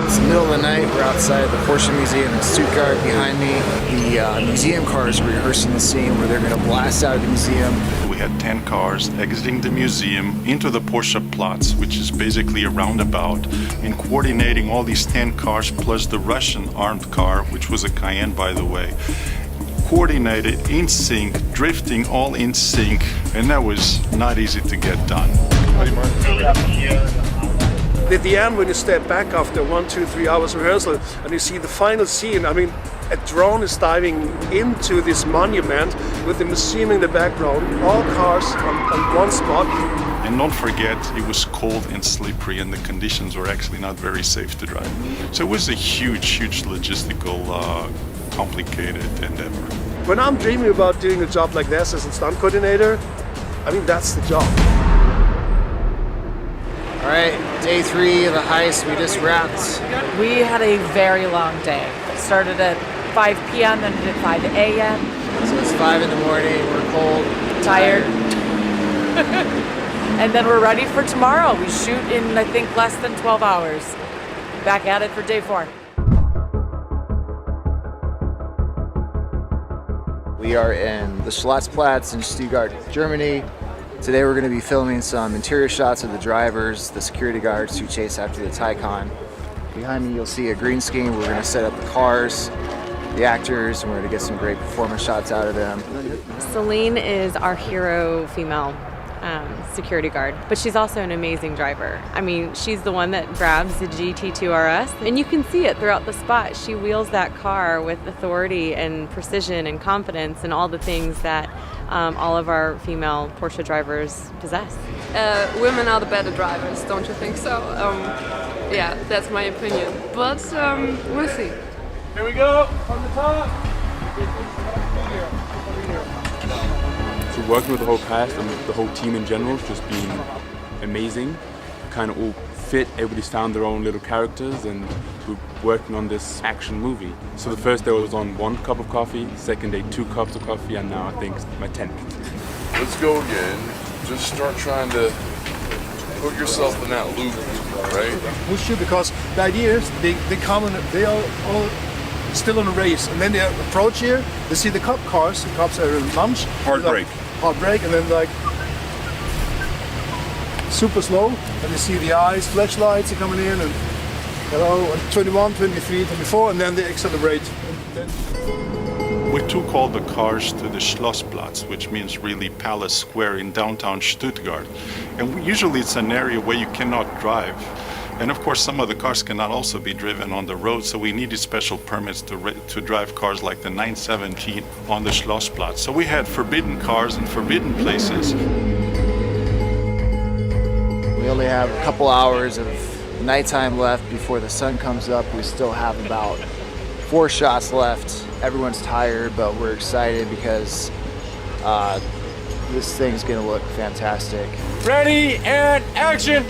It's the middle of the night. We're outside the Porsche Museum in Stuttgart. Behind me, the museum cars are rehearsing the scene where they're going to blast out of the museum. We had 10 cars exiting the museum into the Porsche Platz, which is basically a roundabout, and coordinating all these 10 cars plus the Russian armed car, which was a Cayenne, by the way, coordinated in sync, drifting all in sync, and that was not easy to get done. At the end, when you step back after 1, 2, 3 hours rehearsal and you see the final scene, I mean, a drone is diving into this monument with the museum in the background, all cars on one spot. And don't forget, it was cold and slippery, and the conditions were actually not very safe to drive. So it was a huge logistical, complicated endeavor. When I'm dreaming about doing a job like this as a stunt coordinator, I mean, that's the job. All right, day 3 of the heist. We just wrapped. We had a very long day. Started at 5 p.m., then did 5 a.m. So it's 5 in the morning. We're cold, Tired. And then we're ready for tomorrow. We shoot in, I think, less than 12 hours. Back at it for day 4. We are in the Schlotzplatz in Stuttgart, Germany. Today we're going to be filming some interior shots of the drivers, the security guards who chase after the Taycan. Behind me you'll see a green screen. We're going to set up the cars, the actors, and we're going to get some great performance shots out of them. Celine is our hero female security guard, but she's also an amazing driver. I mean, she's the one that grabs the GT2 RS, and you can see it throughout the spot. She wheels that car with authority and precision and confidence and all the things that all of our female Porsche drivers possess. Women are the better drivers, don't you think so? Yeah, that's my opinion, but we'll see. Here we go, from the top. So working with the whole cast and the whole team in general has just been amazing. We kind of all fit, everybody's found their own little characters, and we're working on this action movie. So the first day I was on 1 cup of coffee, second day 2 cups of coffee, and now I think it's my 10th. Let's go again. Just start trying to put yourself in that loop, right? We shoot because the idea is they come and they are all still in a race, and then they approach here, they see the cop cars, the cops are in lunch. Hard break. Hard break, and then like super slow, and you see the eyes, flashlights are coming in, and 21, 23, 24, and then they accelerate. We took all the cars to the Schlossplatz, which means really Palace Square in downtown Stuttgart. And usually it's an area where you cannot drive. And of course, some of the cars cannot also be driven on the road, so we needed special permits to drive cars like the 917 on the Schlossplatz. So we had forbidden cars and forbidden places. We only have a couple hours of nighttime left before the sun comes up. We still have about 4 shots left. Everyone's tired, but we're excited because this thing's gonna look fantastic. Ready and action!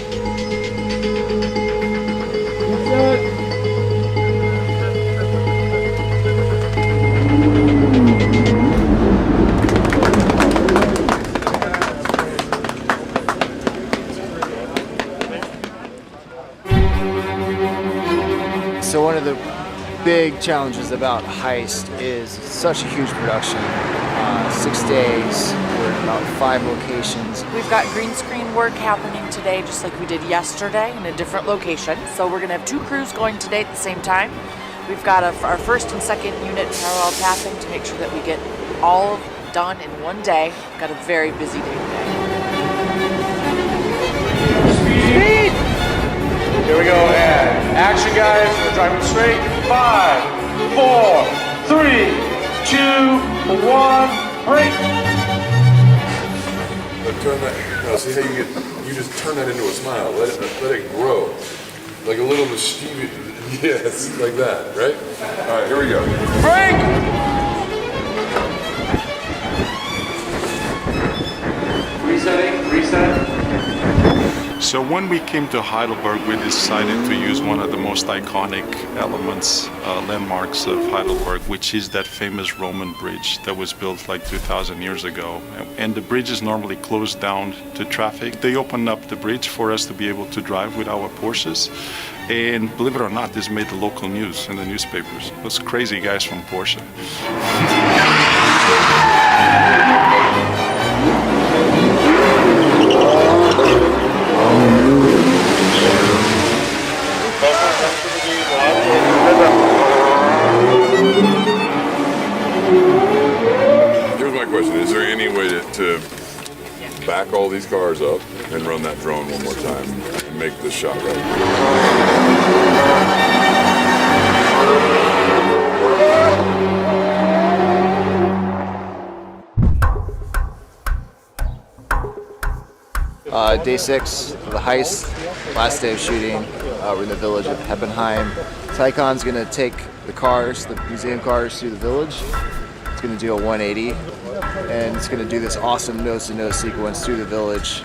So one of the big challenges about Heist is it's such a huge production. 6 days, we're in about 5 locations. We've got green screen work happening today, just like we did yesterday in a different location. So we're going to have 2 crews going today at the same time. We've got our first and second unit parallel pathing to make sure that we get all done in one day. We've got a very busy day today. Speed! Here we go, and action, guys. We're driving straight. 5, 4, 3, 2, 1, break! turn that. No, see how you just turn that into a smile. Let it grow, like a little mischievous. Yes, like that, right? All right, here we go. Break! Reset. So when we came to Heidelberg, we decided to use one of the most iconic elements, landmarks of Heidelberg, which is that famous Roman bridge that was built like 2,000 years ago. And the bridge is normally closed down to traffic. They opened up the bridge for us to be able to drive with our Porsches. And believe it or not, this made the local news in the newspapers. Those crazy guys from Porsche. Here's my question. Is there any way to back all these cars up and run that drone one more time and make this shot right? Day 6 of the heist, last day of shooting. We're in the village of Heppenheim. Taycan's gonna take the cars, the museum cars, through the village. It's gonna do a 180, and it's gonna do this awesome nose-to-nose sequence through the village,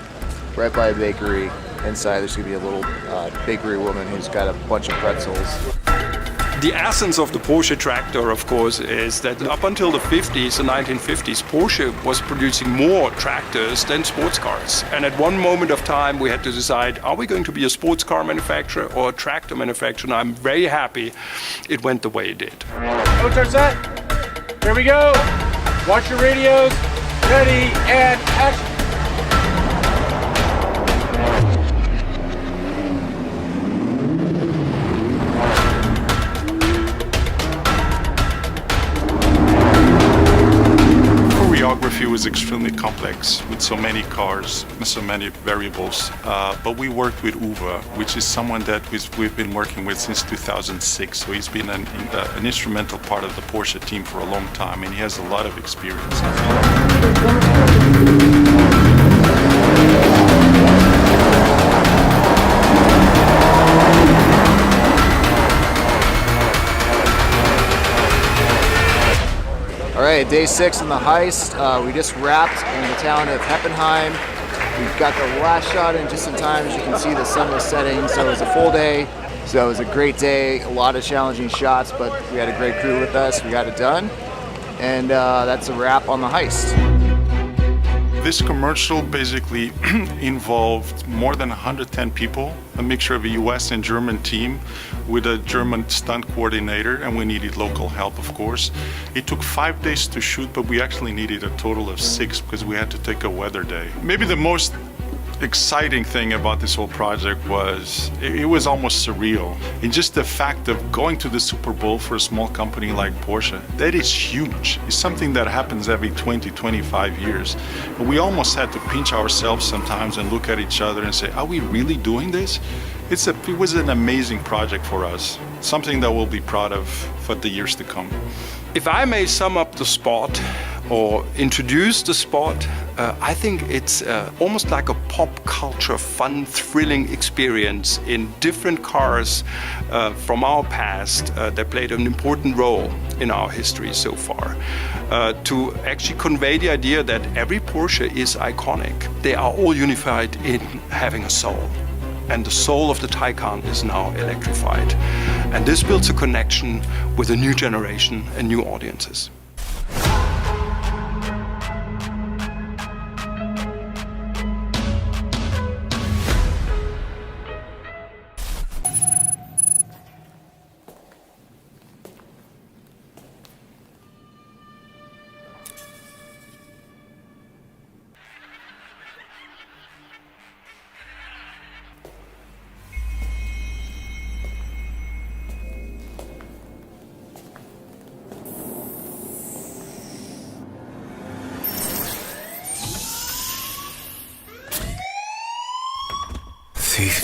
right by a bakery. Inside there's gonna be a little bakery woman who's got a bunch of pretzels. The essence of the Porsche tractor, of course, is that up until the 50s, the 1950s, Porsche was producing more tractors than sports cars. And at one moment of time, we had to decide, are we going to be a sports car manufacturer or a tractor manufacturer? And I'm very happy it went the way it did. Motor set. Here we go. Watch your radios. Ready and action. Choreography was extremely complex with so many cars and so many variables, but we worked with Uwe, which is someone that we've been working with since 2006, so he's been an instrumental part of the Porsche team for a long time, and he has a lot of experience. All right, day 6 in the heist. We just wrapped in the town of Heppenheim. We've got the last shot in just in time. As you can see, the sun was setting, so it was a full day. So it was a great day, a lot of challenging shots, but we had a great crew with us. We got it done, and that's a wrap on the heist. This commercial basically involved more than 110 people, a mixture of a US and German team with a German stunt coordinator, and we needed local help, of course. It took 5 days to shoot, but we actually needed a total of 6 because we had to take a weather day. Maybe the most exciting thing about this whole project was it was almost surreal. And just the fact of going to the Super Bowl for a small company like Porsche, that is huge. It's something that happens every 20, 25 years. But we almost had to pinch ourselves sometimes and look at each other and say, are we really doing this? It was an amazing project for us, something that we'll be proud of for the years to come. If I may sum up the spot or introduce the spot, I think it's almost like a pop culture, fun, thrilling experience in different cars from our past that played an important role in our history so far. To actually convey the idea that every Porsche is iconic. They are all unified in having a soul. And the soul of the Taycan is now electrified. And this builds a connection with a new generation and new audiences. Thief.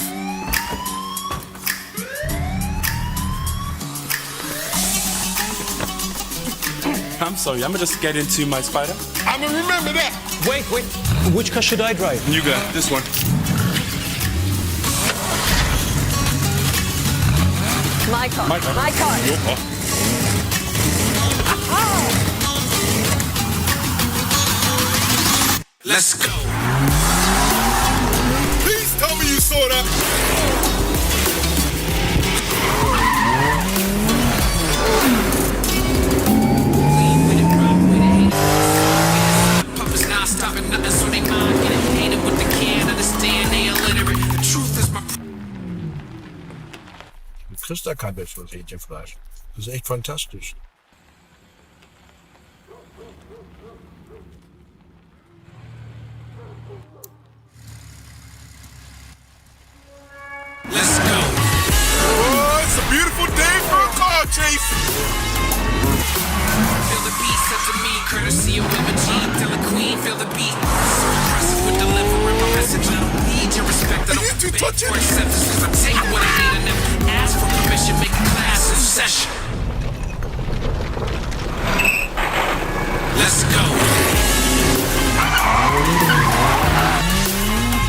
I'm sorry, I'm gonna just get into my Spider. I'ma remember that. Wait. Which car should I drive? You got this one. My car. My car. My car. Your car. Let's go. Please tell me you saw that. Ik fris daar kein besseres Hähnchenfleisch. Das ist echt fantastisch. Let's go. Oh, it's a beautiful day for a car chase. Feel the beat set to me, courtesy of Women G. Tell the queen, feel the beat. So impressive with delivering my message. I don't need your respect. I don't beg for acceptance. Cause I take what I need and never ask for permission. Make a class in session. Let's go.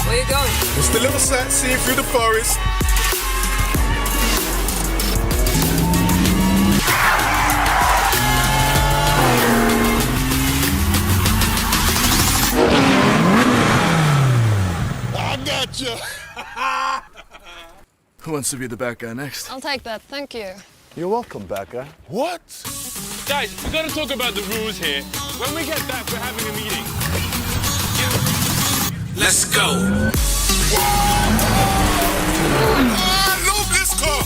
Where you going? Just a little sightseeing through the forest. I got you. Who wants to be the bad guy next? I'll take that, thank you. You're welcome, bad guy. What? Guys, we gotta talk about the rules here. When we get back, we're having a meeting. Let's go. I love this car.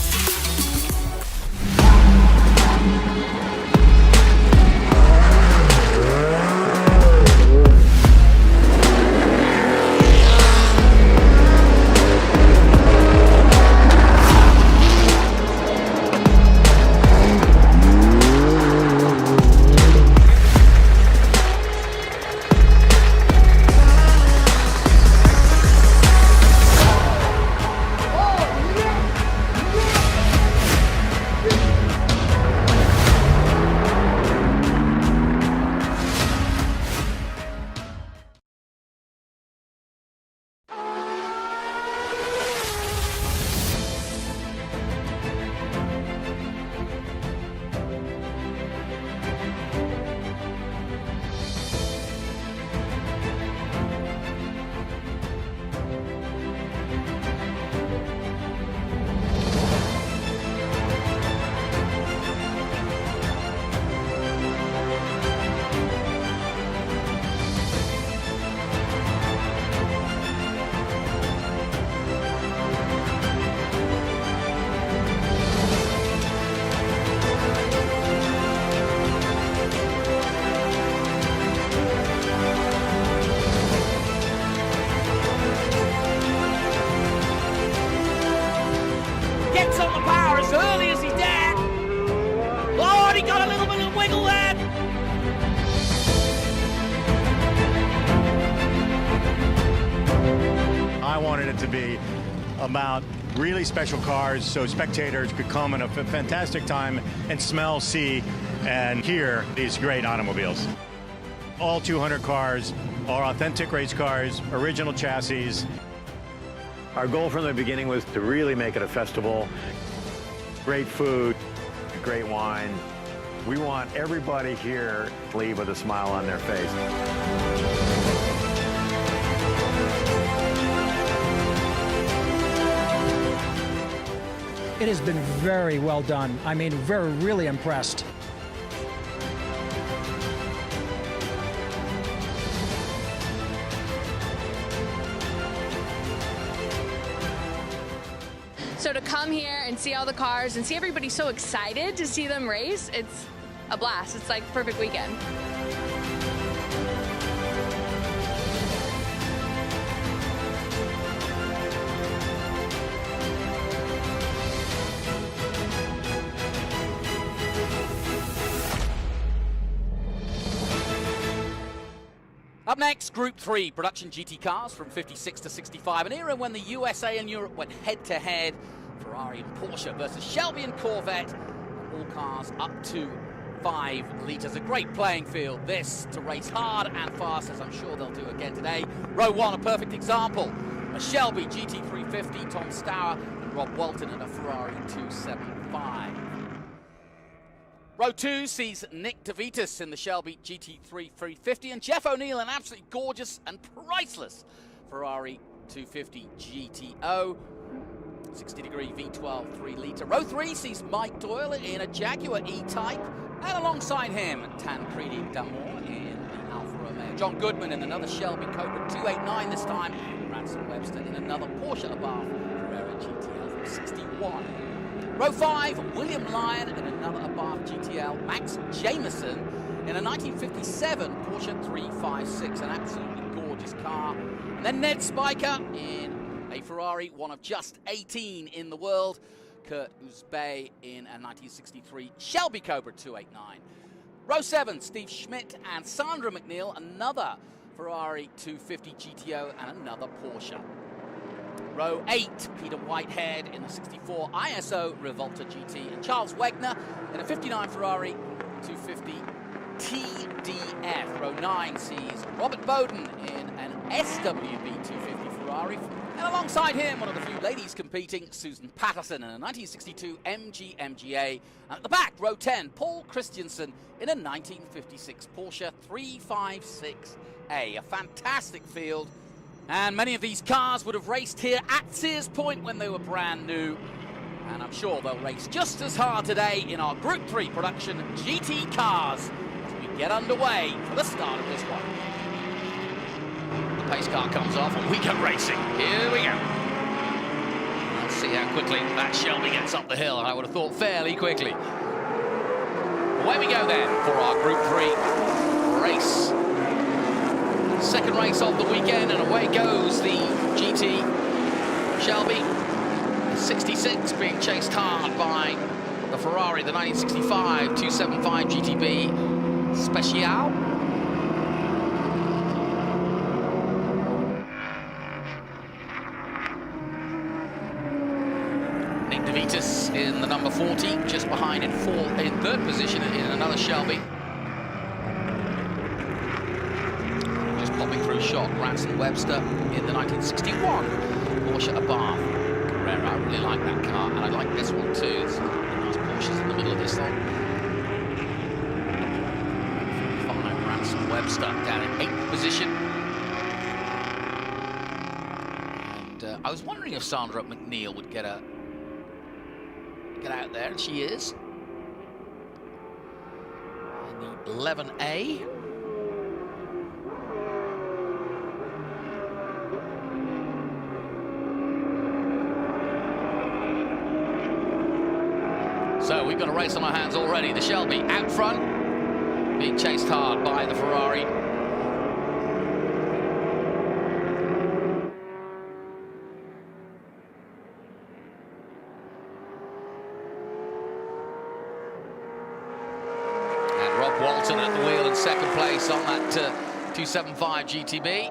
Gets on the power as early as he dared. Lord, he got a little bit of wiggle there. I wanted it to be about really special cars so spectators could come in a fantastic time and smell, see, and hear these great automobiles. All 200 cars are authentic race cars, original chassis. Our goal from the beginning was to really make it a festival. Great food, great wine. We want everybody here to leave with a smile on their face. It has been very well done. I mean, really impressed. So to come here and see all the cars and see everybody so excited to see them race, it's a blast. It's like a perfect weekend. Up next, Group 3, production GT cars from 56 to 65, an era when the USA and Europe went head-to-head. Ferrari and Porsche versus Shelby and Corvette, and all cars up to 5 litres. A great playing field, this, to race hard and fast, as I'm sure they'll do again today. Row 1, a perfect example. A Shelby GT350, Tom Stour and Rob Walton in a Ferrari 275. Row 2 sees Nick DeVitis in the Shelby GT350 and Jeff O'Neill in an absolutely gorgeous and priceless Ferrari 250 GTO. 60-degree V12 3-litre. Row 3 sees Mike Doyle in a Jaguar E-Type, and alongside him, Tancredi D'Amour in the Alfa Romeo. John Goodman in another Shelby Cobra 289 this time. Ransom Webster in another Porsche Abarth Carrera GTL from 61. Row 5, William Lyon in another Abarth GTL. Max Jameson in a 1957 Porsche 356, an absolutely gorgeous car. And then Ned Spiker in a Ferrari, one of just 18 in the world. Kurt Uzbey in a 1963 Shelby Cobra 289. Row 7, Steve Schmidt and Sandra McNeil, another Ferrari 250 GTO and another Porsche. Row 8, Peter Whitehead in a 64 ISO Revolta GT and Charles Wegner in a 59 Ferrari 250 TDF. Row 9 sees Robert Bowden in an SWB 250 Ferrari. And alongside him, one of the few ladies competing, Susan Patterson in a 1962 MG MGA. And at the back, row 10, Paul Christiansen in a 1956 Porsche 356A. A fantastic field. And many of these cars would have raced here at Sears Point when they were brand new. And I'm sure they'll race just as hard today in our Group 3 production GT cars as we get underway for the start of this one. The pace car comes off and we go racing. Here we go. Let's see how quickly that Shelby gets up the hill. I would have thought fairly quickly. Away we go then for our Group 3 race. Second race of the weekend, and away goes the GT Shelby 66 being chased hard by the Ferrari, the 1965 275 GTB Special. Nick DeVitis in the number 40, just behind in third position in another Shelby. Popping through shot, Ransom Webster in the 1961 Porsche Abarth Carrera. I really like that car, and I like this one too. There's nice Porsches in the middle of this one. 5 Ransom Webster down in 8th position. And I was wondering if Sandra McNeil would get out there, and she is. In the 11A. So we've got a race on our hands already. The Shelby out front, being chased hard by the Ferrari. And Rob Walton at the wheel in second place on that 275 GTB.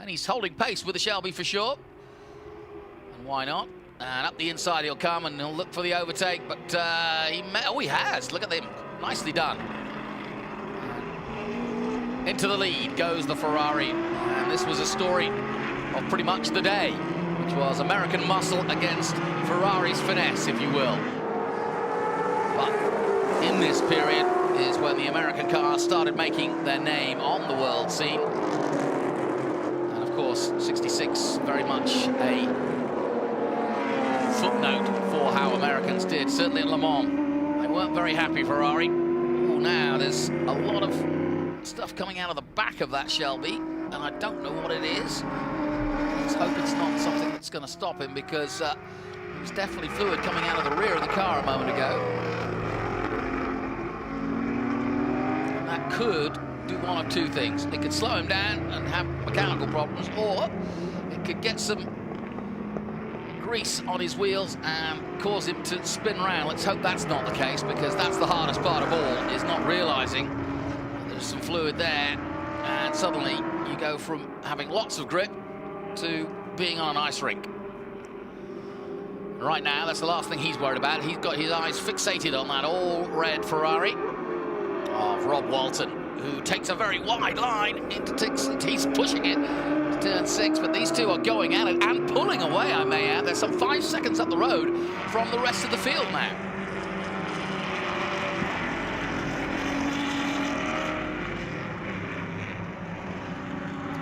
And he's holding pace with the Shelby for sure. And why not? And up the inside he'll come and he'll look for the overtake, but he has. Look at him. Nicely done. Into the lead goes the Ferrari. And this was a story of pretty much the day, which was American muscle against Ferrari's finesse, if you will. But in this period is when the American cars started making their name on the world scene. And of course, 66 very much a footnote for how Americans did, certainly at Le Mans. They weren't very happy, Ferrari. Oh, now there's a lot of stuff coming out of the back of that Shelby, and I don't know what it is. Let's hope it's not something that's going to stop him, because there was definitely fluid coming out of the rear of the car a moment ago. And that could do one of two things. It could slow him down and have mechanical problems, or it could get some grease on his wheels and cause him to spin around. Let's hope that's not the case, because that's the hardest part of all, is not realizing there's some fluid there, and suddenly you go from having lots of grip to being on an ice rink. Right now, that's the last thing he's worried about. He's got his eyes fixated on that all-red Ferrari of Rob Walton, who takes a very wide line into he's pushing it to turn 6, but these two are going at it and pulling away, I may add. They're some 5 seconds up the road from the rest of the field now.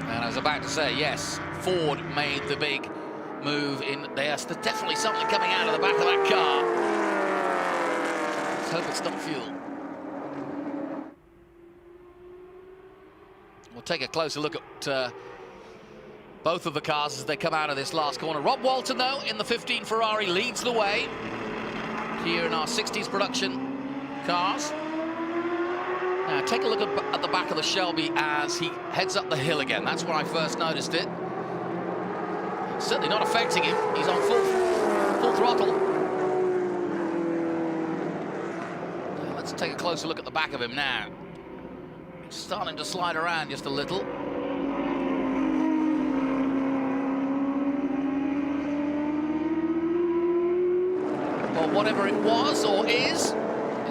And I was about to say, yes, Ford made the big move in there. There's definitely something coming out of the back of that car. Let's hope it's not fuel. We'll take a closer look at both of the cars as they come out of this last corner. Rob Walton, though, in the 15 Ferrari leads the way here in our 60s production cars. Now, take a look at the back of the Shelby as he heads up the hill again. That's where I first noticed it. Certainly not affecting him. He's on full throttle. Now, let's take a closer look at the back of him now. He's starting to slide around just a little. Well, whatever it was or is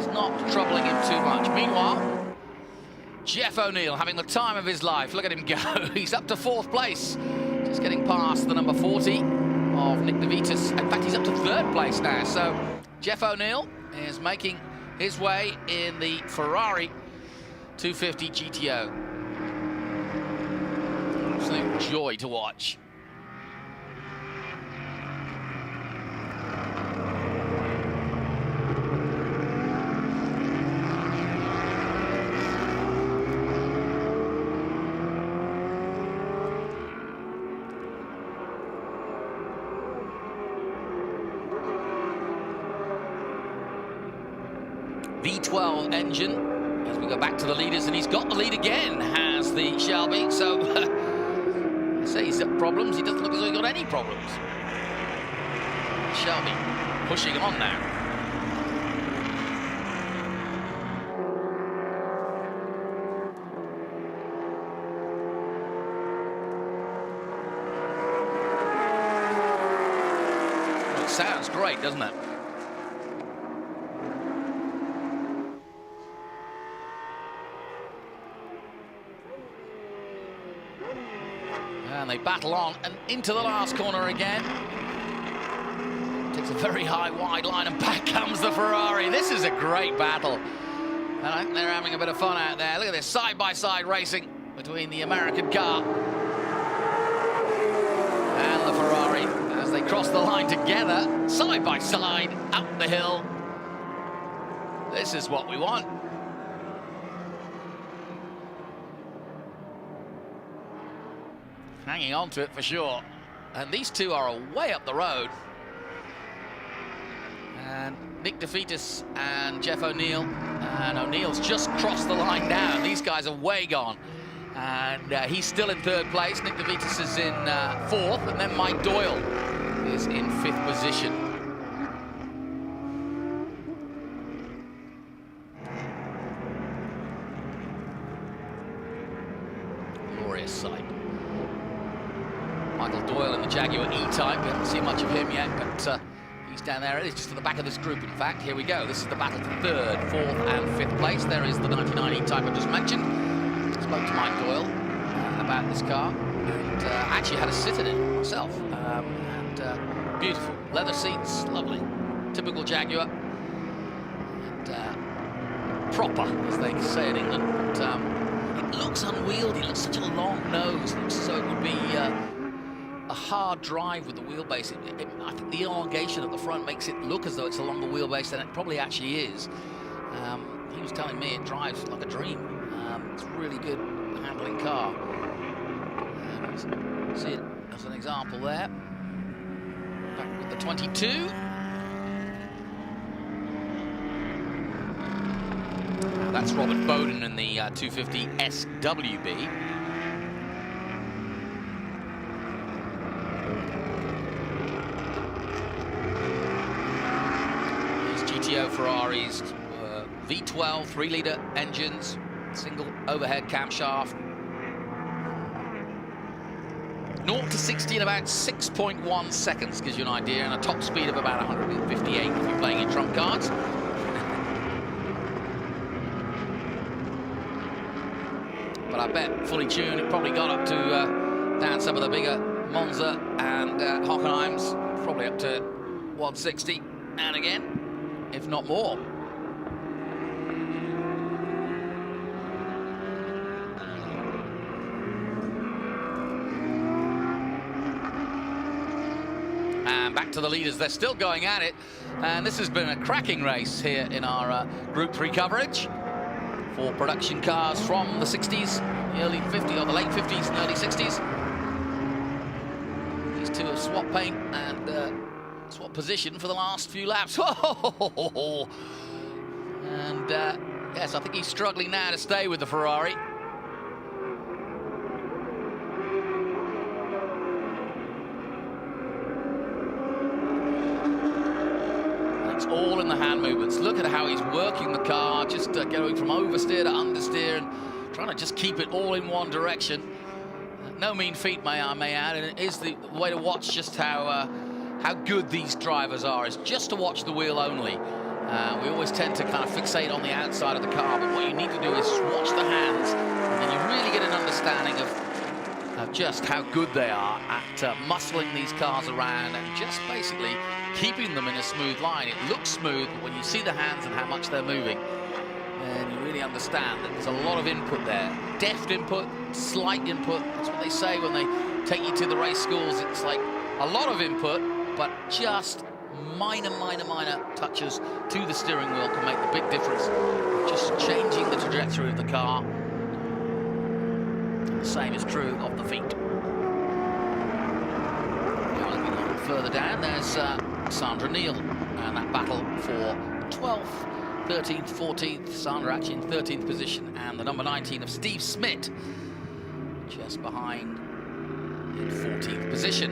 not troubling him too much. Meanwhile, Jeff O'Neill having the time of his life. Look at him go. He's up to 4th place. Just getting past the number 40 of Nick DeVitis. In fact, he's up to 3rd place now. So Jeff O'Neill is making his way in the Ferrari 250 GTO. Absolute joy to watch. V12 engine as we go back to the leaders, and he's got the lead again, has the Shelby. So I say he's got problems, he doesn't look as though he's got any problems. Shelby pushing on now. Well, it sounds great, doesn't it? And they battle on and into the last corner again. Takes a very high, wide line, and back comes the Ferrari. This is a great battle. And I think they're having a bit of fun out there. Look at this side-by-side racing between the American car and the Ferrari as they cross the line together, side-by-side, up the hill. This is what we want. Hanging on to it for sure. And these two are way up the road. And Nick DeVitis and Jeff O'Neill. And O'Neill's just crossed the line down. These guys are way gone. And he's still in 3rd place. Nick DeVitis is in 4th. And then Mike Doyle is in 5th position. Glorious sight. Michael Doyle in the Jaguar E-Type. We haven't seen much of him yet, but he's down there. It is just at the back of this group, in fact. Here we go. This is the battle for 3rd, 4th, and 5th place. There is the 99 E-Type I just mentioned. Spoke to Mike Doyle about this car, and actually had a sit in it myself. Beautiful. Leather seats, lovely. Typical Jaguar. And proper, as they say in England. But, it looks unwieldy. It looks such a long nose. It looks as though it would be a hard drive with the wheelbase. I think the elongation at the front makes it look as though it's a longer wheelbase than it probably actually is. He was telling me it drives like a dream. It's a really good handling car. See it as an example there. Back with the 22. That's Robert Bowden in the 250 SWB. Ferraris, V12 3-litre engines, single overhead camshaft. 0 to 60 in about 6.1 seconds, gives you an idea, and a top speed of about 158 if you're playing in trump cards. But I bet fully tuned, it probably got up to down some of the bigger Monza and Hockenheim's, probably up to 160, and again, if not more. And back to the leaders, they're still going at it, and this has been a cracking race here in our Group 3 coverage for production cars from the 60s, the early 50s, or the late 50s and early 60s. These two have swapped paint and swapped position for the last few laps. And yes, I think he's struggling now to stay with the Ferrari. All in the hand movements. Look at how he's working the car, just going from oversteer to understeer and trying to just keep it all in one direction. No mean feat, may I add, and it is the way to watch just how good these drivers are, is just to watch the wheel only. We always tend to kind of fixate on the outside of the car, but what you need to do is watch the hands, and then you really get an understanding of just how good they are at muscling these cars around and just basically keeping them in a smooth line. It looks smooth, but when you see the hands and how much they're moving, then you really understand that there's a lot of input there. Deft input, slight input. That's what they say when they take you to the race schools. It's like a lot of input, but just minor touches to the steering wheel can make the big difference. Just changing the trajectory of the car. The same is true of the feet. Going a little further down, there's Sandra Neal, and that battle for 12th, 13th, 14th. Sandra actually in 13th position, and the number 19 of Steve Smith just behind in 14th position.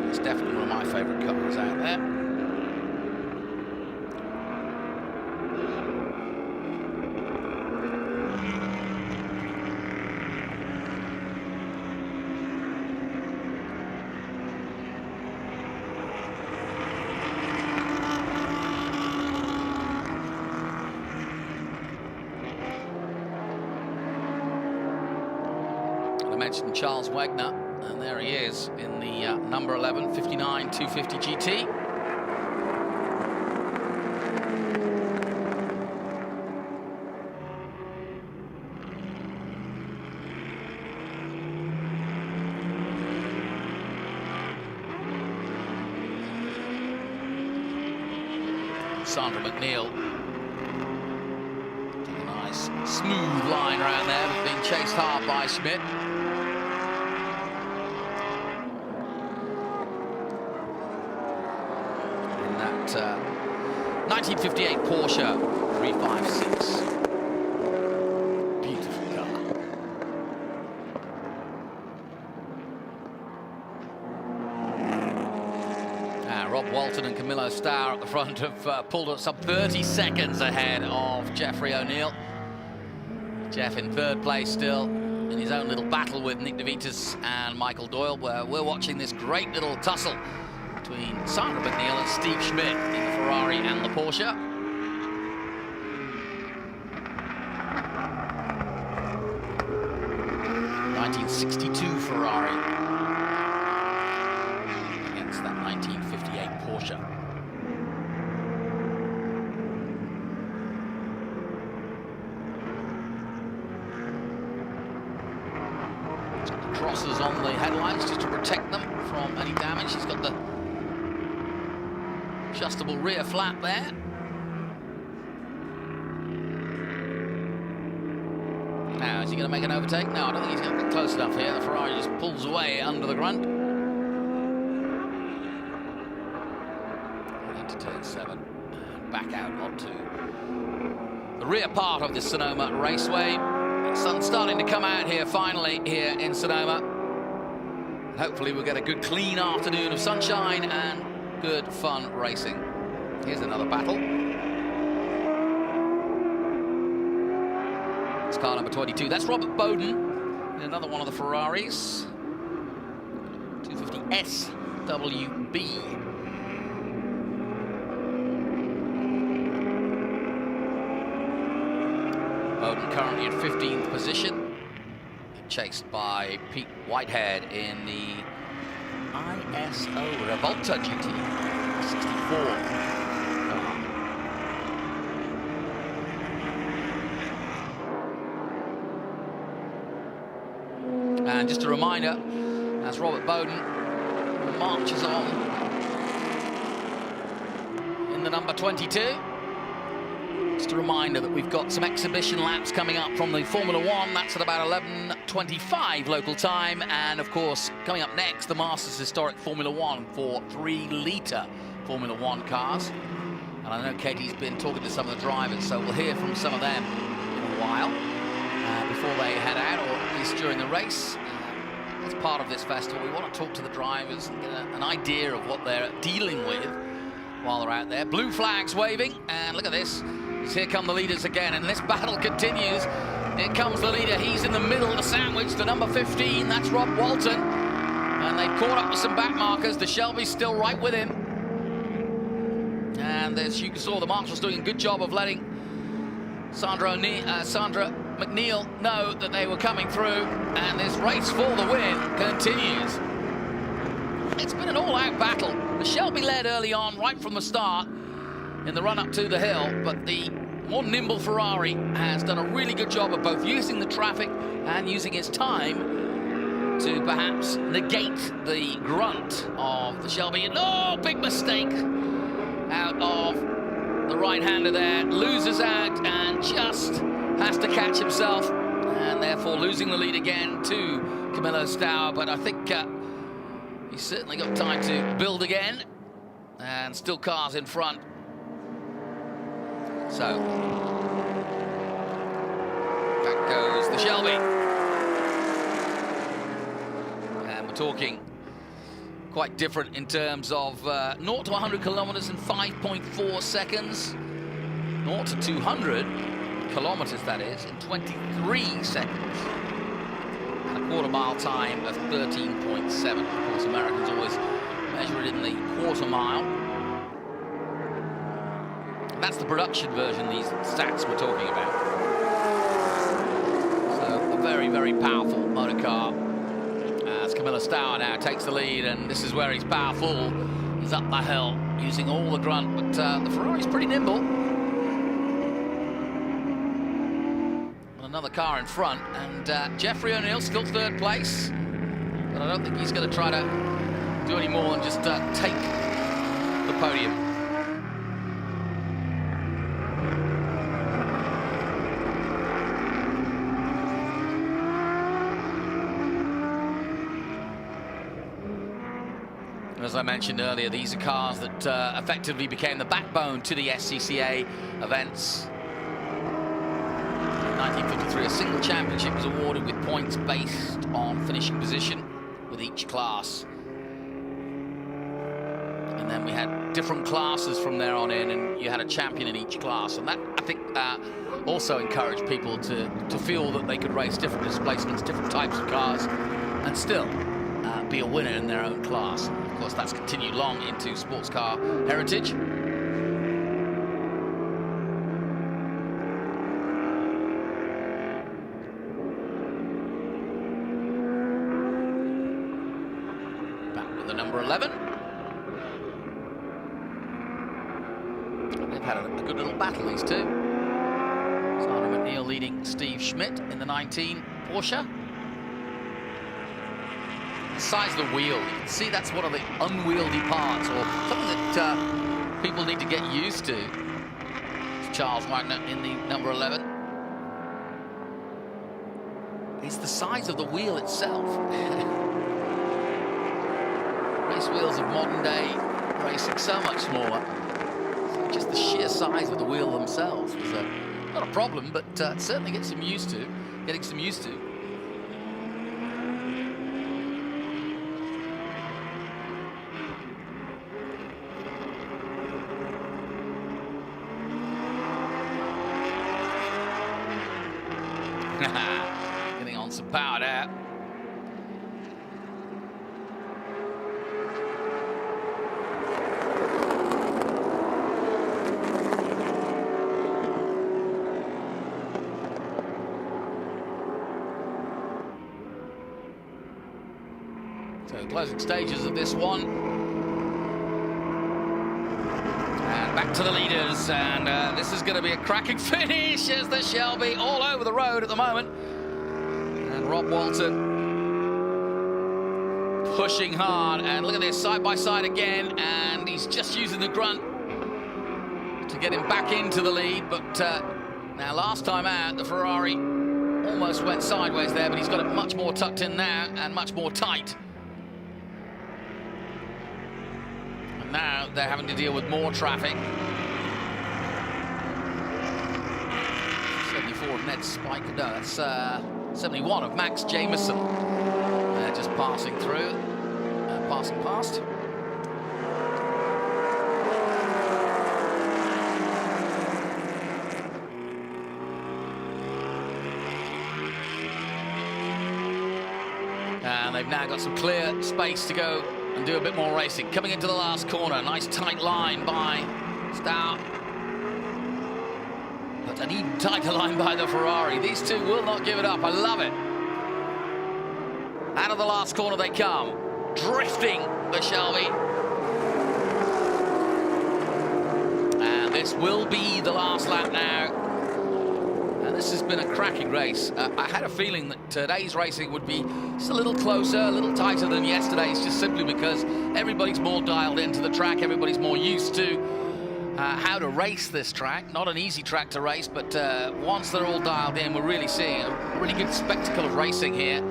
It's definitely one of my favourite cars out there. Mentioned Charles Wagner, and there he is in the number 11 59 250 GT. Sandra McNeil, a nice smooth line around there, being chased hard by Schmidt. In that 1958 Porsche 356. Beautiful car. Rob Walton and Camillo Stour at the front have pulled up some 30 seconds ahead of Jeffrey O'Neill. Jeff in third place still, in his own little battle with Nick DeVitas and Michael Doyle, where we're watching this great little tussle between Sandra McNeil and Steve Schmidt in the Ferrari and the Porsche. '62 Ferrari against that 1958 Porsche. Crosses on the headlights just to protect them from any damage. He's got the adjustable rear flap there. Now, is he going to make an overtake? No, I don't think he's going to get close enough here. The Ferrari just pulls away under the grunt. Into turn 7 and back out onto the rear part of the Sonoma Raceway. The sun's starting to come out here finally here in Sonoma. Hopefully we'll get a good clean afternoon of sunshine and good fun racing. Here's another battle. It's car number 22. That's Robert Bowden in another one of the Ferraris. 250 SWB. Bowden currently in 15th position, chased by Pete Whitehead in the ISO Revolta GT 64. And just a reminder, as Robert Bowden marches on in the number 22. Just a reminder that we've got some exhibition laps coming up from the Formula One. That's at about 11:25 local time. And of course, coming up next, the Masters Historic Formula One for 3-litre Formula One cars. And I know Katie's been talking to some of the drivers, so we'll hear from some of them in a while before they head out, or at least during the race. As part of this festival, we want to talk to the drivers and get an idea of what they're dealing with while they're out there. Blue flags waving, and look at this. Here come the leaders again, and this battle continues. Here comes the leader. He's in the middle of the sandwich, the number 15. That's Rob Walton. And they've caught up with some back markers. The Shelby's still right with him. And as you saw, the marshal's doing a good job of letting Sandra McNeil know that they were coming through. And this race for the win continues. It's been an all-out battle. The Shelby led early on, right from the start, in the run-up to the hill, but the more nimble Ferrari has done a really good job of both using the traffic and using its time to perhaps negate the grunt of the Shelby. And oh, big mistake out of the right-hander there. Loses out and just has to catch himself, and therefore losing the lead again to Camillo Stour. But I think he's certainly got time to build again, and still cars in front. So, back goes the Shelby. And we're talking quite different in terms of 0 to 100 kilometers in 5.4 seconds. 0 to 200 kilometers, that is, in 23 seconds. And a quarter-mile time of 13.7. Of course, Americans always measure it in the quarter mile. That's the production version, these stats we're talking about. So a very, very powerful motor car as Camillo Stour now takes the lead, and this is where he's powerful. He's up the hill using all the grunt, but the Ferrari's pretty nimble. Another car in front, and Jeffrey O'Neill still third place, but I don't think he's going to try to do any more than just take the podium. As I mentioned earlier, these are cars that effectively became the backbone to the SCCA events. In 1953, a single championship was awarded with points based on finishing position with each class. And then we had different classes from there on in, and you had a champion in each class. And that, I think, also encouraged people to feel that they could race different displacements, different types of cars, and still be a winner in their own class. Of course, that's continued long into sports car heritage. Back with the number 11. They've had a good little battle, these two. Sandra McNeil leading Steve Schmidt in the 19 Porsche. The size of the wheel, you can see that's one of the unwieldy parts, or something that people need to get used to. It's Charles Wagner in the number 11. It's the size of the wheel itself. Race wheels of modern day racing so much smaller. So just the sheer size of the wheel themselves was not a problem, but certainly getting some used to. Getting on some power there. So closing stages of this one. And back to the leaders, and this is going to be a cracking finish as the Shelby all over the road at the moment. And Rob Walton pushing hard, and look at this, side by side again, and he's just using the grunt to get him back into the lead. But now last time out, the Ferrari almost went sideways there, but he's got it much more tucked in now and much more tight. Now they're having to deal with more traffic. 74 of Ned Spike, no, that's 71 of Max Jameson. They're just passing through, passing past. And they've now got some clear space to go and do a bit more racing. Coming into the last corner, nice tight line by Stout. But an even tighter line by the Ferrari. These two will not give it up, I love it. Out of the last corner they come, drifting the Shelby. And this will be the last lap now. And this has been a cracking race. I had a feeling that today's racing would be just a little closer, a little tighter than yesterday's, just simply because everybody's more dialed into the track, everybody's more used to how to race this track. Not an easy track to race, but once they're all dialed in, we're really seeing a really good spectacle of racing here.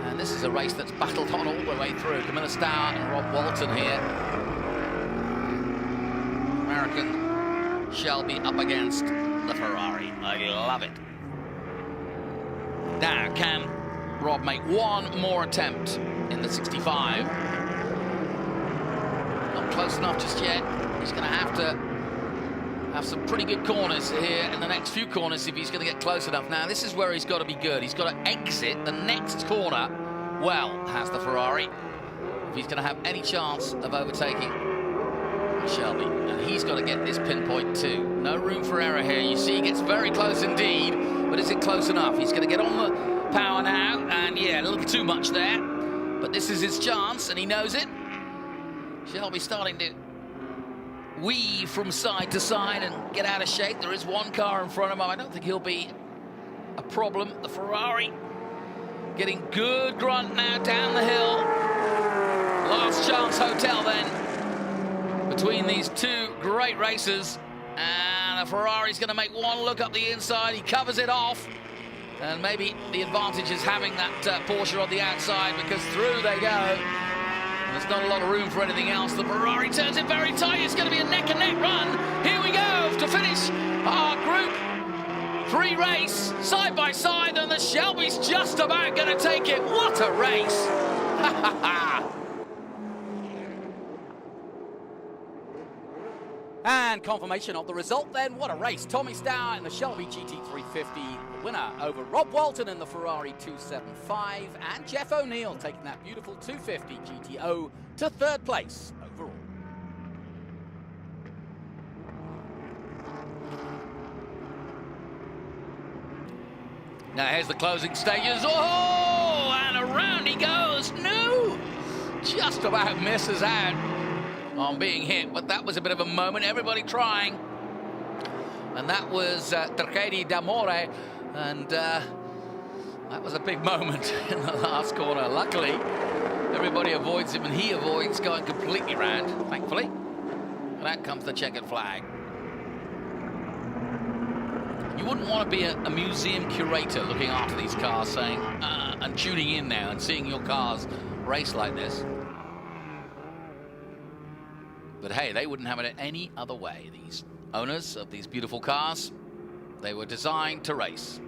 And this is a race that's battled on all the way through. Camilla Stout and Rob Walton here. American Shelby up against the Ferrari. I love it. Now, can Rob make one more attempt in the 65? Not close enough just yet. He's going to have some pretty good corners here in the next few corners if he's going to get close enough. Now, this is where he's got to be good. He's got to exit the next corner well, has the Ferrari, if he's going to have any chance of overtaking Shelby. And he's got to get this pinpoint too. No room for error here. You see he gets very close indeed, but is it close enough? He's going to get on the power now, and yeah, a little too much there. But this is his chance, and he knows it. Shelby starting to weave from side to side and get out of shape. There is one car in front of him. I don't think he'll be a problem. The Ferrari getting good grunt now down the hill. Last chance hotel then between these two great racers, and the Ferrari's going to make one look up the inside. He covers it off, and maybe the advantage is having that Porsche on the outside, because through they go. There's not a lot of room for anything else. The Ferrari turns it very tight. It's going to be a neck-and-neck run. Here we go to finish our Group 3 race side by side, and the Shelby's just about going to take it. What a race! Ha ha ha! And confirmation of the result then. What a race. Tommy Stour in the Shelby GT350, the winner over Rob Walton in the Ferrari 275, and Jeff O'Neill taking that beautiful 250 GTO to third place overall. Now here's the closing stages. Oh, and around he goes. No! Just about misses out on being hit, but that was a bit of a moment. Everybody trying, and that was Tragedi d'Amore, and that was a big moment in the last corner. Luckily, everybody avoids him, and he avoids going completely round, thankfully. And out comes the checkered flag. You wouldn't want to be a museum curator looking after these cars, saying, and tuning in now and seeing your cars race like this. But hey, they wouldn't have it any other way. These owners of these beautiful cars, they were designed to race.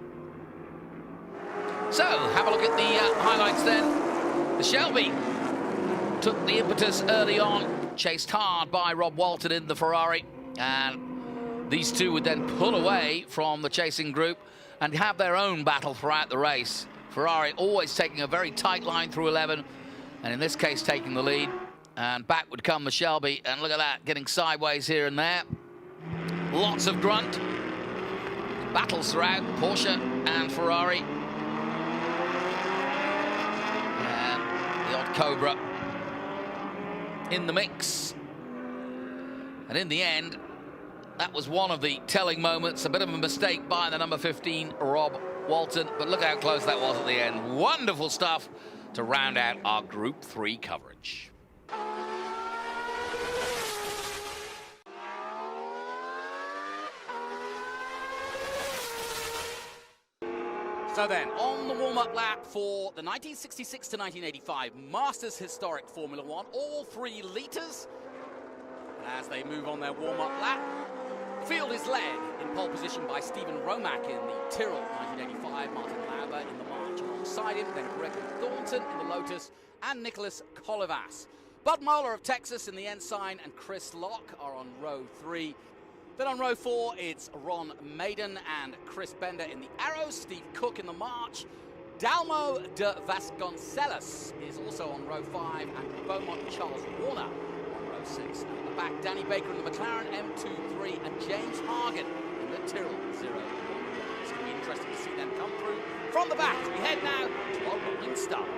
So, have a look at the highlights then. The Shelby took the impetus early on, chased hard by Rob Walton in the Ferrari, and these two would then pull away from the chasing group and have their own battle throughout the race. Ferrari always taking a very tight line through 11, and in this case taking the lead. And back would come the Shelby, and look at that, getting sideways here and there. Lots of grunt. Battles throughout, Porsche and Ferrari. And the odd Cobra in the mix. And in the end, that was one of the telling moments. A bit of a mistake by the number 15, Rob Walton. But look how close that was at the end. Wonderful stuff to round out our Group 3 coverage. So then, on the warm-up lap for the 1966 to 1985 Masters Historic Formula One, all 3 litres. As they move on their warm-up lap, the field is led in pole position by Stephen Romack in the Tyrrell 1985, Martin Lauber in the March alongside him, then Greg Thornton in the Lotus, and Nicholas Colivas. Bud Moeller of Texas in the Ensign and Chris Locke are on row 3. Then on row 4, it's Ron Maiden and Chris Bender in the Arrow, Steve Cook in the March. Dalmo de Vasconcelos is also on row 5, and Beaumont Charles Warner on row 6. And at the back, Danny Baker in the McLaren M23 and James Hargan in the Tyrrell 01. It's going to be interesting to see them come through from the back. We head now to our rolling start.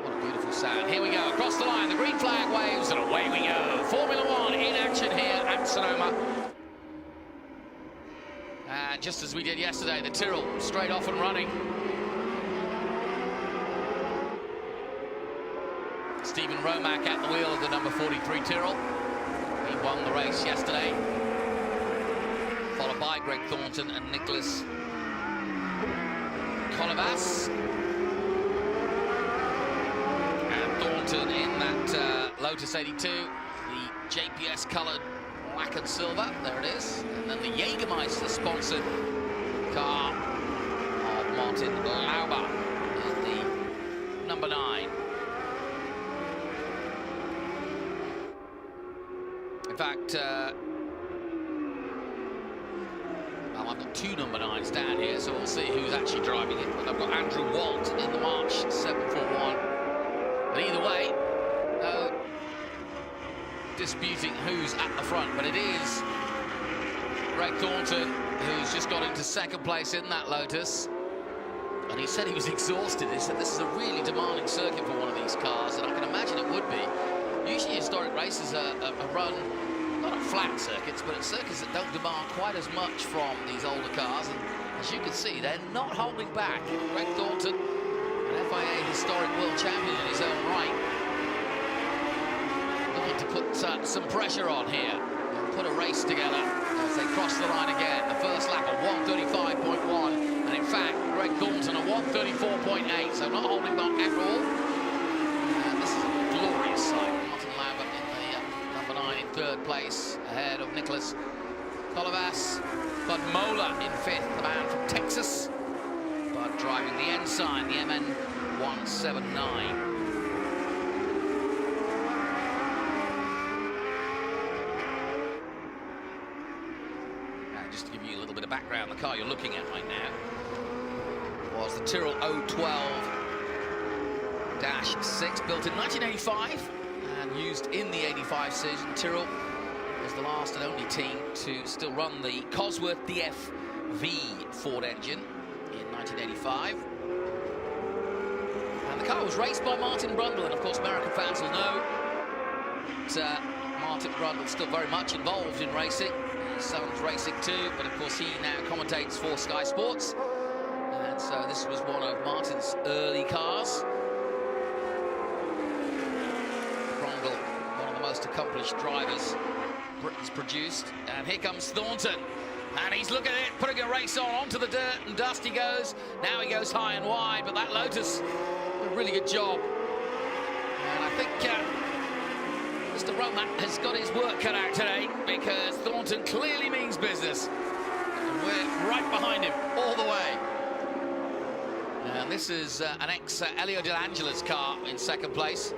What a beautiful sound. Here we go, across the line, the green flag waves, and away we go. Formula One in action here at Sonoma. And just as we did yesterday, the Tyrrell straight off and running. Stephen Romack at the wheel of the number 43 Tyrrell. He won the race yesterday. Followed by Greg Thornton and Nicholas Colivas. Thornton in that Lotus 82, the JPS coloured black and silver, there it is. And then the Jägermeister sponsored car of Martin Lauber is the number 9. In fact, well, I've got 2 number 9s down here, so we'll see who's actually driving it. But I've got Andrew Walt in the March 741. But either way, no disputing who's at the front, but it is Greg Thornton who's just got into 2nd place in that Lotus. And he said he was exhausted. He said this is a really demanding circuit for one of these cars, and I can imagine it would be. Usually historic races are run not at flat circuits, but at circuits that don't demand quite as much from these older cars. And as you can see, they're not holding back. Greg Thornton, an FIA historic world champion in his own right, looking to put some pressure on here and put a race together as they cross the line again. The first lap of 135.1, and in fact, Greg Thornton at 134.8, so not holding back at all. And this is a glorious sight. Martin Lauber in the number 9 in 3rd place, ahead of Nicholas Colivas. Bud Moeller in 5th, the man from Texas. Bud driving the Ensign, the MN 179. Just to give you a little bit of background, the car you're looking at right now was the Tyrrell 012-6, built in 1985 and used in the 85 season. Tyrrell was the last and only team to still run the Cosworth DFV Ford engine in 1985. And the car was raced by Martin Brundle, and of course American fans will know that Martin Brundle's still very much involved in racing. His son's racing too, but of course he now commentates for Sky Sports. And so this was one of Martin's early cars. Brundle, one of the most accomplished drivers Britain's produced. And here comes Thornton. And he's looking at it, putting a race on, onto the dirt and dust he goes. Now he goes high and wide, but that Lotus did a really good job. And I think Mr. Romack has got his work cut out today, because Thornton clearly means business. And we're right behind him all the way. And this is an ex-Elio De Angelis car in 2nd place.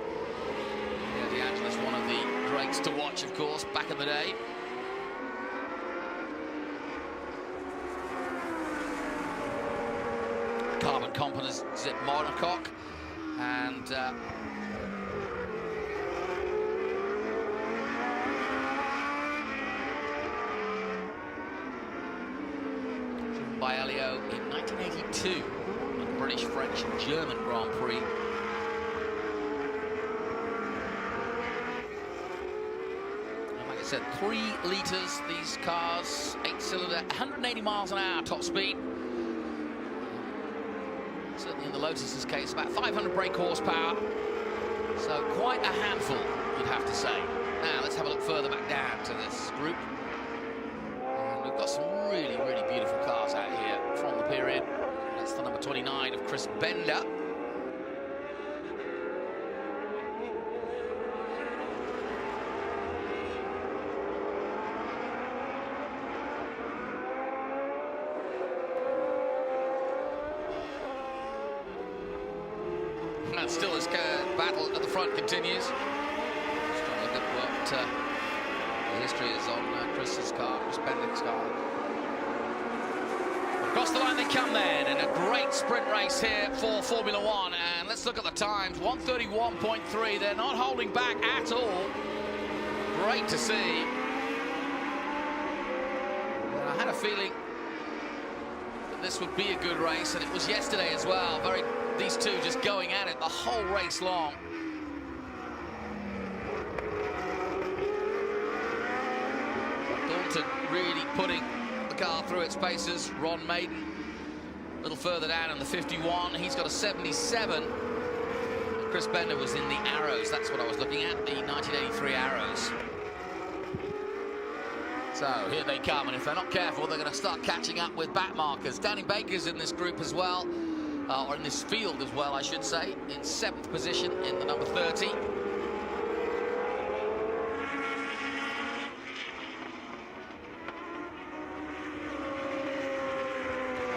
Elio De Angelis, one of the greats to watch, of course, back in the day. composite monocoque, and driven by Elio in 1982 at the British, French and German Grand Prix. Said 3 litres, these cars, 8-cylinder, 180 miles an hour top speed. Certainly in the Lotus's case, about 500 brake horsepower. So quite a handful, you'd have to say. Now let's have a look further back down to this group. And we've got some really, really beautiful cars out here from the period. That's the number 29 of Chris Bender. And still his battle at the front continues. Just trying to look at what the history is on Chris's car, Chris Bender's car. Across the line they come then, in a great sprint race here for Formula One. And let's look at the times, 1:31.3. They're not holding back at all. Great to see. And I had a feeling that this would be a good race, and it was yesterday as well. These two just going at it the whole race long. Thornton really putting the car through its paces. Ron Maiden a little further down in the 51. He's got a 77. And Chris Bender was in the Arrows. That's what I was looking at, the 1983 Arrows. So here they come, and if they're not careful, they're going to start catching up with back markers. Danny Baker's in this group as well. Or in this field as well, I should say, in 7th position in the number 30.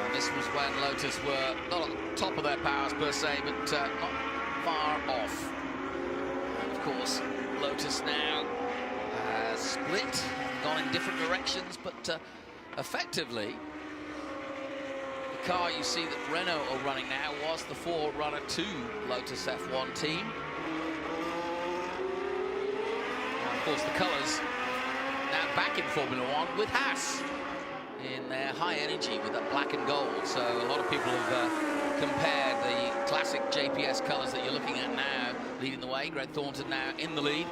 And this was when Lotus were not on top of their powers per se, but not far off. And of course, Lotus now has split, gone in different directions, but effectively, the car you see that Renault are running now was the forerunner to Lotus F1 team. And of course the colours now back in Formula One with Haas in their high energy with that black and gold. So a lot of people have compared the classic JPS colours that you're looking at now, leading the way. Greg Thornton now in the lead.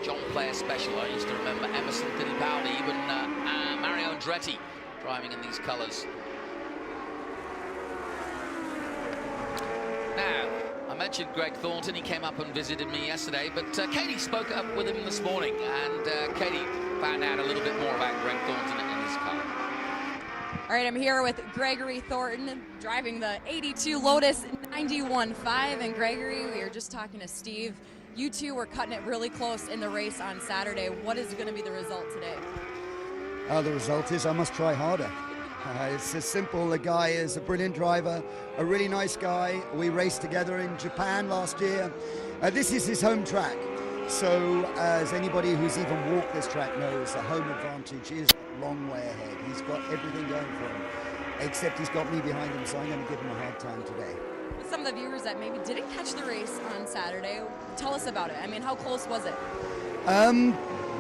John Player Special, I used to remember Emerson Fittipaldi, even Mario Andretti driving in these colours. Now, I mentioned Greg Thornton. He came up and visited me yesterday, but Katie spoke up with him this morning, and Katie found out a little bit more about Greg Thornton and his car. All right, I'm here with Gregory Thornton, driving the 82 Lotus 91.5. And Gregory, we were just talking to Steve. You two were cutting it really close in the race on Saturday. What is going to be the result today? The result is I must try harder. It's as simple. The guy is a brilliant driver, a really nice guy. We raced together in Japan last year. This is his home track. So as anybody who's even walked this track knows, the home advantage is a long way ahead. He's got everything going for him, except he's got me behind him, so I'm going to give him a hard time today. Some of the viewers that maybe didn't catch the race on Saturday, tell us about it. I mean, how close was it?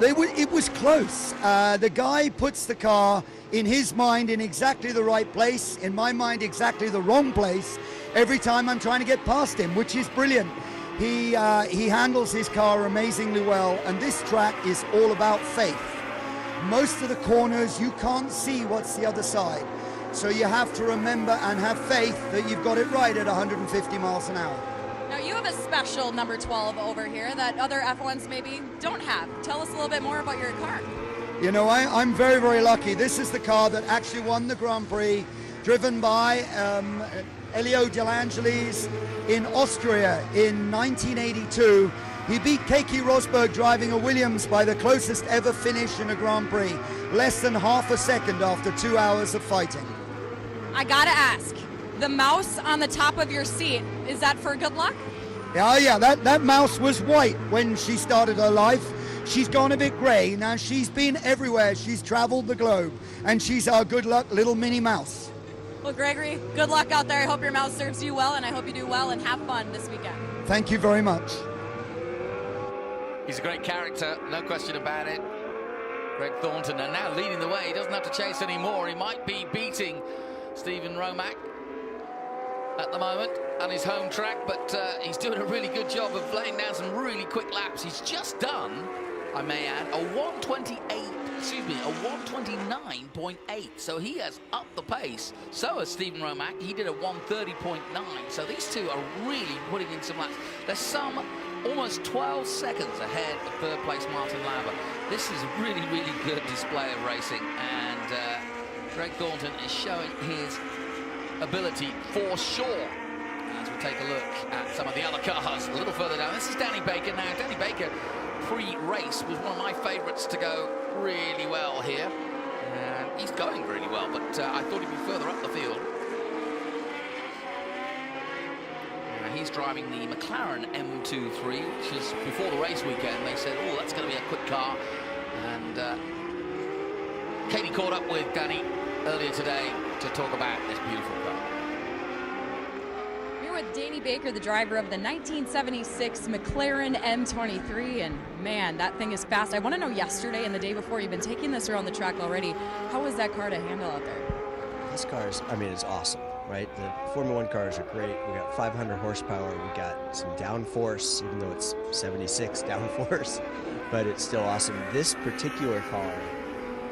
It was close. The guy puts the car in his mind in exactly the right place, in my mind exactly the wrong place, every time I'm trying to get past him, which is brilliant. He handles his car amazingly well, and this track is all about faith. Most of the corners, you can't see what's the other side. So you have to remember and have faith that you've got it right at 150 miles an hour. Now you have a special number 12 over here that other F1s maybe don't have. Tell us a little bit more about your car. You know, I'm very, very lucky. This is the car that actually won the Grand Prix, driven by Elio De Angelis in Austria in 1982. He beat Keke Rosberg driving a Williams by the closest ever finish in a Grand Prix, less than half a second after 2 hours of fighting. I gotta ask, the mouse on the top of your seat, is that for good luck? Yeah, that mouse was white when she started her life. She's gone a bit grey. Now she's been everywhere. She's traveled the globe, and she's our good luck little Minnie Mouse. Well, Gregory, good luck out there. I hope your mouth serves you well, and I hope you do well and have fun this weekend. Thank you very much. He's a great character, no question about it. Greg Thornton, and now leading the way. He doesn't have to chase anymore. He might be beating Stephen Romack at the moment on his home track, but he's doing a really good job of laying down some really quick laps. He's just done, I may add, a 129.8. So he has upped the pace. So has Stephen Romack. He did a 130.9. So these two are really putting in some laps. There's some almost 12 seconds ahead of third place Martin Lambert. This is a really, really good display of racing, and Greg Thornton is showing his ability for sure. As we take a look at some of the other cars a little further down. This is Danny Baker now. Danny Baker, pre-race, was one of my favourites to go really well here. And he's going really well, but I thought he'd be further up the field. He's driving the McLaren M23, which is before the race weekend. They said, oh, that's going to be a quick car. And Katie caught up with Danny earlier today to talk about this beautiful car. We're with Danny Baker, the driver of the 1976 McLaren M23, and man, that thing is fast. I want to know, yesterday and the day before, you've been taking this around the track already. How was that car to handle out there? This car is, I mean, it's awesome, right? The Formula One cars are great. We got 500 horsepower. We got some downforce, even though it's 76 downforce, but it's still awesome. This particular car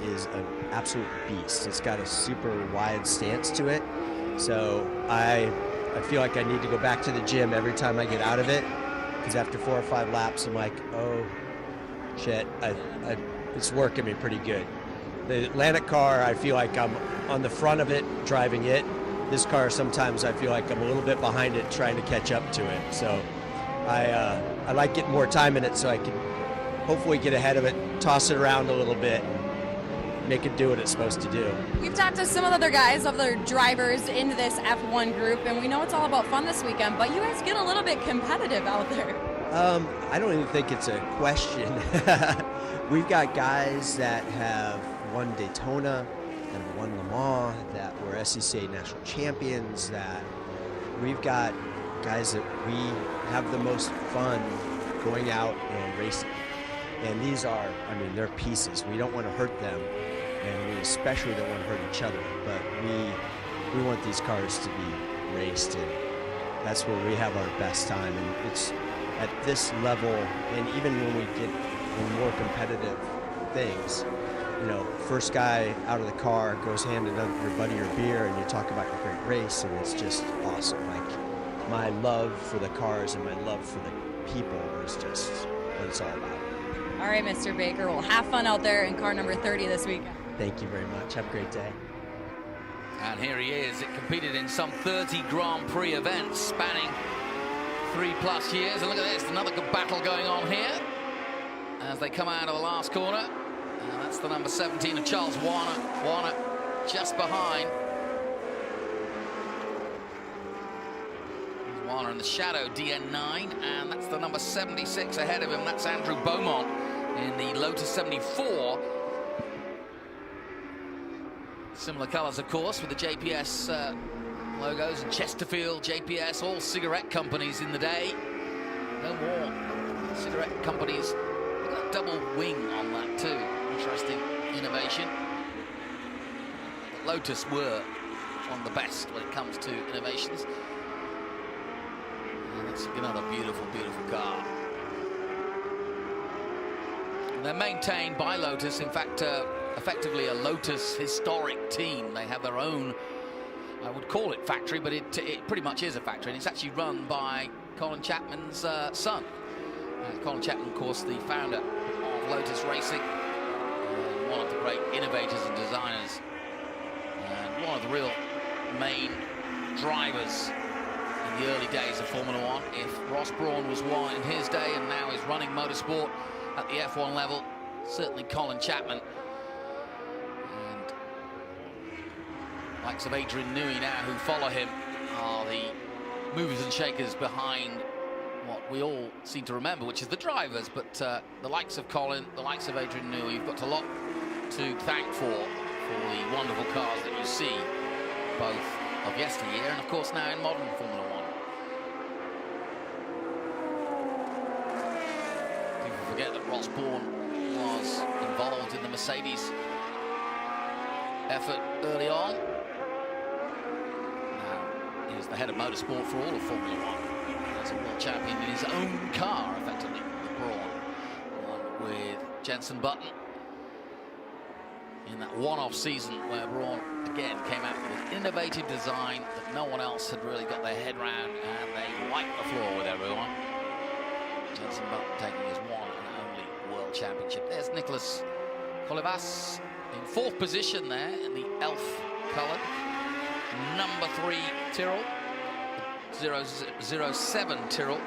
is an absolute beast. It's got a super wide stance to it. So I feel like I need to go back to the gym every time I get out of it, because after 4 or 5 laps, I'm like, oh, shit, it's working me pretty good. The Atlantic car, I feel like I'm on the front of it, driving it. This car, sometimes I feel like I'm a little bit behind it, trying to catch up to it. So I like getting more time in it so I can hopefully get ahead of it, toss it around a little bit, make it do what it's supposed to do. We've talked to some of the other guys, other drivers in this F1 group, and we know it's all about fun this weekend, but you guys get a little bit competitive out there. I don't even think it's a question. We've got guys that have won Daytona, that have won Le Mans, that were SCCA national champions, that we've got guys that we have the most fun going out and racing. And these are, I mean, they're pieces. We don't want to hurt them, and we especially don't want to hurt each other, but we want these cars to be raced, and that's where we have our best time. And it's at this level, and even when we get in more competitive things, you know, first guy out of the car goes handing up your buddy your beer, and you talk about your great race, and it's just awesome. Like, my love for the cars and my love for the people is just what it's all about. All right, Mr. Baker, well, have fun out there in car number 30 this weekend. Thank you very much. Have a great day. And here he is. It competed in some 30 Grand Prix events spanning 3+ years. And look at this, another good battle going on here as they come out of the last corner. And that's the number 17 of Charles Warner. Warner just behind. There's Warner in the shadow, DN9, and that's the number 76 ahead of him. That's Andrew Beaumont in the Lotus 74. Similar colors, of course, with the JPS logos, and Chesterfield, JPS, all cigarette companies in the day. No more cigarette companies. Look at that double wing on that too. Interesting innovation. But Lotus were one of the best when it comes to innovations. And it's another beautiful, beautiful car. And they're maintained by Lotus. In fact, effectively a Lotus historic team. They have their own, I would call it factory, but it pretty much is a factory, and it's actually run by Colin Chapman's son. Colin Chapman, of course, the founder of Lotus Racing, one of the great innovators and designers, and one of the real main drivers in the early days of Formula One. If Ross Brawn was one in his day and now is running motorsport at the F1 level, certainly Colin Chapman. And likes of Adrian Newey now, who follow him, are the movers and shakers behind what we all seem to remember, which is the drivers. But the likes of Colin, the likes of Adrian Newey, you've got a lot to thank for the wonderful cars that you see both of yesteryear and, of course, now in modern Formula One. People forget that Ross Bourne was involved in the Mercedes effort early on. Now he's the head of motorsport for all of Formula One. As a world champion in his own car, effectively, with Brawn, along with Jenson Button. In that one-off season where Brawn again came out with an innovative design that no one else had really got their head around, and they wiped the floor with everyone. Jenson Button taking his one and only world championship. There's Nicholas Colivas in 4th position there in the elf-coloured number 3 Tyrrell, 007 Tyrrell.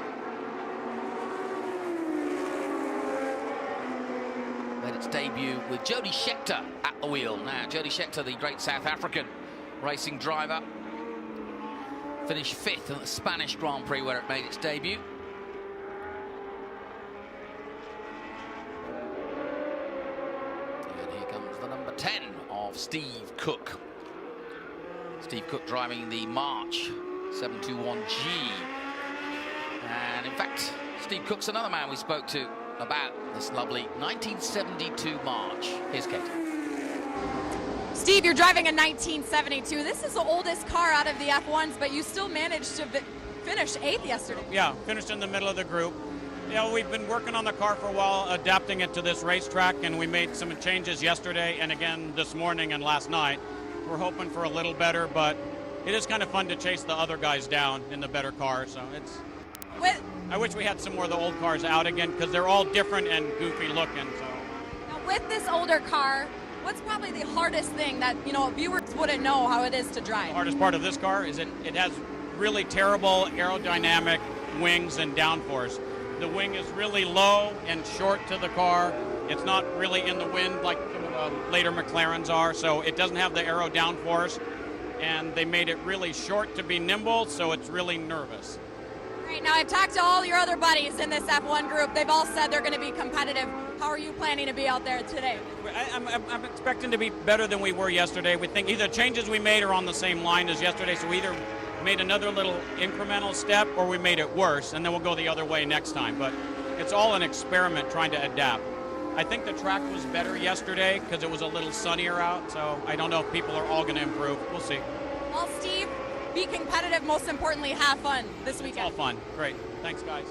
Made its debut with Jody Scheckter at the wheel. Now, Jody Scheckter, the great South African racing driver, finished 5th in the Spanish Grand Prix where it made its debut. And here comes the number 10 of Steve Cook. Steve Cook driving the March 721G. And in fact, Steve Cook's another man we spoke to about this lovely 1972 March. Here's Kate. Steve, you're driving a 1972. This is the oldest car out of the F1s, but you still managed to finish 8th yesterday. Yeah, finished in the middle of the group. You know, we've been working on the car for a while, adapting it to this racetrack, and we made some changes yesterday and again this morning and last night. We're hoping for a little better, but it is kind of fun to chase the other guys down in the better car, so it's... I wish we had some more of the old cars out again, because they're all different and goofy looking. So. Now, with this older car, what's probably the hardest thing that, you know, viewers wouldn't know how it is to drive? The hardest part of this car is it has really terrible aerodynamic wings and downforce. The wing is really low and short to the car. It's not really in the wind like some of the later McLarens are, so it doesn't have the aero downforce. And they made it really short to be nimble, so it's really nervous. Right, now I've talked to all your other buddies in this F1 group. They've all said they're going to be competitive. How are you planning to be out there today? I'm expecting to be better than we were yesterday. We think either changes we made are on the same line as yesterday, so we either made another little incremental step or we made it worse, and then we'll go the other way next time. But it's all an experiment trying to adapt. I think the track was better yesterday because it was a little sunnier out, so I don't know if people are all going to improve. We'll see. Well, Steve, be competitive, most importantly, have fun this weekend. It's all fun. Great. Thanks, guys.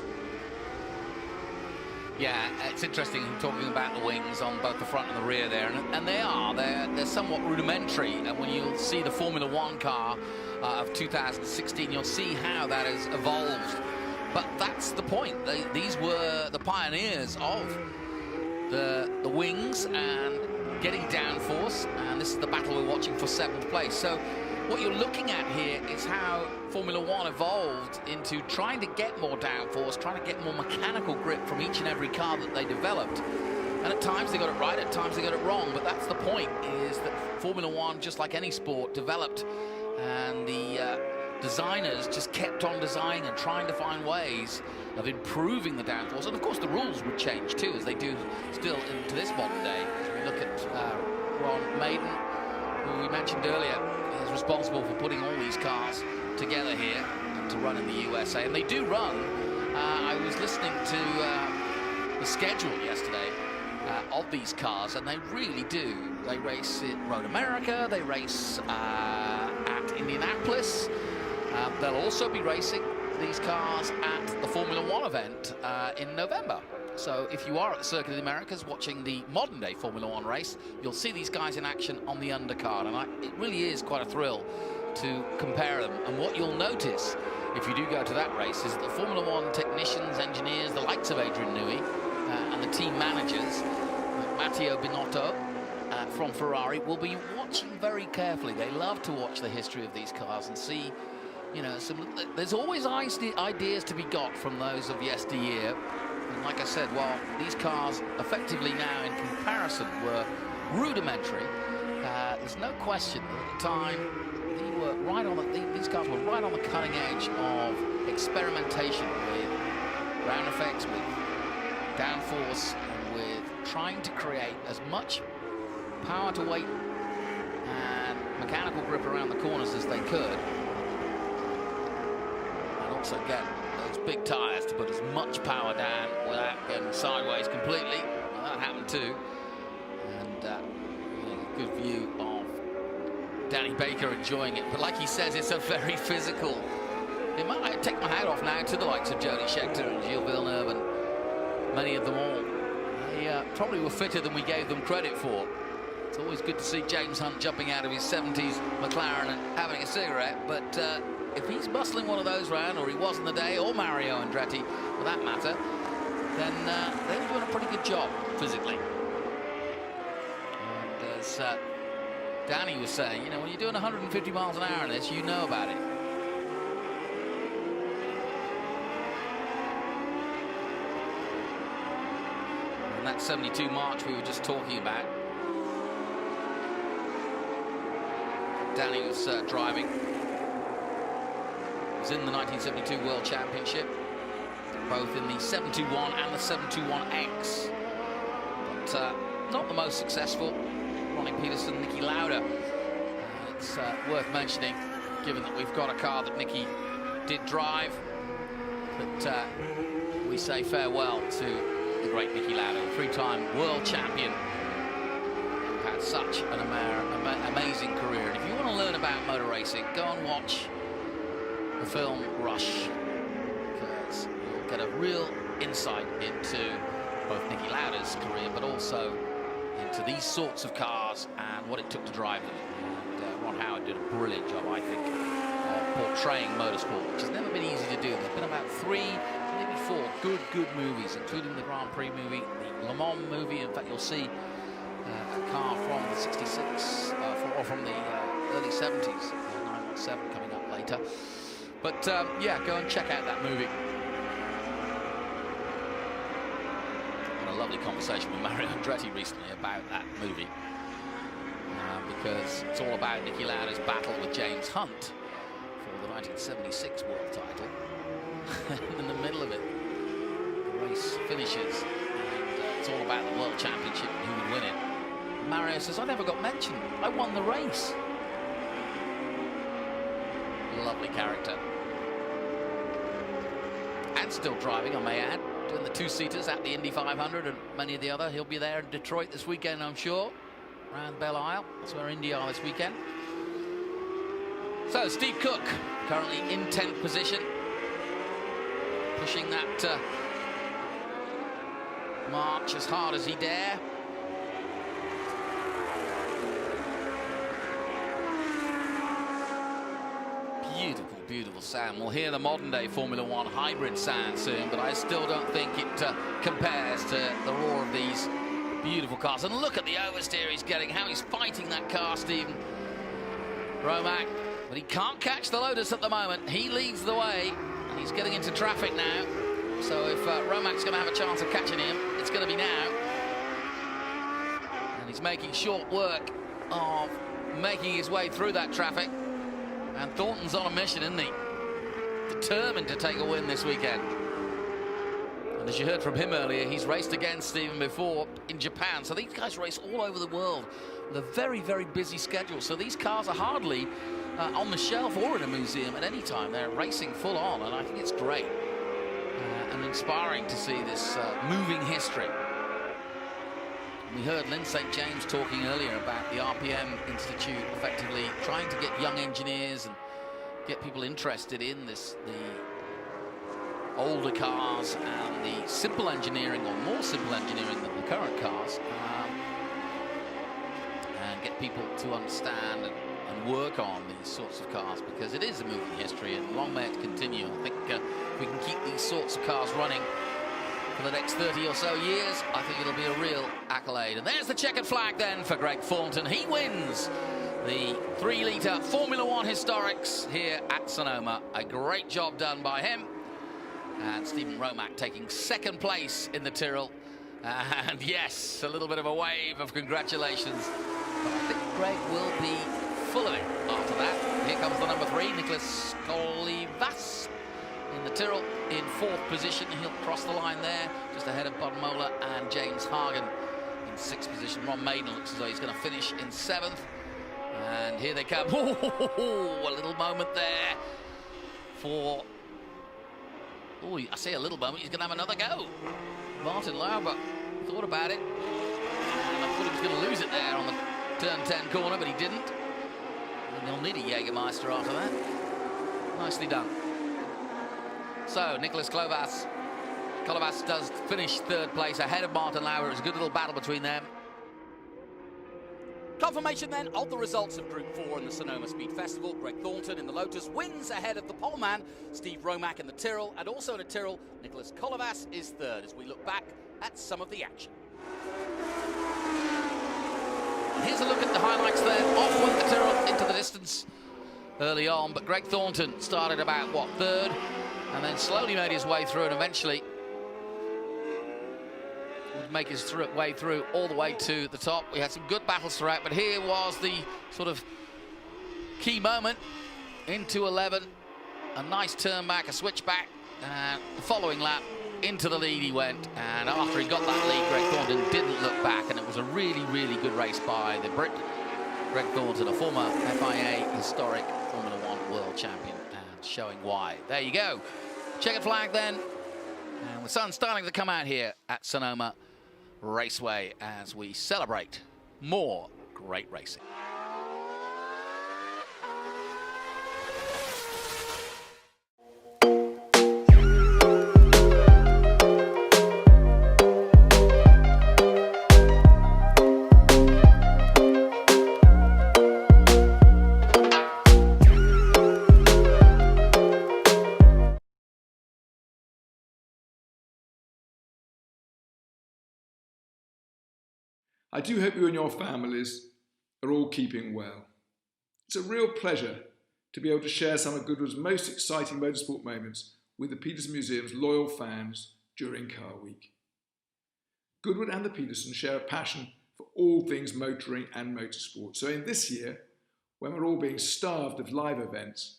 Yeah, it's interesting talking about the wings on both the front and the rear there, and they're somewhat rudimentary. And when you see the Formula One car of 2016, you'll see how that has evolved. But that's the point. These were the pioneers of the wings and getting downforce, and this is the battle we're watching for 7th place. So what you're looking at here is how Formula One evolved into trying to get more downforce, trying to get more mechanical grip from each and every car that they developed. And at times they got it right, at times they got it wrong, but that's the point, is that Formula One, just like any sport, developed, and the designers just kept on designing and trying to find ways of improving the downforce. And of course the rules would change too, as they do still into this modern day. As we look at Ron Maiden, who we mentioned earlier, is responsible for putting all these cars together here and to run in the USA. And they do run. I was listening to the schedule yesterday of these cars, and they really do. They race at Road America, they race at Indianapolis. They'll also be racing these cars at the Formula One event in November. So if you are at the Circuit of the Americas watching the modern-day Formula One race, you'll see these guys in action on the undercard, and it really is quite a thrill to compare them. And what you'll notice if you do go to that race is that the Formula One technicians, engineers, the likes of Adrian Newey and the team managers, Matteo Binotto from Ferrari, will be watching very carefully. They love to watch the history of these cars and see, you know, there's always ideas to be got from those of yesteryear. And like I said, while these cars effectively now in comparison were rudimentary, there's no question that at the time they were right on these cars were right on the cutting edge of experimentation with ground effects, with downforce, and with trying to create as much power to weight and mechanical grip around the corners as they could. And also get those big tyres to put as much power down without getting sideways completely. Well, that happened too. And a good view of Danny Baker enjoying it. But like he says, it's a very physical. I take my hat off now to the likes of Jody Scheckter and Gilles Villeneuve and many of them all. They probably were fitter than we gave them credit for. It's always good to see James Hunt jumping out of his 70s McLaren and having a cigarette, but if he's bustling one of those round, or he was in the day, or Mario Andretti for that matter, then they were doing a pretty good job physically. And as Danny was saying, you know, when you're doing 150 miles an hour in this, you know about it. And that 72 March we were just talking about, Danny was driving. He was in the 1972 World Championship, both in the 721 and the 721X. But not the most successful. Ronnie Petersen, Nicky Lauda. It's worth mentioning, given that we've got a car that Nicky did drive, that we say farewell to the great Nicky Lauda, three-time world champion, who had such an amazing career. And if you want to learn about motor racing, go and watch the film Rush, because you'll get a real insight into both Nicky Lauda's career, but also into these sorts of cars and what it took to drive them. And Ron Howard did a brilliant job, I think, of portraying motorsport, which has never been easy to do. There's been about 3, maybe 4 good movies, including the Grand Prix movie, the Le Mans movie. In fact, you'll see a car from the 66, or from the early 70s, 917 coming up later. But yeah, go and check out that movie. Had a lovely conversation with Mario Andretti recently about that movie, because it's all about Nicky Lauda's battle with James Hunt for the 1976 world title. In the middle of it, the race finishes, and it's all about the world championship and who would win it. Mario says, I never got mentioned. I won the race. Lovely character. And still driving, I may add, doing the 2-seaters at the Indy 500 and many of the other. He'll be there in Detroit this weekend, I'm sure, around Belle Isle. That's where Indy are this weekend. So Steve Cook, currently in 10th position, pushing that march as hard as he dare. Beautiful, beautiful sound. We'll hear the modern-day Formula One hybrid sound soon, but I still don't think it compares to the roar of these beautiful cars. And look at the oversteer he's getting, how he's fighting that car, Stephen Romac. But he can't catch the Lotus at the moment. He leads the way, and he's getting into traffic now. So if Romac's going to have a chance of catching him, it's going to be now. And he's making short work of making his way through that traffic. And Thornton's on a mission, isn't he? Determined to take a win this weekend. And as you heard from him earlier, he's raced against Stephen before in Japan. So these guys race all over the world with a very, very busy schedule. So these cars are hardly on the shelf or in a museum at any time. They're racing full on, and I think it's great and inspiring to see this moving history. We heard Lynn St. James talking earlier about the RPM Institute effectively trying to get young engineers and get people interested in this, the older cars and the simple engineering, or more simple engineering than the current cars, and get people to understand and work on these sorts of cars, because it is a moving history and long may it continue. I think we can keep these sorts of cars running for the next 30 or so years. I think it'll be a real accolade. And there's the checkered flag then for Greg Thornton. He wins the 3-litre Formula One Historics here at Sonoma. A great job done by him. And Stephen Romac taking second place in the Tyrrell. And yes, a little bit of a wave of congratulations. But I think Greg will be full of it after that. Here comes the number 3, Nicholas Colivas in the Tyrrell in 4th position. He'll cross the line there, just ahead of Bud Mola and James Hagen in 6th position. Ron Maiden looks as though he's going to finish in 7th. And here they come. Oh, a little moment there for... Oh, I say a little moment, he's going to have another go. Martin Lauber thought about it. And I thought he was going to lose it there on the turn 10 corner, but he didn't. And he'll need a Jägermeister after that. Nicely done. So, Nicholas Kolovas does finish third place ahead of Martin Lauber. It was a good little battle between them. Confirmation then of the results of Group 4 in the Sonoma Speed Festival. Greg Thornton in the Lotus wins ahead of the poleman, Steve Romack in the Tyrrell, and also in the Tyrrell, Nicholas Kolovas is third as we look back at some of the action. And here's a look at the highlights there. Off went the Tyrrell into the distance early on, but Greg Thornton started about, what, third, and then slowly made his way through and eventually would make his way through all the way to the top. We had some good battles throughout, but here was the sort of key moment into 11. A nice turn back, a switch back, and the following lap into the lead he went. And after he got that lead, Greg Thornton didn't look back, and it was a really, really good race by the Brit. Greg Thornton, a former FIA historic Formula 1 world champion, and showing why. There you go. Checkered flag then. And the sun's starting to come out here at Sonoma Raceway as we celebrate more great racing. I do hope you and your families are all keeping well. It's a real pleasure to be able to share some of Goodwood's most exciting motorsport moments with the Petersen Museum's loyal fans during Car Week. Goodwood and the Petersens share a passion for all things motoring and motorsport. So in this year, when we're all being starved of live events,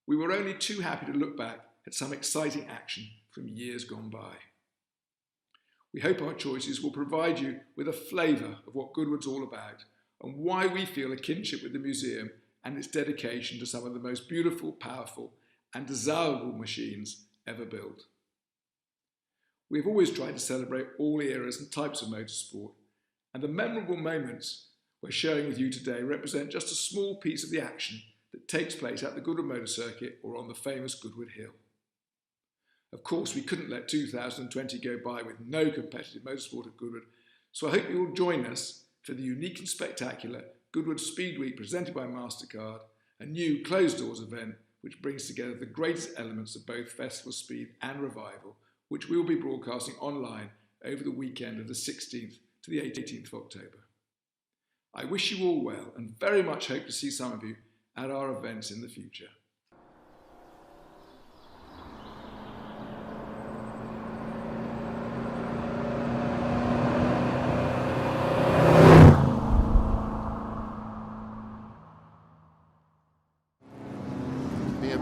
we were only too happy to look back at some exciting action from years gone by. We hope our choices will provide you with a flavour of what Goodwood's all about and why we feel a kinship with the museum and its dedication to some of the most beautiful, powerful and desirable machines ever built. We've always tried to celebrate all eras and types of motorsport, and the memorable moments we're sharing with you today represent just a small piece of the action that takes place at the Goodwood Motor Circuit or on the famous Goodwood Hill. Of course, we couldn't let 2020 go by with no competitive motorsport at Goodwood, so I hope you will join us for the unique and spectacular Goodwood Speed Week presented by MasterCard, a new closed-doors event which brings together the greatest elements of both Festival Speed and Revival, which we will be broadcasting online over the weekend of the 16th to the 18th of October. I wish you all well and very much hope to see some of you at our events in the future.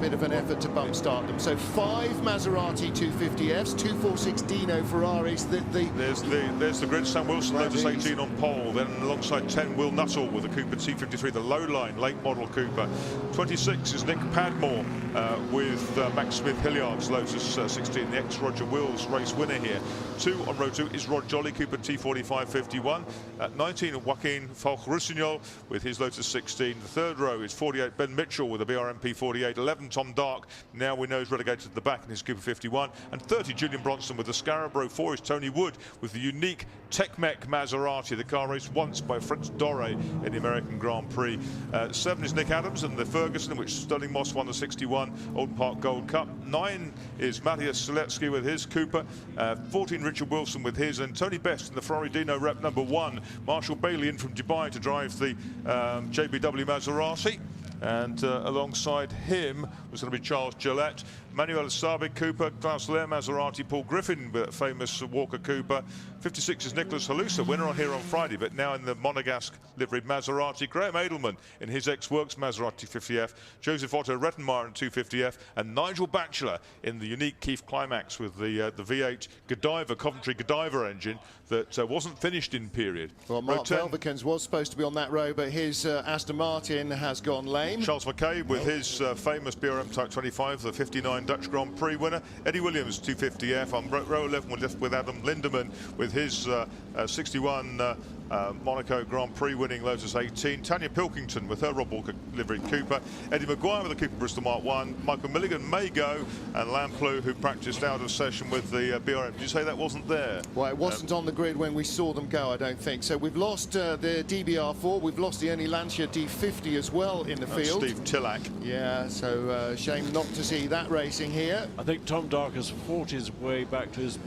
Bit of an effort to bump start them. So 5 Maserati 250Fs, 246 Dino Ferraris. There's the grid. Sam Wilson, Lotus 18 on pole. Then alongside 10, Will Nuttall with the Cooper T53, the low line, late model Cooper. 26 is Nick Padmore with Max Smith Hilliard's Lotus 16, the ex-Roger Wills race winner here. 2 on row 2 is Rod Jolly, Cooper T45-51. At 19, Joaquin Falk-Rusignol with his Lotus 16. The third row is 48, Ben Mitchell with the BRMP 48. 11, Tom Dark, now we know is relegated to the back in his Cooper 51. And 30, Julian Bronson with the Scarabro. 4 is Tony Wood with the unique Tech-Mech Maserati, the car raced once by Fritz Doré in the American Grand Prix. 7 is Nick Adams and the Ferguson, in which Sterling Moss won the 61 Old Park Gold Cup. 9 is Matthias Seletsky with his Cooper. 14, Richard Wilson with his, and Tony Best in the Ferrari Dino Rep number 1. Marshall Bailey in from Dubai to drive the JBW Maserati. And alongside him was going to be Charles Gillette. Manuel Sabe Cooper, Klaus Lehr Maserati, Paul Griffin, famous Walker Cooper. 56 is Nicholas Halusa, winner on here on Friday, but now in the Monegasque liveried Maserati. Graham Edelman in his ex-works Maserati 50F. Joseph Otto Rettenmeyer in 250F, and Nigel Batchelor in the unique Keith Climax with the V8 Godiva, Coventry Godiva engine that wasn't finished in period. Well, Mark Velvikens was supposed to be on that row, but his Aston Martin has gone lame. Charles McCabe with his famous BRM Type 25, the 59 Dutch Grand Prix winner. Eddie Williams 250F on row 11 with Adam Lindemann with his 61 Monaco Grand Prix winning Lotus 18. Tanya Pilkington with her Rob Walker livery Cooper. Eddie Maguire with the Cooper Bristol Mark 1. Michael Milligan may go, and Lamplugh, who practiced out of session with the BRM. Did you say that wasn't there? Well, it wasn't on the grid when we saw them go, I don't think. So we've lost the DBR4, we've lost the only Lancia D50 as well in the field. Steve Tillack. Yeah, so shame not to see that racing here. I think Tom Dark has fought his way back to his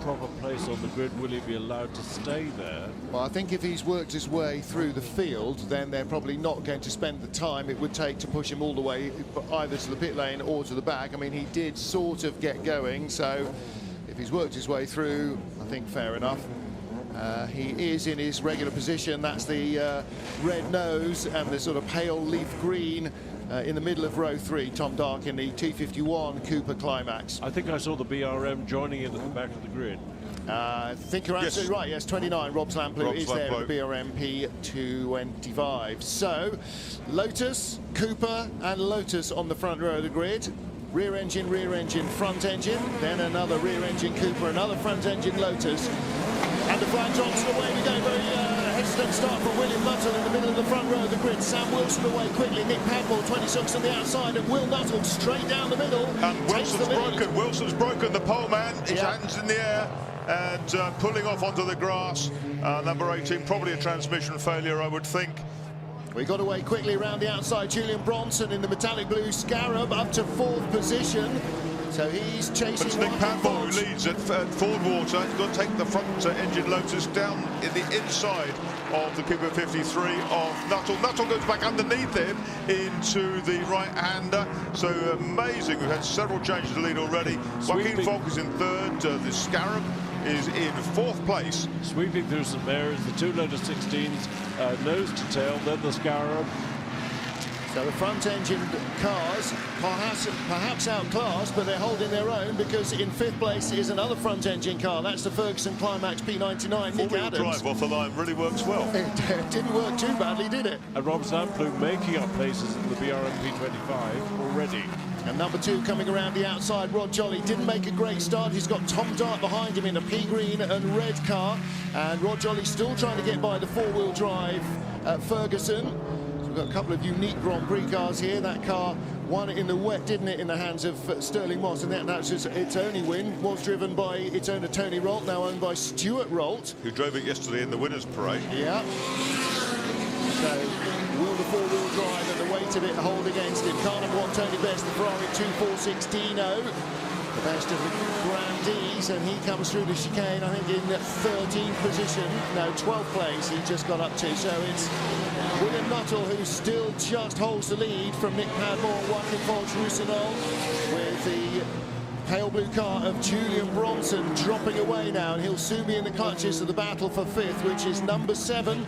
proper place on the grid. Will he be allowed to stay there? Well, I think if he's worked his way through the field, then they're probably not going to spend the time it would take to push him all the way either to the pit lane or to the back. I mean, he did sort of get going, so if he's worked his way through, I think fair enough. He is in his regular position. That's the red nose and the sort of pale leaf green in the middle of row 3. Tom Dark in the 251 Cooper Climax. I think I saw the BRM joining in at the back of the grid. I think you're absolutely right. Yes, 29. Rob Lamplugh is there in the BRM P225. So, Lotus, Cooper, and Lotus on the front row of the grid. Rear engine, front engine. Then another rear engine Cooper, another front engine Lotus. And the flags onto the way we go. Very hesitant start from William Nuttall in the middle of the front row of the grid. Sam Wilson away quickly. Nick Padmore, 26 on the outside, and Will Nuttall straight down the middle. And Wilson's broken. Wilson's broken. The pole man. His hands in the air and pulling off onto the grass. Number 18, probably a transmission failure, I would think. We got away quickly around the outside. Julian Bronson in the metallic blue Scarab up to 4th position. So he's chasing. But it's Nick Padmore who leads at Ford Water. He's got to take the front engine Lotus down in the inside of the Cooper 53 of Nuttall. Nuttall goes back underneath him into the right-hander. So amazing. We've had several changes to lead already. Joaquin Falk is in 3rd. The Scarab is in 4th place. Sweeping through St Mary's, the 2 Lotus 16s, nose to tail, then the Scarab. So the front-engine cars, perhaps outclassed, but they're holding their own, because in 5th place is another front-engine car. That's the Ferguson Climax P99, Nick Adams. Drive off the line really works well. It didn't work too badly, did it? And Rob Lamplugh making up places in the BRM P25 already. And number 2 coming around the outside, Rod Jolly didn't make a great start. He's got Tom Dart behind him in a pea green and red car, and Rod Jolly still trying to get by the 4-wheel drive Ferguson. So we've got a couple of unique Grand Prix cars here. That car won in the wet, didn't it, in the hands of Sterling Moss, and that's its only win was driven by its owner Tony Rolt, now owned by Stuart Rolt, who drove it yesterday in the winners' parade. Yeah. So will the 4-wheel drive and the weight of it hold against him? Car number 1, Tony Best, the Ferrari 246 Dino, the best of the grandees, and he comes through the chicane, I think, in 13th position. No, 12th place he just got up to. So it's William Nuttall who still just holds the lead from Nick Padmore, Joaquin Falk-Roussinol, with the pale blue car of Julian Bronson dropping away now, and he'll soon be in the clutches of the battle for 5th, which is number 7,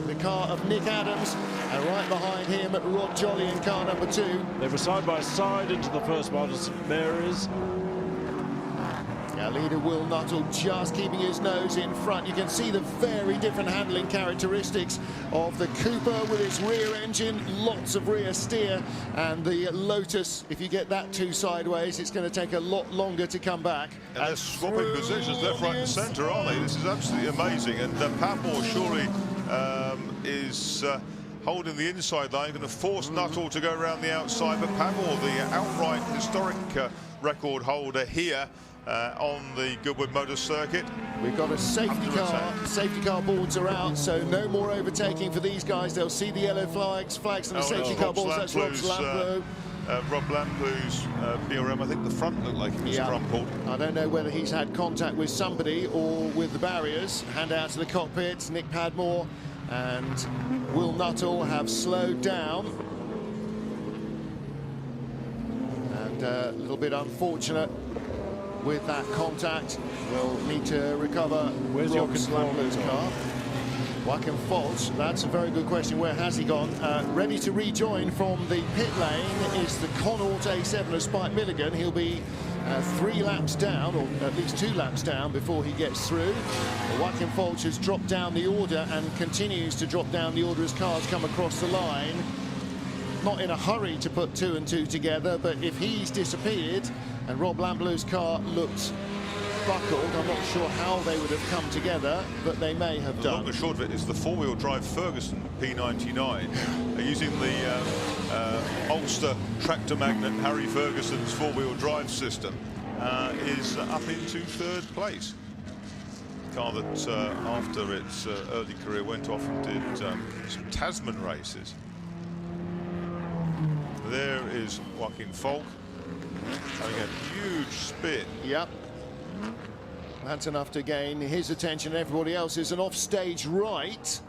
the car of Nick Adams, and right behind him Rod Jolly in car number 2. They were side by side into the first part of St Mary's. Now leader Will Nuttall just keeping his nose in front. You can see the very different handling characteristics of the Cooper with its rear engine, lots of rear steer, and the Lotus, if you get that too sideways, it's going to take a lot longer to come back. And they're swapping positions left, right and centre, aren't they? This is absolutely amazing. And Padmore surely is holding the inside line, going to force Nuttall to go around the outside, but Padmore, the outright historic record holder here on the Goodwood Motor Circuit. We've got a safety car. Safety car boards are out, so no more overtaking for these guys. They'll see the yellow flags and the safety car boards. That's Rob Lamplugh. Rob Lamplough's BRM, I think the front looked like it was crumpled. I don't know whether he's had contact with somebody or with the barriers. Hand out to the cockpit. Nick Padmore and Will Nuttall have slowed down. And and a little bit unfortunate with that contact. We'll need to recover Rob Lamplow's car. Joachim Folt, that's a very good question. Where has he gone? Ready to rejoin from the pit lane is the Connaught A7 of Spike Milligan. He'll be 3 laps down, or at least 2 laps down before he gets through. Joachim Folt has dropped down the order and continues to drop down the order as cars come across the line. Not in a hurry to put 2 and 2 together, but if he's disappeared and Rob Lamplow's car looked buckled, I'm not sure how they would have come together, but they may have done. The long and short of it is the four-wheel drive Ferguson P99 using the Ulster tractor magnet Harry Ferguson's four-wheel drive system is up into 3rd place. Car that after its early career went off and did some Tasman races. There is Joachim Folt having a huge spin. Yep. That's enough to gain his attention. Everybody else is an offstage right.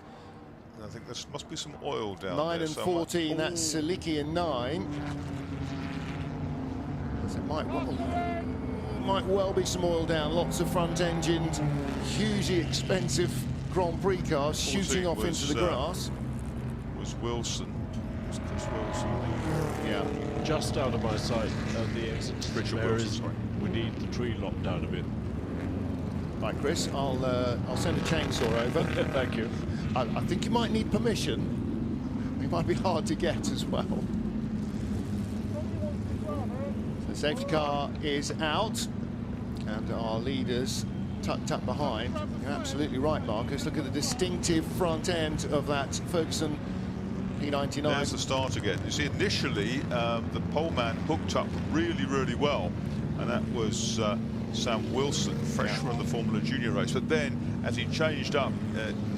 I think there must be some oil down 9 there and somewhere. 14, that's Siliki in 9. So it might well be some oil down. Lots of front-engined, hugely expensive Grand Prix cars shooting off into the grass. Was Wilson. Was Chris Wilson. Yeah. Just out of my sight at the exit. Richard Wilson, we need the tree locked down a bit. Right, Chris, I'll send a chainsaw over. Thank you. I think you might need permission. It might be hard to get as well. The safety car is out, and our leaders tucked up behind. You're absolutely right, Marcus. Look at the distinctive front end of that Ferguson P99. There's the start again. You see, initially, the poleman hooked up really, really well, and that was Sam Wilson, fresh from the Formula Junior race. But then, as he changed up,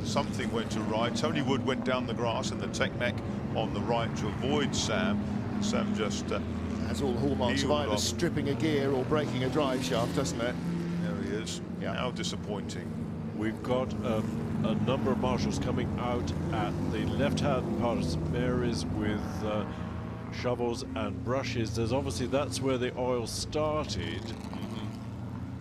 something went awry. Tony Wood went down the grass and the Tech-Mech on the right to avoid Sam. And Sam just has all the hallmarks of either stripping a gear or breaking a drive shaft, doesn't it? There he is. Yeah. How disappointing. We've got a number of marshals coming out at the left-hand part of St Mary's with shovels and brushes. There's obviously, that's where the oil started.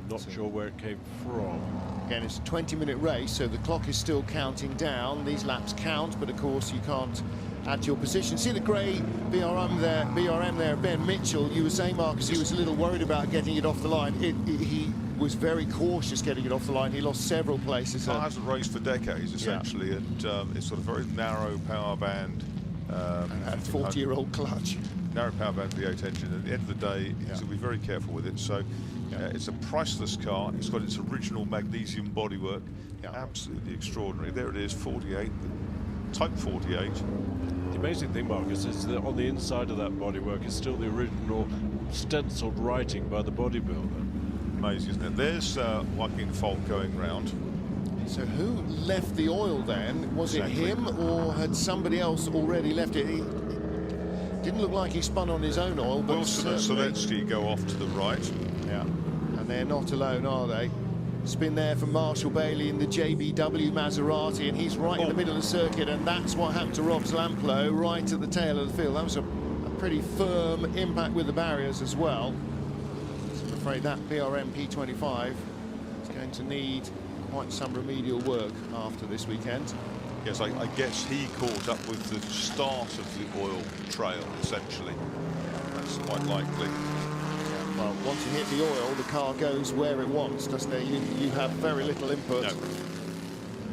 Not sure where it came from. Again, it's a 20-minute race, so the clock is still counting down. These laps count, but of course you can't add to your position. See the grey BRM there, Ben Mitchell. You were saying, Marcus, he was a little worried about getting it off the line. He was very cautious getting it off the line. He lost several places. The car hasn't raced for decades, essentially, and it's sort of very narrow power band. And a 40-year-old clutch. Narrow power band V8 engine. At the end of the day, he's going to be very careful with it. So it's a priceless car. It's got its original magnesium bodywork. Absolutely extraordinary. There it is, 48, Type 48. The amazing thing, Marcus, is that on the inside of that bodywork is still the original stenciled writing by the bodybuilder. Amazing, isn't it? There's Joachim Folt going round. So who left the oil then? Was it him, or had somebody else already left it? He didn't look like he spun on his own oil. But Wilson and Seletsky go off to the right. Yeah, and they're not alone, are they? Spin there from Marshall Bailey in the JBW Maserati, and he's right in the middle of the circuit, and that's what happened to Rob Lamplow right at the tail of the field. That was a pretty firm impact with the barriers as well. So I'm afraid that BRM P25 is going to need quite some remedial work after this weekend. Yes, I guess he caught up with the start of the oil trail, essentially. That's quite likely. Well, once you hit the oil, the car goes where it wants, doesn't it? You have very little input. No.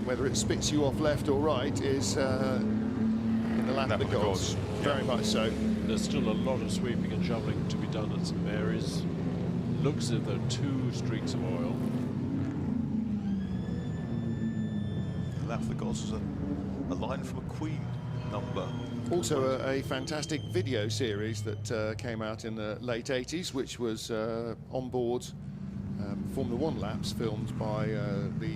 Whether it spits you off left or right is in the lap of the gods. Very much so. There's still a lot of sweeping and shoveling to be done at St Mary's. Looks as if there are 2 streaks of oil. The lap of the gods is a line from a Queen number. Also a fantastic video series that came out in the late 80s, which was on board Formula 1 laps filmed by the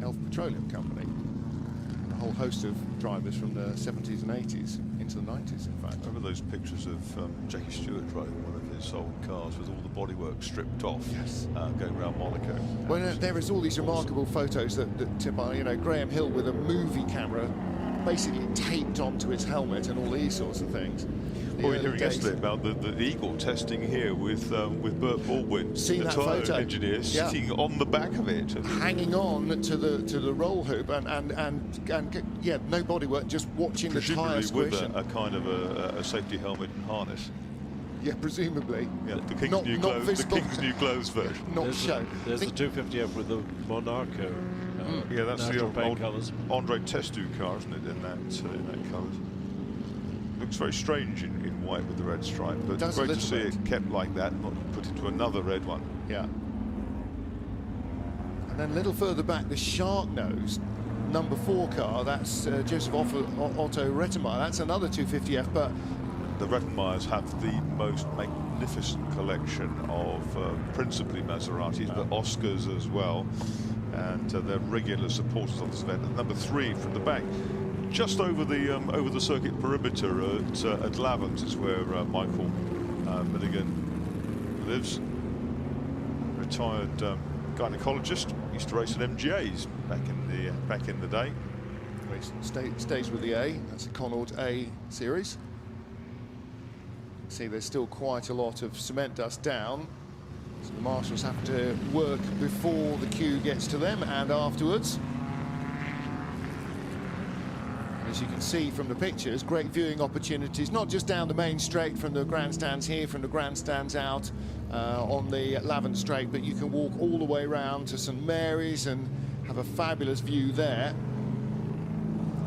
Alfa Petroleum Company. A whole host of drivers from the 70s and 80s into the 90s, in fact. Remember those pictures of Jackie Stewart driving one of his old cars with all the bodywork stripped off, going around Monaco? Well, there is all these remarkable photos that tip on, you know, Graham Hill with a movie camera basically taped onto his helmet and all these sorts of things. Well, we were hearing yesterday about the Eagle testing here with Bert Baldwin, Seen the that tyre photo. engineer, Yeah. sitting on the back of it, hanging on to the roll hoop, and yeah, no bodywork, just watching the tyre presumably squish. with a kind of a safety helmet and harness. Yeah, presumably. Yeah, the King's Not New Gloves, the visible. King's New Gloves version. Not shown. There's the 250F with the Monaco. Yeah, that's the natural old paint colours. Andre Testu car, isn't it? In that colours. Looks very strange in white with the red stripe, but Does a great to see little bit. it kept like that, not put into another red one. Yeah. And then a little further back, the Shark Nose number 4 car. That's Joseph Otto Rettenmeier. That's another 250F, but the Rettenmeyers have the most magnificent collection of principally Maseratis, but Oscars as well, and they're regular supporters of this event. And number 3 from the back, just over the circuit perimeter at Lavens, is where Michael Milligan lives. Retired gynecologist, used to race at MGAs back in the day. Stays with the A. That's a Connaught A series. See, there's still quite a lot of cement dust down, so the marshals have to work before the queue gets to them and afterwards. And as you can see from the pictures, great viewing opportunities, not just down the main straight from the grandstands here, from the grandstands out on the Lavens straight, but you can walk all the way around to St Mary's and have a fabulous view there.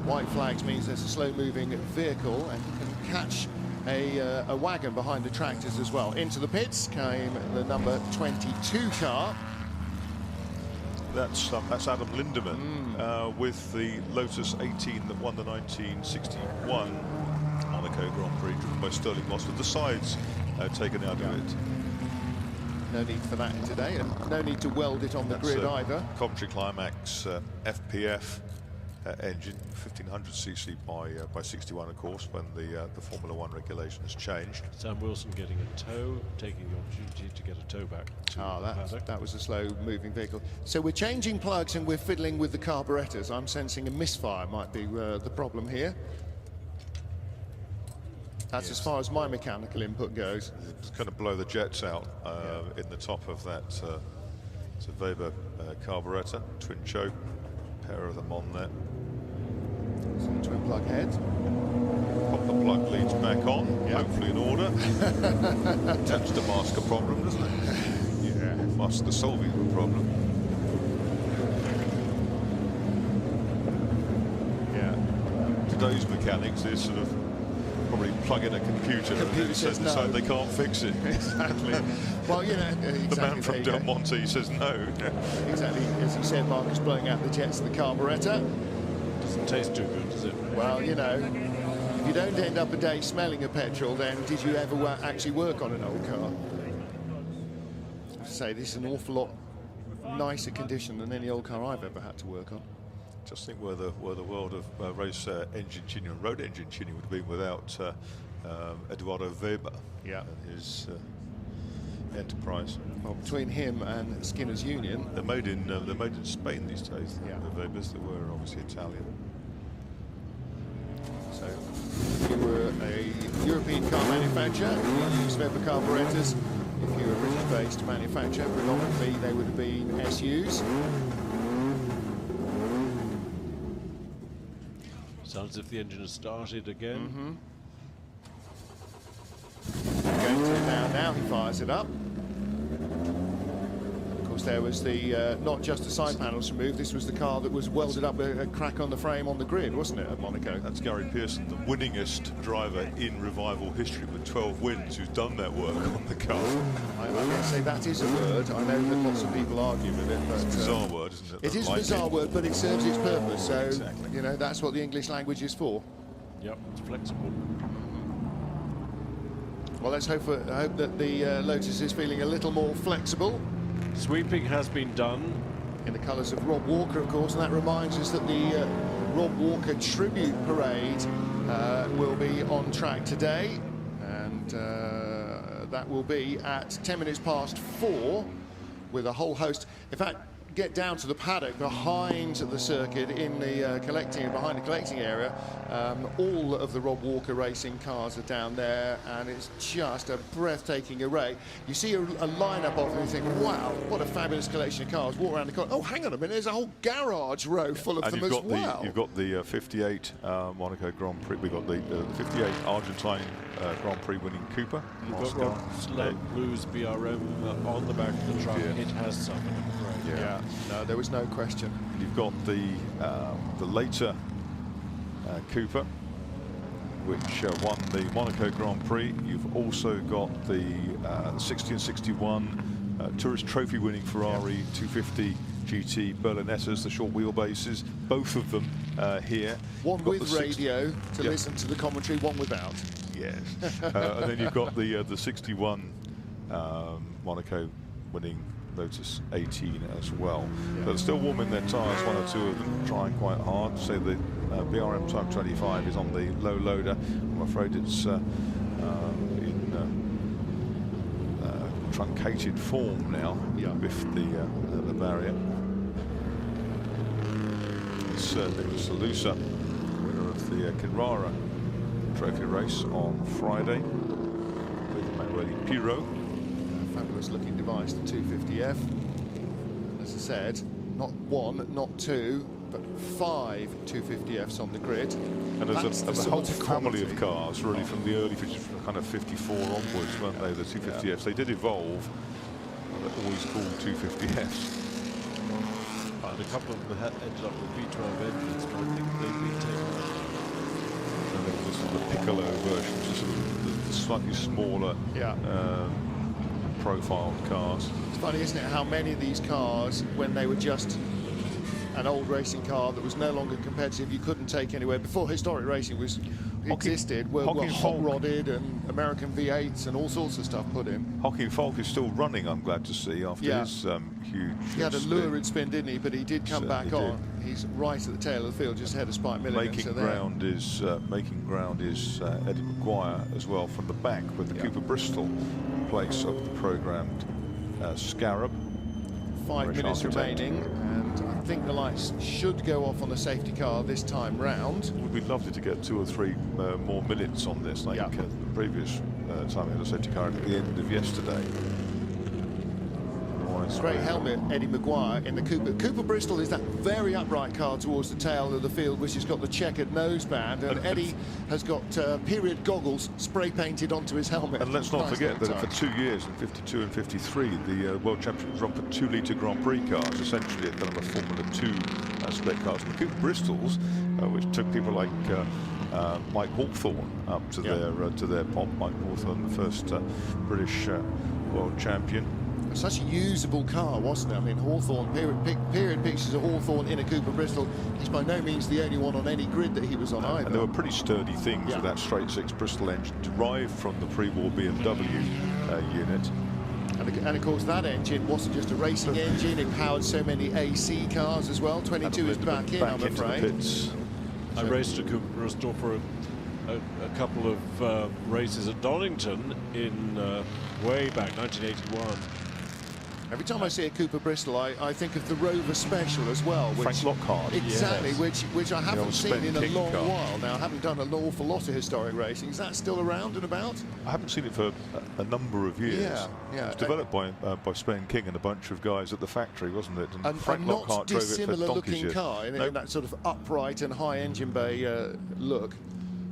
White flags means there's a slow-moving vehicle, and you can catch a wagon behind the tractors as well. Into the pits came the number 22 car. That's Adam Lindemann with the Lotus 18 that won the 1961 Monaco Grand Prix, driven by Sterling Moss, with the sides taken out of it. No need for that today. No need to weld it on the grid either. Coventry Climax FPF engine, 1500cc by 61, of course, when the Formula 1 regulation has changed. Sam Wilson getting a tow, taking the opportunity to get a tow back to that was a slow-moving vehicle. So we're changing plugs and we're fiddling with the carburetors. I'm sensing a misfire might be the problem here. That's as far as my mechanical input goes. It's going to blow the jets out in the top of that. It's a Weber carburetor, twin choke, pair of them on there. So the twin plug head. Pop the plug leads back on, hopefully in order. Tends to mask a problem, doesn't it? Yeah, mask the solving of a problem. Yeah. Today's mechanics is sort of probably plug in a computer and then decide they can't fix it. Exactly. Well, you know, exactly, the man from Del Monte says no. Exactly, as you said, Marcus, blowing out the jets of the carburettor. Doesn't taste too good, does it? Well, you know, if you don't end up a day smelling of petrol, then did you ever actually work on an old car? I have to say, this is an awful lot nicer condition than any old car I've ever had to work on. Just think where the world of race engine tuning and road engine tuning would have been without Eduardo Weber and his enterprise. Well, between him and Skinner's Union, they're made in Spain these days. The Webers that were obviously Italian. So, if you were a European car manufacturer, you use Weber carburetors. If you were a British-based manufacturer, predominantly they would have been SUs. Sounds as if the engine has started again. Going to now he fires it up. Of course, there was the not just the side panels removed. This was the car that was welded up a crack on the frame on the grid, wasn't it, at Monaco? That's Gary Pearson, the winningest driver in revival history with 12 wins, who's done that work on the car. I can say that is a word. I know that lots of people argue with it, but it's a bizarre word, isn't it? It is a bizarre word, but it serves its purpose. So you know that's what the English language is for. Yep, it's flexible. Well, let's hope that the Lotus is feeling a little more flexible. Sweeping has been done. In the colours of Rob Walker, of course, and that reminds us that the Rob Walker Tribute Parade will be on track today, and that will be at 10 minutes past 4 with a whole host. In fact, get down to the paddock behind the circuit in the behind the collecting area, all of the Rob Walker racing cars are down there, and it's just a breathtaking array. You see a lineup of them and you think, wow, what a fabulous collection of cars. Walk around the car. Oh, hang on a minute, there's a whole garage row full of them as well. You've got the 58 Monaco Grand Prix. We've got the 58 Argentine Grand Prix winning Cooper. You've got Slow Blues BRM on the back of the truck. It has suffered. Yeah, no, there was no question. You've got the later Cooper, which won the Monaco Grand Prix. You've also got the 60 and 61 Tourist Trophy winning Ferrari 250 GT Berlinettas, the short wheelbases, both of them here. One with radio to listen to the commentary, one without. Yes. And then you've got the 61 Monaco winning Lotus 18 as well. But still warming their tyres, one or two of them trying quite hard. So the BRM Time 25 is on the low loader. I'm afraid it's in truncated form now with the barrier. It's Nicholas Alusa, winner of the Carrara Trophy race on Friday with Manuel Pirot. Fabulous looking device, the 250F. As I said, not one, not two, but 5 250Fs on the grid. And there's a whole family of cars, really, from the early from kind of 54 onwards, weren't they? The 250Fs. They did evolve. They're always called 250Fs. And a couple of them ended up with V12 engines, but I think they've been taken out. And there was the Piccolo version, which is sort of the slightly smaller profiled cars. It's funny, isn't it, how many of these cars, when they were just an old racing car that was no longer competitive, you couldn't take anywhere before historic racing existed, were hot-rodded and American V8s and all sorts of stuff put in. Joaquin Falk is still running, I'm glad to see, after his huge He had a lurid spin, didn't he? But he did come back on. He's right at the tail of the field, just ahead of Spike Milligan. Making ground is Eddie Maguire as well from the back with the Cooper Bristol place of the programmed Scarab. 5 minutes remaining, and I think the lights should go off on the safety car this time round. It would be lovely to get 2 or 3 more minutes on this, like the previous time we had a safety car at the end of yesterday. Great helmet, Eddie Maguire in the Cooper. Cooper Bristol is that very upright car towards the tail of the field, which has got the checkered noseband, and Eddie has got period goggles spray painted onto his helmet. And let's not forget that for 2 years, in 52 and 53, the World Championship was run for 2-litre Grand Prix cars, essentially a kind of a Formula 2 spec cars. And the Cooper Bristols, which took people like Mike Hawthorne up to their pop. Mike Hawthorne, the first British world champion. Such a usable car, wasn't it? I mean, Hawthorne, period pictures of Hawthorne in a Cooper Bristol. He's by no means the only one on any grid that he was on either. And they were pretty sturdy things with that straight-six Bristol engine derived from the pre-war BMW unit. And of course, that engine wasn't just a racing engine, it powered so many AC cars as well. 22 is back in, I'm afraid. I raced a Cooper Bristol for a couple of races at Donington in way back, 1981. Every time I see a Cooper Bristol, I think of the Rover Special as well. Frank Lockhart. Exactly, which I haven't seen in a long while now. I haven't done an awful lot of historic racing. Is that still around and about? I haven't seen it for a number of years. Yeah. It was developed by Spen King and a bunch of guys at the factory, wasn't it? And Frank Lockhart drove it for dissimilar donkey's looking years. car in that sort of upright and high engine bay look.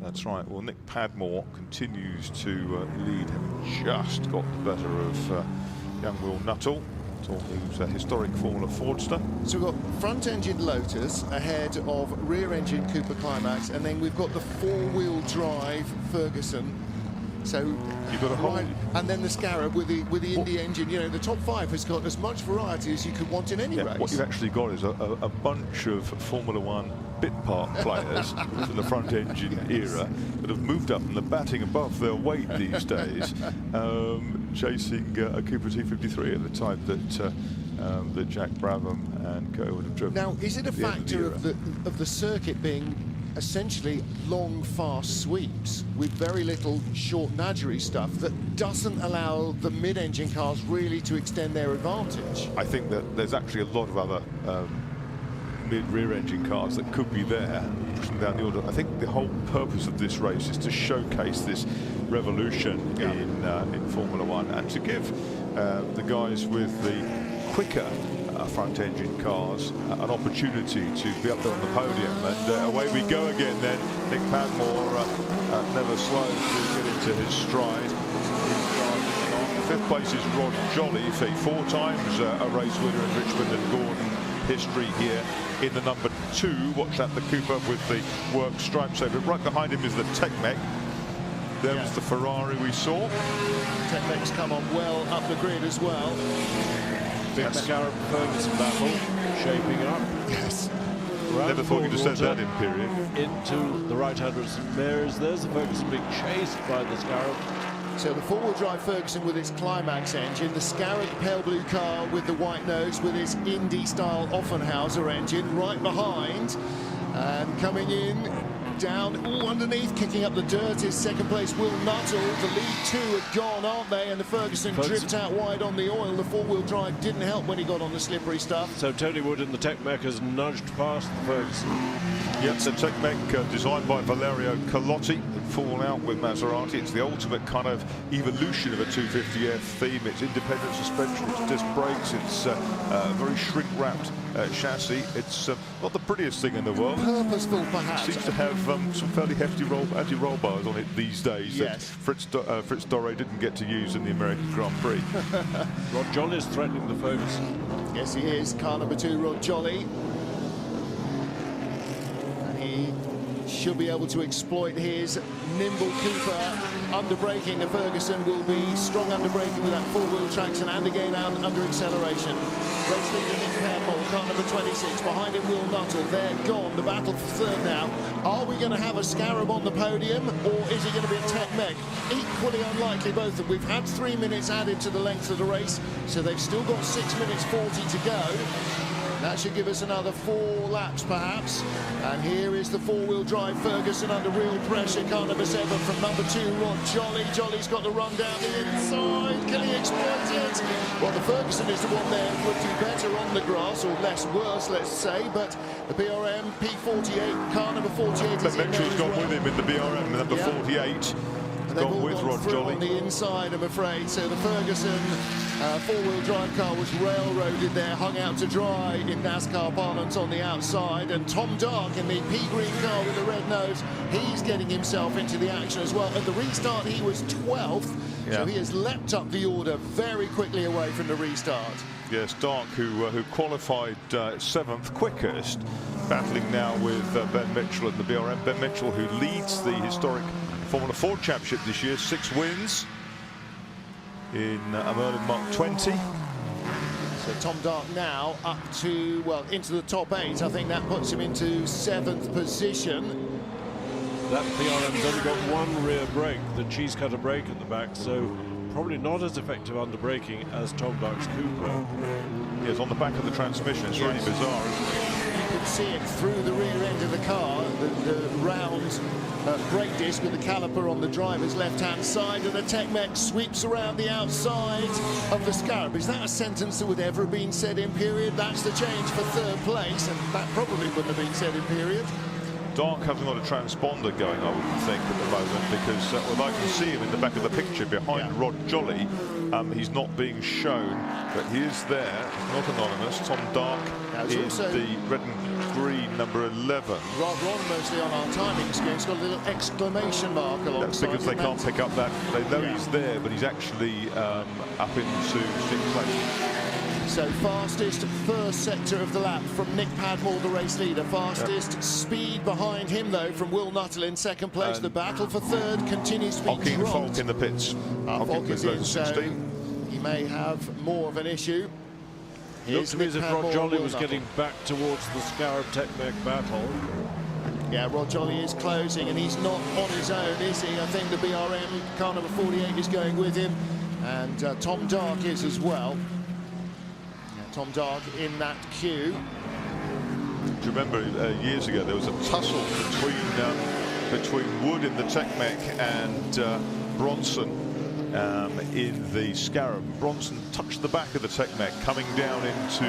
That's right. Well, Nick Padmore continues to lead, having just got the better of young Will Nuttall, who's a historic Formula Fordster. So we've got front-engine Lotus ahead of rear-engine Cooper Climax, and then we've got the four-wheel drive Ferguson. So you've got a whole, and then the Scarab with the Indy engine. You know, the top 5 has got as much variety as you could want in any race. What you've actually got is a bunch of Formula 1 bit part players from the front engine era that have moved up and are batting above their weight these days, chasing a Cooper T53 at the type that Jack Brabham and co would have driven. Now, is it a factor of the circuit being essentially long, fast sweeps with very little short nudgery stuff that doesn't allow the mid-engine cars really to extend their advantage. I think that there's actually a lot of other mid-rear engine cars that could be there pushing down the order. I think the whole purpose of this race is to showcase this revolution in Formula One and to give the guys with the quicker front engine cars an opportunity to be up there on the podium. And away we go again then. Nick Padmore never slow to get into his stride. Fifth place is Rod Jolly, 4 times a race winner in Richmond and Gordon history here in the number 2. Watch that, the Cooper with the work stripes over. Right behind him is the Tech-Mech. There was the Ferrari we saw. Tech-Mech's come on well up the grid as well. Big Scarab Ferguson battle shaping up. Yes. Never thought you'd have said that in period. Into the right-hander of St Mary's. There's the Ferguson being chased by the Scarab. So the four-wheel drive Ferguson with its Climax engine, the Scarab pale blue car with the white nose with its Indy-style Offenhauser engine right behind, and coming in down underneath, kicking up the dirt is second place Will Nuttall. The lead 2 are gone, aren't they? And the Ferguson drift out wide on the oil. The four-wheel drive didn't help when he got on the slippery stuff. So Tony Wood and the Tech-Mech has nudged past the Ferguson. Yep, the Tech-Mech designed by Valerio Colotti, fallen out with Maserati. It's the ultimate kind of evolution of a 250F theme. It's independent suspension, it's disc brakes, it's a very shrink-wrapped chassis. It's not the prettiest thing in the world. Purposeful, perhaps. It seems to have some fairly hefty anti-roll bars on it these days. Yes. That Fritz Doré didn't get to use in the American Grand Prix. Rod Jolly is threatening the Ferguson. Yes, he is. Car number 2, Rod Jolly. And he should be able to exploit his nimble Cooper. Under-braking, the Ferguson will be strong under-braking with that four-wheel traction and again under acceleration. Race leader Nick Padmore, car number 26. Behind him, Will Nuttall. They're gone. The battle for third now. Are we going to have a Scarab on the podium, or is it going to be a Tech-Mech? Equally unlikely, both of them. We've had 3 minutes added to the length of the race, so they've still got 6 minutes 40 to go. That should give us another 4 laps, perhaps. And here is the four-wheel drive Ferguson under real pressure. Car number 7 from number 2, Rod Jolly. Jolly's got the run down the inside. Can he exploit it? Well, the Ferguson is the one there looking better on the grass, or less worse, let's say. But the BRM P48, car number 48 is in there Mitchell's as gone well. with him in the BRM, number 48. They've all Gone with gone Rod through Jolly. on the inside, I'm afraid. So the Ferguson four-wheel drive car was railroaded there, hung out to dry in NASCAR parlance on the outside. And Tom Dark in the pea green car with the red nose, he's getting himself into the action as well. At the restart, he was 12th, so he has leapt up the order very quickly away from the restart. Yes, Dark, who qualified 7th quickest, battling now with Ben Mitchell at the BRM. Ben Mitchell, who leads the historic Formula 4 Championship this year, 6 wins in a Merlin Mark 20. So Tom Dark now up to, well, into the top 8. I think that puts him into 7th position. That BRM's only got one rear brake, the cheese cutter brake at the back, so probably not as effective under braking as Tom Dark's Cooper. Yes, on the back of the transmission. It's really bizarre, isn't it? You can see it through the rear end of the car, the round brake disc with the caliper on the driver's left-hand side, and the Tech-Mech sweeps around the outside of the Scarab. Is that a sentence that would ever have been said in period? That's the change for third place, and that probably wouldn't have been said in period. Dark hasn't got a transponder going, I wouldn't think, at the moment, because well, I can see him in the back of the picture behind Rod Jolly. He's not being shown, but he is there. Not anonymous. Tom Dark is the red and green number 11. Rather on mostly on our timing screen, it's got a little exclamation mark alongside. That's because they can't pick up that. They know he's there, but he's actually up into 6th place. So fastest first sector of the lap from Nick Padmore, the race leader. Fastest speed behind him, though, from Will Nuttall in 2nd place. The battle for 3rd continues to be Hocking dropped. Falk in the pits. Falk is in, so he may have more of an issue. Looks to me as if Rod Jolly was getting back towards the Scarab Tech-Mech battle. Yeah, Rod Jolly is closing, and he's not on his own, is he? I think the BRM car number 48 is going with him, and Tom Dark is as well. Tom Dark in that queue. Do you remember years ago there was a tussle between Wood in the Tech Mech and Bronson in the Scarab. Bronson touched the back of the Tech Mech coming down into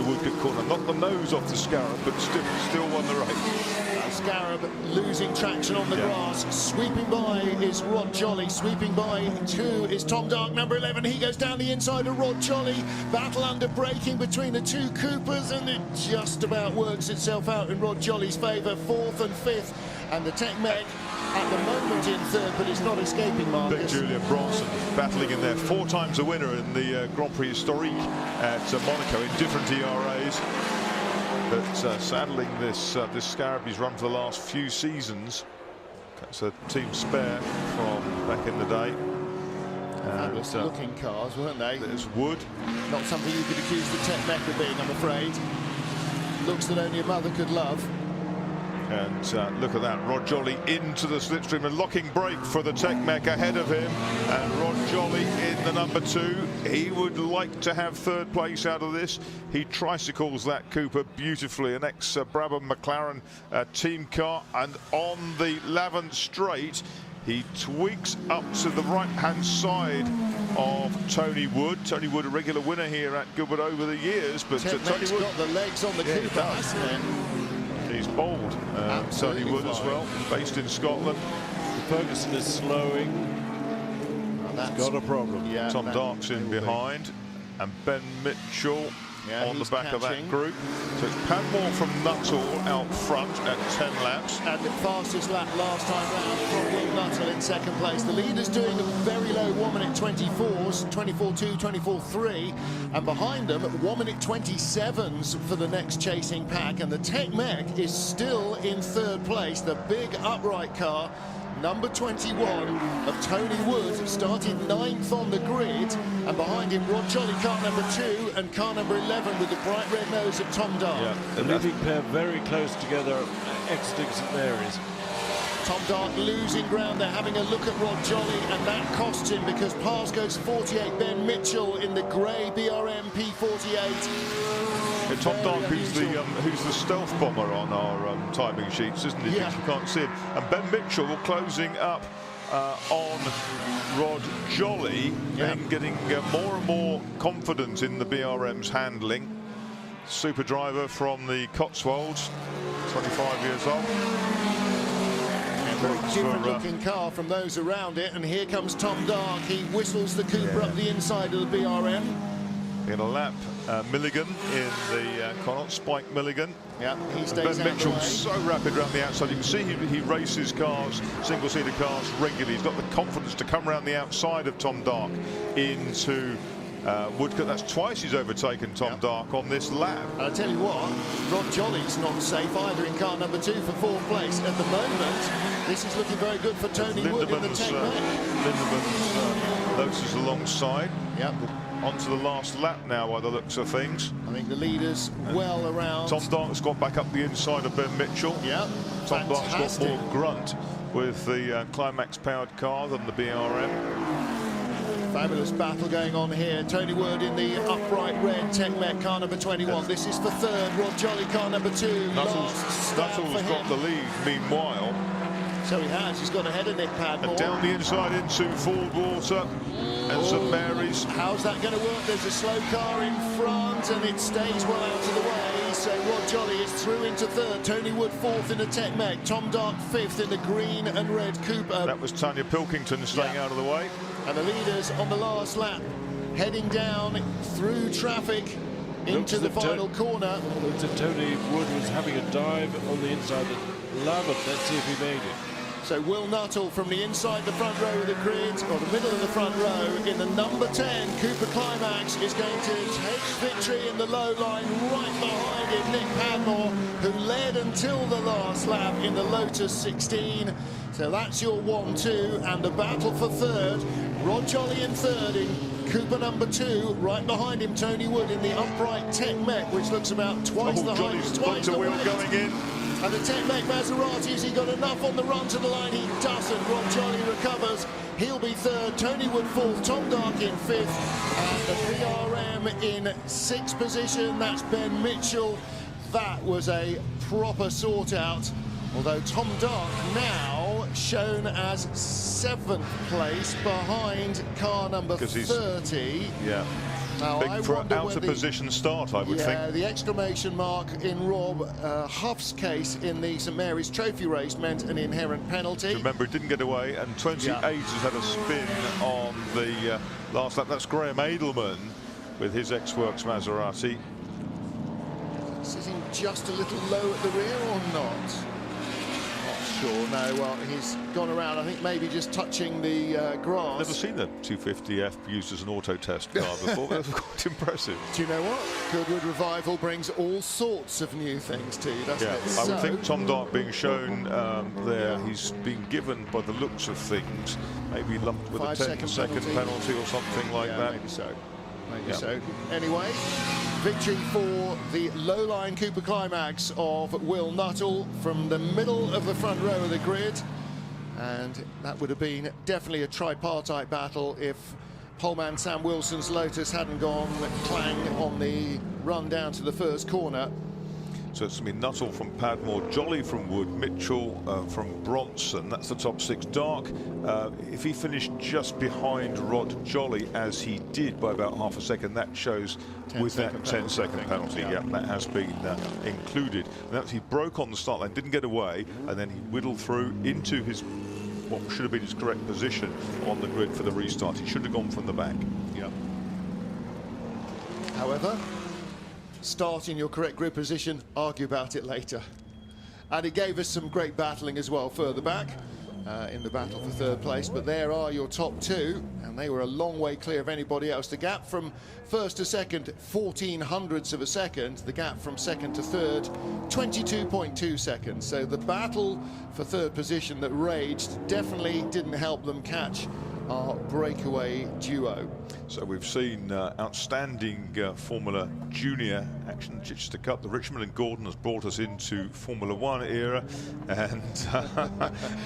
Woodcote Corner. Not the nose off the Scarab, but still won the race. Scarab losing traction on the grass. Sweeping by is Rod Jolly. Sweeping by two is Tom Dark, number 11. He goes down the inside of Rod Jolly. Battle under braking between the two Coopers, and it just about works itself out in Rod Jolly's favour. 4th and 5th, and the Tech Mech at the moment in 3rd, but it's not escaping Marcus. Big Julian Bronson battling in there. 4 times a winner in the Grand Prix Historique at Monaco in different ERAs. But saddling this Scarab he's run for the last few seasons. That's a team spare from back in the day. Fabulous looking cars, weren't they? There's Wood. Not something you could accuse the Tech Mech of being, I'm afraid. Looks that only a mother could love. And look at that, Rod Jolly into the slipstream, a locking brake for the Tech Mech ahead of him, and Rod Jolly in the number 2. He would like to have 3rd place out of this. He tricycles that Cooper beautifully, an ex-Brabham McLaren team car, and on the Lavant straight he tweaks up to the right-hand side of Tony Wood. Tony Wood, a regular winner here at Goodwood over the years, but Tony Wood's got the legs on the Cooper, hasn't it? He's bold. Tony Wood as well, based in Scotland. Ferguson is slowing. He's got a problem. Yeah, Tom Dark's in behind, and Ben Mitchell on the back of that group. So it's Padmore from Nuttall out front at 10 laps. And the fastest lap last time round from Will Nuttall in 2nd place. The leader's doing a very low 1 minute 24s, 24.2, 24.3, and behind them 1 minute 27s for the next chasing pack. And the Tech Mech is still in 3rd place. The big upright car, number 21 of Tony Wood, started 9th on the grid, and behind him Rod Jolly, car number 2, and car number 11 with the bright red nose of Tom Dark. Yeah, the leading pair very close together, exiting St Mary's. Tom Dark losing ground. They're having a look at Rod Jolly, and that costs him because past goes 48. Ben Mitchell in the grey BRM P48. Tom Dark, who's the stealth bomber on our timing sheets, isn't he? Yeah. You can't see him. And Ben Mitchell closing up on Rod Jolly, and getting more and more confident in the BRM's handling. Super driver from the Cotswolds, 25 years old. Very different looking car from those around it, and here comes Tom Dark. He whistles the Cooper up the inside of the BRM. In a lap, Milligan in the Connaught, Spike Milligan. Yeah, he stays Ben out Mitchell's the way. so rapid around the outside. You can see he races cars, single-seater cars regularly. He's got the confidence to come around the outside of Tom Dark into Woodcote. That's twice he's overtaken Tom Dark on this lap. And I tell you what, Rod Jolly's not safe either in car number 2 for 4th place. At the moment, this is looking very good for Tony Wood in the Tech Mech. Lindeman's Lotus alongside. Yep. On to the last lap now by the looks of things. I think the leader's well around. Tom Dark's got back up the inside of Ben Mitchell. Yeah, Tom Dark's got more grunt with the Climax powered car than the BRM. Fabulous battle going on here. Tony Wood in the upright red Tech Mech, car number 21. This is for 3rd. Rod Jolly, car number 2. Nuttall's got the lead meanwhile. So he has. He's got ahead of Nick Padmore. And down the inside into Fordwater and St Mary's. How's that going to work? There's a slow car in front, and it stays well out of the way. So Rod Jolly is through into 3rd. Tony Wood 4th in the Tech Mech. Tom Dark 5th in the green and red Cooper. That was Tanya Pilkington staying out of the way. And the leaders on the last lap, heading down through traffic into the final corner. Looks like Tony Wood was having a dive on the inside of Lavant. Let's see if he made it. So Will Nuttall from the inside the front row of the grid, or the middle of the front row, in the number 10 Cooper Climax, is going to take victory in the low line. Right behind him, Nick Padmore, who led until the last lap in the Lotus 16. So that's your 1-2, and the battle for 3rd. Rod Jolly in 3rd in Cooper number 2. Right behind him, Tony Wood in the upright Tech Mech, which looks about twice the height, twice the weight. Going in. And the Tech Mech Maserati, has he got enough on the run to the line? He doesn't. Rod Jolly recovers. He'll be third, Tony Wood fourth, Tom Dark in fifth, and the VRM in sixth position. That's Ben Mitchell. That was a proper sort out. Although Tom Dark now shown as 7th place behind car number 30. Yeah. Now, Big for an out-of-position start, I would think. Yeah, the exclamation mark in Rob Huff's case in the St Mary's Trophy race meant an inherent penalty. Remember, it didn't get away, and 28 has had a spin on the last lap. That's Graham Edelman with his X-Works Maserati. Sitting just a little low at the rear or not? Sure, no, well, he's gone around, I think maybe just touching the grass. Never seen the 250F used as an auto test car before. That's quite impressive. Do you know what? Goodwood Revival brings all sorts of new things to you, doesn't it? I would think Tom Dark being shown there, he's been given, by the looks of things, maybe lumped with a 10-second penalty or something like that. Maybe so. Maybe so. Anyway, victory for the low-line Cooper Climax of Will Nuttall from the middle of the front row of the grid. And that would have been definitely a tripartite battle if poleman Sam Wilson's Lotus hadn't gone clang on the run down to the first corner. So it's going to be Nuttall from Padmore, Jolly from Wood, Mitchell from Bronson. That's the top 6. Dark, if he finished just behind Rod Jolly, as he did by about half a second, that shows with that 10-second penalty. Yeah, that has been included. And that's, he broke on the start line, didn't get away, and then he whittled through into his what should have been his correct position on the grid for the restart. He should have gone from the back. Yeah. However, start in your correct grid position, argue about it later. And it gave us some great battling as well further back in the battle for third place. But there are your top 2, and they were a long way clear of anybody else. The gap from first to second, 14 hundredths of a second. The gap from second to third, 22.2 seconds. So the battle for third position that raged definitely didn't help them catch our breakaway duo. So we've seen outstanding Formula Junior action. Chichester Cup, the Richmond and Gordon has brought us into Formula 1 era, and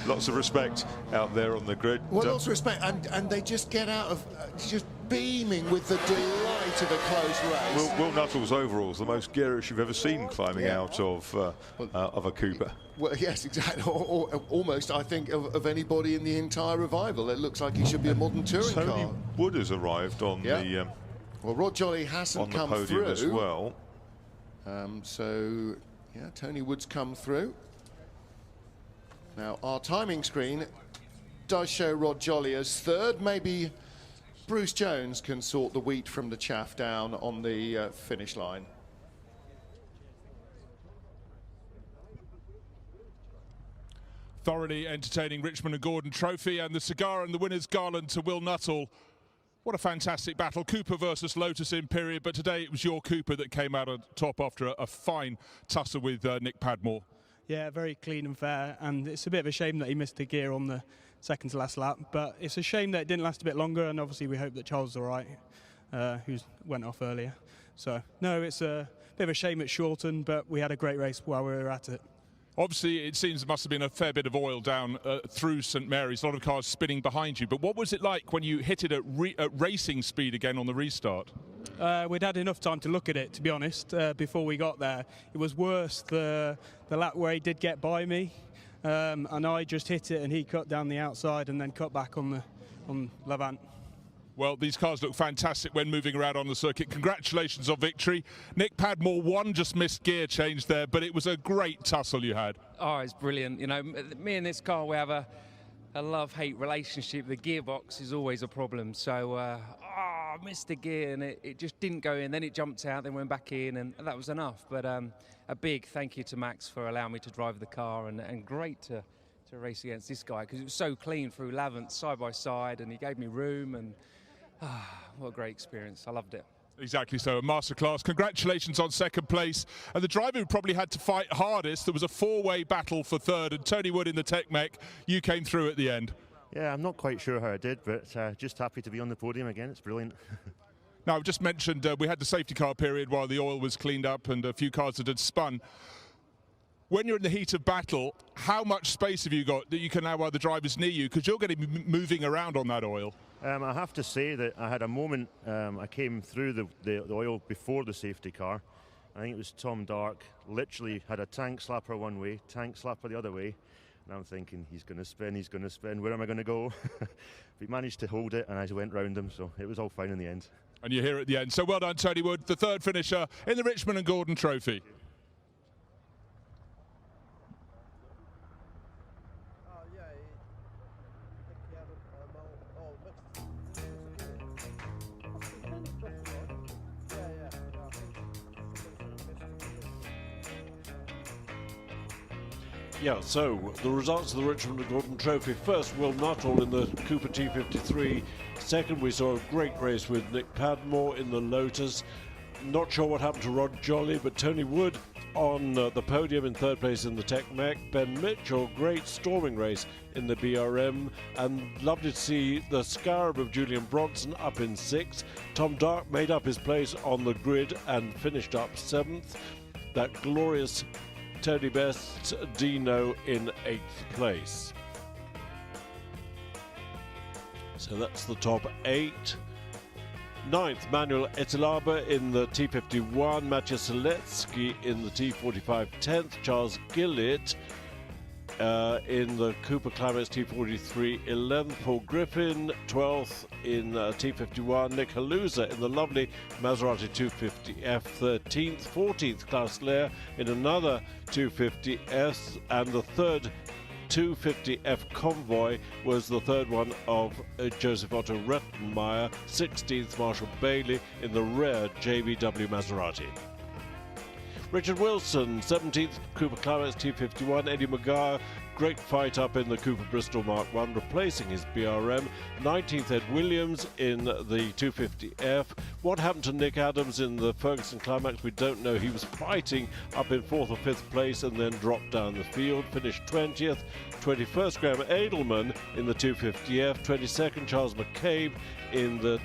lots of respect out there on the grid. Well, lots of respect, and they just get out of just beaming with the delight of a close race. Will Nuttall's overalls, the most garish you've ever seen climbing out of a Cooper. Well, yes, exactly. Or almost, I think, of anybody in the entire revival. It looks like he should be a modern touring car. Tony Wood has arrived on the well, Rod Jolly hasn't come podium through as well. So, yeah, Tony Wood's come through. Now, our timing screen does show Rod Jolly as third. Maybe Bruce Jones can sort the wheat from the chaff down on the finish line. Thoroughly entertaining Richmond and Gordon Trophy, and the cigar and the winner's garland to Will Nuttall. What a fantastic battle. Cooper versus Lotus in period, but today it was your Cooper that came out on top after a fine tussle with Nick Padmore. Yeah, very clean and fair, and it's a bit of a shame that he missed a gear on the second to last lap, but it's a shame that it didn't last a bit longer, and obviously we hope that Charles is all right, who went off earlier. So, no, it's a bit of a shame it's shortened, but we had a great race while we were at it. Obviously, it seems there must have been a fair bit of oil down through St Mary's, a lot of cars spinning behind you. But what was it like when you hit it at racing speed again on the restart? We'd had enough time to look at it, to be honest, before we got there. It was worse the lap where he did get by me, and I just hit it and he cut down the outside and then cut back on Levant. Well, these cars look fantastic when moving around on the circuit. Congratulations on victory. Nick Padmore, one just missed gear change there, but it was a great tussle you had. Oh, it's brilliant. You know, me and this car, we have a love-hate relationship. The gearbox is always a problem. So, I missed a gear and it just didn't go in. Then it jumped out, then went back in, and that was enough. But a big thank you to Max for allowing me to drive the car, and great to race against this guy, because it was so clean through Lavant side by side, and he gave me room, and what a great experience. I loved it. Exactly so, a masterclass. Congratulations on second place. And the driver who probably had to fight hardest, there was a four-way battle for third, and Tony Wood in the Tech Mech, you came through at the end. Yeah, I'm not quite sure how I did, but just happy to be on the podium again. It's brilliant. Now, I've just mentioned we had the safety car period while the oil was cleaned up and a few cars that had spun. when you're in the heat of battle, how much space have you got that you can now have the drivers near you? Because you're going to be moving around on that oil. I have to say that I had a moment, I came through the oil before the safety car. I think it was Tom Dark, literally had a tank slapper one way, tank slapper the other way. And I'm thinking, he's going to spin, where am I going to go? He managed to hold it, and I went round him, so it was all fine in the end. And you're here at the end. So well done, Tony Wood, the third finisher in the Richmond and Gordon Trophy. Yeah, so the results of the Richmond and Gordon Trophy. First, Will Nuttall in the Cooper T53. Second, we saw a great race with Nick Padmore in the Lotus. Not sure what happened to Rod Jolly, but Tony Wood on the podium in third place in the Tech Mech. Ben Mitchell, great storming race in the BRM. And lovely to see the scarab of Julian Bronson up in sixth. Tom Dark made up his place on the grid and finished up seventh. That glorious Tony Best Dino in 8th place. So that's the top 8. 9th, Manuel Etelaba in the T51, Maciej Seletsky in the T45. 10th, Charles Gillett in the Cooper Climax T43. 11th, Paul Griffin. 12th in T51, Nick Haluza in the lovely Maserati 250F. 13th, 14th, Klaus Lehr in another 250S, and the third 250F Convoy was the third one of Joseph Otto Rettenmeyer. 16th, Marshall Bailey in the rare JBW Maserati. Richard Wilson, 17th, Cooper Climax T51. Eddie McGuire, great fight up in the Cooper Bristol Mark I, replacing his BRM. 19th, Ed Williams in the 250F. What happened to Nick Adams in the Ferguson Climax? We don't know. He was fighting up in 4th or 5th place and then dropped down the field. Finished 20th. 21st, Graham Edelman in the 250F. 22nd, Charles McCabe in the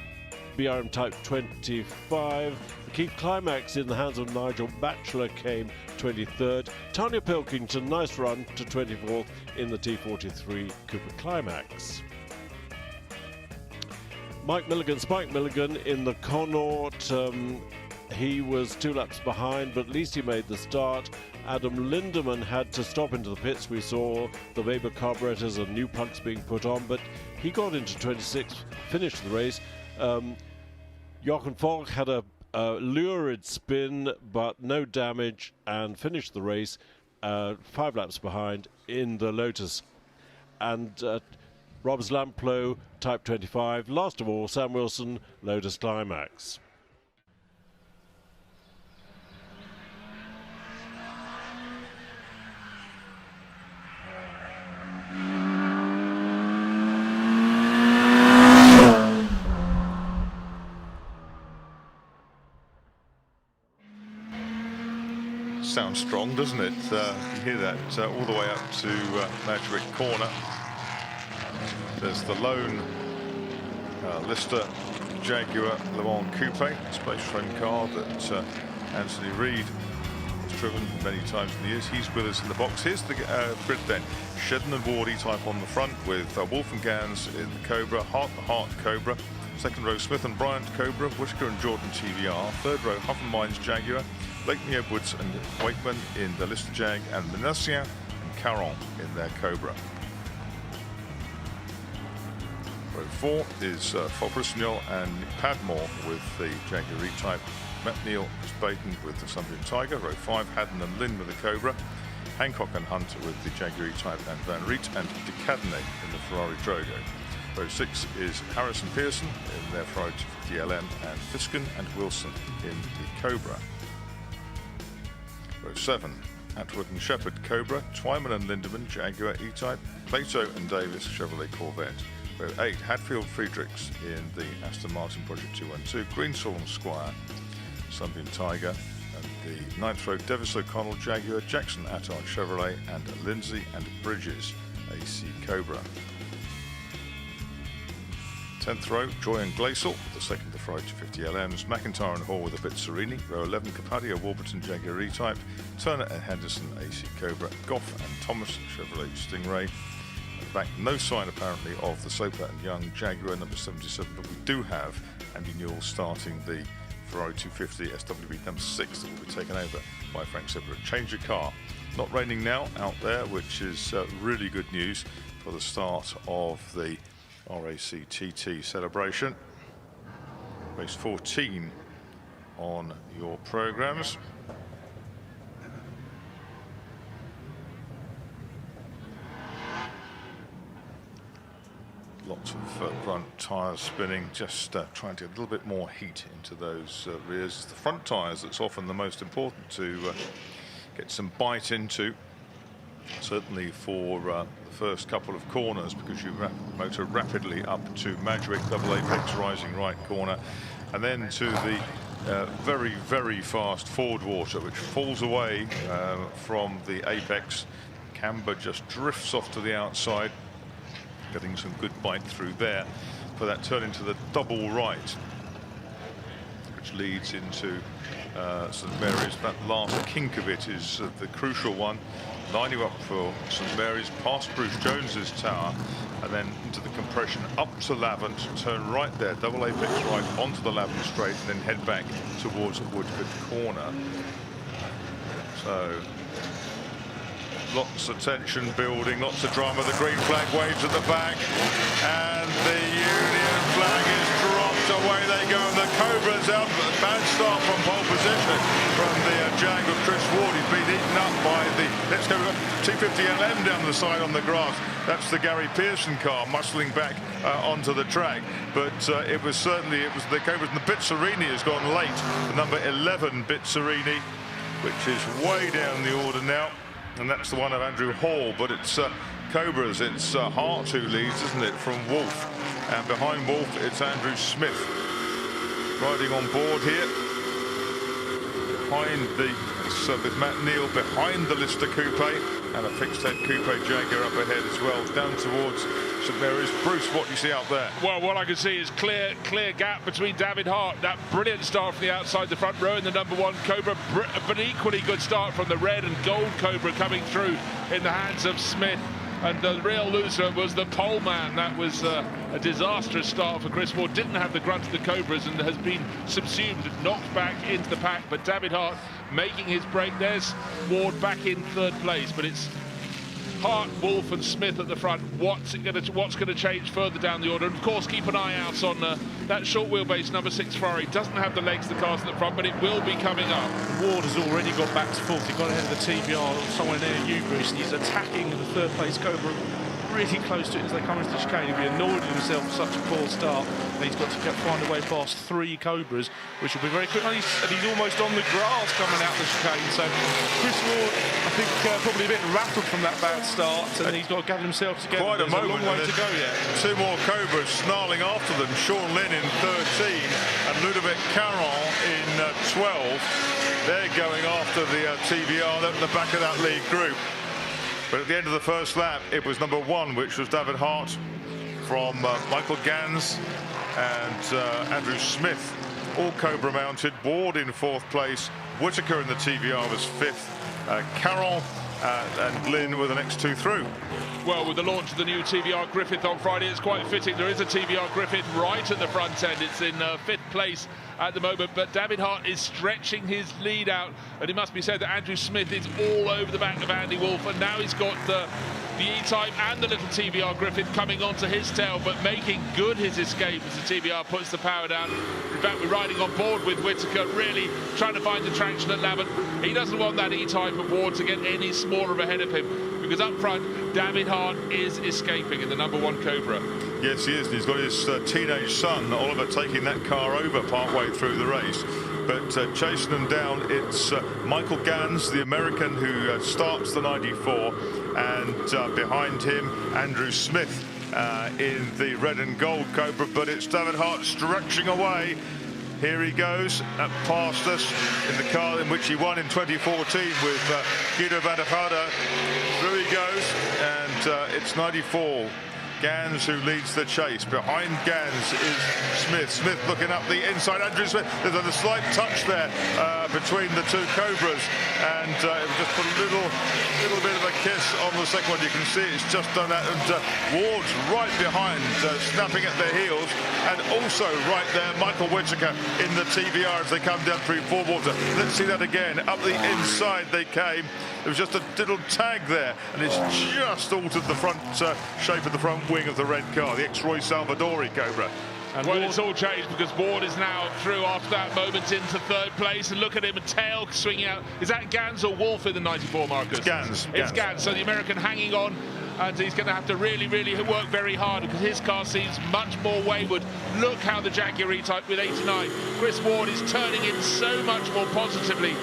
BRM Type 25. The Keith Climax in the hands of Nigel Batchelor came 23rd. Tanya Pilkington, nice run to 24th in the T43 Cooper Climax. Spike Milligan in the Connaught. He was 2 laps behind, but at least he made the start. Adam Lindemann had to stop into the pits. We saw the Weber carburetors and new plugs being put on, but he got into 26th, finished the race. Jochen Volk had a lurid spin, but no damage, and finished the race 5 laps behind in the Lotus. And Rob's Lamplow, Type 25. Last of all, Sam Wilson, Lotus Climax. Sounds strong, doesn't it? You hear that all the way up to Madrid Corner. There's the lone Lister Jaguar Le Mans Coupe, space train car that Anthony Reid has driven many times in the years. He's with us in the box. Here's the grid then. Shedden and Wardy type on the front with Wolf and Gans in the Cobra, Hart the Hart Cobra. Second row, Smith and Bryant Cobra, Whisker and Jordan TVR. Third row, Huff and Mines Jaguar, Blakeney Edwards and Wakeman in the Lister Jag, and Menassian and Caron in their Cobra. Row 4 is Fabrice-Niol and Padmore with the Jaguar E-Type. Matt Neal Spaten with the Sunbeam Tiger. Row 5, Haddon and Lynn with the Cobra. Hancock and Hunter with the Jaguar E-Type and Van Riet, and Decadene in the Ferrari Drogo. Row 6 is Harris and Pearson in their Ferrari 250 LM, and Fiskin and Wilson in the Cobra. Row 7, Atwood and Shepherd Cobra, Twyman and Lindemann Jaguar E-Type, Plato and Davis Chevrolet Corvette. Row 8, Hadfield Friedrichs in the Aston Martin Project 212, Greensall and Squire Sunbeam Tiger, and the 9th row, Devis O'Connell Jaguar, Jackson Attard Chevrolet, and Lindsay and Bridges AC Cobra. 10th row, Joy and Glacial with the second, the Ferrari 250 LMs, McIntyre and Hall with the Bitserini, row 11, Capadia, Warburton, Jaguar E-Type, Turner and Henderson, AC Cobra, Goff and Thomas, Chevrolet Stingray. At the back, no sign apparently of the Soper and Young Jaguar number 77, but we do have Andy Newell starting the Ferrari 250 SWB number 6 that will be taken over by Frank Soper. Change your car. Not raining now out there, which is really good news for the start of the RAC TT celebration. Race 14 on your programs. Lots of front tyres spinning, just trying to get a little bit more heat into those rears. It's the front tyres that's often the most important to get some bite into, certainly for the first couple of corners, because you motor rapidly up to Madgwick, double apex, rising right corner, and then to the very, very fast forward water, which falls away from the apex. Camber just drifts off to the outside, getting some good bite through there for that turn into the double right, which leads into St Mary's. That last kink of it is the crucial one. Line you up for St Mary's, past Bruce Jones's tower, and then into the compression up to Lavant, turn right there, double apex right onto the Lavant straight, and then head back towards Woodford corner. So lots of tension building, lots of drama. The green flag waves at the back, and the Union flag is dropped. Away they go, and the Cobra's out. Bad start from pole position from the Jag of Chris Ward. He's been eaten up by the, let's go, 250 LM down the side on the grass. That's the Gary Petersen car muscling back onto the track. But it was the Cobras, and the Bitserini has gone late. The number 11 Bitserini, which is way down the order now. And that's the one of Andrew Hall, but it's Cobras, it's Hart who leads, isn't it, from Wolf. And behind Wolf, it's Andrew Smith riding on board here. Behind with Matt Neal behind the Lister Coupe, and a fixed head Coupe Jaguar up ahead as well, down towards St Mary's. Bruce, what do you see out there? Well, what I can see is clear gap between David Hart. That brilliant start from the outside, the front row in the number 1 Cobra, but equally good start from the red and gold Cobra coming through in the hands of Smith. And the real loser was the pole man. That was a disastrous start for Chris Ward. Didn't have the grunt of the Cobras and has been subsumed, knocked back into the pack. But David Hart making his break. There's Ward back in 3rd place, but it's Hart, Wolf and Smith at the front. What's going to change further down the order? And of course, keep an eye out on that short wheelbase number 6 Ferrari. Doesn't have the legs, the cars at the front, but it will be coming up. Ward has already got back to 4th. He got ahead of the TBR somewhere near you, Bruce, and he's attacking the 3rd place Cobra really close to it as they come into the chicane. He'll be annoyed with himself for such a poor start. And he's got to find a way past 3 Cobras, which will be very quick. And he's almost on the grass coming out the chicane. So Chris Ward, I think, probably a bit rattled from that bad start, and he's got to gather himself together. Quite a moment. A long way to go yet. 2 more Cobras snarling after them. Sean Lynn in 13 and Ludovic Caron in 12. They're going after the TBR. They're at the back of that lead group. But at the end of the first lap, it was number 1, which was David Hart from Michael Gans and Andrew Smith, all Cobra mounted. Ward in 4th place. Whitaker in the TBR was 5th. Carroll and Lynn were the next 2 through. Well, with the launch of the new TBR Griffith on Friday, it's quite fitting. There is a TBR Griffith right at the front end. It's in 5th place at the moment, but David Hart is stretching his lead out, and it must be said that Andrew Smith is all over the back of Andy Wolf, and now he's got the E-Type and the little TBR Griffith coming onto his tail, but making good his escape as the TBR puts the power down. In fact, we're riding on board with Whitaker, really trying to find the traction at Lavant. He doesn't want that E-Type of Ward to get any smaller ahead of him, because up front, David Hart is escaping in the number 1 Cobra. Yes, he is. And he's got his teenage son, Oliver, taking that car over partway through the race. But chasing them down, it's Michael Gans, the American, who starts the 94, and behind him, Andrew Smith in the red and gold Cobra. But it's David Hart stretching away. Here he goes, past us in the car in which he won in 2014 with Guido van der Garde. Through he goes, and it's 94 Gans who leads the chase. Behind Gans is Smith. Smith looking up the inside. Andrew Smith. There's a slight touch there between the two Cobras, and it just put a little bit of a kiss on the second one. You can see it's just done that, and Ward's right behind, snapping at their heels, and also right there, Michael Whittaker in the TVR as they come down through four water. Let's see that again. Up the inside they came. There was just a little tag there, and it's just altered the front shape of the front wing of the red car, the ex-Roy Salvadori Cobra. And well, it's all changed because Ward is now through after that moment into third place, and look at him, a tail swinging out. Is that Gans or Wolf in the 94, Marcus? Gans. It's Gans. So the American hanging on, and he's going to have to really work very hard because his car seems much more wayward. Look how the Jaguar E-Type with 89. Chris Ward is turning in so much more positively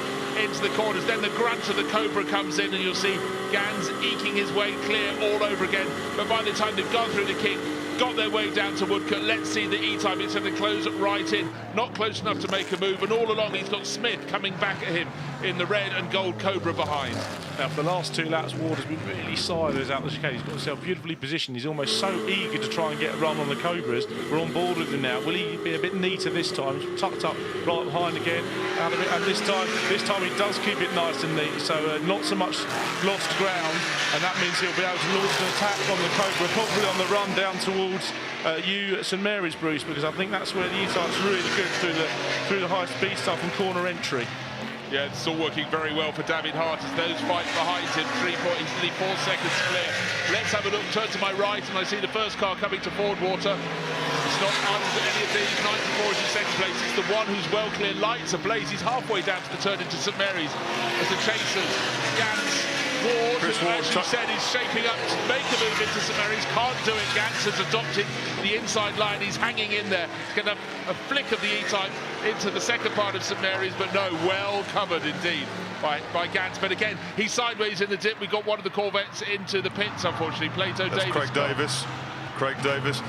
into the corners. Then the grunt of the Cobra comes in, and you'll see Gans eking his way clear all over again. But by the time they've gone through the kick, got their way down to Woodcote, let's see the E-Type. It's going to close right in, not close enough to make a move, and all along he's got Smith coming back at him in the red and gold Cobra behind. Now for the last 2 laps, Ward has been really sideways out the chicane. He's got himself beautifully positioned. He's almost so eager to try and get a run on the Cobras. We're on board with him now. Will he be a bit neater this time? Tucked up right behind again, out of it, and this time he does keep it nice and neat, so not so much lost ground, and that means he'll be able to launch an attack on the Cobra, probably on the run down towards St Mary's, Bruce, because I think that's where the E-Type's really good through the high speed stuff and corner entry. Yeah, it's all working very well for David Hart as those fight behind him. 4 seconds clear. Let's have a look. Turn to my right, and I see the first car coming to Ford Water. It's not under any of these. 94 is in second place. It's the one who's well clear. Lights ablaze. He's halfway down to the turn into St Mary's as the chasers. Gans, Ward, as you said, is shaping up to make a move into St Mary's. Can't do it. Gans has adopted the inside line. He's hanging in there. He's going to have a flick of the E-Type into the second part of St Mary's, but no, well covered indeed by Gans. But again, he's sideways in the dip. We got one of the Corvettes into the pits, unfortunately. Plato Davis. Craig Davis.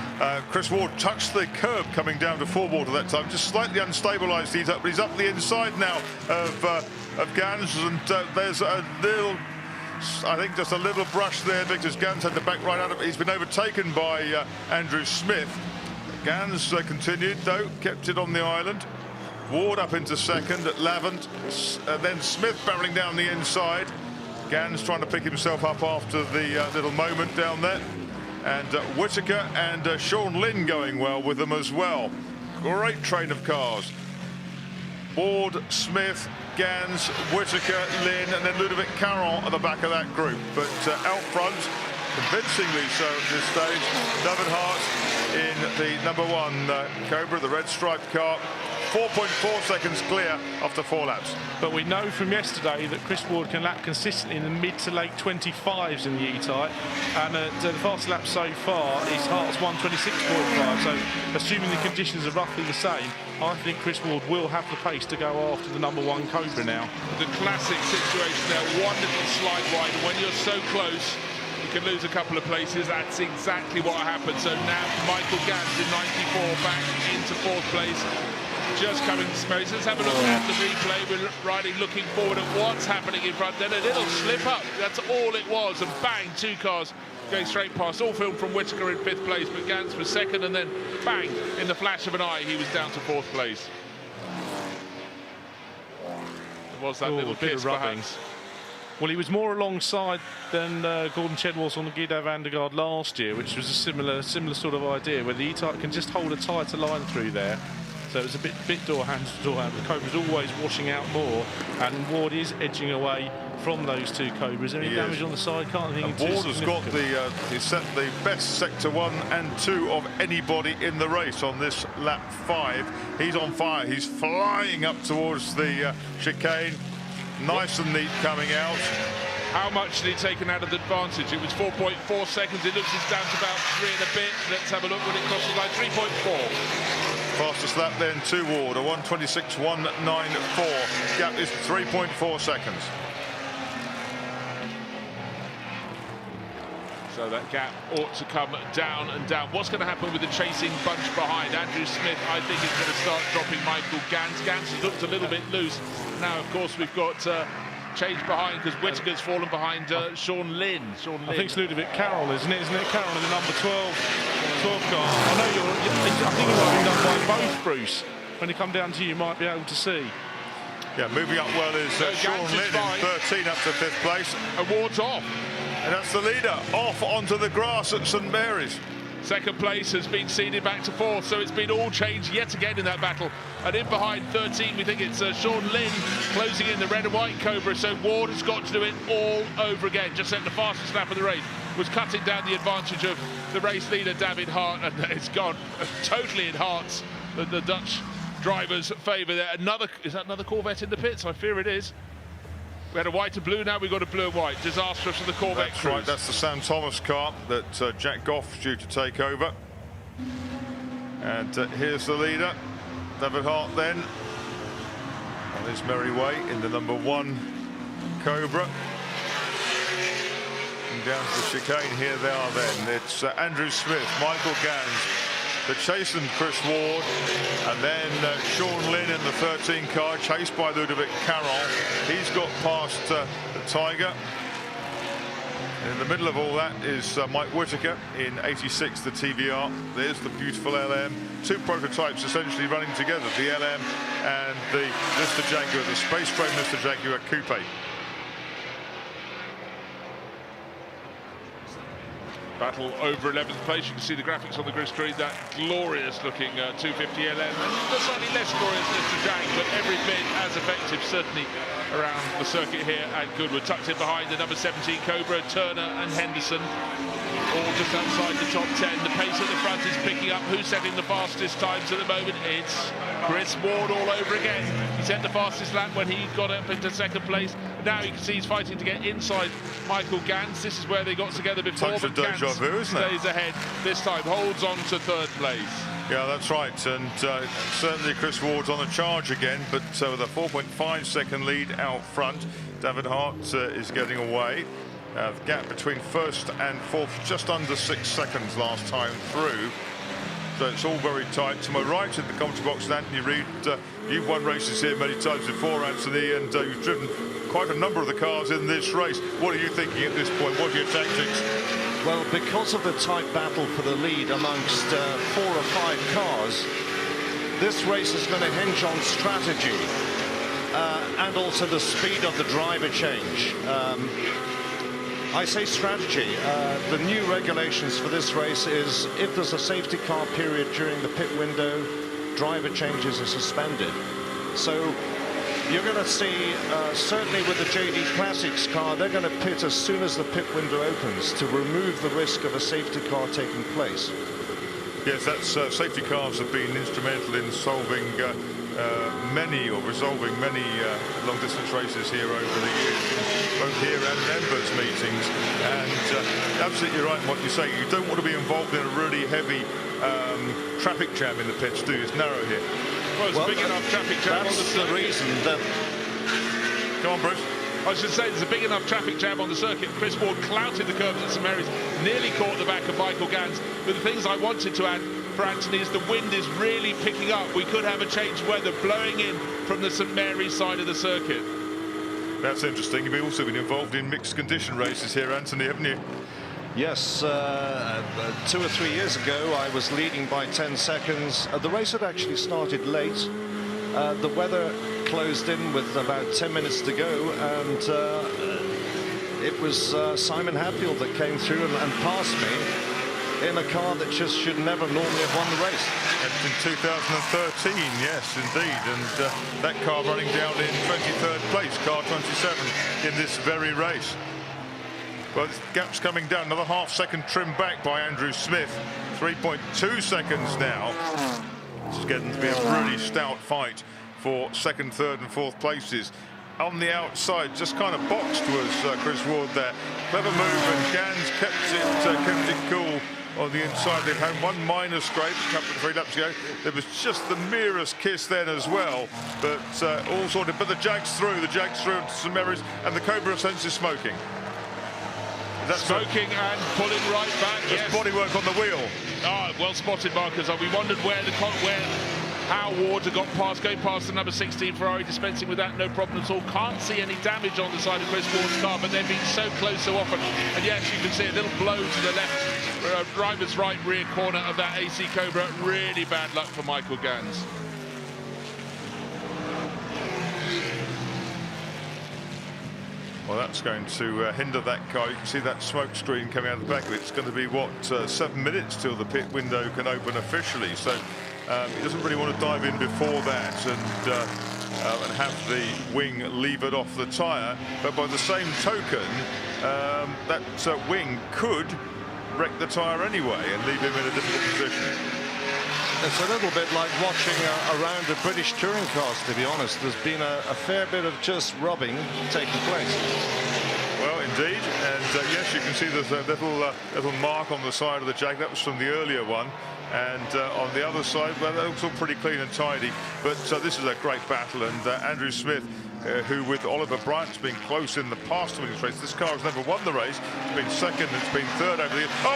Chris Ward touched the curb coming down to Ford Water that time, just slightly unstabilised. But he's up the inside now of Gans, and there's a little, I think just a little brush there because Gans had to back right out of it. He's been overtaken by Andrew Smith. Gans continued though, kept it on the island. Ward up into second at Lavant, then Smith barreling down the inside. Gans trying to pick himself up after the little moment down there. And Whittaker and Sean Lynn going well with them as well. Great train of cars. Ward, Smith, Gans, Whittaker, Lynn, and then Ludovic Caron at the back of that group. But out front, convincingly so at this stage, David Hart in the #1 Cobra, the red striped car. 4.4 seconds clear after 4 laps. But we know from yesterday that Chris Ward can lap consistently in the mid to late 25s in the E-Type, and the fastest lap so far is Hart's 126.5. So assuming the conditions are roughly the same, I think Chris Ward will have the pace to go after the #1 Cobra now. The classic situation there, one little slide wide, and when you're so close you can lose a couple of places. That's exactly what happened. So now Michael Gans in 94 back into 4th place. Just coming to Smith. Let's have a look at the replay. We're riding, looking forward at what's happening in front. Then a little slip up. That's all it was. And bang, 2 cars going straight past. All filmed from Whittaker in 5th place, but Gans was 2nd. And then bang, in the flash of an eye, he was down to 4th place. There was that little kiss, perhaps. Well, he was more alongside than Gordon Chedworth on the Guido van der Garde last year, which was a similar sort of idea, where the E-Type can just hold a tighter line through there. So it was a bit door hand to door hand. The Cobra's always washing out more, and Ward is edging away from those 2 Cobras. Any damage on the side? Can't think. And Ward has got the best sector 1 and 2 of anybody in the race on this lap 5. He's on fire. He's flying up towards the chicane. Nice and neat coming out. How much did he taken out of the advantage? It was 4.4 seconds. It looks it's down to about 3 and a bit. Let's have a look when it crosses line. 3.4. Fastest lap then to Ward, a 1:26.194. Gap is 3.4 seconds. So that gap ought to come down and down. What's going to happen with the chasing bunch behind? Andrew Smith, I think, is going to start dropping Michael Gans. Gans has looked a little bit loose. Now, of course, we've got change behind because Whittaker's fallen behind Sean Lynn. I think it's Ludovic Carroll, isn't it? Isn't it Carroll in the number 12 car? I know I think it might be done by both, Bruce. When you come down to you might be able to see. Yeah, moving up well is Sean Lynn in 13 up to 5th place. Awards off. And that's the leader, off onto the grass at St Mary's. Second place has been ceded back to 4th, so it's been all changed yet again in that battle. And in behind 13, we think it's Sean Lynn closing in the red and white Cobra, so Ward has got to do it all over again. Just set the fastest lap of the race, was cutting down the advantage of the race leader, David Hart, and it's gone totally in Hart's, the Dutch driver's favour there. Is that another Corvette in the pits? I fear it is. We had a white and blue, now we've got a blue and white. Disastrous for the Corvette That's crews. right, that's the Sam Thomas car that Jack Goff's due to take over. And here's the leader, David Hart then, on his merry way in the number 1 Cobra. And down to the chicane, here they are then. It's Andrew Smith, Michael Gans, the chastened Chris Ward, and then Sean Lynn in the 13 car, chased by Ludovic Carroll. He's got past the Tiger. And in the middle of all that is Mike Whittaker in 86, the TVR. There's the beautiful LM. 2 prototypes essentially running together, the LM and the Mr. Jaguar, the Space Frame Mr. Jaguar Coupe. Battle over 11th place. You can see the graphics on the grid screen. That glorious looking 250 LM, and the slightly less glorious Mr. Jag, but every bit as effective, certainly around the circuit here at Goodwood. Tucked in behind the number 17 Cobra, Turner and Henderson, all just outside the top 10. The pace at the front is picking up. Who's setting the fastest times at the moment? It's Chris Ward all over again. He set the fastest lap when he got up into 2nd place. Now you can see he's fighting to get inside Michael Gans. This is where they got together before, but Gans stays ahead this time, holds on to 3rd place. Yeah, that's right, and certainly Chris Ward's on the charge again, but with a 4.5 second lead out front. David Hart is getting away. The gap between 1st and 4th just under 6 seconds last time through. So it's all very tight. To my right in the commentary box is Anthony Reid. You've won races here many times before, Anthony, and you've driven quite a number of the cars in this race. What are you thinking at this point? What are your tactics? Well, because of the tight battle for the lead amongst 4 or 5 cars, this race is going to hinge on strategy and also the speed of the driver change. I say strategy. The new regulations for this race is if there's a safety car period during the pit window, driver changes are suspended. So you're going to see, certainly with the JD Classics car, they're going to pit as soon as the pit window opens to remove the risk of a safety car taking place. Yes, that's safety cars have been instrumental in solving resolving many long-distance races here over the years, both here and members' meetings. And absolutely right in what you say. You don't want to be involved in a really heavy traffic jam in the pits, do you? It's narrow here. Well, it's a big enough traffic jam on the circuit. That's the reason that... Go on, Bruce. I should say there's a big enough traffic jam on the circuit. Chris Ward clouted the curbs at St Mary's, nearly caught the back of Michael Gans. But the things I wanted to add for Anthony is the wind is really picking up. We could have a change of weather blowing in from the St Mary's side of the circuit. That's interesting. You've also been involved in mixed condition races here, Anthony, haven't you? Yes, 2 or 3 years ago I was leading by 10 seconds. The race had actually started late. The weather closed in with about 10 minutes to go, and it was Simon Hatfield that came through and passed me in a car that just should never normally have won the race. That's in 2013, yes, indeed, and that car running down in 23rd place, car 27, in this very race. Well, the gap's coming down, another half-second trim back by Andrew Smith, 3.2 seconds now. This is getting to be a really stout fight for 2nd, 3rd and 4th places. On the outside, just kind of boxed was Chris Ward there. Clever move, and Gans kept it cool on the inside. They've had one minor scrape a couple of 3 laps ago. There was just the merest kiss then as well, but all sorted. But the Jag's through to St Mary's, and the Cobra sense is smoking. That's smoking and pulling right back. There's bodywork on the wheel. Ah, well spotted, Marcus. We wondered where How Ward got past, going past the number 16 Ferrari, dispensing with that, no problem at all. Can't see any damage on the side of Chris Ward's car, but they've been so close so often. And yes, you can see a little blow to the left, driver's right rear corner of that AC Cobra. Really bad luck for Michael Gans. Well, that's going to hinder that car. You can see that smoke screen coming out of the back of it. It's going to be, what, 7 minutes till the pit window can open officially. So he doesn't really want to dive in before that and have the wing levered off the tyre. But by the same token, that wing could wreck the tyre anyway and leave him in a difficult position. It's a little bit like watching a round of British touring cars, to be honest. There's been a fair bit of just rubbing taking place. Well, indeed, and yes, you can see there's a little mark on the side of the Jag. That was from the earlier one, and on the other side, well, that looks all pretty clean and tidy. But this is a great battle, and Andrew Smith, who with Oliver Bryant's been close in the past to win this race. This car has never won the race. It's been second, it's been third over the year. Oh,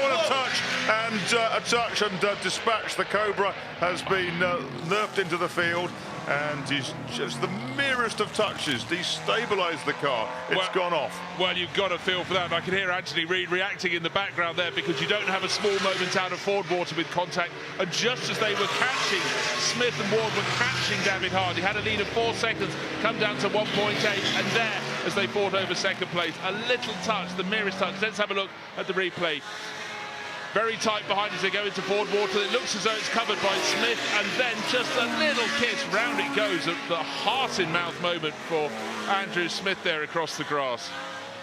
and a touch and Dispatch. The Cobra has been nerfed into the field, and he's just the merest of touches destabilised the car. It's gone off. Well, you've got to feel for that. I can hear Anthony Reid reacting in the background there, because you don't have a small moment out of Ford Water with contact. And just as they were catching, Smith and Ward were catching David Hardy. Had a lead of 4 seconds, come down to 1.8, and there, as they fought over second place, a little touch, the merest touch. Let's have a look at the replay. Very tight behind as they go into Ford Water. It looks as though it's covered by Smith, and then just a little kiss, round it goes. The heart-in-mouth moment for Andrew Smith there across the grass.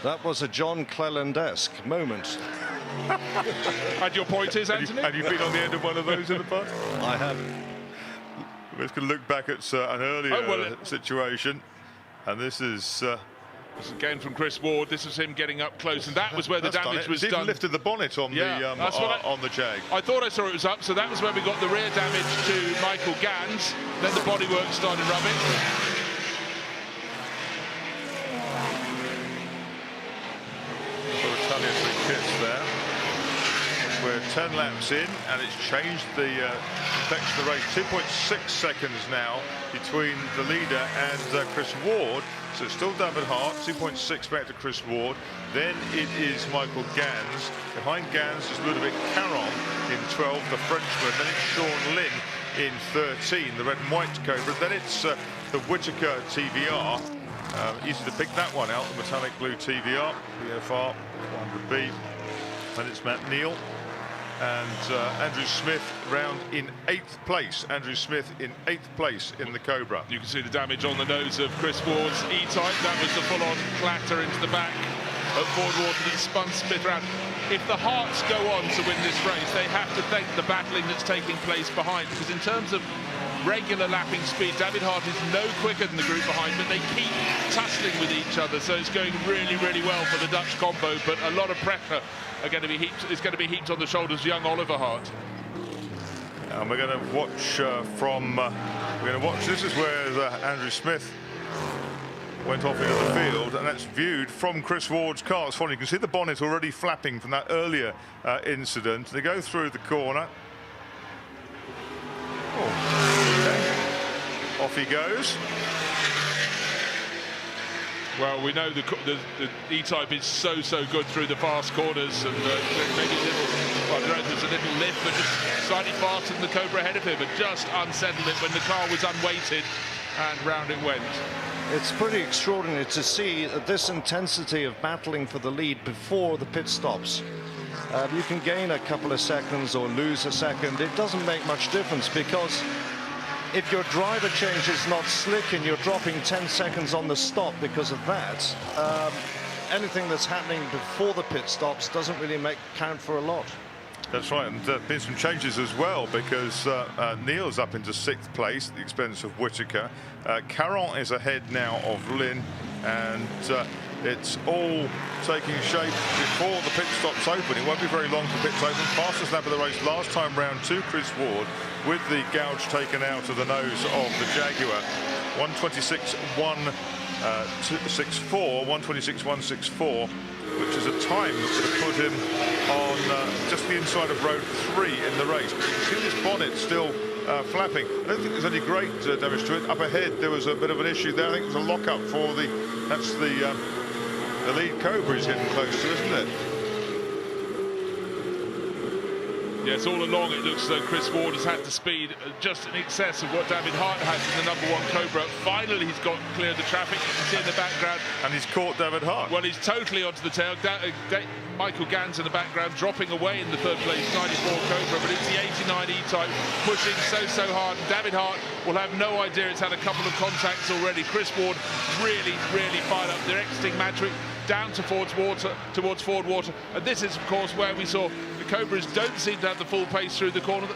That was a John Cleland-esque moment. And your point is, Anthony? Have you been on the end of one of those in the past? I have. Let's look back at an earlier situation, and this is... This is again from Chris Ward. This is him getting up close, and that was where the damage was done. He lifted the bonnet on on the Jag. I thought I saw it was up, so that was where we got the rear damage to Michael Gans. Then the bodywork started rubbing. Retaliatory kiss there. We're 10 laps in, and it's changed the complexion of the race. 2.6 seconds now between the leader and Chris Ward. So it's still David Hart, 2.6 back to Chris Ward. Then it is Michael Gans. Behind Gans is Ludovic Caron in 12, the Frenchman. Then it's Sean Lynn in 13, the red and white Cobra. Then it's the Whittaker TVR. Easy to pick that one out, the metallic blue TVR, BFR 100B. And it's Matt Neal. And Andrew Smith round in 8th place. Andrew Smith in 8th place in the Cobra. You can see the damage on the nose of Chris Ward's E-Type. That was the full-on clatter into the back of Ford Water that spun Smith round. If the Hearts go on to win this race, they have to thank the battling that's taking place behind, because in terms of regular lapping speed, David Hart is no quicker than the group behind, but they keep tussling with each other, so it's going really, really well for the Dutch combo. But a lot of pressure is going to be heaped on the shoulders of young Oliver Hart. And we're going to watch this is where Andrew Smith went off into the field, and that's viewed from Chris Ward's car. It's funny, you can see the bonnet already flapping from that earlier incident. They go through the corner. Okay. Off he goes. Well, we know the E-Type is so good through the fast corners, and maybe I don't know, there's a little lift, but just slightly faster than the Cobra ahead of him, and just unsettled it when the car was unweighted, and round it went. It's pretty extraordinary to see this intensity of battling for the lead before the pit stops. You can gain a couple of seconds or lose a second. It doesn't make much difference, because if your driver change is not slick and you're dropping 10 seconds on the stop because of that, anything that's happening before the pit stops doesn't really count for a lot. That's right, and there's been some changes as well, because Neil's up into 6th place at the expense of Whittaker. Caron is ahead now of Lynn, and it's all taking shape before the pit stops open. It won't be very long for pits open. Fastest lap of the race last time round to Chris Ward, with the gouge taken out of the nose of the Jaguar. 126.164, 126.164, which is a time that would have put him on just the inside of row 3 in the race. But you can see this bonnet still flapping. I don't think there's any great damage to it. Up ahead, there was a bit of an issue there. I think it was a lock-up for that's the lead Cobra is getting close to, isn't it? Yes, all along it looks as though Chris Ward has had the speed just in excess of what David Hart has in the #1 Cobra. Finally, he's got cleared the traffic. You can see in the background. And he's caught David Hart. Well, he's totally onto the tail. Michael Gans in the background dropping away in the third place 94 Cobra, but it's the 89 E-Type pushing so hard. David Hart will have no idea it's had a couple of contacts already. Chris Ward really fired up. They're exiting Madrid down towards Ford Water, and this is of course where we saw the Cobras don't seem to have the full pace through the corner,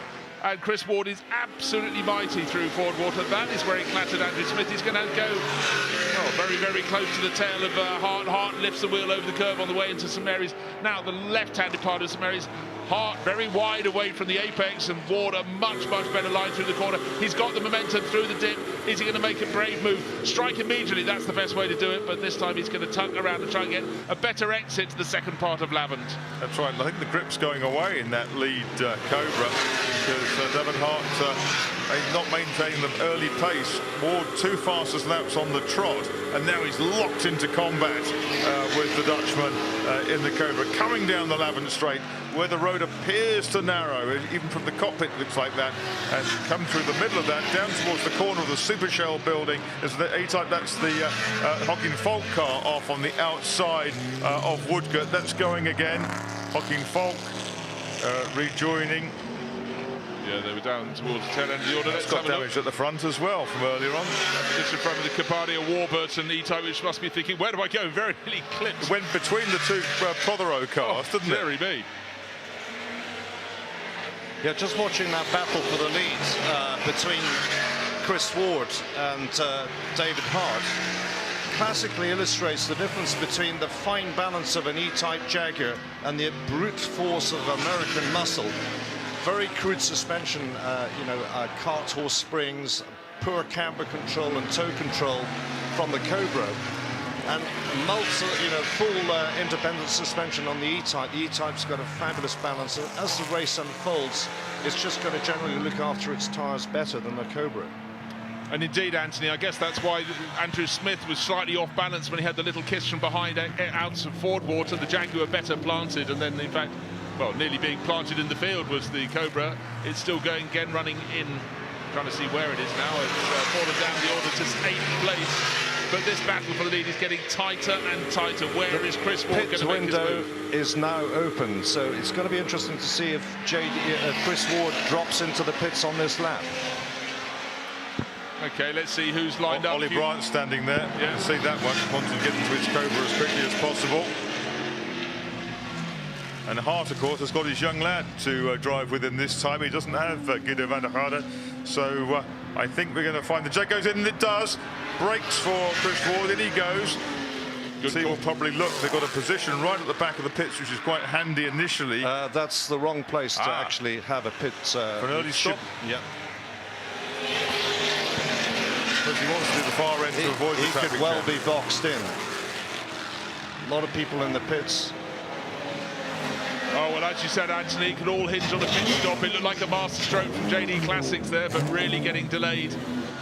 and Chris Ward is absolutely mighty through Ford Water. That is where he clattered Andrew Smith. He's going to go very close to the tail of Hart. Hart lifts the wheel over the curve on the way into St Mary's. Now the left-handed part of St Mary's. Hart very wide away from the apex, and Ward a much better line through the corner. He's got the momentum through the dip. Is he going to make a brave move? Strike immediately, that's the best way to do it, but this time he's going to tuck around and try and get a better exit to the second part of Lavant. That's right. I think the grip's going away in that lead Cobra, because David Hart not maintaining the early pace. Ward 2 fastest laps on the trot, and now he's locked into combat with the Dutchman in the Cobra, coming down the Lavant straight where the road appears to narrow. Even from the cockpit looks like that, and come through the middle of that down towards the corner of the Super Shell building is the E-Type. That's the Hocking Falk car off on the outside of Woodcote. That's going again. Hocking Falk rejoining. Yeah, they were down towards the tail end of the order. It's got damage at the front as well from earlier on. Just in front of the Capadia Warburton E-Type, which must be thinking, where do I go? Very nearly clipped. It went between the two Prothero cars, didn't it? Very big. Yeah, just watching that battle for the lead between Chris Ward and David Hart classically illustrates the difference between the fine balance of an E-Type Jaguar and the brute force of American muscle. Very crude suspension, cart horse springs, poor camber control and toe control from the Cobra, and full independent suspension on the E-Type. The E-Type's got a fabulous balance, and as the race unfolds, it's just going to generally look after its tyres better than the Cobra. And indeed, Anthony, I guess that's why Andrew Smith was slightly off balance when he had the little kiss from behind out of Ford Water. The Jaguar better planted, and then in fact, well, nearly being planted in the field was the Cobra. It's still going again, running in, trying to see where it is now. It's fallen down the order to 8th place. But this battle for the lead is getting tighter and tighter. Where is Chris Ward going to make his move? The window is now open, so it's going to be interesting to see if Chris Ward drops into the pits on this lap. Okay, let's see who's lined up. Ollie Bryant standing there. Yeah. You can see that one. Wanting to get into his Cobra as quickly as possible. And Hart, of course, has got his young lad to drive with him this time. He doesn't have Guido van der Garde. So I think we're going to find the jet goes in, and it does. Brakes for Chris Ward, in he goes. He will probably look. They've got a position right at the back of the pits, which is quite handy initially. That's the wrong place to actually have a pit. For an early stop? Yeah. But he wants to do the far end to avoid the traffic. He could well be boxed in. A lot of people in the pits. Oh, well, as you said, Anthony, it could all hinge on a pit stop. It looked like a masterstroke from JD Classics there, but really getting delayed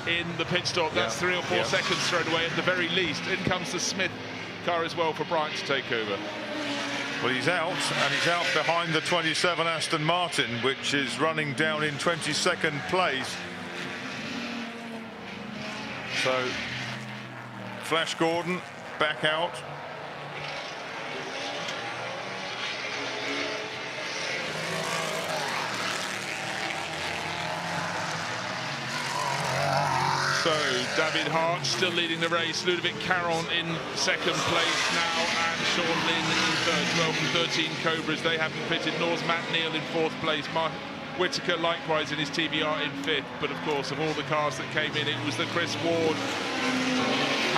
in the pit stop. That's 3 or 4 seconds straight away at the very least. In comes the Smith car as well for Bryant to take over. Well, he's out, and he's out behind the 27 Aston Martin, which is running down in 22nd place. So, Flash Gordon back out. So, David Hart still leading the race. Ludovic Caron in 2nd place now, and Sean Lynn in 3rd. 12 and 13 Cobras, they haven't pitted. Nor's Matt Neal in 4th place. Mark Whitaker likewise in his TBR in 5th. But of course, of all the cars that came in, it was the Chris Ward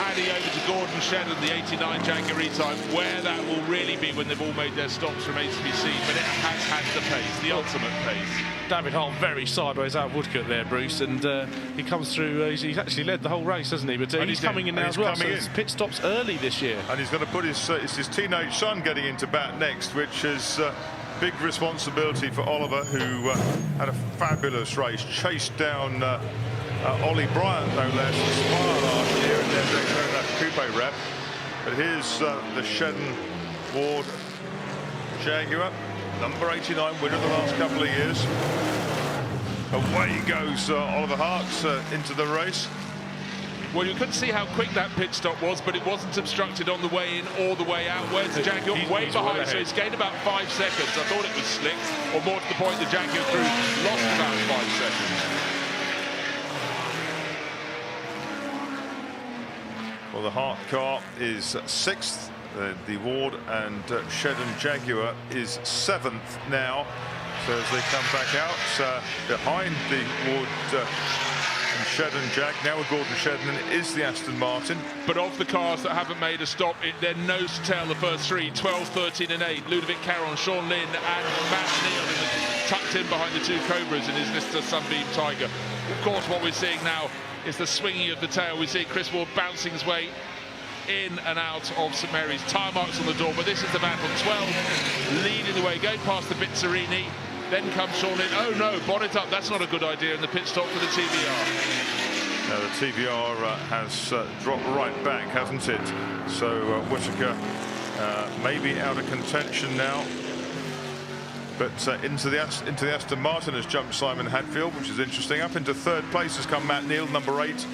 handing over to Gordon Shedden, the 89 Jaguar E-Type. Where that will really be when they've all made their stops remains to be seen, but it has had the pace, the ultimate pace. David Hart very sideways out of Woodcote there, Bruce, and he comes through. He's actually led the whole race, hasn't he? But he's coming in now as well. So his pit stops early this year, and he's going to put his teenage son getting into bat next, which is big responsibility for Oliver, who had a fabulous race, chased down Ollie Bryant, no less, Spire last year in their Daytona Coupe rep. But here's the Shedden Ward Jaguar, number 89, winner of the last couple of years. Away goes Oliver Hart into the race. Well, you couldn't see how quick that pit stop was, but it wasn't obstructed on the way in or the way out. Where's the Jaguar? Way behind, so it's gained about 5 seconds. I thought it was slick, or more to the point, the Jaguar crew lost about 5 seconds. Well, the Hart car is 6th. The Ward and Shedden Jaguar is 7th now. So as they come back out behind the Ward and Shedden Jag, now with Gordon Shedden, is the Aston Martin. But of the cars that haven't made a stop, they're nose to tail the first 3, 12, 13 and 8. Ludovic Caron, Sean Lynn and Matt Neal tucked in behind the 2 Cobras in his Mr. Sunbeam Tiger. Of course, what we're seeing now is the swinging of the tail. We see Chris Ward bouncing his way in and out of St Mary's. Tyre marks on the door, but this is the battle. 12 leading the way, going past the Bizzarini. Then comes Sean Lynn. Oh no, bonnet up. That's not a good idea in the pit stop for the TVR. Now the TVR has dropped right back, hasn't it? So Whittaker maybe out of contention now. But into the Aston Martin has jumped Simon Hadfield, which is interesting. Up into 3rd place has come Matt Neal, number 8.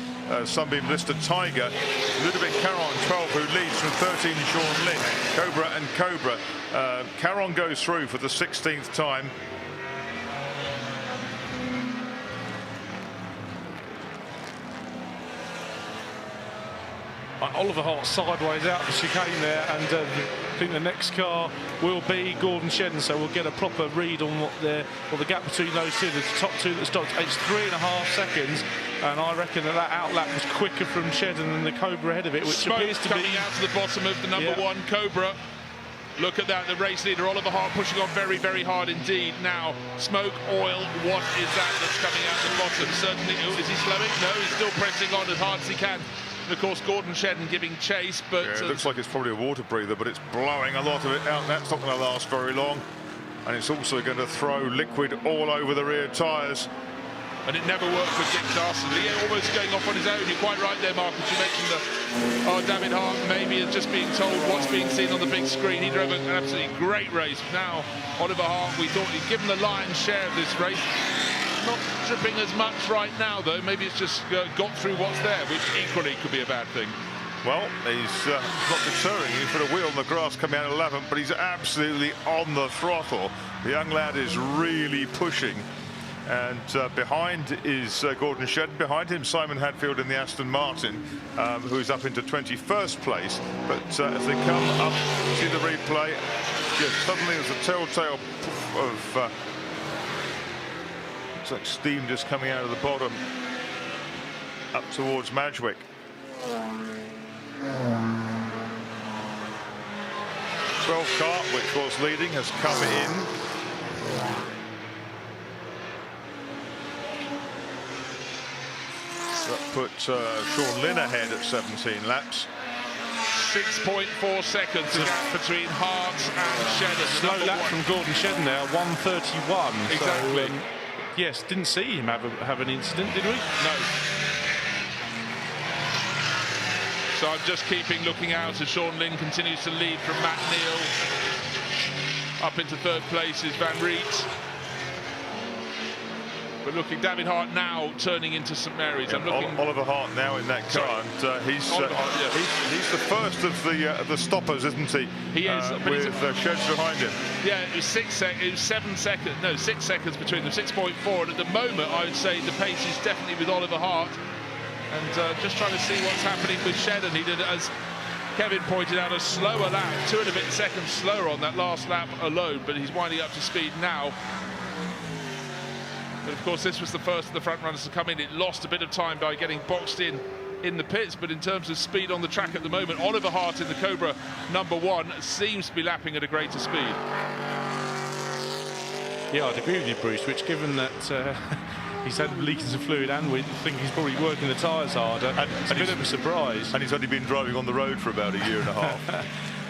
Sunbeam Lister Tiger. Ludovic Caron, 12, who leads from 13, Sean Lynn. Cobra and Cobra. Caron goes through for the 16th time. Oliver Hart sideways out the chicane there, and I think the next car will be Gordon Shedden, so we'll get a proper read on what the gap between those two, the top 2 that stopped. It's 3.5 seconds, and I reckon that outlap was quicker from Shedden than the Cobra ahead of it, which Smoke appears to coming be out to the bottom of the number 1 Cobra. Look at that, the race leader Oliver Hart pushing on very, very hard indeed. Now, smoke, oil, what is that that's coming out the bottom? Certainly, is he slowing? No, he's still pressing on as hard as he can. And of course, Gordon Shedden giving chase, but yeah, it looks like it's probably a water breather, but it's blowing a lot of it out. That's not going to last very long, and it's also going to throw liquid all over the rear tyres. And it never worked for Dick Dastardly, almost going off on his own. You're quite right there, Marcus. You mentioned David Hart maybe is just being told what's being seen on the big screen. He drove an absolutely great race. Now, Oliver Hart, we thought he'd given the lion's share of this race. Not tripping as much right now, though. Maybe it's just got through what's there, which equally could be a bad thing. Well, he's not deterring. He's put a wheel on the grass coming out 11th, but he's absolutely on the throttle. The young lad is really pushing. And behind is Gordon Shedden. Behind him, Simon Hadfield in the Aston Martin, who's up into 21st place. But as they come up, see the replay, suddenly there's a telltale of looks like steam just coming out of the bottom up towards Madgwick. 12 car, which was leading, has come in. That put Sean Lynn ahead at 17 laps. 6.4 seconds the gap between Hart and Shedden. Slow lap from Gordon Shedden there, 1:31. Exactly. So, yes, didn't see him have an incident, did we? No. So I'm just looking out as Sean Lynn continues to lead from Matt Neal. Up into 3rd place is Van Riet. But looking, David Hart now turning into St Mary's. Yeah, I'm looking. Oliver Hart now in that car, and he's the first of the stoppers, isn't he? He is, with Sheds behind him. Yeah, it was 6 seconds between them, 6.4, and at the moment I would say the pace is definitely with Oliver Hart. And just trying to see what's happening with Shedden. He did, as Kevin pointed out, a slower lap, 2 and a bit seconds slower on that last lap alone, but he's winding up to speed now. But of course, this was the first of the front runners to come in. It lost a bit of time by getting boxed in the pits, but in terms of speed on the track at the moment, Oliver Hart in the Cobra number 1 seems to be lapping at a greater speed. Yeah, I'd agree with you, Bruce, which given that he's had leakage of fluid and we think he's probably working the tyres harder, it's a bit of a surprise. And he's only been driving on the road for about a year and a half.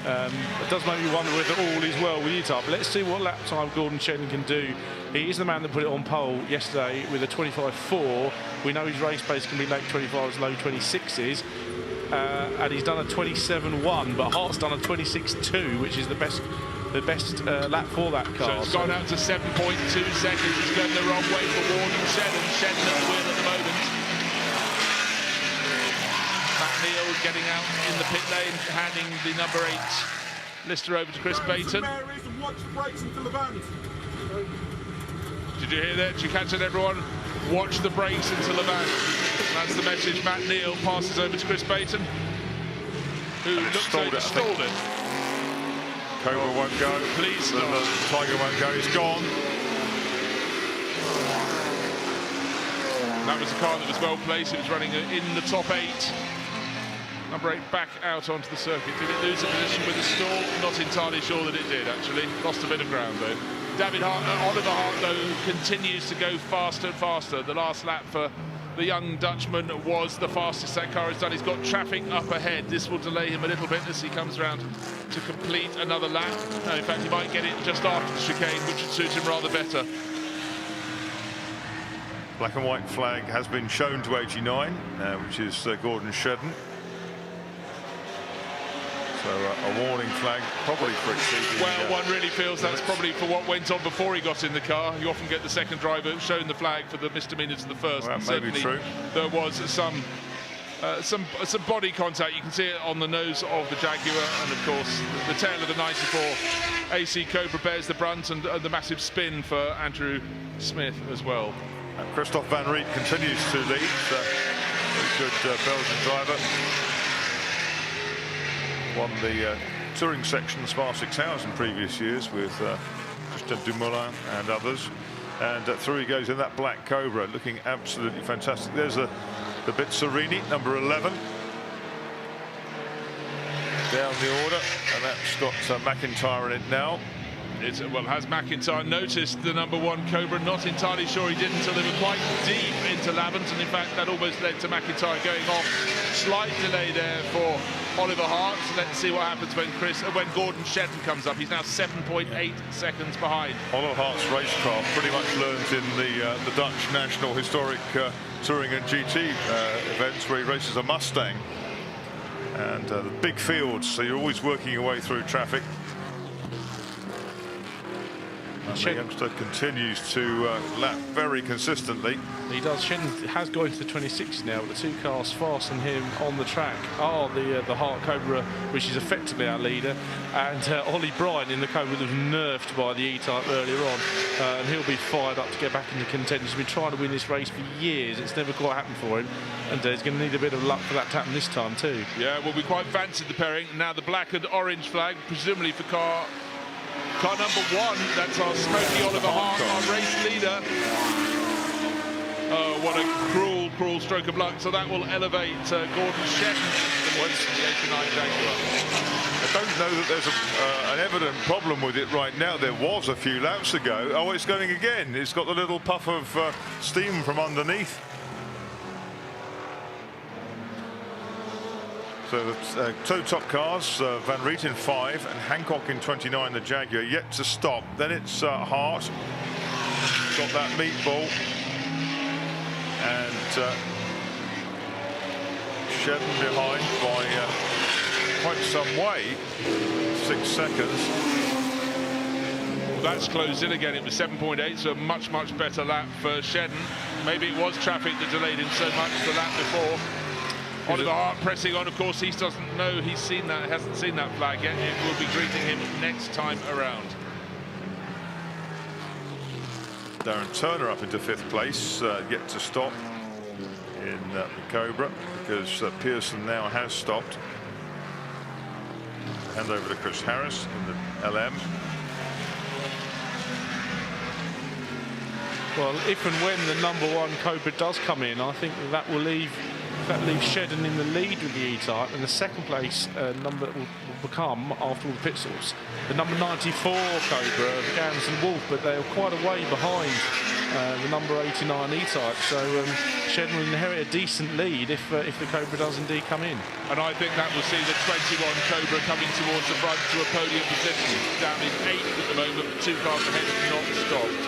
It does make me wonder whether all is well with Utah. But let's see what lap time Gordon Shedden can do. He is the man that put it on pole yesterday with a 25.4. We know his race pace can be late 25s, low 26s. And he's done a 27.1, but Hart's done a 26.2, which is the best lap for that car. So it's gone out to 7.2 seconds. It's going the wrong way for Ward and Shedden. Shedden at the wheel at the moment. Matt Neal getting out in the pit lane, handing the number 8 Lister over to Chris Baton. Did you hear that? Did you catch it, everyone? Watch the brakes into Levant. That's the message. Matt Neal passes over to Chris Baton, who looks like he stalled it. Cobra won't go. Please the Tiger won't go. He's gone. That was a car that was well placed. It was running in the top 8. Number 8 back out onto the circuit. Did it lose a position with the stall? Not entirely sure that it did, actually. Lost a bit of ground, though. Oliver Hart, though, continues to go faster and faster. The last lap for the young Dutchman was the fastest that car has done. He's got traffic up ahead. This will delay him a little bit as he comes around to complete another lap. No, in fact, he might get it just after the chicane, which would suit him rather better. Black and white flag has been shown to 89, which is Gordon Shedden. So a warning flag, probably for exceeding. Well, one really feels that's probably for what went on before he got in the car. You often get the second driver shown the flag for the misdemeanor to the first. Well, that may be true. There was some body contact. You can see it on the nose of the Jaguar, and of course the tail of the 94 AC Cobra bears the brunt, and the massive spin for Andrew Smith as well. Christophe Van Riet continues to lead. Very good Belgian driver. Won the touring section Spa 6000 in previous years with Christian Dumoulin and others. And through he goes in that black Cobra, looking absolutely fantastic. There's the Bizzarini, number 11. Down the order, and that's got McIntyre in it now. Well, has McIntyre noticed the number 1 Cobra? Not entirely sure he did until they were quite deep into Lavant, and in fact that almost led to McIntyre going off. Slight delay there for Oliver Hart. Let's see what happens when Gordon Shedden comes up. He's now 7.8 seconds behind. Oliver Hart's racecraft pretty much learns in the Dutch National Historic Touring and GT events, where he races a Mustang. And the big fields, so you're always working your way through traffic. And the youngster continues to lap very consistently. He does. Shedden has gone into the 26 now, but the 2 cars faster than him on the track are the Hart Cobra, which is effectively our leader, and Ollie Bryan in the Cobra that was nerfed by the E-Type earlier on, and he'll be fired up to get back into contention. He's been trying to win this race for years. It's never quite happened for him, and he's going to need a bit of luck for that to happen this time too. Yeah, well, we quite fancied the pairing. Now the black and orange flag, presumably for car number 1. That's our Smoky Oliver Hart, our race leader. Oh, what a cruel stroke of luck. So that will elevate Gordon Shedden towards the 89 Jaguar. I don't know that there's an evident problem with it right now. There was a few laps ago. Oh, it's going again. It's got the little puff of steam from underneath. So the 2 top cars, Van Riet in 5 and Hancock in 29, the Jaguar, yet to stop. Then it's Hart, got that meatball, and Shedden behind by quite some way, 6 seconds. Well, that's closed in again. It was 7.8, so a much better lap for Shedden. Maybe it was traffic that delayed him so much the lap before. Oliver Hart pressing on. Of course, he doesn't know he's seen that, hasn't seen that flag yet. It will be greeting him next time around. Darren Turner up into 5th place, yet to stop in the Cobra, because Pearson now has stopped. Hand over to Chris Harris in the LM. Well, if and when the number 1 Cobra does come in, I think that will leave Shedden in the lead with the E-Type, and the 2nd place number will become, after all the pit stops, the number 94 Cobra of Gans and Wolf, but they are quite a way behind the number 89 E-Type. So Shedden will inherit a decent lead if the Cobra does indeed come in. And I think that will see the 21 Cobra coming towards the front to a podium position. Down in 8th at the moment, 2 cars ahead, not stopped.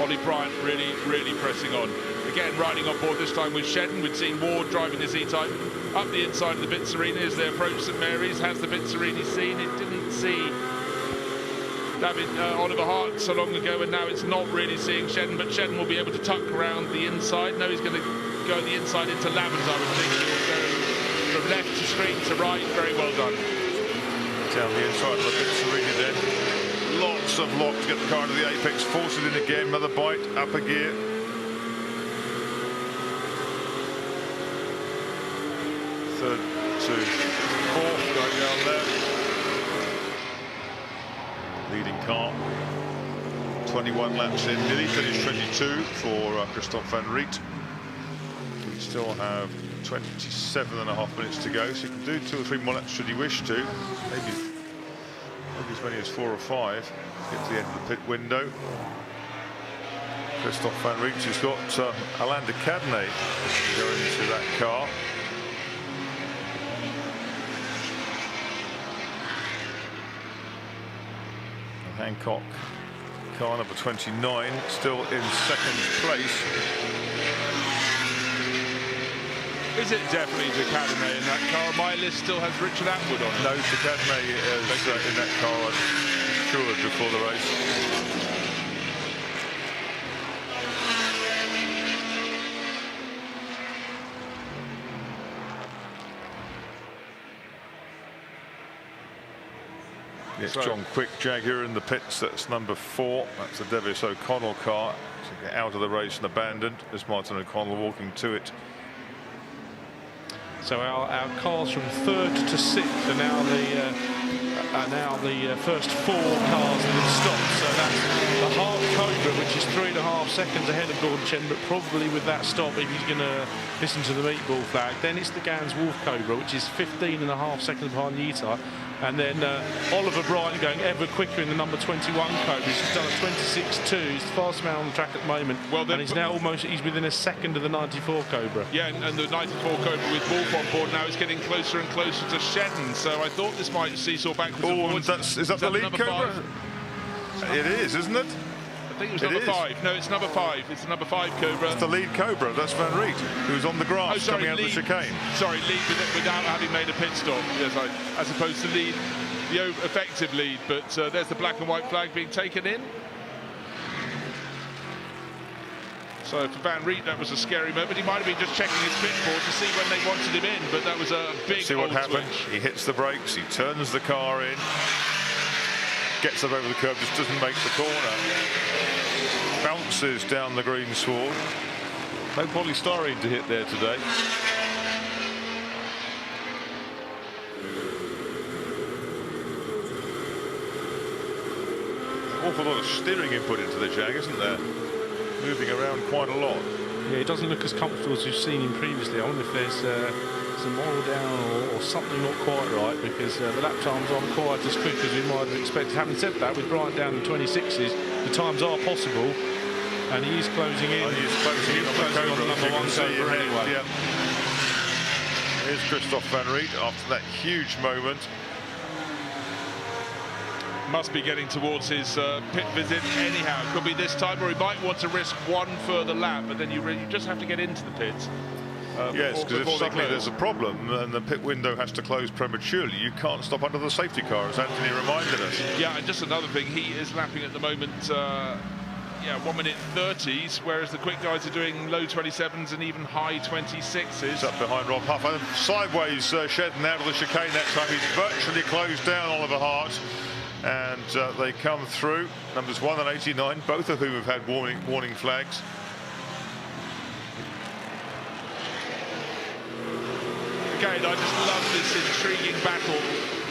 Ollie Bryant really pressing on. Again, riding on board this time with Shedden. We'd seen Ward driving this E-Type up the inside of the pits arena as they approach St Mary's. Has the pits arena seen it? Didn't see Oliver Hart so long ago, and now it's not really seeing Shedden, but Shedden will be able to tuck around the inside. No, he's going to go the inside into Lavins, I would think. He'll go from left to screen to right. Very well done. Down the inside of the pits arena then. Lots of lock to get the car to the apex. Force it in again. Another bite. Up a gear. Third to fourth going down there. Leading car. 21 laps in. Nearly finished 22 for Christophe Van Riet. We still have 27.5 minutes to go, so he can do 2 or 3 more laps should he wish to. Maybe as many as 4 or 5. Get to the end of the pit window. Christophe Van Riet has got Alain de Cadenet going into that car. Hancock, car number 29, still in 2nd place. Is it definitely de Cadenet in that car? My list still has Richard Atwood on it. No, de Cadenet is in that car, assured before the race. It's John Quick Jaguar in the pits. That's number 4. That's the Devis O'Connell car. To get out of the race and abandoned. There's Martin O'Connell walking to it. So our cars from 3rd to 6th are now the first 4 cars that have stopped. So that's the Hart Cobra, which is 3.5 seconds ahead of Gordon Chen, but probably with that stop, if he's going to listen to the meatball flag, then it's the Gans Wolf Cobra, which is 15.5 seconds behind the E-Type. And then Oliver Bryant going ever quicker in the number 21 Cobra. He's done a 26.2. He's the fastest man on the track at the moment. Well, and he's now he's within a second of the 94 Cobra. Yeah, and the 94 Cobra with Wolf on board now is getting closer and closer to Shedden. So I thought this might seesaw backwards and forwards. Is that the lead Cobra? It is, isn't it? I think it was number 5. No, it's number 5. It's the number 5 Cobra. It's the lead Cobra. That's Van Riet, who's on the grass coming out of the chicane. Sorry, lead without having made a pit stop. Yes, as opposed to lead, the effective lead. But there's the black and white flag being taken in. So for Van Riet, that was a scary moment. He might have been just checking his pitboard to see when they wanted him in, but that was a big. See what happened? He hits the brakes. He turns the car in. Gets up over the curb, just doesn't make the corner. Bounces down the green sward. No polystyrene to hit there today. Awful lot of steering input into the Jag, isn't there? Moving around quite a lot. Yeah, it doesn't look as comfortable as we've seen him previously. I wonder if there's some oil down or something not quite right, because the lap times aren't quite as quick as we might have expected. Having said that, with Bryant down in 26s, the times are possible, and he is closing in. He is closing in on the Cobra, number 1 Cobra anyway. Yeah. Here's Christophe Van Riet after that huge moment. Must be getting towards his pit visit anyhow. Could be this time, or he might want to risk 1 further lap, but then you just have to get into the pits. Yes, because if suddenly there's a problem and the pit window has to close prematurely, you can't stop under the safety car, as Anthony reminded us. Yeah, and just another thing, he is lapping at the moment, 1 minute 30s, whereas the quick guys are doing low 27s and even high 26s. He's up behind Rob Huff. And sideways Shedden out of the chicane that time. He's virtually closed down Oliver Hart. And they come through, numbers 1 and 89, both of whom have had warning flags. Again, I just love this intriguing battle.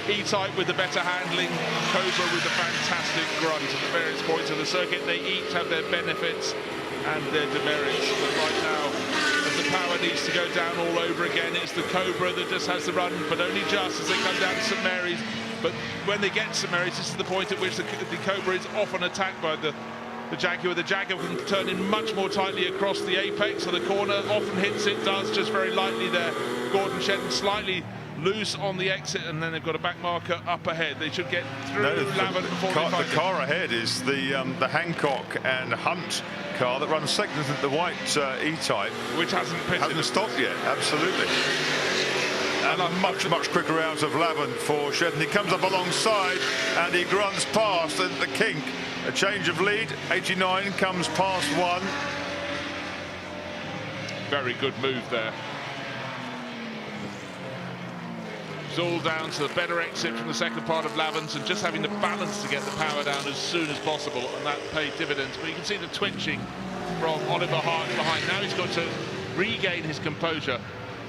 E-Type with the better handling, Cobra with the fantastic grunt at the various points of the circuit. They each have their benefits and their demerits. But right now, as the power needs to go down all over again, it's the Cobra that just has the run, but only just as they come down to St Mary's. But when they get to St Mary's, this is the point at which the Cobra is often attacked by the the Jaguar. The Jaguar can turn in much more tightly across the apex of the corner, often hits it, does just very lightly there. Gordon Shedden slightly loose on the exit, and then they've got a back marker up ahead. They should get through Lavin before they find the car ahead is the Hancock and Hunt car that runs second in the white E-Type, which hasn't stopped yet. Absolutely. And a much quicker out of Lavin for Shedden. He comes up alongside and he grunts past the kink. A change of lead. 89 comes past 1. Very good move there. It's all down to the better exit from the second part of Lavin's and just having the balance to get the power down as soon as possible, and that paid dividends. But you can see the twitching from Oliver Hart behind. Now he's got to regain his composure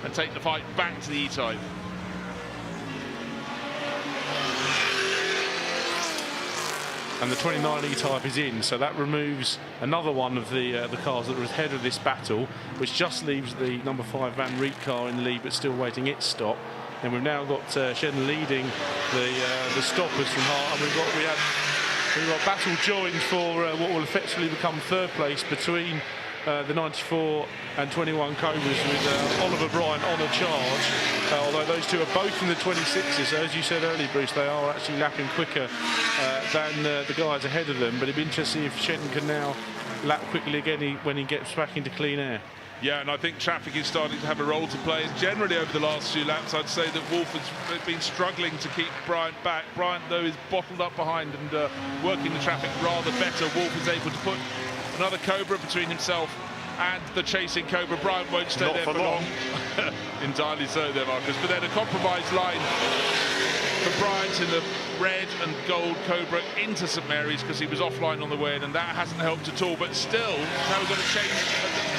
and take the fight back to the E-Type. And the 29 E-Type is in, so that removes another one of the cars that are ahead of this battle, which just leaves the number 5 Van Riet car in the lead, but still waiting its stop. And we've now got Shedden leading the stoppers from Hart, and we've got battle joined for what will effectively become third place between the 94 and 21 Cobras, with Oliver Bryant on a charge, although those two are both in the 26s. So as you said earlier, Bruce, they are actually lapping quicker than the guys ahead of them, but it'd be interesting if Shedden can now lap quickly again when he gets back into clean air. Yeah, and I think traffic is starting to have a role to play. And generally over the last few laps, I'd say that Wolf has been struggling to keep Bryant back. Bryant, though, is bottled up behind and working the traffic rather better. Wolf is able to put another Cobra between himself and the chasing Cobra. Bryant won't stay there for long. Entirely so there, Marcus. But then a compromised line for Bryant in the red and gold Cobra into St Mary's, because he was offline on the way in, and that hasn't helped at all. But still, now we've got to change.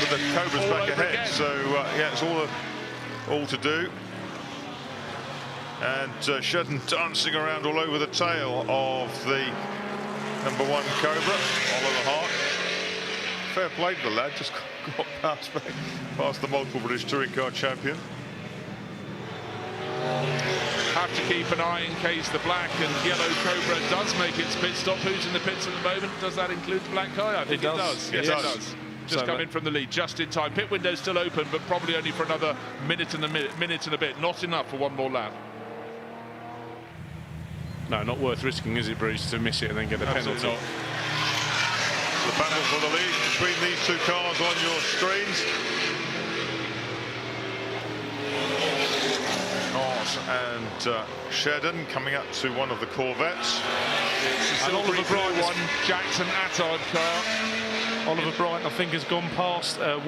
But the Cobra's back ahead, again. So yeah, it's all to do. And Shedden dancing around all over the tail of the number 1 Cobra, Oliver Hart. Fair play to the lad, just got past the multiple British Touring Car champion. Have to keep an eye in case the black and yellow Cobra does make its pit stop. Who's in the pits at the moment? Does that include the black car? I think it does. Yes, it does. Just come in from the lead, just in time. Pit window's still open, but probably only for another minute and a bit. Not enough for one more lap. No, not worth risking, is it, Bruce, to miss it and then get a penalty? Not. The battle for the lead between these two cars on your screens. And Shedden coming up to one of the Corvettes. And Oliver Bryant one, Jackson Attard car. Oliver Bryant, I think, has gone past the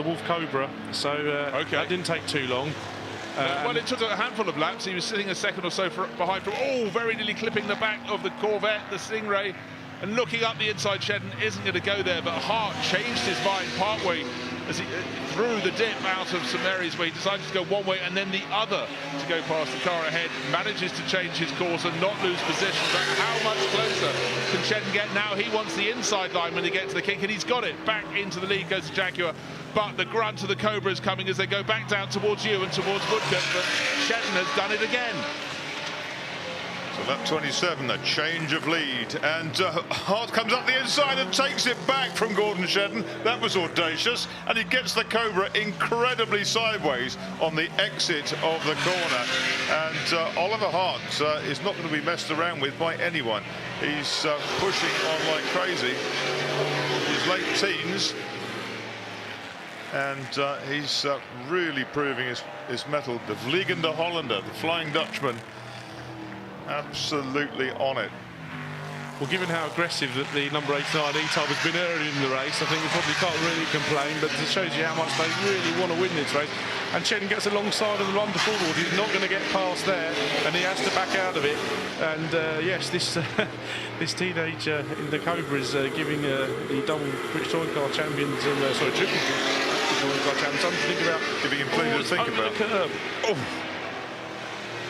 Wolf Cobra, so that didn't take too long. Well, it took a handful of laps. He was sitting a second or so behind from, very nearly clipping the back of the Corvette, the Stingray, and looking up the inside. Shedden isn't going to go there, but Hart changed his mind partway as he threw the dip out of St Mary's, where he decided to go one way and then the other to go past the car ahead. Manages to change his course and not lose position. But how much closer can Shedden get now? He wants the inside line when they get to the kink, and he's got it. Back into the lead goes the Jaguar, but the grunt of the Cobra is coming as they go back down towards you and towards Woodcote, but Shedden has done it again. So that 27, a change of lead, and Hart comes up the inside and takes it back from Gordon Shedden. That was audacious, and he gets the Cobra incredibly sideways on the exit of the corner. And Oliver Hart is not going to be messed around with by anyone. He's pushing on like crazy. His late teens, and he's really proving his mettle. The Vliegende Hollander, the Flying Dutchman, absolutely on it. Well, given how aggressive that the number 89 E-Type has been early in the race, I think we probably can't really complain, but it shows you how much they really want to win this race. And Shedden gets alongside of the wonderful board. He's not going to get past there, and he has to back out of it. And yes, this teenager in the Cobra is giving the double British Touring Car champions, triple Touring Car champions, something to think about. Giving him plenty to think about. The curb.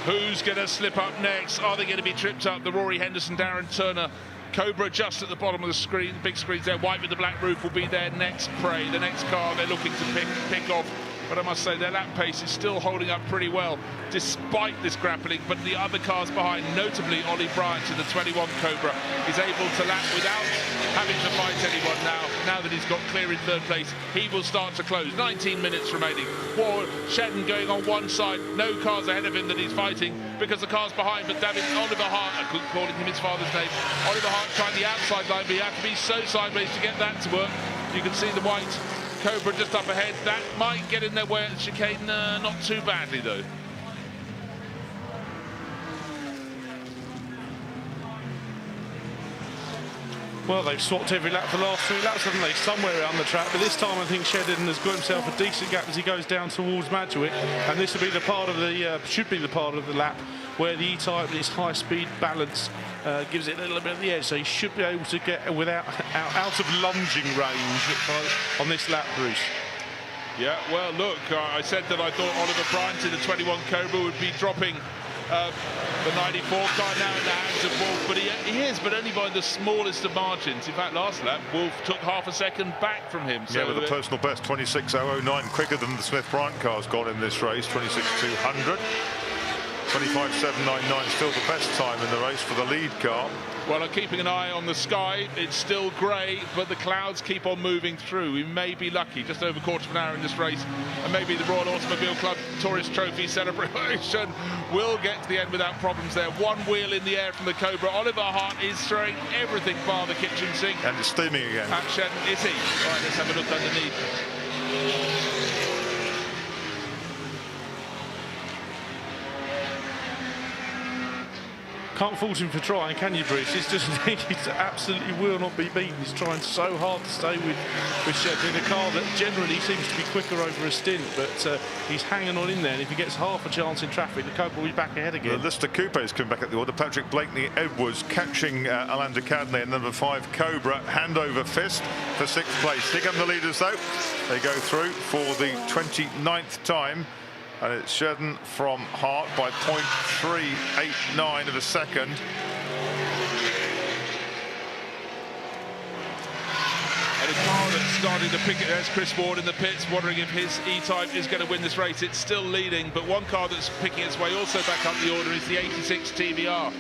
Who's going to slip up next? Are they going to be tripped up? The Rory Henderson, Darren Turner Cobra just at the bottom of the screen. Big screens there. White with the black roof will be their next prey, the next car they're looking to pick off but I must say their lap pace is still holding up pretty well despite this grappling. But the other cars behind, notably Ollie Bryant in the 21 Cobra, is able to lap without having to fight anyone now that he's got clear in third place. He will start to close. 19 minutes remaining. Shedden going on one side, no cars ahead of him that he's fighting because the car's behind, but David Oliver Hart, calling him his father's name, Oliver Hart trying the outside line, but he had to be so sideways to get that to work. You can see the white Cobra just up ahead. That might get in their way at the chicane, not too badly though. Well, they've swapped every lap for the last 3 laps, haven't they? Somewhere around the track, but this time I think Shedden has got himself a decent gap as he goes down towards Madgewick, and this will be the part of the should be the part of the lap where the E-Type, this high-speed balance, gives it a little bit of the edge, so he should be able to get without out of lunging range on this lap, Bruce. Yeah, well, look, I said that I thought Oliver Bryant in the 21 Cobra would be dropping the 94 car now in the hands of Wolf, but he is, but only by the smallest of margins. In fact, last lap, Wolf took half a second back from him. Yeah, with a personal best, 26.009, quicker than the Smith Bryant car's gone in this race, 26.200. 25.799, still the best time in the race for the lead car. Well, I'm keeping an eye on the sky. It's still grey, but the clouds keep on moving through. We may be lucky, just over a quarter of an hour in this race, and maybe the Royal Automobile Club Tourist Trophy celebration will get to the end without problems there. One wheel in the air from the Cobra. Oliver Hart is throwing everything bar the kitchen sink. And it's steaming again. At Shedden, is he? All right, let's have a look underneath. Can't fault him for trying, can you, Bruce? It's just he absolutely will not be beaten. He's trying so hard to stay with Shedden in a car that generally seems to be quicker over a stint, but he's hanging on in there, and if he gets half a chance in traffic, the Cobra will be back ahead again. The Lister Coupe is coming back at the order. Patrick Blakeney Edwards catching Alain Ducadney in number 5 Cobra. Hand over fist for 6th place. Here come the leaders, though. They go through for the 29th time. And it's Shedden from Hart by 0.389 of a second. And a car that's starting to pick it. There's Chris Ward in the pits, wondering if his E-Type is going to win this race. It's still leading, but one car that's picking its way also back up the order is the 86 TVR.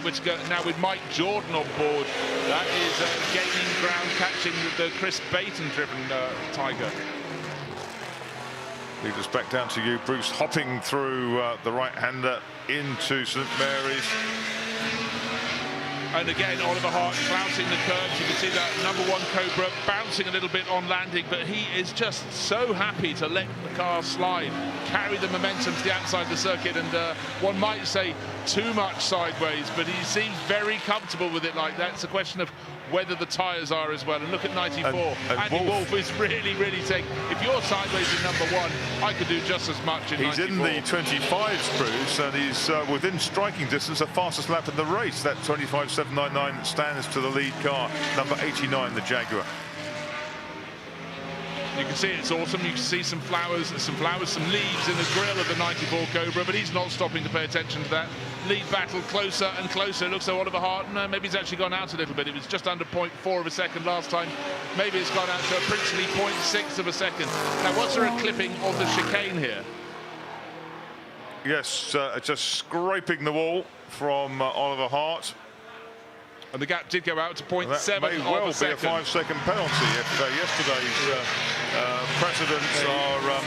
Which go now with Mike Jordan on board. That is gaining ground, catching the Chris Baton-driven Tiger. Lead us back down to you, Bruce, hopping through the right-hander into St Mary's. And again, Oliver Hart flouncing the curves. You can see that number 1 Cobra bouncing a little bit on landing, but he is just so happy to let the car slide, carry the momentum to the outside of the circuit, and one might say too much sideways, but he seems very comfortable with it like that. It's a question of whether the tyres are as well. And look at 94. And Andy Wolf is really saying, if you're sideways in number 1, I could do just as much in 94. He's in the 25s, Bruce, and he's within striking distance, the fastest lap in the race. That 25.799 stands to the lead car, number 89, the Jaguar. You can see it's awesome. You can see some flowers, some leaves in the grill of the 94 Cobra, but he's not stopping to pay attention to that. Lead battle closer and closer. It looks like Oliver Hart, maybe he's actually gone out a little bit. It was just under 0.4 of a second last time. Maybe it's gone out to a princely 0.6 of a second. Now, was there a clipping on the chicane here? Yes, just scraping the wall from Oliver Hart. And the gap did go out to 0.7 That may well be a 5-second penalty if yesterday's precedents are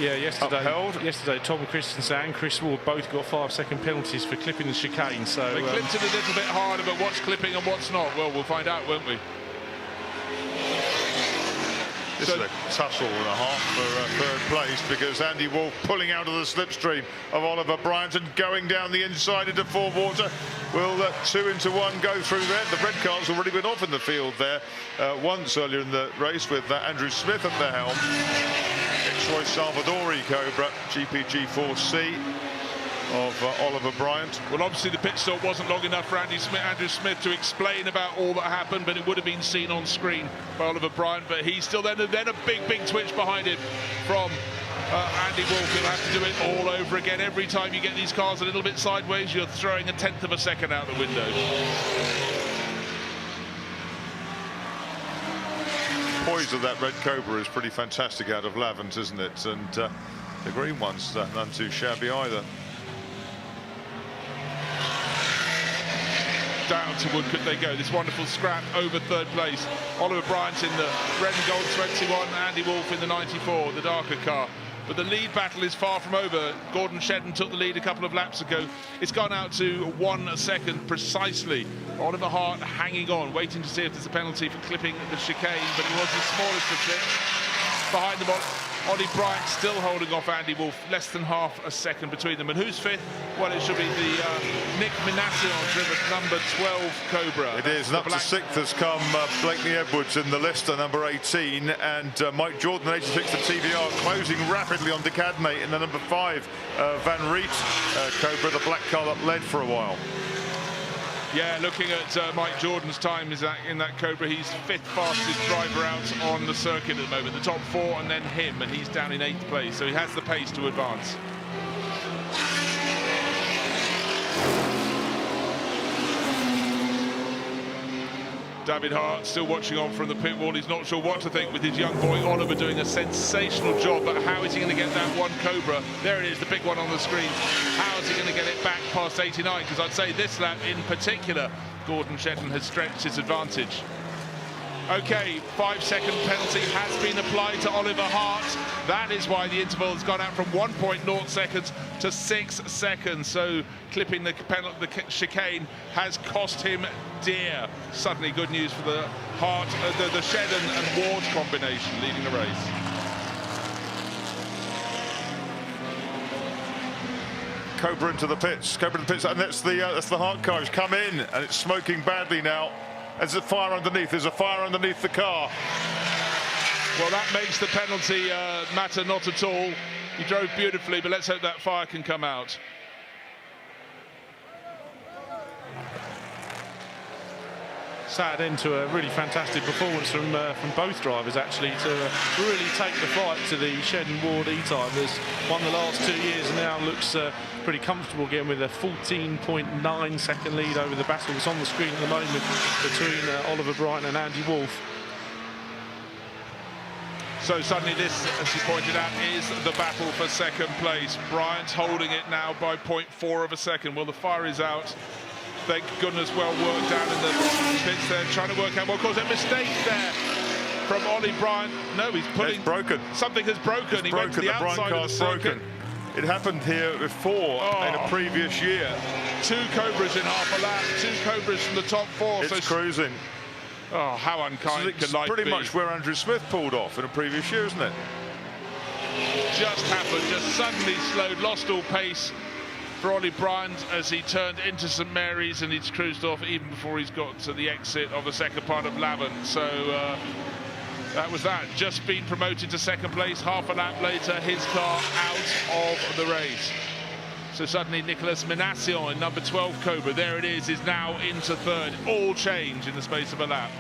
Yesterday, Tom Christensen and Chris Ward both got 5-second penalties for clipping the chicane. So they clipped it a little bit harder, but what's clipping and what's not? Well, we'll find out, won't we? This is a tussle and a half for third place, because Andy Wolf pulling out of the slipstream of Oliver Bryant and going down the inside into Fort Water. Will 2 into 1 go through there? The red car's already been off in the field there once earlier in the race with Andrew Smith at the helm. Troy Salvadori Cobra, GPG 4C of Oliver Bryant. Well, obviously the pit stop wasn't long enough for Andrew Smith to explain about all that happened, but it would have been seen on screen by Oliver Bryant. But he's still there. Then a big twitch behind him from Andy Wolf. He'll have to do it all over again. Every time you get these cars a little bit sideways, you're throwing 1/10 of a second out the window. noise of that red Cobra is pretty fantastic out of Lavant, isn't it? And the green one's none too shabby either. Down to Woodcote they go. This wonderful scrap over third place. Oliver Bryant in the red and gold 21, Andy Wolff in the 94, the darker car. But the lead battle is far from over. Gordon Shedden took the lead a couple of laps ago. It's gone out to 1 second precisely. Oliver Hart hanging on, waiting to see if there's a penalty for clipping the chicane, but it was the smallest of clips. Behind them, Ollie Bryant still holding off Andy Wolff, less than half a second between them. And who's fifth? Well, it should be the Nick Minassian driven number 12 Cobra. It is, and up to 6th has come Blakeney Edwards in the Lister, number 18, and Mike Jordan, 86, the TVR, closing rapidly on Decadmate in the number 5 Van Riet Cobra, the black car that led for a while. Yeah, looking at Mike Jordan's time in that Cobra, he's 5th fastest driver out on the circuit at the moment. The top 4 and then him, and he's down in 8th place, so he has the pace to advance. David Hart still watching on from the pit wall. He's not sure what to think with his young boy Oliver doing a sensational job, but how is he going to get that one Cobra? There it is, the big one on the screen. How is he going to get it back past 89? Because I'd say this lap in particular, Gordon Shedden has stretched his advantage. Okay, 5-second penalty has been applied to Oliver Hart. That is why the interval has gone out from 1.0 seconds to 6 seconds. So clipping the chicane has cost him dear. Suddenly good news for the Hart, the Shedden and Ward combination leading the race. Cobra into the pits, and that's the Hart car. It's come in, and it's smoking badly now. There's a fire underneath. There's a fire underneath the car. Well, that makes the penalty matter not at all. He drove beautifully, but let's hope that fire can come out. Sat into a really fantastic performance from both drivers, actually, to really take the fight to the Shedden Ward E-Type. Has won the last 2 years and now looks pretty comfortable again with a 14.9 second lead over the battle that's on the screen at the moment between Oliver Bryant and Andy Wolff. So suddenly this, as you pointed out, is the battle for second place. Bryant's holding it now by 0.4 of a second. Well, the fire is out. Thank goodness, well worked down in the pits there, trying to work out what caused a mistake there from Ollie Bryant. No, he's pulling. It's broken. Something has broken. He went to the outside of the circuit. Broken. It happened here before in a previous year. 2 Cobras in half a lap, 2 Cobras from the top 4. It's cruising. Oh, how unkind can life be? Pretty much where Andrew Smith pulled off in a previous year, isn't it? Just happened, just suddenly slowed, lost all pace for Ollie Bryant as he turned into St Mary's, and he's cruised off even before he's got to the exit of the second part of Lavant. So that was that. Just been promoted to second place. Half a lap later, his car out of the race. So suddenly Nicolas Minassian in number 12 Cobra, there it is now into third. All change in the space of a lap.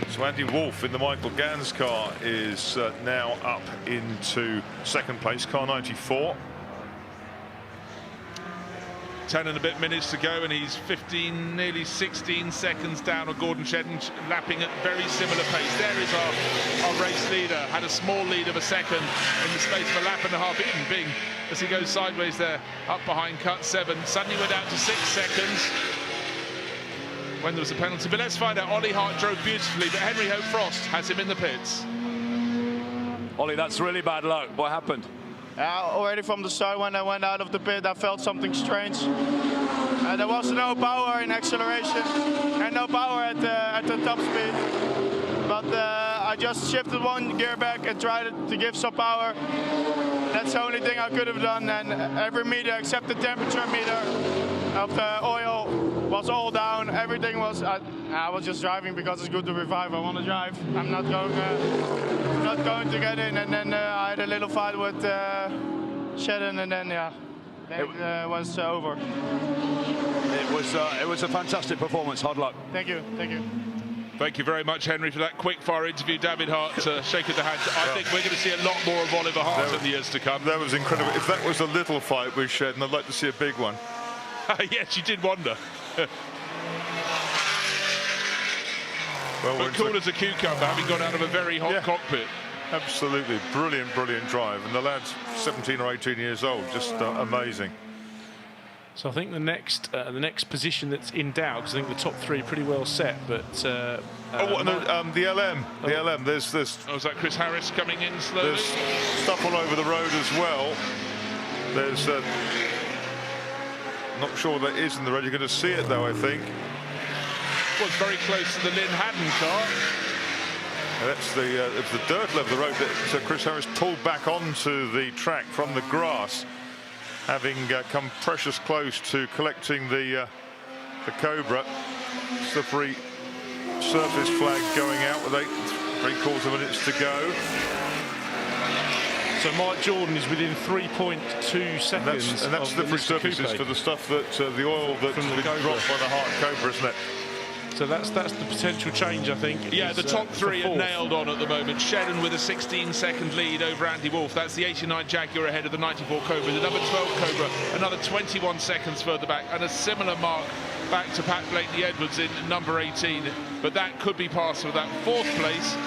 So Andy Wolff in the Michael Gans car is now up into second place, car 94. 10 and a bit minutes to go, and he's 15, nearly 16 seconds down on Gordon Shedden, lapping at very similar pace. There is our race leader, had a small lead of a second in the space of a lap and a half. Even Bing, as he goes sideways there, up behind cut 7, suddenly went out to 6 seconds when there was a penalty. But let's find out. Ollie Hart drove beautifully, but Henry Hope Frost has him in the pits. Ollie, that's really bad luck. What happened? Already from the start, when I went out of the pit, I felt something strange. There was no power in acceleration and no power at the top speed. But I just shifted one gear back and tried to give some power. That's the only thing I could have done. And every meter except the temperature meter of the oil was all down. Everything was. I was just driving because it's good to revive. I want to drive. I'm not going to get in. And then I had a little fight with Shedden, and then it was over. It was a fantastic performance. Hard luck. Thank you. Thank you. Thank you very much, Henry, for that quick-fire interview. David Hart, shake of the hand. I think we're going to see a lot more of Oliver Hart in the years to come. That was incredible. If that was a little fight with Shedden, I'd like to see a big one. Yes, you did wonder. Well, but cool as a cucumber, having got out of a very hot cockpit. Absolutely, brilliant drive. And the lad's 17 or 18 years old, just amazing. So I think the next position that's in doubt, because I think the top three are pretty well set, but... the LM. The LM, there's... Oh, is that Chris Harris coming in slowly? There's stuff all over the road as well. There's... not sure what that is in the road. You're going to see it, though, I think. Well, it's very close to the Lynn Haddon car. That's the dirt level of the road that Chris Harris pulled back onto the track from the grass, having come precious close to collecting the Cobra. Slippery surface flag going out with 3/4 minutes to go. So Mike Jordan is within 3.2 seconds. And that's slippery surfaces for the stuff that the oil that's been dropped by the hard Cobra, isn't it? So that's the potential change, I think. Yeah, the top three are nailed on at the moment. Shedden with a 16-second lead over Andy Wolff. That's the 89 Jaguar ahead of the 94 Cobra. The number 12 Cobra, another 21 seconds further back, and a similar mark back to Pat Blakeney-Edwards in number 18. But that could be passed for that fourth place,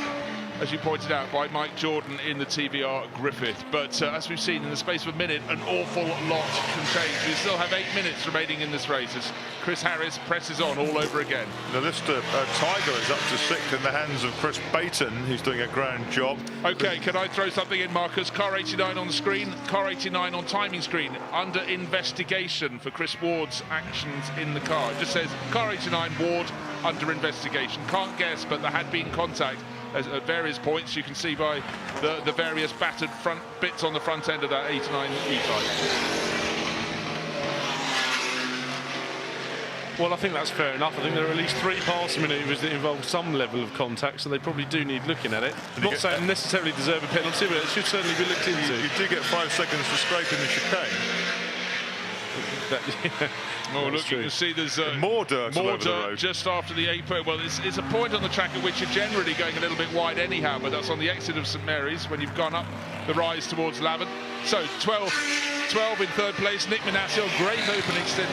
as you pointed out, by Mike Jordan in the TVR Griffith. But as we've seen in the space of a minute, an awful lot can change. We still have 8 minutes remaining in this race as Chris Harris presses on all over again. The Lister Tiger is up to 6th in the hands of Chris Baton, who's doing a grand job. Okay, can I throw something in, Marcus? Car 89 on the screen, car 89 on timing screen, under investigation for Chris Ward's actions in the car. It just says car 89 Ward under investigation. Can't guess, but there had been contact at various points. You can see by the various battered front bits on the front end of that 89 E-Type. Well, I think that's fair enough. I think there are at least 3 passing manoeuvres that involve some level of contact, so they probably do need looking at it. Not saying necessarily deserve a penalty, but it should certainly be looked into. You do get 5 seconds for scraping the chicane. Oh, look, you can see there's more dirt just after the 8. Well, it's a point on the track at which you're generally going a little bit wide anyhow, but that's on the exit of St Mary's when you've gone up the rise towards Lavant. So 12 in third place. Nick Minassian, great opening stint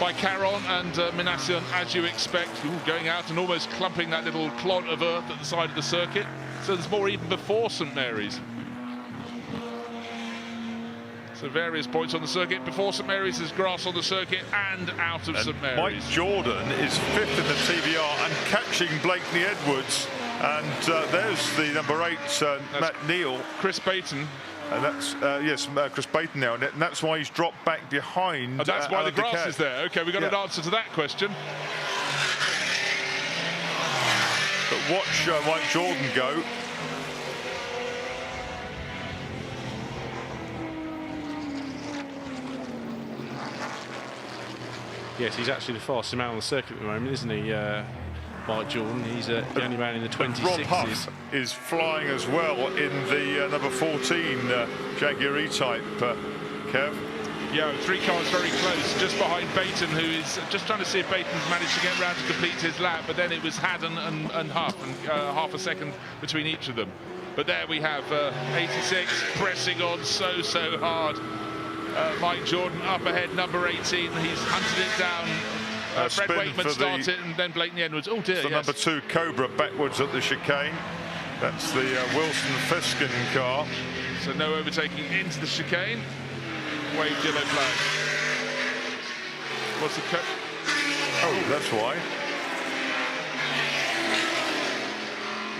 by Caron, and Minassian, as you expect, going out and almost clumping that little clod of earth at the side of the circuit. So there's more even before St Mary's. So various points on the circuit. Before St Mary's, there's grass on the circuit and out of St Mary's. Mike Jordan is 5th in the TVR and catching Blakeney-Edwards. And there's the number 8, Matt Neal. Chris Baton. And that's, yes, Chris Baton now. And that's why he's dropped back behind. And that's why Alan the grass Decay. is there. OK, we've got an answer to that question. But watch Mike Jordan go. Yes, he's actually the fastest man on the circuit at the moment, isn't he, Mike Jordan? He's the only man in the 26s. Rob Huff is flying as well in the number 14 Jaguar E-Type, Kev. Yeah, 3 cars very close, just behind Baton, who is just trying to see if Baton's managed to get round to complete his lap, but then it was Haddon and Huff, and half a second between each of them. But there we have 86 pressing on so hard. Mike Jordan up ahead, number 18. He's hunted it down. Fred Wakeman started, and then Blakeney-Edwards. Oh dear, the number 2 Cobra backwards at the chicane. That's the Wilson Feskin car. So no overtaking into the chicane. Waved yellow flag. What's the Oh, that's why.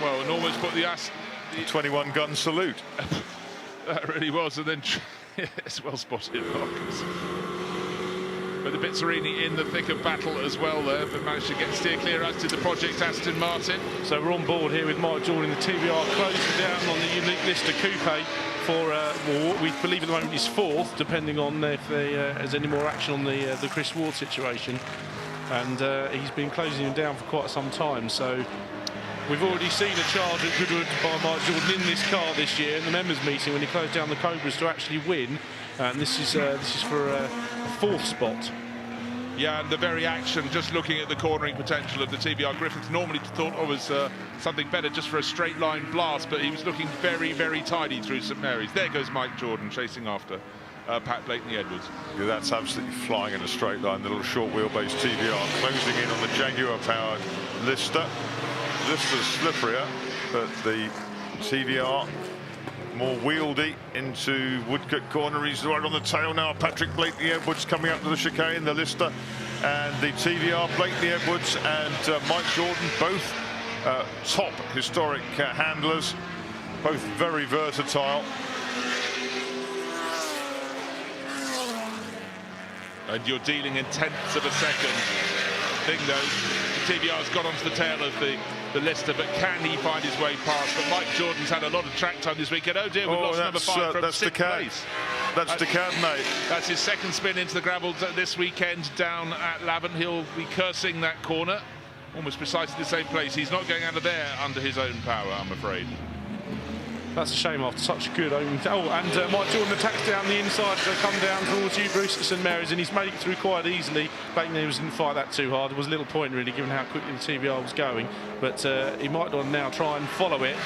Well, and almost put the 21-gun salute. That really was, and then yes, well spotted, Marcus. But the Bizzarini in the thick of battle as well there, but managed to steer clear as did the Project Aston Martin. So we're on board here with Mike Jordan, the TVR closing down on the unique Lister Coupe for what we believe at the moment is 4th, depending on if there's any more action on the Chris Ward situation. And he's been closing him down for quite some time, so we've already seen a charge at Goodwood by Mike Jordan in this car this year in the members' meeting when he closed down the Cobras to actually win. And this is for a 4th spot. Yeah, and the very action, just looking at the cornering potential of the TVR Griffith, normally thought of as something better just for a straight line blast, but he was looking very tidy through St Mary's. There goes Mike Jordan chasing after Pat Blakeney-Edwards. Yeah, that's absolutely flying in a straight line. The little short wheelbase TVR closing in on the Jaguar-powered Lister. Lister's slipperier, but the TVR more wieldy into Woodcote Corner. He's right on the tail now. Patrick Blakeney-Edwards coming up to the chicane. The Lister and the TVR. Blakeney-Edwards and Mike Jordan, both top historic handlers, both very versatile. And you're dealing in tenths of a second. Thing though, the TVR's got onto the tail of the Lister, but can he find his way past? But Mike Jordan's had a lot of track time this weekend. Oh dear, we've lost number 5 from 6th place. That's Decad, mate. That's his second spin into the gravel this weekend down at Lavin. He'll be cursing that corner, almost precisely the same place. He's not going out of there under his own power, I'm afraid. That's a shame after such a good opening. Oh, and Mike Jordan attacks down the inside to come down towards you, Bruce, at St Mary's, and he's made it through quite easily. Blakeney didn't fight that too hard. It was a little point, really, given how quickly the TVR was going. But he might now try and follow it.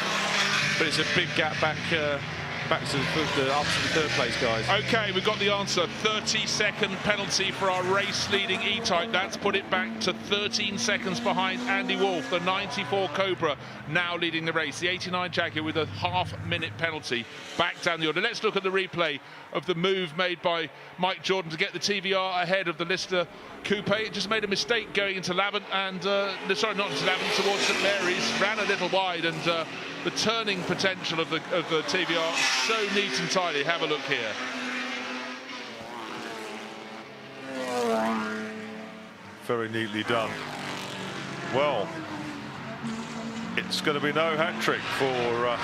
But it's a big gap back up to the third place, guys. Okay, we've got the answer. 30-second penalty for our race-leading E-Type. That's put it back to 13 seconds behind Andy Wolf, the 94 Cobra, now leading the race. The 89 Jaguar with a half-minute penalty back down the order. Let's look at the replay of the move made by Mike Jordan to get the TVR ahead of the Lister Coupe. It just made a mistake going into Lavin and, sorry, not into Lavin, towards St Mary's, ran a little wide, and the turning potential of the TVR so neat and tidy. Have a look here. Very neatly done. Well, it's going to be no hat-trick for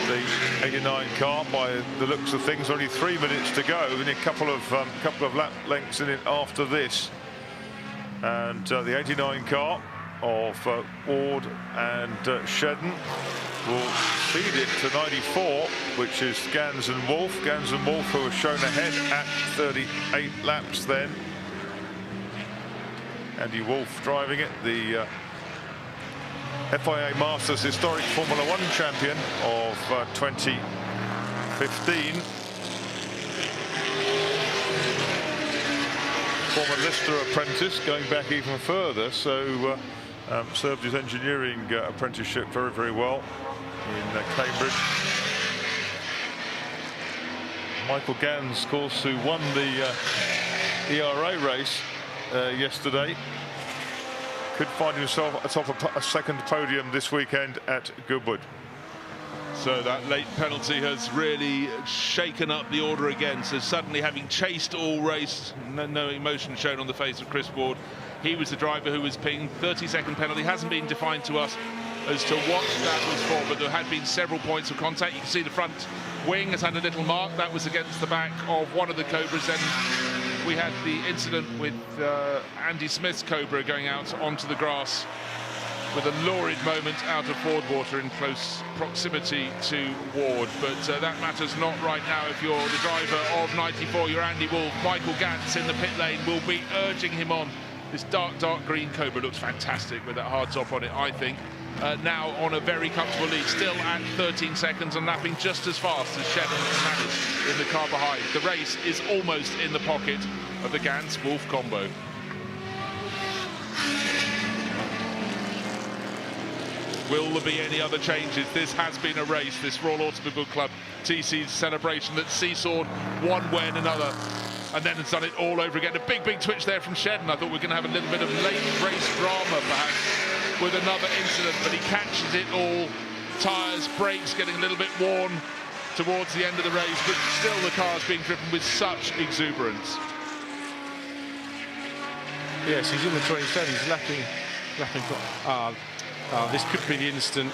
the 89 car by the looks of things. Only 3 minutes to go, and a couple of lap lengths in it after this. And the 89 car of Ward and Shedden will feed it to 94, which is Gans and Wolf. Gans and Wolf, who are shown ahead at 38 laps then. Andy Wolf driving it, the FIA Masters historic Formula 1 champion of 2015. Former Lister apprentice, going back even further, so served his engineering apprenticeship very, very well in Cambridge. Michael Gans, of course, who won the ERA race yesterday, could find himself atop a second podium this weekend at Goodwood. So that late penalty has really shaken up the order again. So suddenly, having chased all race, no emotion shown on the face of Chris Ward. He was the driver who was pinged. 30-second penalty hasn't been defined to us as to what that was for, but there had been several points of contact. You can see the front wing has had a little mark. That was against the back of one of the Cobras. Then we had the incident with Andy Smith's Cobra going out onto the grass with a lurid moment out of Ford water in close proximity to Ward. But that matters not right now if you're the driver of 94, you're Andy Wolf. Michael Gantz in the pit lane will be urging him on. This dark green Cobra looks fantastic with that hard top on it, I think. Now on a very comfortable lead, still at 13 seconds and lapping just as fast as Shedden and Maddis in the car behind. The race is almost in the pocket of the Gantz-Wolf combo. Will there be any other changes? This has been a race, this Royal Automobile Club TC's celebration that seesawed one way and another, and then has done it all over again. A big twitch there from Shedden. I thought we were going to have a little bit of late race drama, perhaps, with another incident, but he catches it all. Tyres, brakes getting a little bit worn towards the end of the race, but still the car is being driven with such exuberance. Yes, he's in the 27. He's lapping. This could be the instant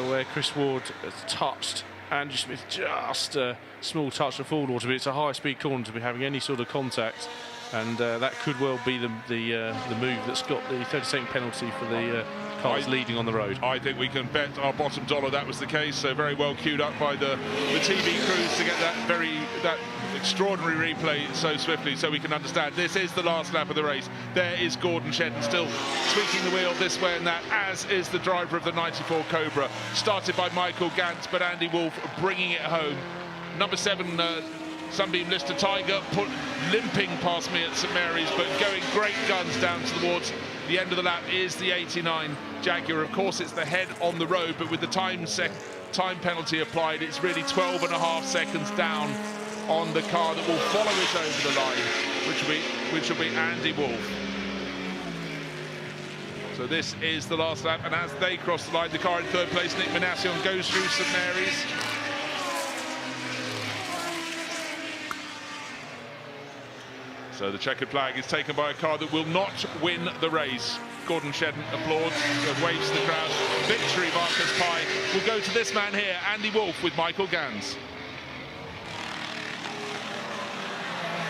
where Chris Ward has touched Andrew Smith, just a small touch to Ford water, but it's a high-speed corner to be having any sort of contact, and that could well be the move that's got the 30-second penalty for the cars leading on the road. I think we can bet our bottom dollar that was the case. So very well queued up by the TV crews to get that extraordinary replay so swiftly, so we can understand this is the last lap of the race. There is Gordon Shedden still tweaking the wheel this way and that, as is the driver of the 94 Cobra, started by Michael Gantz, but Andy Wolf bringing it home. Number 7 Sunbeam Lister Tiger limping past me at St Mary's, but going great guns down towards the end of the lap is the 89 Jaguar. Of course, it's the head on the road, but with the time penalty applied, it's really 12.5 seconds down on the car that will follow it over the line, which will be Andy Wolff. So this is the last lap, and as they cross the line, the car in third place, Nick Manassian, goes through St Mary's. So the checkered flag is taken by a car that will not win the race. Gordon Shedden applauds, waves to the crowd. Victory, Marcus Pye, will go to this man here, Andy Wolff with Michael Gans.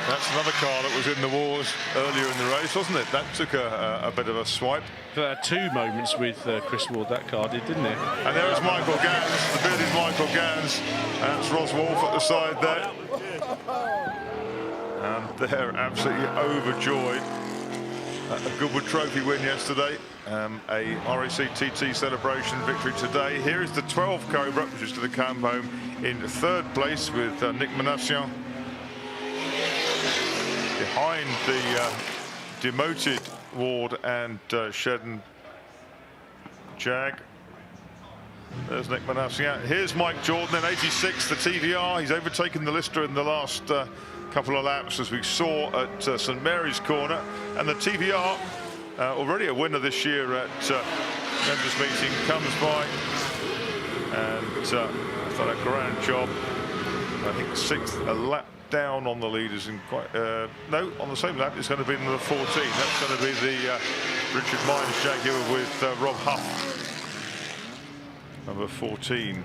That's another car that was in the wars earlier in the race, wasn't it? That took a bit of a swipe. Two moments with Chris Ward, that car did, didn't it? And there is Michael Gans, the bearded Michael Gans. That's Ross Wolff at the side there. And they're absolutely overjoyed. A Goodwood Trophy win yesterday, a RAC TT celebration victory today. Here is the 12 Cobra, which is going to come home in third place with Nick Manassian. Behind the demoted Ward and Shedden Jag. There's Nick Manassian. Here's Mike Jordan in 86, the TVR. He's overtaken the Lister in the last couple of laps, as we saw at St Mary's Corner. And the TVR, already a winner this year at members meeting, comes by and done a grand job. I think sixth, a lap down on the leaders, and quite no, on the same lap it's going to be number 14. That's going to be the Richard Mines Jaguar with Rob Huff, number 14.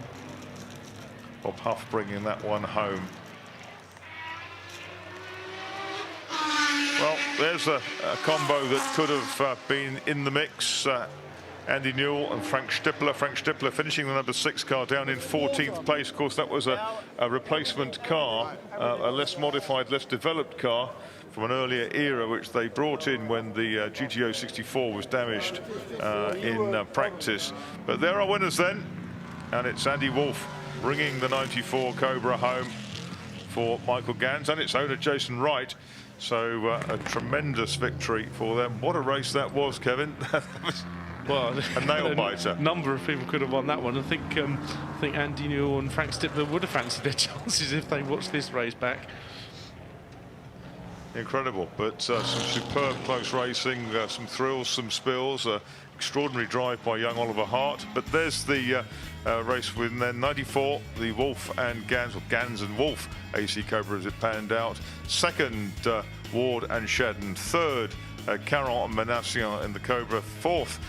Bob Huff bringing that one home. Well, there's a combo that could have been in the mix. Andy Newell and Frank Stippler. Frank Stippler finishing the number 6 car down in 14th place. Of course, that was a replacement car, a less modified, less developed car from an earlier era, which they brought in when the GTO 64 was damaged in practice. But there are winners then, and it's Andy Wolff bringing the 94 Cobra home for Michael Gans and its owner Jason Wright. So a tremendous victory for them. What a race that was, Kevin. Well, a nail biter. A number of people could have won that one. I think Andy Newell and Frank Stippler would have fancied their chances if they watched this race back. Incredible, but some superb close racing, some thrills, some spills, extraordinary drive by young Oliver Hart. But there's the race win then, 94, the Wolff and Gans, or Gans and Wolff AC Cobra as it panned out. Second, Ward and Shedden. Third, Caron and Manassian in the Cobra. Fourth,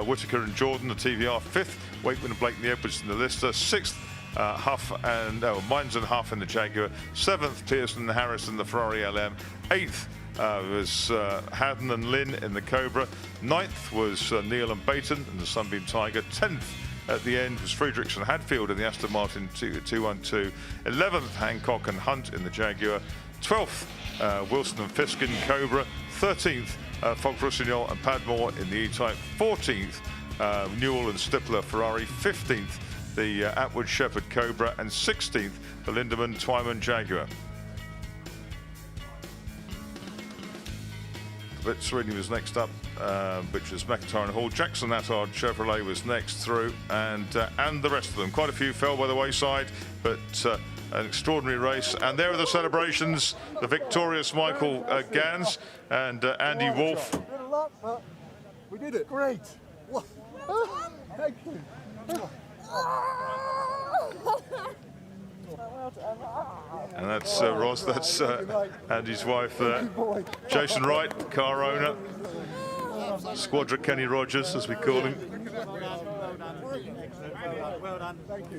Whitaker and Jordan, the TVR. Fifth, Wakeman and Blake and the Edwards in the Lister. Sixth, Huff and Mines and Huff in the Jaguar. Seventh, Pearson and Harris in the Ferrari LM. Eighth was Haddon and Lynn in the Cobra. Ninth was Neil and Baton in the Sunbeam Tiger. 10th at the end was Friedrichs and Hadfield in the Aston Martin 212. 11th, Hancock and Hunt in the Jaguar. 12th, Wilson and Fiskin Cobra. 13th, Fox Roussignol and Padmore in the E-Type. 14th, Newell and Stippler Ferrari. 15th, the Atwood Shepherd Cobra. And 16th, the Lindemann Twyman Jaguar. Sweeney was next up, which was McIntyre and Hall. Jackson Attard Chevrolet was next through, and the rest of them. Quite a few fell by the wayside, but an extraordinary race. And there are the celebrations. The victorious Michael Gans and Andy Wolff. We did it. Great. Thank you. And that's Ross, that's Andy's wife there. Jason Wright, car owner. Squadra Kenny Rogers, as we call him.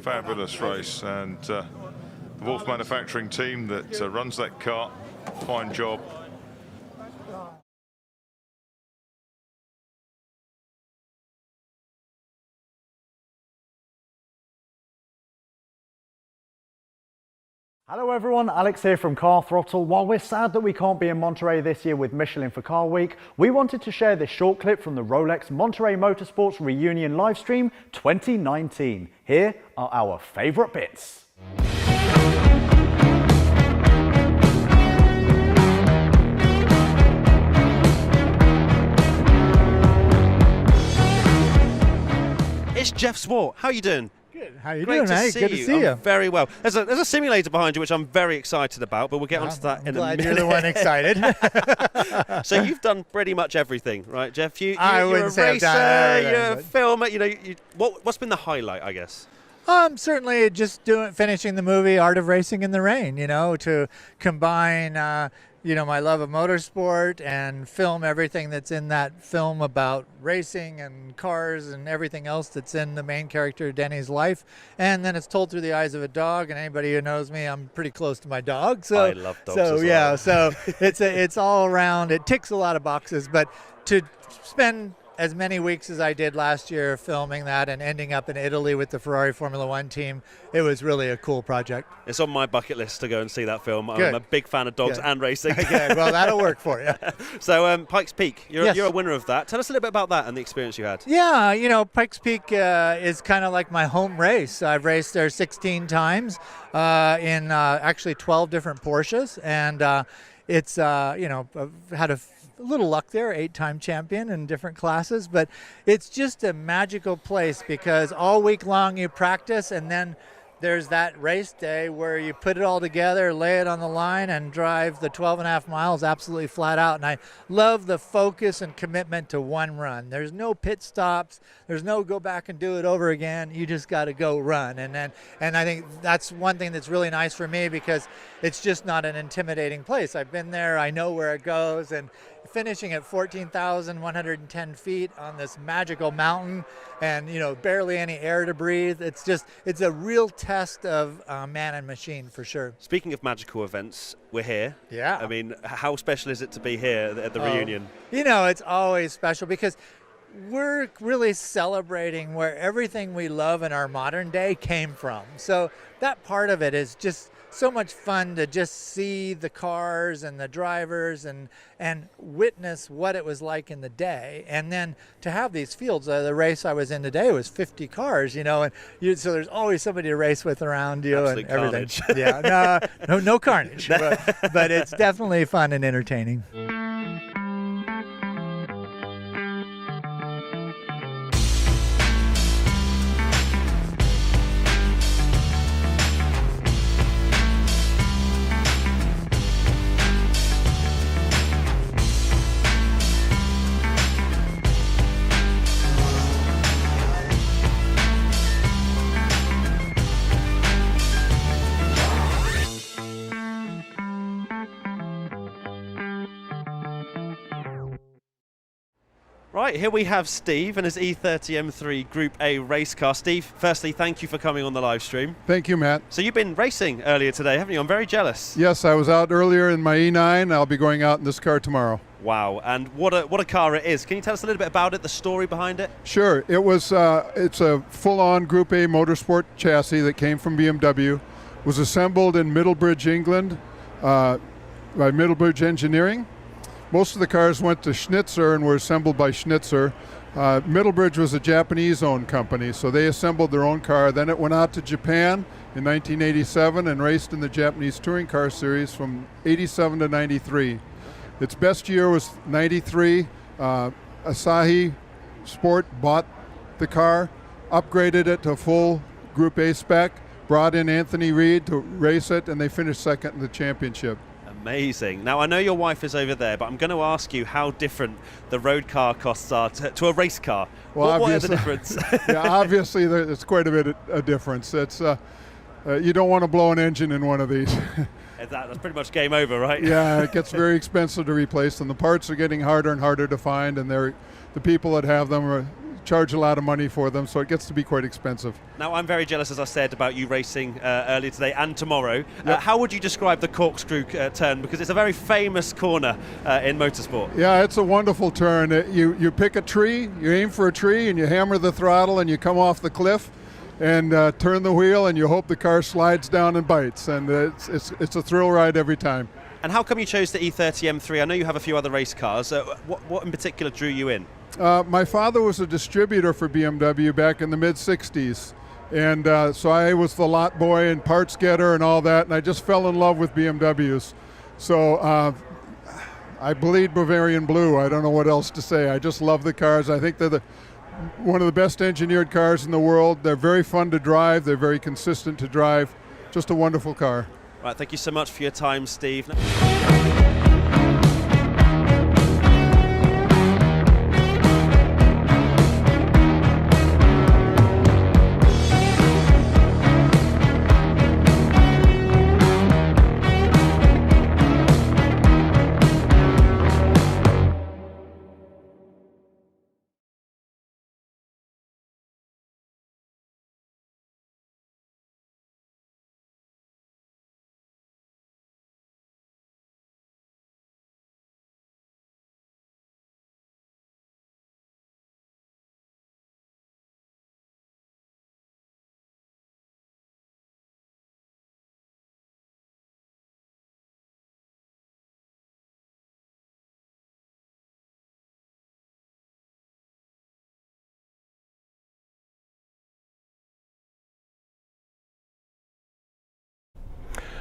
Fabulous race, and the Wolff manufacturing team that runs that car, fine job. Hello everyone, Alex here from Car Throttle. While we're sad that we can't be in Monterey this year with Michelin for Car Week, we wanted to share this short clip from the Rolex Monterey Motorsports Reunion Livestream 2019. Here are our favourite bits. It's Jeff Swart. How are you doing? Good. How you Great doing, mate? Good to see you. I'm very well. There's a simulator behind you, which I'm very excited about, but we'll get onto that in a minute. Glad you're the one excited. So you've done pretty much everything, right, Jeff? You're a racer, you're a filmer. You know, what's been the highlight, I guess? Certainly just finishing the movie Art of Racing in the Rain, to combine, my love of motorsport and film everything that's in that film about racing and cars and everything else that's in the main character Denny's life. And then it's told through the eyes of a dog, and anybody who knows me, I'm pretty close to my dog. So I love dogs as well. Yeah, so it's all around. It ticks a lot of boxes, but to spend as many weeks as I did last year filming that and ending up in Italy with the Ferrari Formula One team, it was really a cool project. It's on my bucket list to go and see that film. Good. I'm a big fan of dogs and racing. Good. Well, that'll work for you. So Pikes Peak, you're Yes. a winner of that. Tell us a little bit about that and the experience you had. Yeah, Pikes Peak is kind of like my home race. I've raced there 16 times in actually 12 different Porsches, and it's, I've had a little luck there, 8-time champion in different classes, but it's just a magical place because all week long you practice, and then there's that race day where you put it all together, lay it on the line, and drive the 12.5 miles absolutely flat out. And I love the focus and commitment to one run. There's no pit stops. There's no go back and do it over again. You just got to go run. And I think that's one thing that's really nice for me because it's just not an intimidating place. I've been there. I know where it goes. And finishing at 14,110 feet on this magical mountain and, barely any air to breathe. It's a real test of man and machine for sure. Speaking of magical events, we're here. Yeah. I mean, how special is it to be here at the reunion? It's always special because we're really celebrating where everything we love in our modern day came from. So that part of it is just so much fun to just see the cars and the drivers and witness what it was like in the day. And then to have these fields, the race I was in today was 50 cars, so there's always somebody to race with around you. Absolute and everything. carnage. Yeah, no carnage, but it's definitely fun and entertaining. Right, here we have Steve and his E30 M3 Group A race car. Steve, firstly, thank you for coming on the live stream. Thank you, Matt. So you've been racing earlier today, haven't you? I'm very jealous. Yes, I was out earlier in my E9. I'll be going out in this car tomorrow. Wow, and what a car it is. Can you tell us a little bit about it, the story behind it? Sure. It was it's a full-on Group A motorsport chassis that came from BMW. Was assembled in Middlebridge, England by Middlebridge Engineering. Most of the cars went to Schnitzer and were assembled by Schnitzer. Middlebridge was a Japanese-owned company, so they assembled their own car. Then it went out to Japan in 1987 and raced in the Japanese Touring Car Series from 87 to 93. Its best year was 93. Asahi Sport bought the car, upgraded it to full Group A spec, brought in Anthony Reid to race it, and they finished second in the championship. Amazing. Now, I know your wife is over there, but I'm going to ask you how different the road car costs are to a race car. Well, what are the difference? Yeah, obviously there's quite a bit of difference. It's you don't want to blow an engine in one of these. That's pretty much game over, right? Yeah, it gets very expensive to replace them. The parts are getting harder and harder to find, and the people that have them charge a lot of money for them, so it gets to be quite expensive. Now, I'm very jealous, as I said, about you racing earlier today and tomorrow. Yep. How would you describe the corkscrew turn? Because it's a very famous corner in motorsport. Yeah, it's a wonderful turn. You pick a tree, you aim for a tree, and you hammer the throttle, and you come off the cliff, and turn the wheel, and you hope the car slides down and bites. And it's a thrill ride every time. And how come you chose the E30 M3? I know you have a few other race cars. What in particular drew you in? My father was a distributor for BMW back in the mid-'60s, and so I was the lot boy and parts getter and all that, and I just fell in love with BMWs. So I bleed Bavarian blue. I don't know what else to say. I just love the cars. I think they're one of the best engineered cars in the world. They're very fun to drive. They're very consistent to drive. Just a wonderful car. Right, thank you so much for your time, Steve.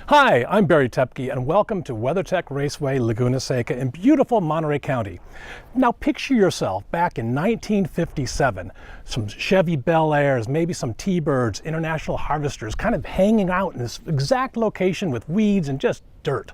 Hi, I'm Barry Tepke and welcome to WeatherTech Raceway Laguna Seca in beautiful Monterey County. Now picture yourself back in 1957, some Chevy Bel Airs, maybe some T-Birds, International Harvesters kind of hanging out in this exact location with weeds and just dirt.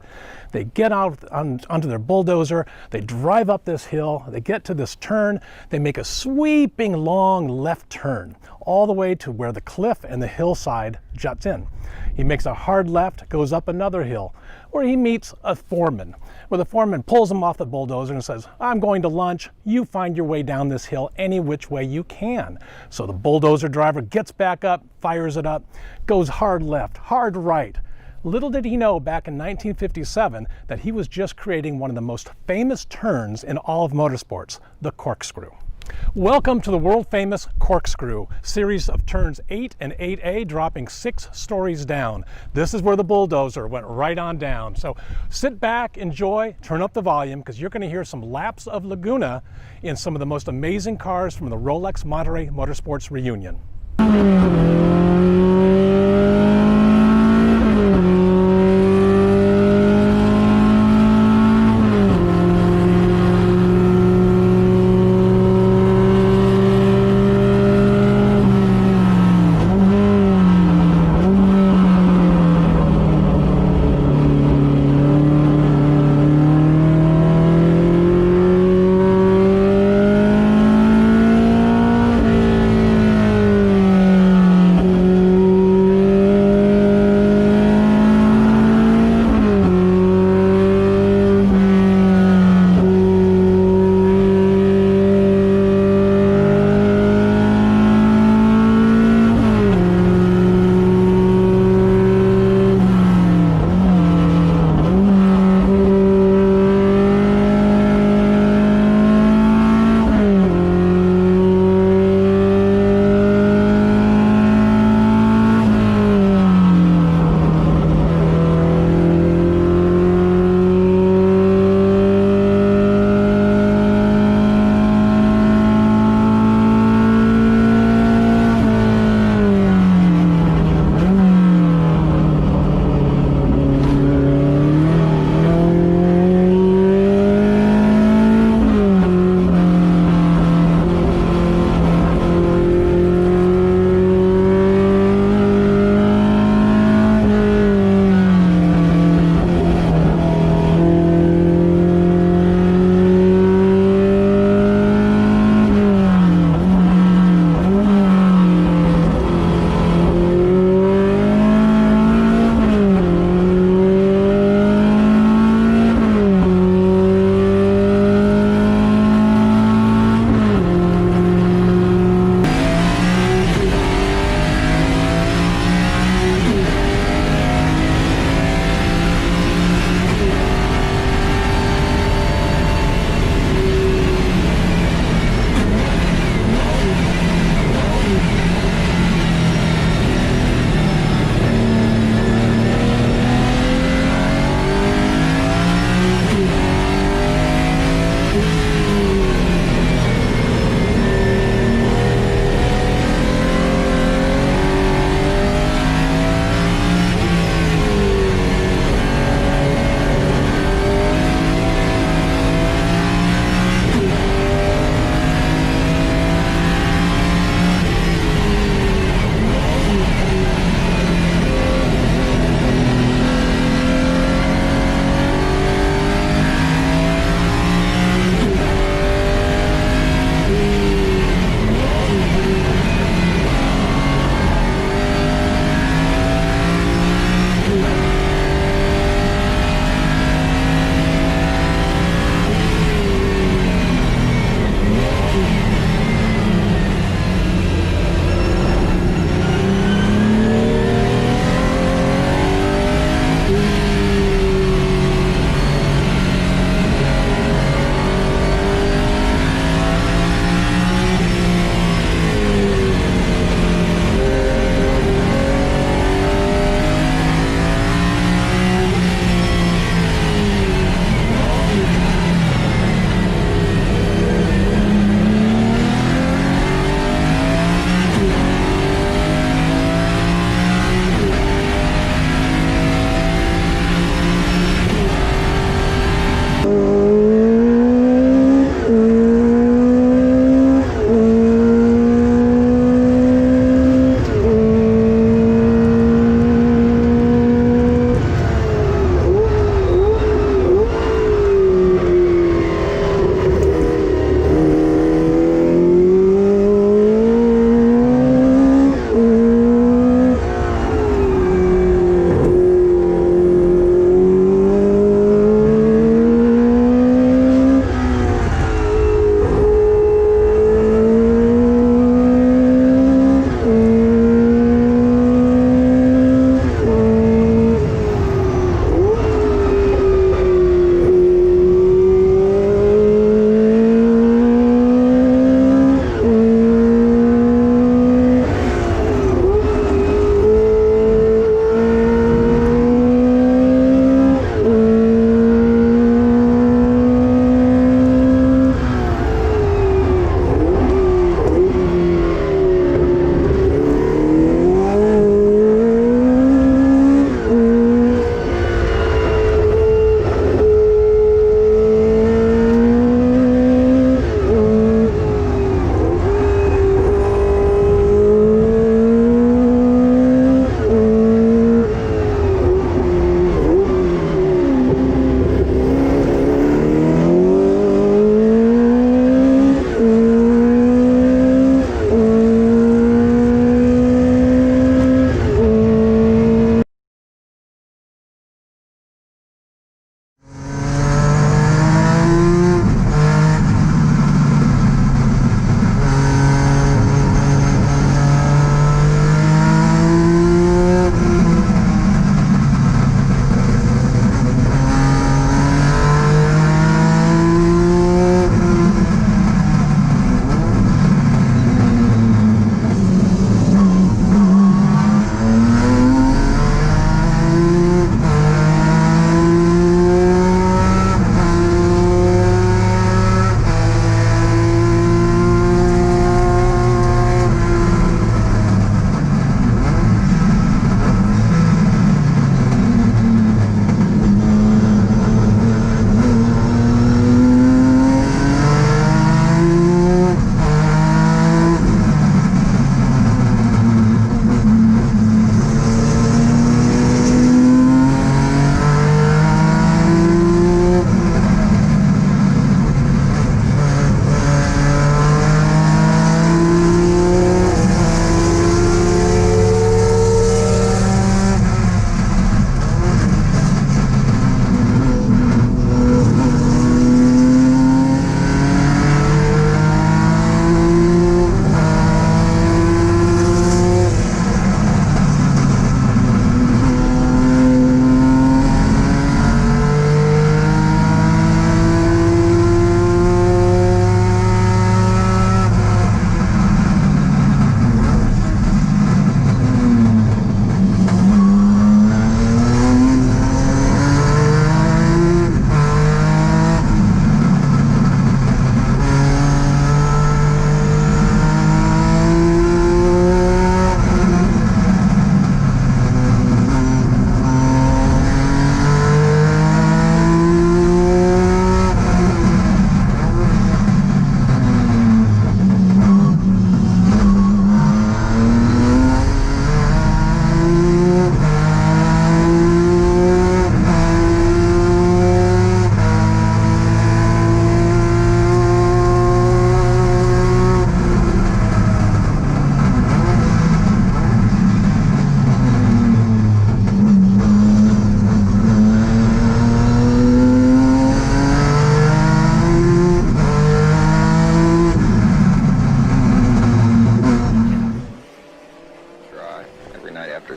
They get out onto their bulldozer, they drive up this hill, they get to this turn, they make a sweeping long left turn all the way to where the cliff and the hillside juts in. He makes a hard left, goes up another hill, where he meets a foreman, where the foreman pulls him off the bulldozer and says, I'm going to lunch, you find your way down this hill any which way you can. So the bulldozer driver gets back up, fires it up, goes hard left, hard right. Little did he know back in 1957 that he was just creating one of the most famous turns in all of motorsports, the corkscrew. Welcome to the world famous corkscrew, series of turns 8 and 8A dropping 6 stories down. This is where the bulldozer went right on down. So sit back, enjoy, turn up the volume because you're going to hear some laps of Laguna in some of the most amazing cars from the Rolex Monterey Motorsports reunion.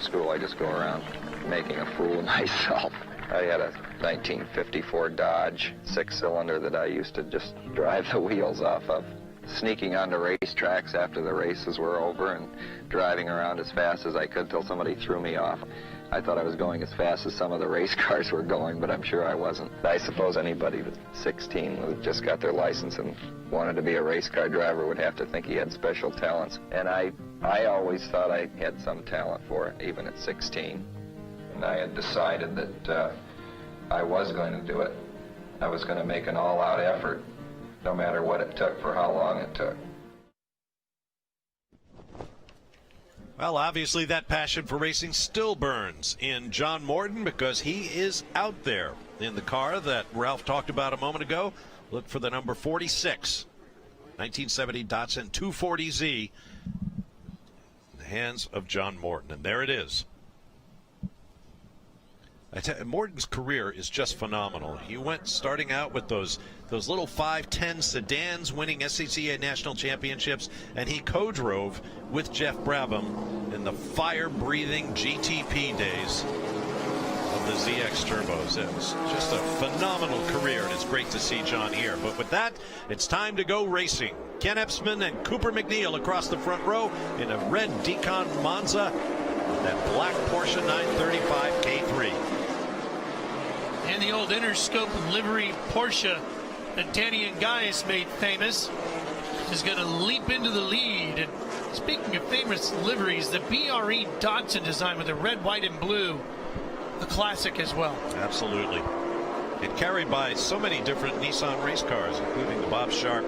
school, I just go around making a fool of myself. I had a 1954 Dodge 6-cylinder that I used to just drive the wheels off of, sneaking onto racetracks after the races were over and driving around as fast as I could till somebody threw me off. I thought I was going as fast as some of the race cars were going, but I'm sure I wasn't. I suppose anybody that's 16 who just got their license and wanted to be a race car driver would have to think he had special talents. And I always thought I had some talent for it, even at 16. And I had decided that I was going to do it. I was going to make an all-out effort, no matter what it took, for how long it took. Well, obviously that passion for racing still burns in John Morton, because he is out there in the car that Ralph talked about a moment ago. Look for the number 46, 1970 Datsun 240Z, in the hands of John Morton, and there it is. Morton's career is just phenomenal. He went starting out with those little 510 sedans, winning SCCA national championships, and he co-drove with Jeff Brabham in the fire-breathing GTP days of the ZX Turbos. It was just a phenomenal career, and it's great to see John here. But with that, it's time to go racing. Ken Epsman and Cooper McNeil across the front row in a red Decon Monza, that black Porsche 935 K3. And the old Interscope livery Porsche that Danny and Gaius made famous is going to leap into the lead. And speaking of famous liveries, the BRE Datsun design with the red, white, and blue, a classic as well. Absolutely. And carried by so many different Nissan race cars, including the Bob Sharp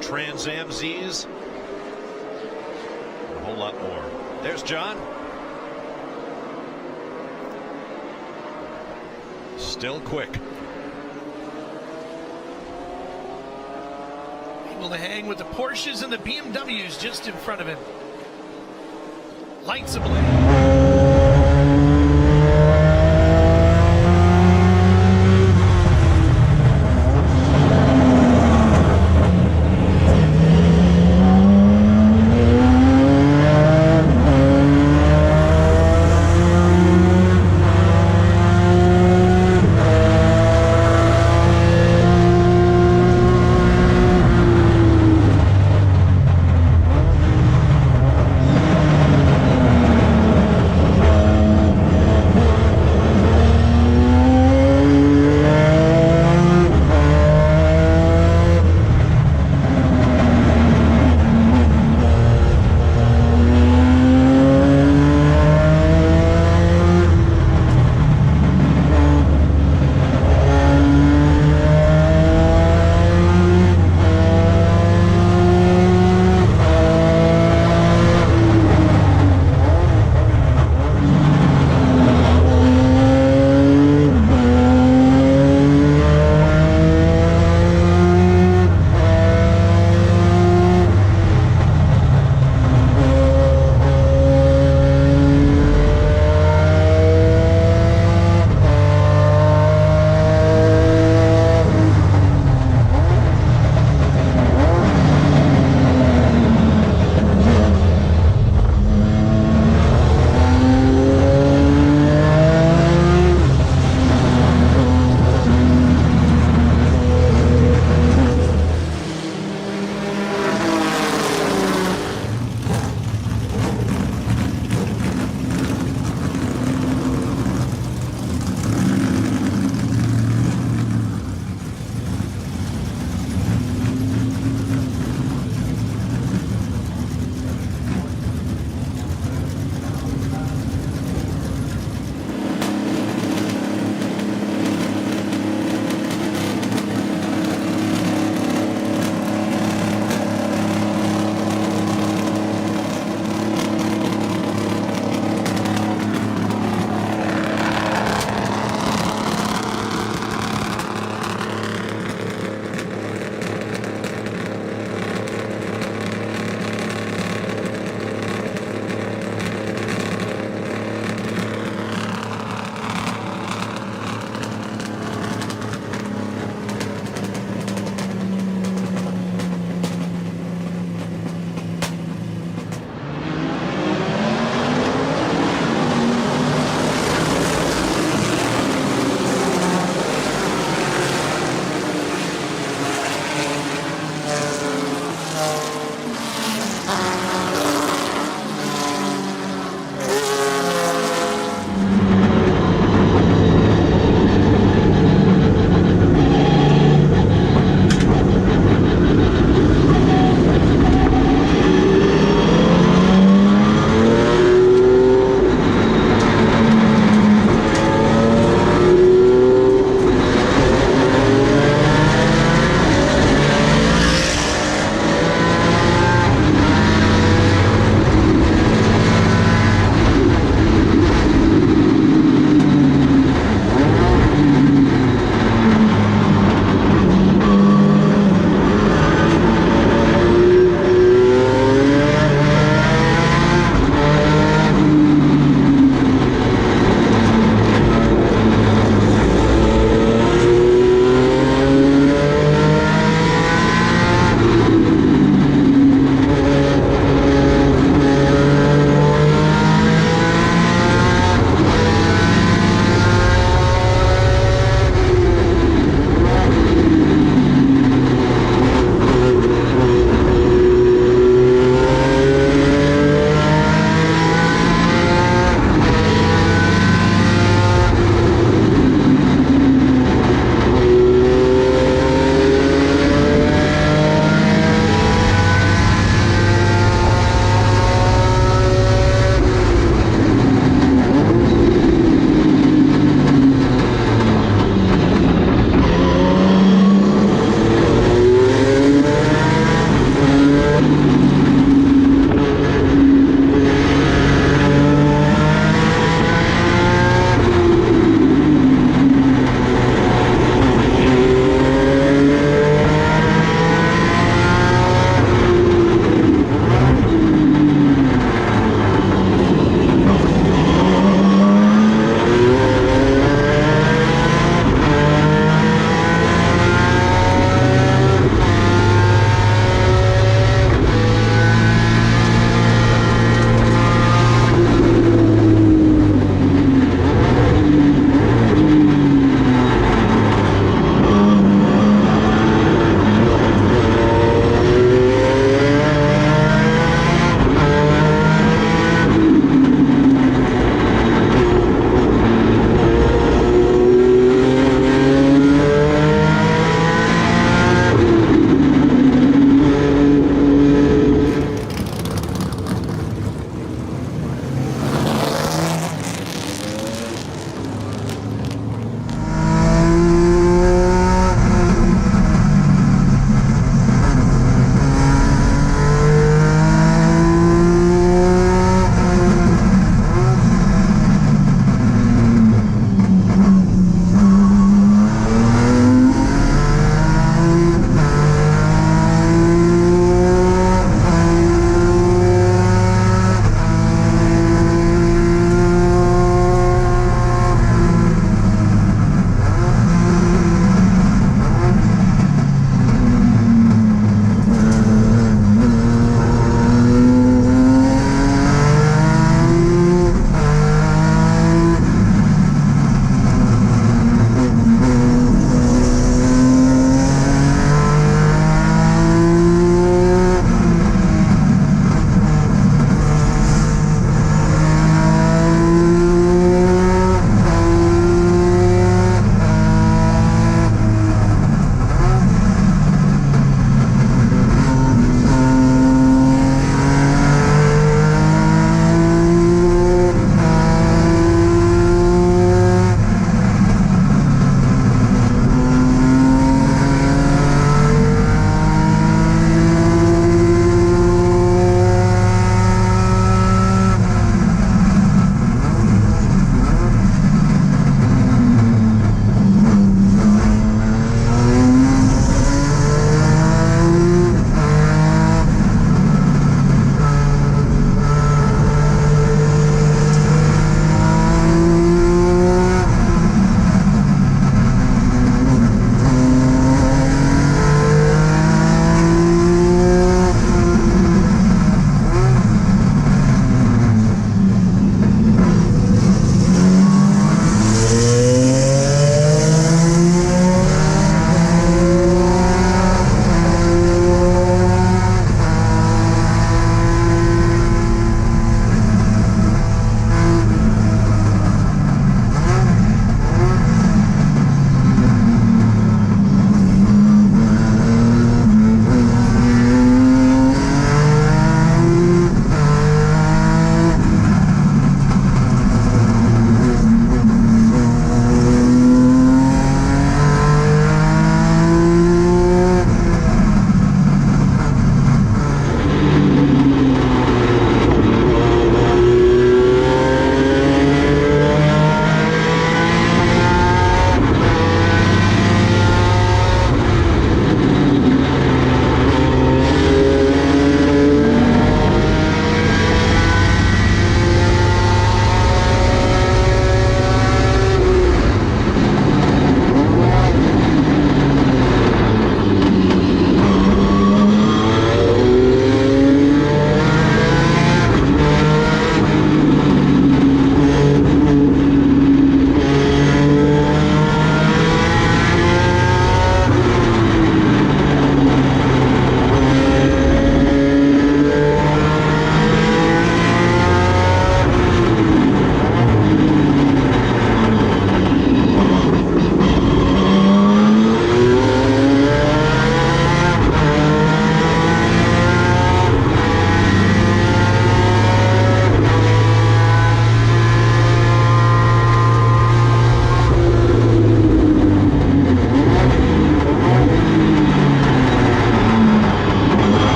Trans Am Zs, and a whole lot more. There's John. Still quick. Able to hang with the Porsches and the BMWs just in front of him. Lights ablaze.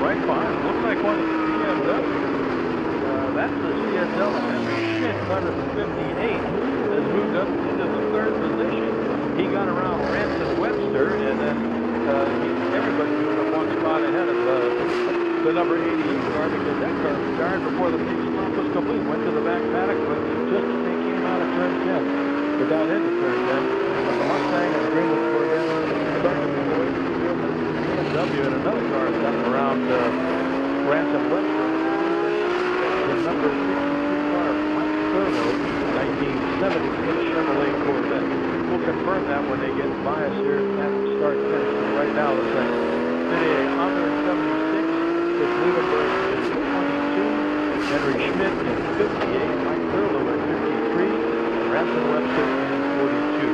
right behind. Looks like one of the BMW. That's the CSL that Henry Schmidt, car number 58, has moved up into the third position. He got around Ransom Webster, and then everybody moved up one spot ahead of the number 88 car, because that car retired before the pit stop was complete. Went to the back paddock, but just as they came out of turn 10, without into turn 10, but the Mustang and the Greenwood Corvette started to move away from the field. BMW and another car gotten around Ransom Webster. The number 62 car, Mike Thurlow, 1976 Chevrolet Corvette. We'll confirm that when they get by us here at start finish. Right now, looks like Didier Honda in 76, Chris Liebenberg in 22, Henry Schmidt in 58, Mike Thurlow in 53, Ransom Webster in 42.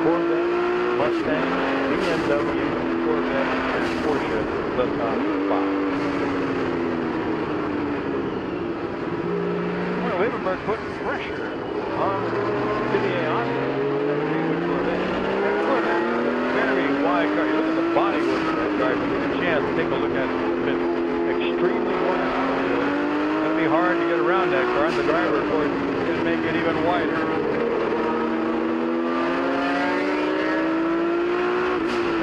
Corvette, Mustang, BMW, Corvette, and Porsche, the top 5. Liebenberg putting pressure on Didier Honda on that Greenwood Corvette. That Corvette is a very wide car. You look at the bodywork of that car, if you get a chance, take a look at it. It's extremely wide. It's going to be hard to get around that car, and the driver, of course, is making it even wider.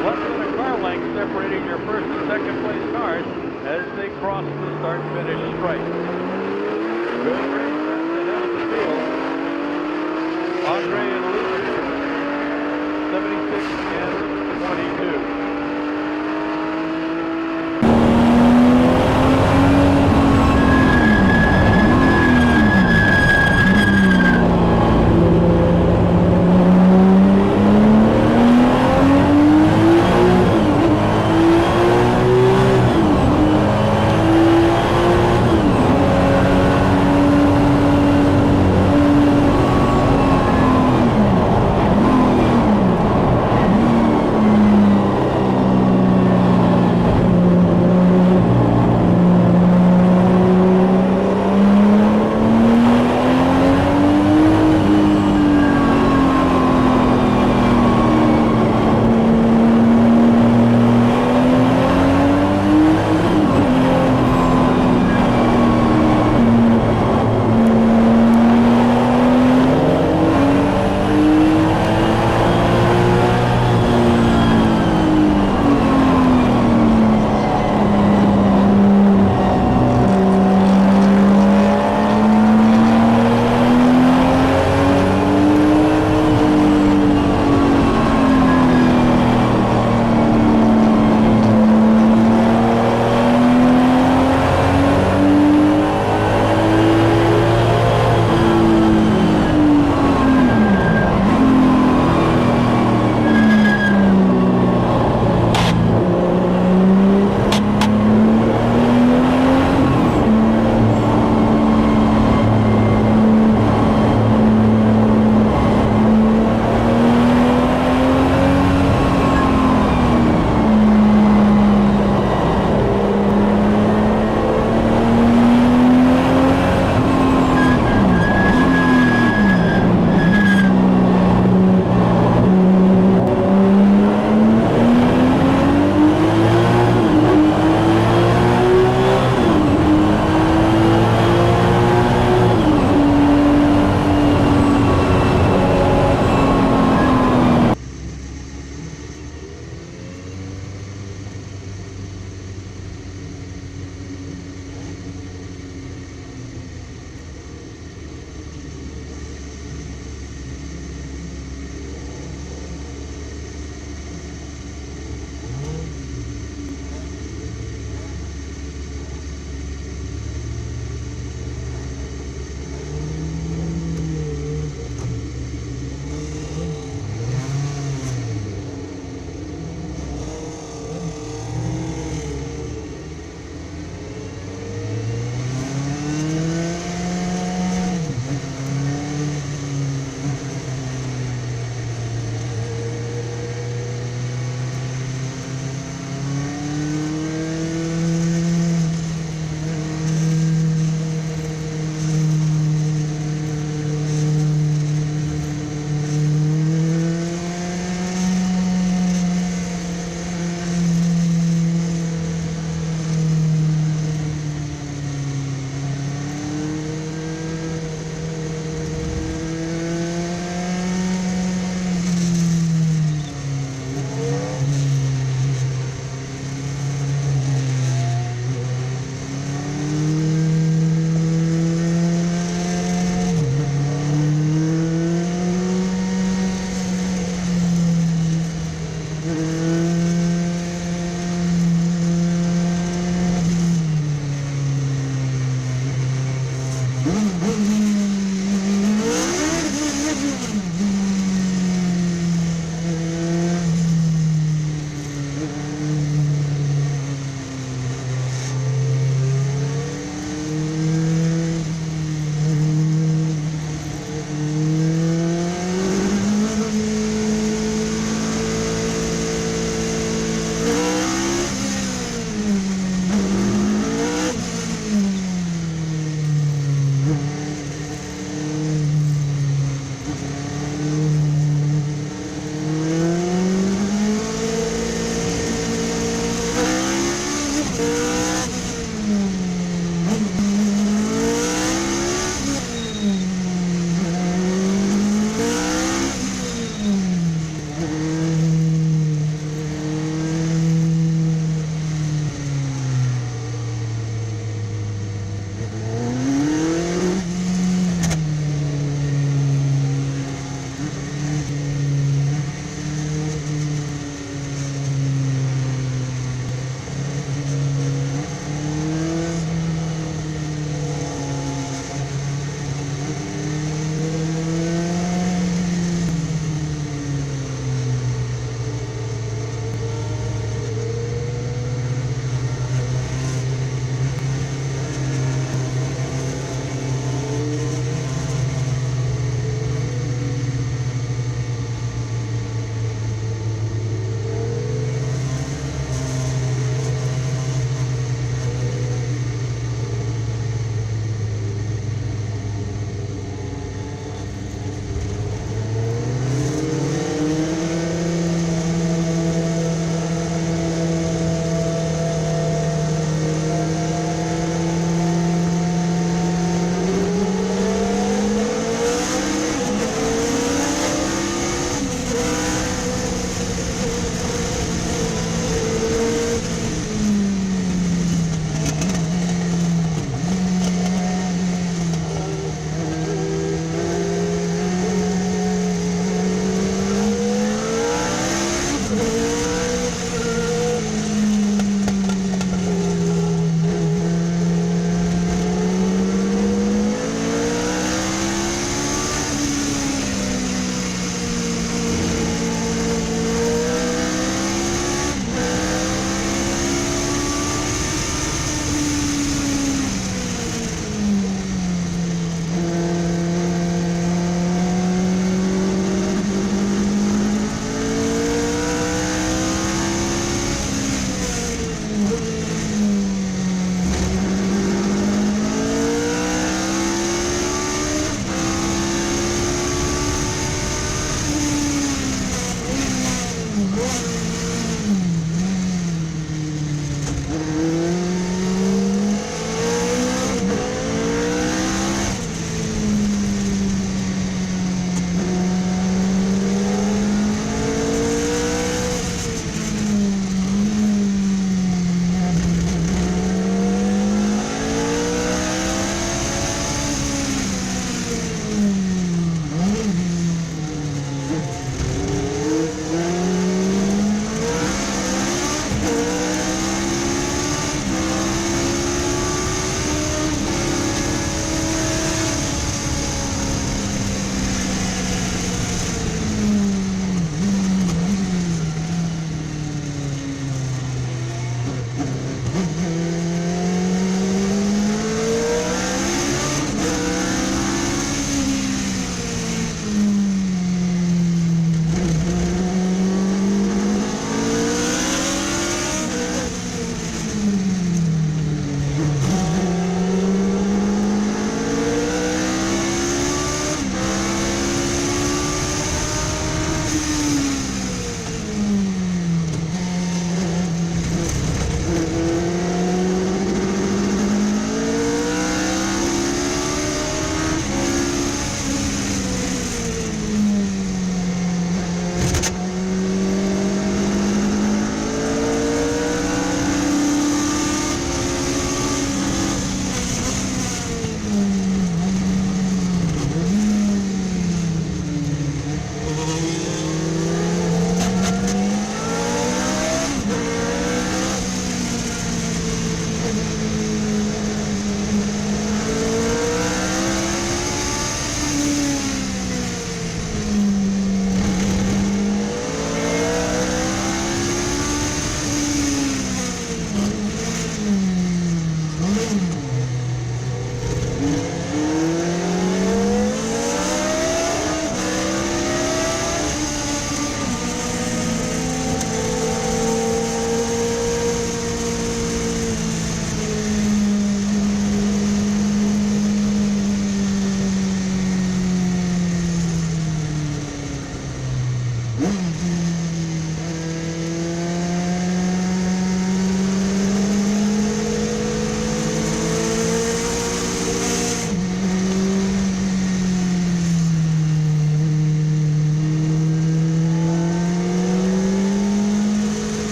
Less than a car length separating your first and second place cars as they cross the start-finish stripe. Good race. Andre and Luke, 76 and 22.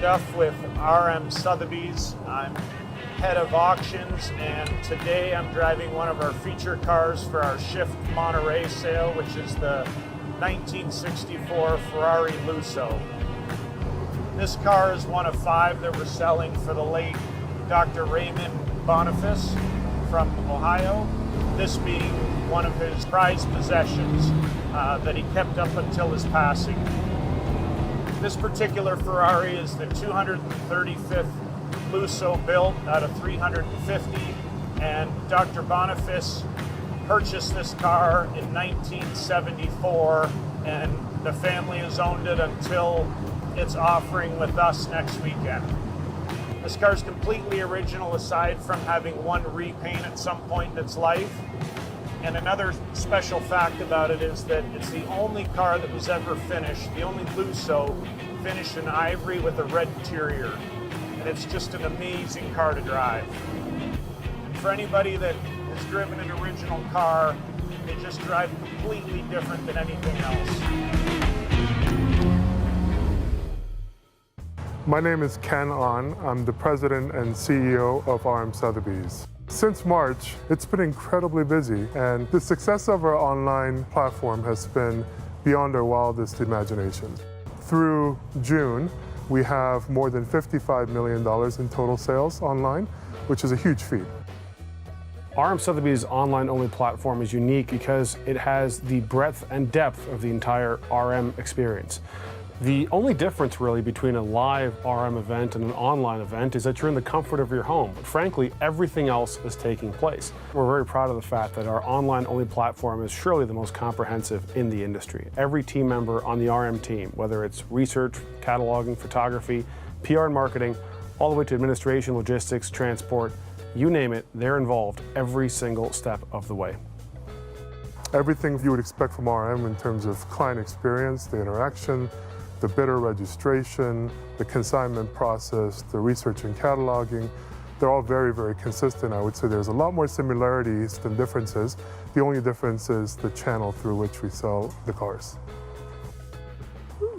Duff with RM Sotheby's. I'm head of auctions, and today I'm driving one of our feature cars for our Shift Monterey sale, which is the 1964 Ferrari Lusso. This car is one of 5 that we're selling for the late Dr. Raymond Boniface from Ohio, this being one of his prized possessions that he kept up until his passing. This particular Ferrari is the 235th Lusso built out of 350, and Dr. Boniface purchased this car in 1974, and the family has owned it until its offering with us next weekend. This car is completely original aside from having one repaint at some point in its life. And another special fact about it is that it's the only car that was ever finished, the only Lusso finished in ivory with a red interior. And it's just an amazing car to drive. And for anybody that has driven an original car, they just drive completely different than anything else. My name is Ken On. I'm the president and CEO of RM Sotheby's. Since March, it's been incredibly busy, and the success of our online platform has been beyond our wildest imagination. Through June, we have more than $55 million in total sales online, which is a huge feat. RM Sotheby's online-only platform is unique because it has the breadth and depth of the entire RM experience. The only difference really between a live RM event and an online event is that you're in the comfort of your home. But frankly, everything else is taking place. We're very proud of the fact that our online-only platform is surely the most comprehensive in the industry. Every team member on the RM team, whether it's research, cataloging, photography, PR and marketing, all the way to administration, logistics, transport, you name it, they're involved every single step of the way. Everything you would expect from RM in terms of client experience, the interaction, the bidder registration, the consignment process, the research and cataloging, they're all very, very consistent. I would say there's a lot more similarities than differences. The only difference is the channel through which we sell the cars.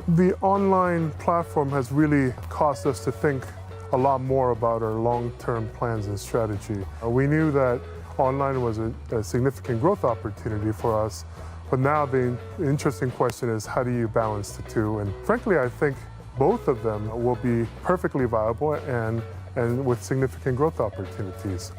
The online platform has really caused us to think a lot more about our long-term plans and strategy. We knew that online was a significant growth opportunity for us, but now the interesting question is, how do you balance the two? And frankly, I think both of them will be perfectly viable, and and with significant growth opportunities.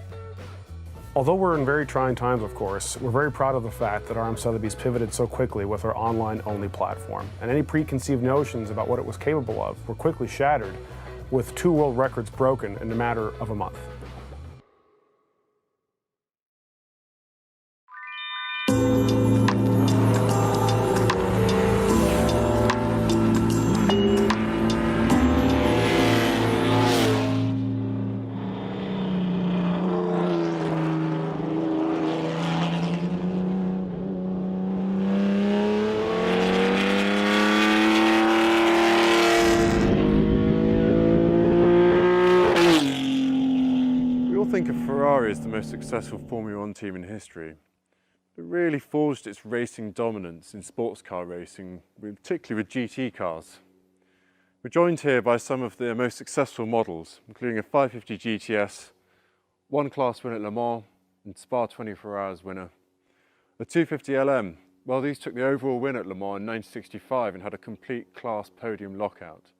Although we're in very trying times, of course, we're very proud of the fact that RM Sotheby's pivoted so quickly with our online-only platform. And any preconceived notions about what it was capable of were quickly shattered, with 2 world records broken in a matter of a month. I think of Ferrari as the most successful Formula One team in history. It really forged its racing dominance in sports car racing, particularly with GT cars. We're joined here by some of their most successful models, including a 550 GTS, 1 class win at Le Mans, and Spa 24 Hours winner. The 250 LM, well, these took the overall win at Le Mans in 1965 and had a complete class podium lockout.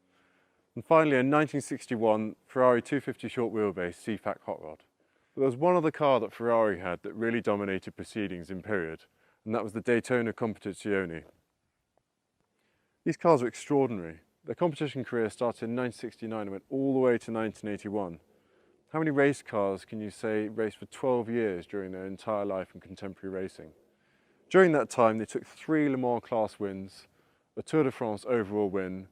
And finally, a 1961 Ferrari 250 short wheelbase CFAC hot rod. But there was one other car that Ferrari had that really dominated proceedings in period, and that was the Daytona Competizione. These cars were extraordinary. Their competition career started in 1969 and went all the way to 1981. How many race cars can you say raced for 12 years during their entire life in contemporary racing? During that time, they took 3 Le Mans class wins, a Tour de France overall win,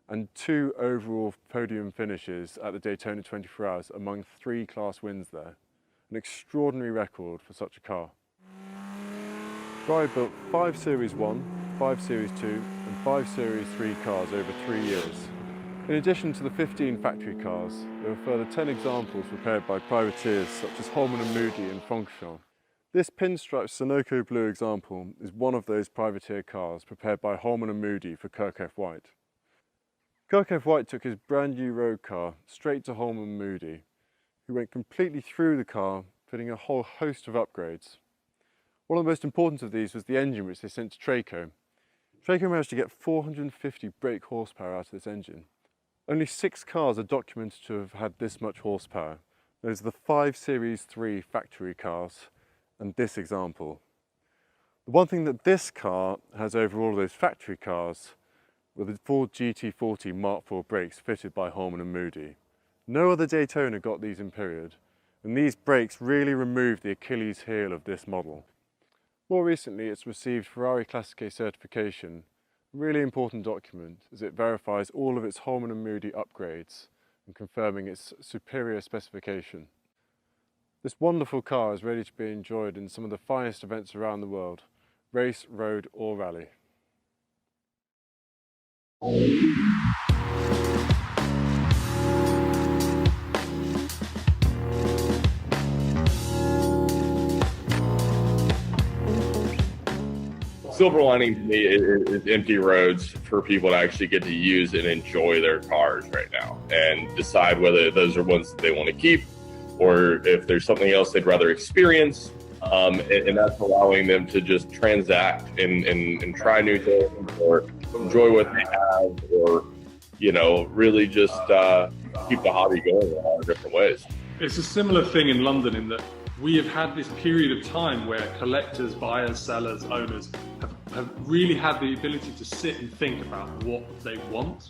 and 2 overall podium finishes at the Daytona 24 Hours among 3 class wins there. An extraordinary record for such a car. Ferrari built 5 Series 1, 5 Series 2 and 5 Series 3 cars over 3 years. In addition to the 15 factory cars, there were further 10 examples prepared by privateers such as Holman and Moody and Francorchamps. This pinstripe Sunoco blue example is one of those privateer cars prepared by Holman and Moody for Kirkf White. Kirkf White took his brand new road car straight to Holman and Moody, who went completely through the car, fitting a whole host of upgrades. One of the most important of these was the engine, which they sent to Traco. Traco managed to get 450 brake horsepower out of this engine. Only 6 cars are documented to have had this much horsepower. Those are the 5 Series 3 factory cars and this example. The one thing that this car has over all of those factory cars were the Ford GT40 Mark IV brakes fitted by Holman and Moody. No other Daytona got these in period, and these brakes really removed the Achilles heel of this model. More recently, it's received Ferrari Classic A certification, a really important document as it verifies all of its Holman and Moody upgrades and confirming its superior specification. This wonderful car is ready to be enjoyed in some of the finest events around the world, race, road or rally. Silver lining to me is empty roads for people to actually get to use and enjoy their cars right now and decide whether those are ones that they want to keep or if there's something else they'd rather experience. And that's allowing them to just transact and try new things or enjoy what they have or, you know, really just keep the hobby going in a lot of different ways. It's a similar thing in London in that we have had this period of time where collectors, buyers, sellers, owners have really had the ability to sit and think about what they want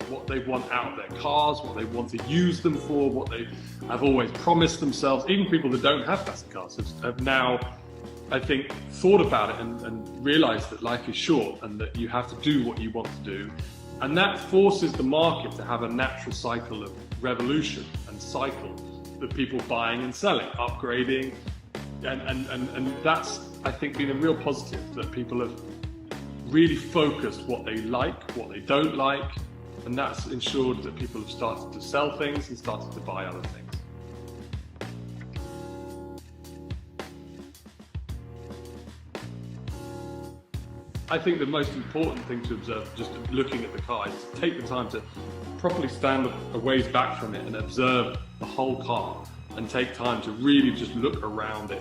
out of their cars, what they want to use them for, what they have always promised themselves. Even people that don't have classic cars have now, I think, thought about it and realized that life is short and that you have to do what you want to do. And that forces the market to have a natural cycle of revolution and cycle of people buying and selling, upgrading, and that's, I think, been a real positive, that people have really focused what they like, what they don't like, and that's ensured that people have started to sell things and started to buy other things. I think the most important thing to observe, just looking at the car, is to take the time to properly stand a ways back from it and observe the whole car and take time to really just look around it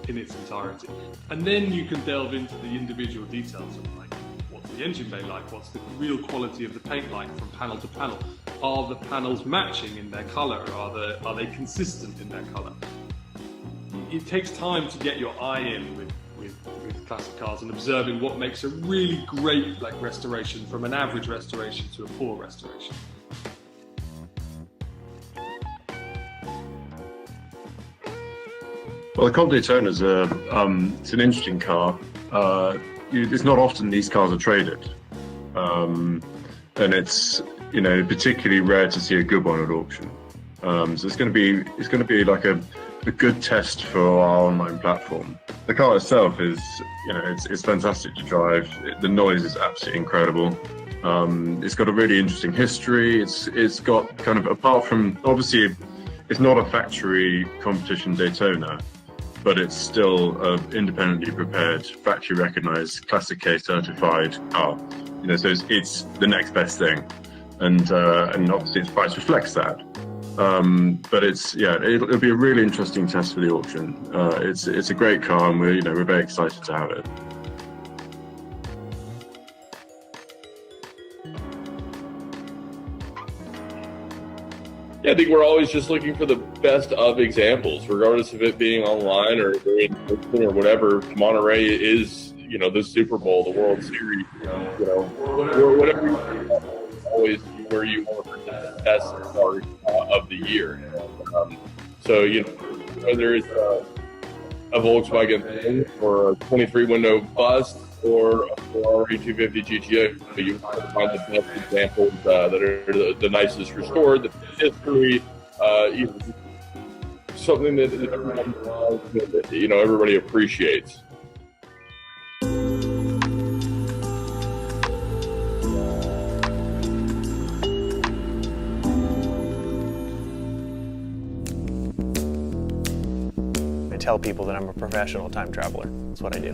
in its entirety. And then you can delve into the individual details of, like, what's the engine bay like, what's the real quality of the paint like from panel to panel, are the panels matching in their color? Are they consistent in their color? It takes time to get your eye in with classic cars and observing what makes a really great restoration from an average restoration to a poor restoration. Well, the Concorso Italiano is it's an interesting car. It's not often these cars are traded, and it's particularly rare to see a good one at auction. So it's going to be like a good test for our online platform. The car itself is it's fantastic to drive. The noise is absolutely incredible. It's got a really interesting history. It's got kind of, apart from, obviously it's not a factory competition Daytona, but it's still an independently prepared, factory recognized, Classic K certified car. So it's the next best thing, and obviously its price reflects that. But it'll be a really interesting test for the auction. It's a great car, and we're very excited to have it. Yeah, I think we're always just looking for the best of examples, regardless of it being online or or whatever. Monterey is, the Super Bowl, the World Series, whatever. Always where you want to present the best car of the year. So whether it's a Volkswagen or a 23 window bust or a Ferrari 250 GTO, you want to find the best examples that are the nicest restored, the history, something that everybody appreciates. I tell people that I'm a professional time traveler. That's what I do.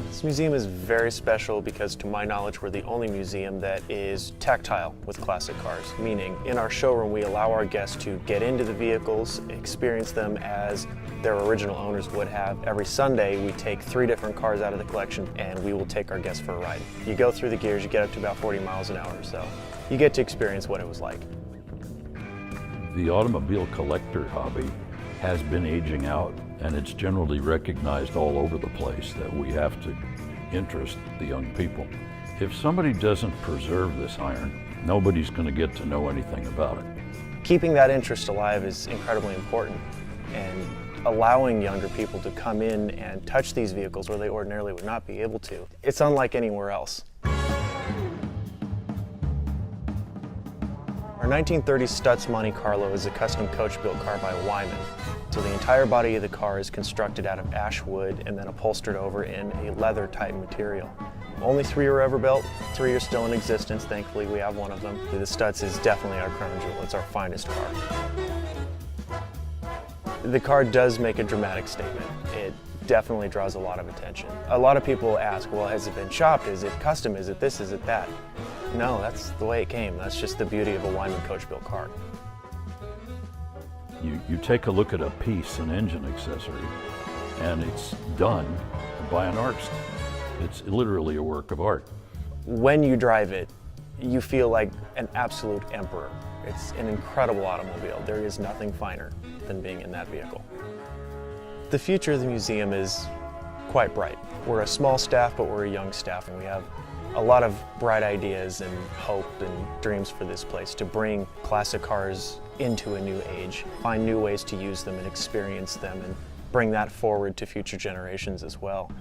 This museum is very special because, to my knowledge, we're the only museum that is tactile with classic cars, meaning in our showroom we allow our guests to get into the vehicles, experience them as their original owners would have. Every Sunday we take 3 different cars out of the collection and we will take our guests for a ride. You go through the gears, you get up to about 40 miles an hour, so you get to experience what it was like. The automobile collector hobby has been aging out, and it's generally recognized all over the place that we have to interest the young people. If somebody doesn't preserve this iron, nobody's going to get to know anything about it. Keeping that interest alive is incredibly important, and allowing younger people to come in and touch these vehicles where they ordinarily would not be able to, it's unlike anywhere else. Our 1930 Stutz Monte Carlo is a custom coach-built car by Wyman. So the entire body of the car is constructed out of ash wood and then upholstered over in a leather-type material. Only 3 were ever built. 3 are still in existence. Thankfully, we have one of them. The Stutz is definitely our crown jewel. It's our finest car. The car does make a dramatic statement. It definitely draws a lot of attention. A lot of people ask, well, has it been shopped? Is it custom? Is it this? Is it that? No, that's the way it came. That's just the beauty of a Wyman coach-built car. You take a look at a piece, an engine accessory, and it's done by an artist. It's literally a work of art. When you drive it, you feel like an absolute emperor. It's an incredible automobile. There is nothing finer than being in that vehicle. The future of the museum is quite bright. We're a small staff, but we're a young staff, and we have a lot of bright ideas and hope and dreams for this place to bring classic cars into a new age, find new ways to use them and experience them, and bring that forward to future generations as well.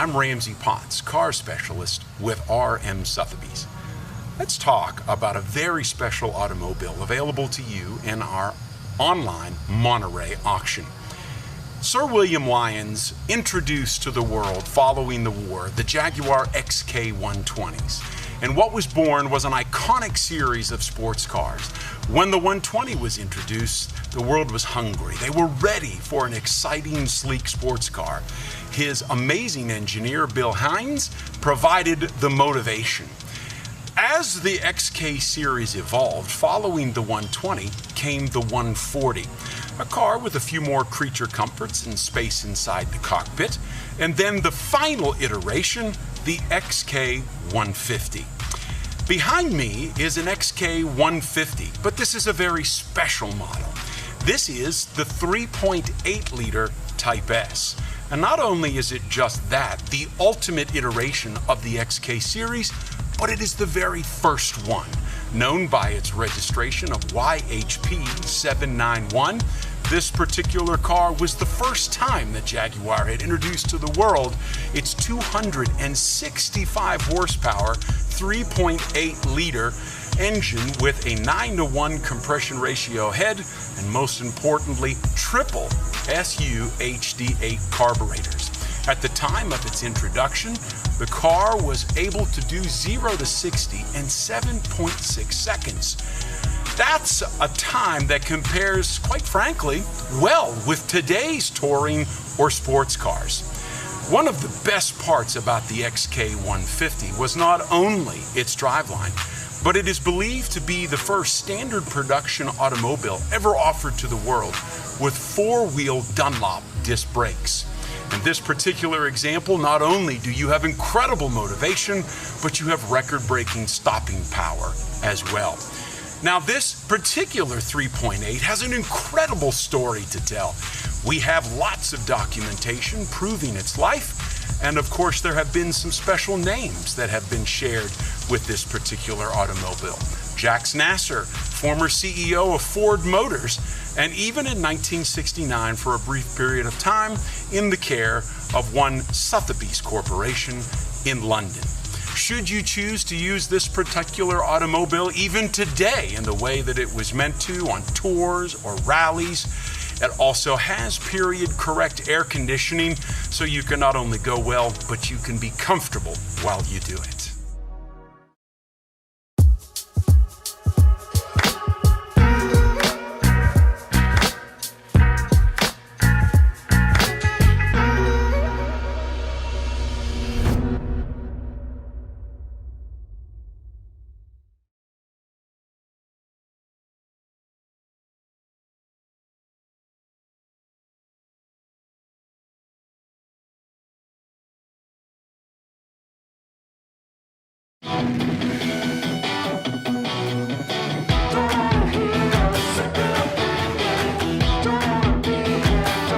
I'm Ramsey Potts, car specialist with RM Sotheby's. Let's talk about a very special automobile available to you in our online Monterey auction. Sir William Lyons introduced to the world following the war the Jaguar XK 120s. And what was born was an iconic series of sports cars. When the 120 was introduced, the world was hungry. They were ready for an exciting, sleek sports car. His amazing engineer, Bill Hines, provided the motivation. As the XK series evolved, following the 120 came the 140, a car with a few more creature comforts and space inside the cockpit, and then the final iteration, the XK 150. Behind me is an XK 150, but this is a very special model. This is the 3.8 liter Type S. And not only is it just that, the ultimate iteration of the XK series, but it is the very first one, known by its registration of YHP791. This particular car was the first time that Jaguar had introduced to the world its 265 horsepower, 3.8 liter engine with a 9-to-1 compression ratio head, and most importantly, triple SU HD8 carburetors. At the time of its introduction, the car was able to do 0 to 60 in 7.6 seconds. That's a time that compares, quite frankly, well with today's touring or sports cars. One of the best parts about the XK 150 was not only its driveline, but it is believed to be the first standard production automobile ever offered to the world with four-wheel Dunlop disc brakes. In this particular example, not only do you have incredible motivation, but you have record-breaking stopping power as well. Now, this particular 3.8 has an incredible story to tell. We have lots of documentation proving its life, and of course there have been some special names that have been shared with this particular automobile. Jacques Nasser, former CEO of Ford Motors, and even in 1969, for a brief period of time, in the care of one Sotheby's Corporation in London. Should you choose to use this particular automobile even today in the way that it was meant to on tours or rallies, it also has period correct air conditioning, so you can not only go well, but you can be comfortable while you do it.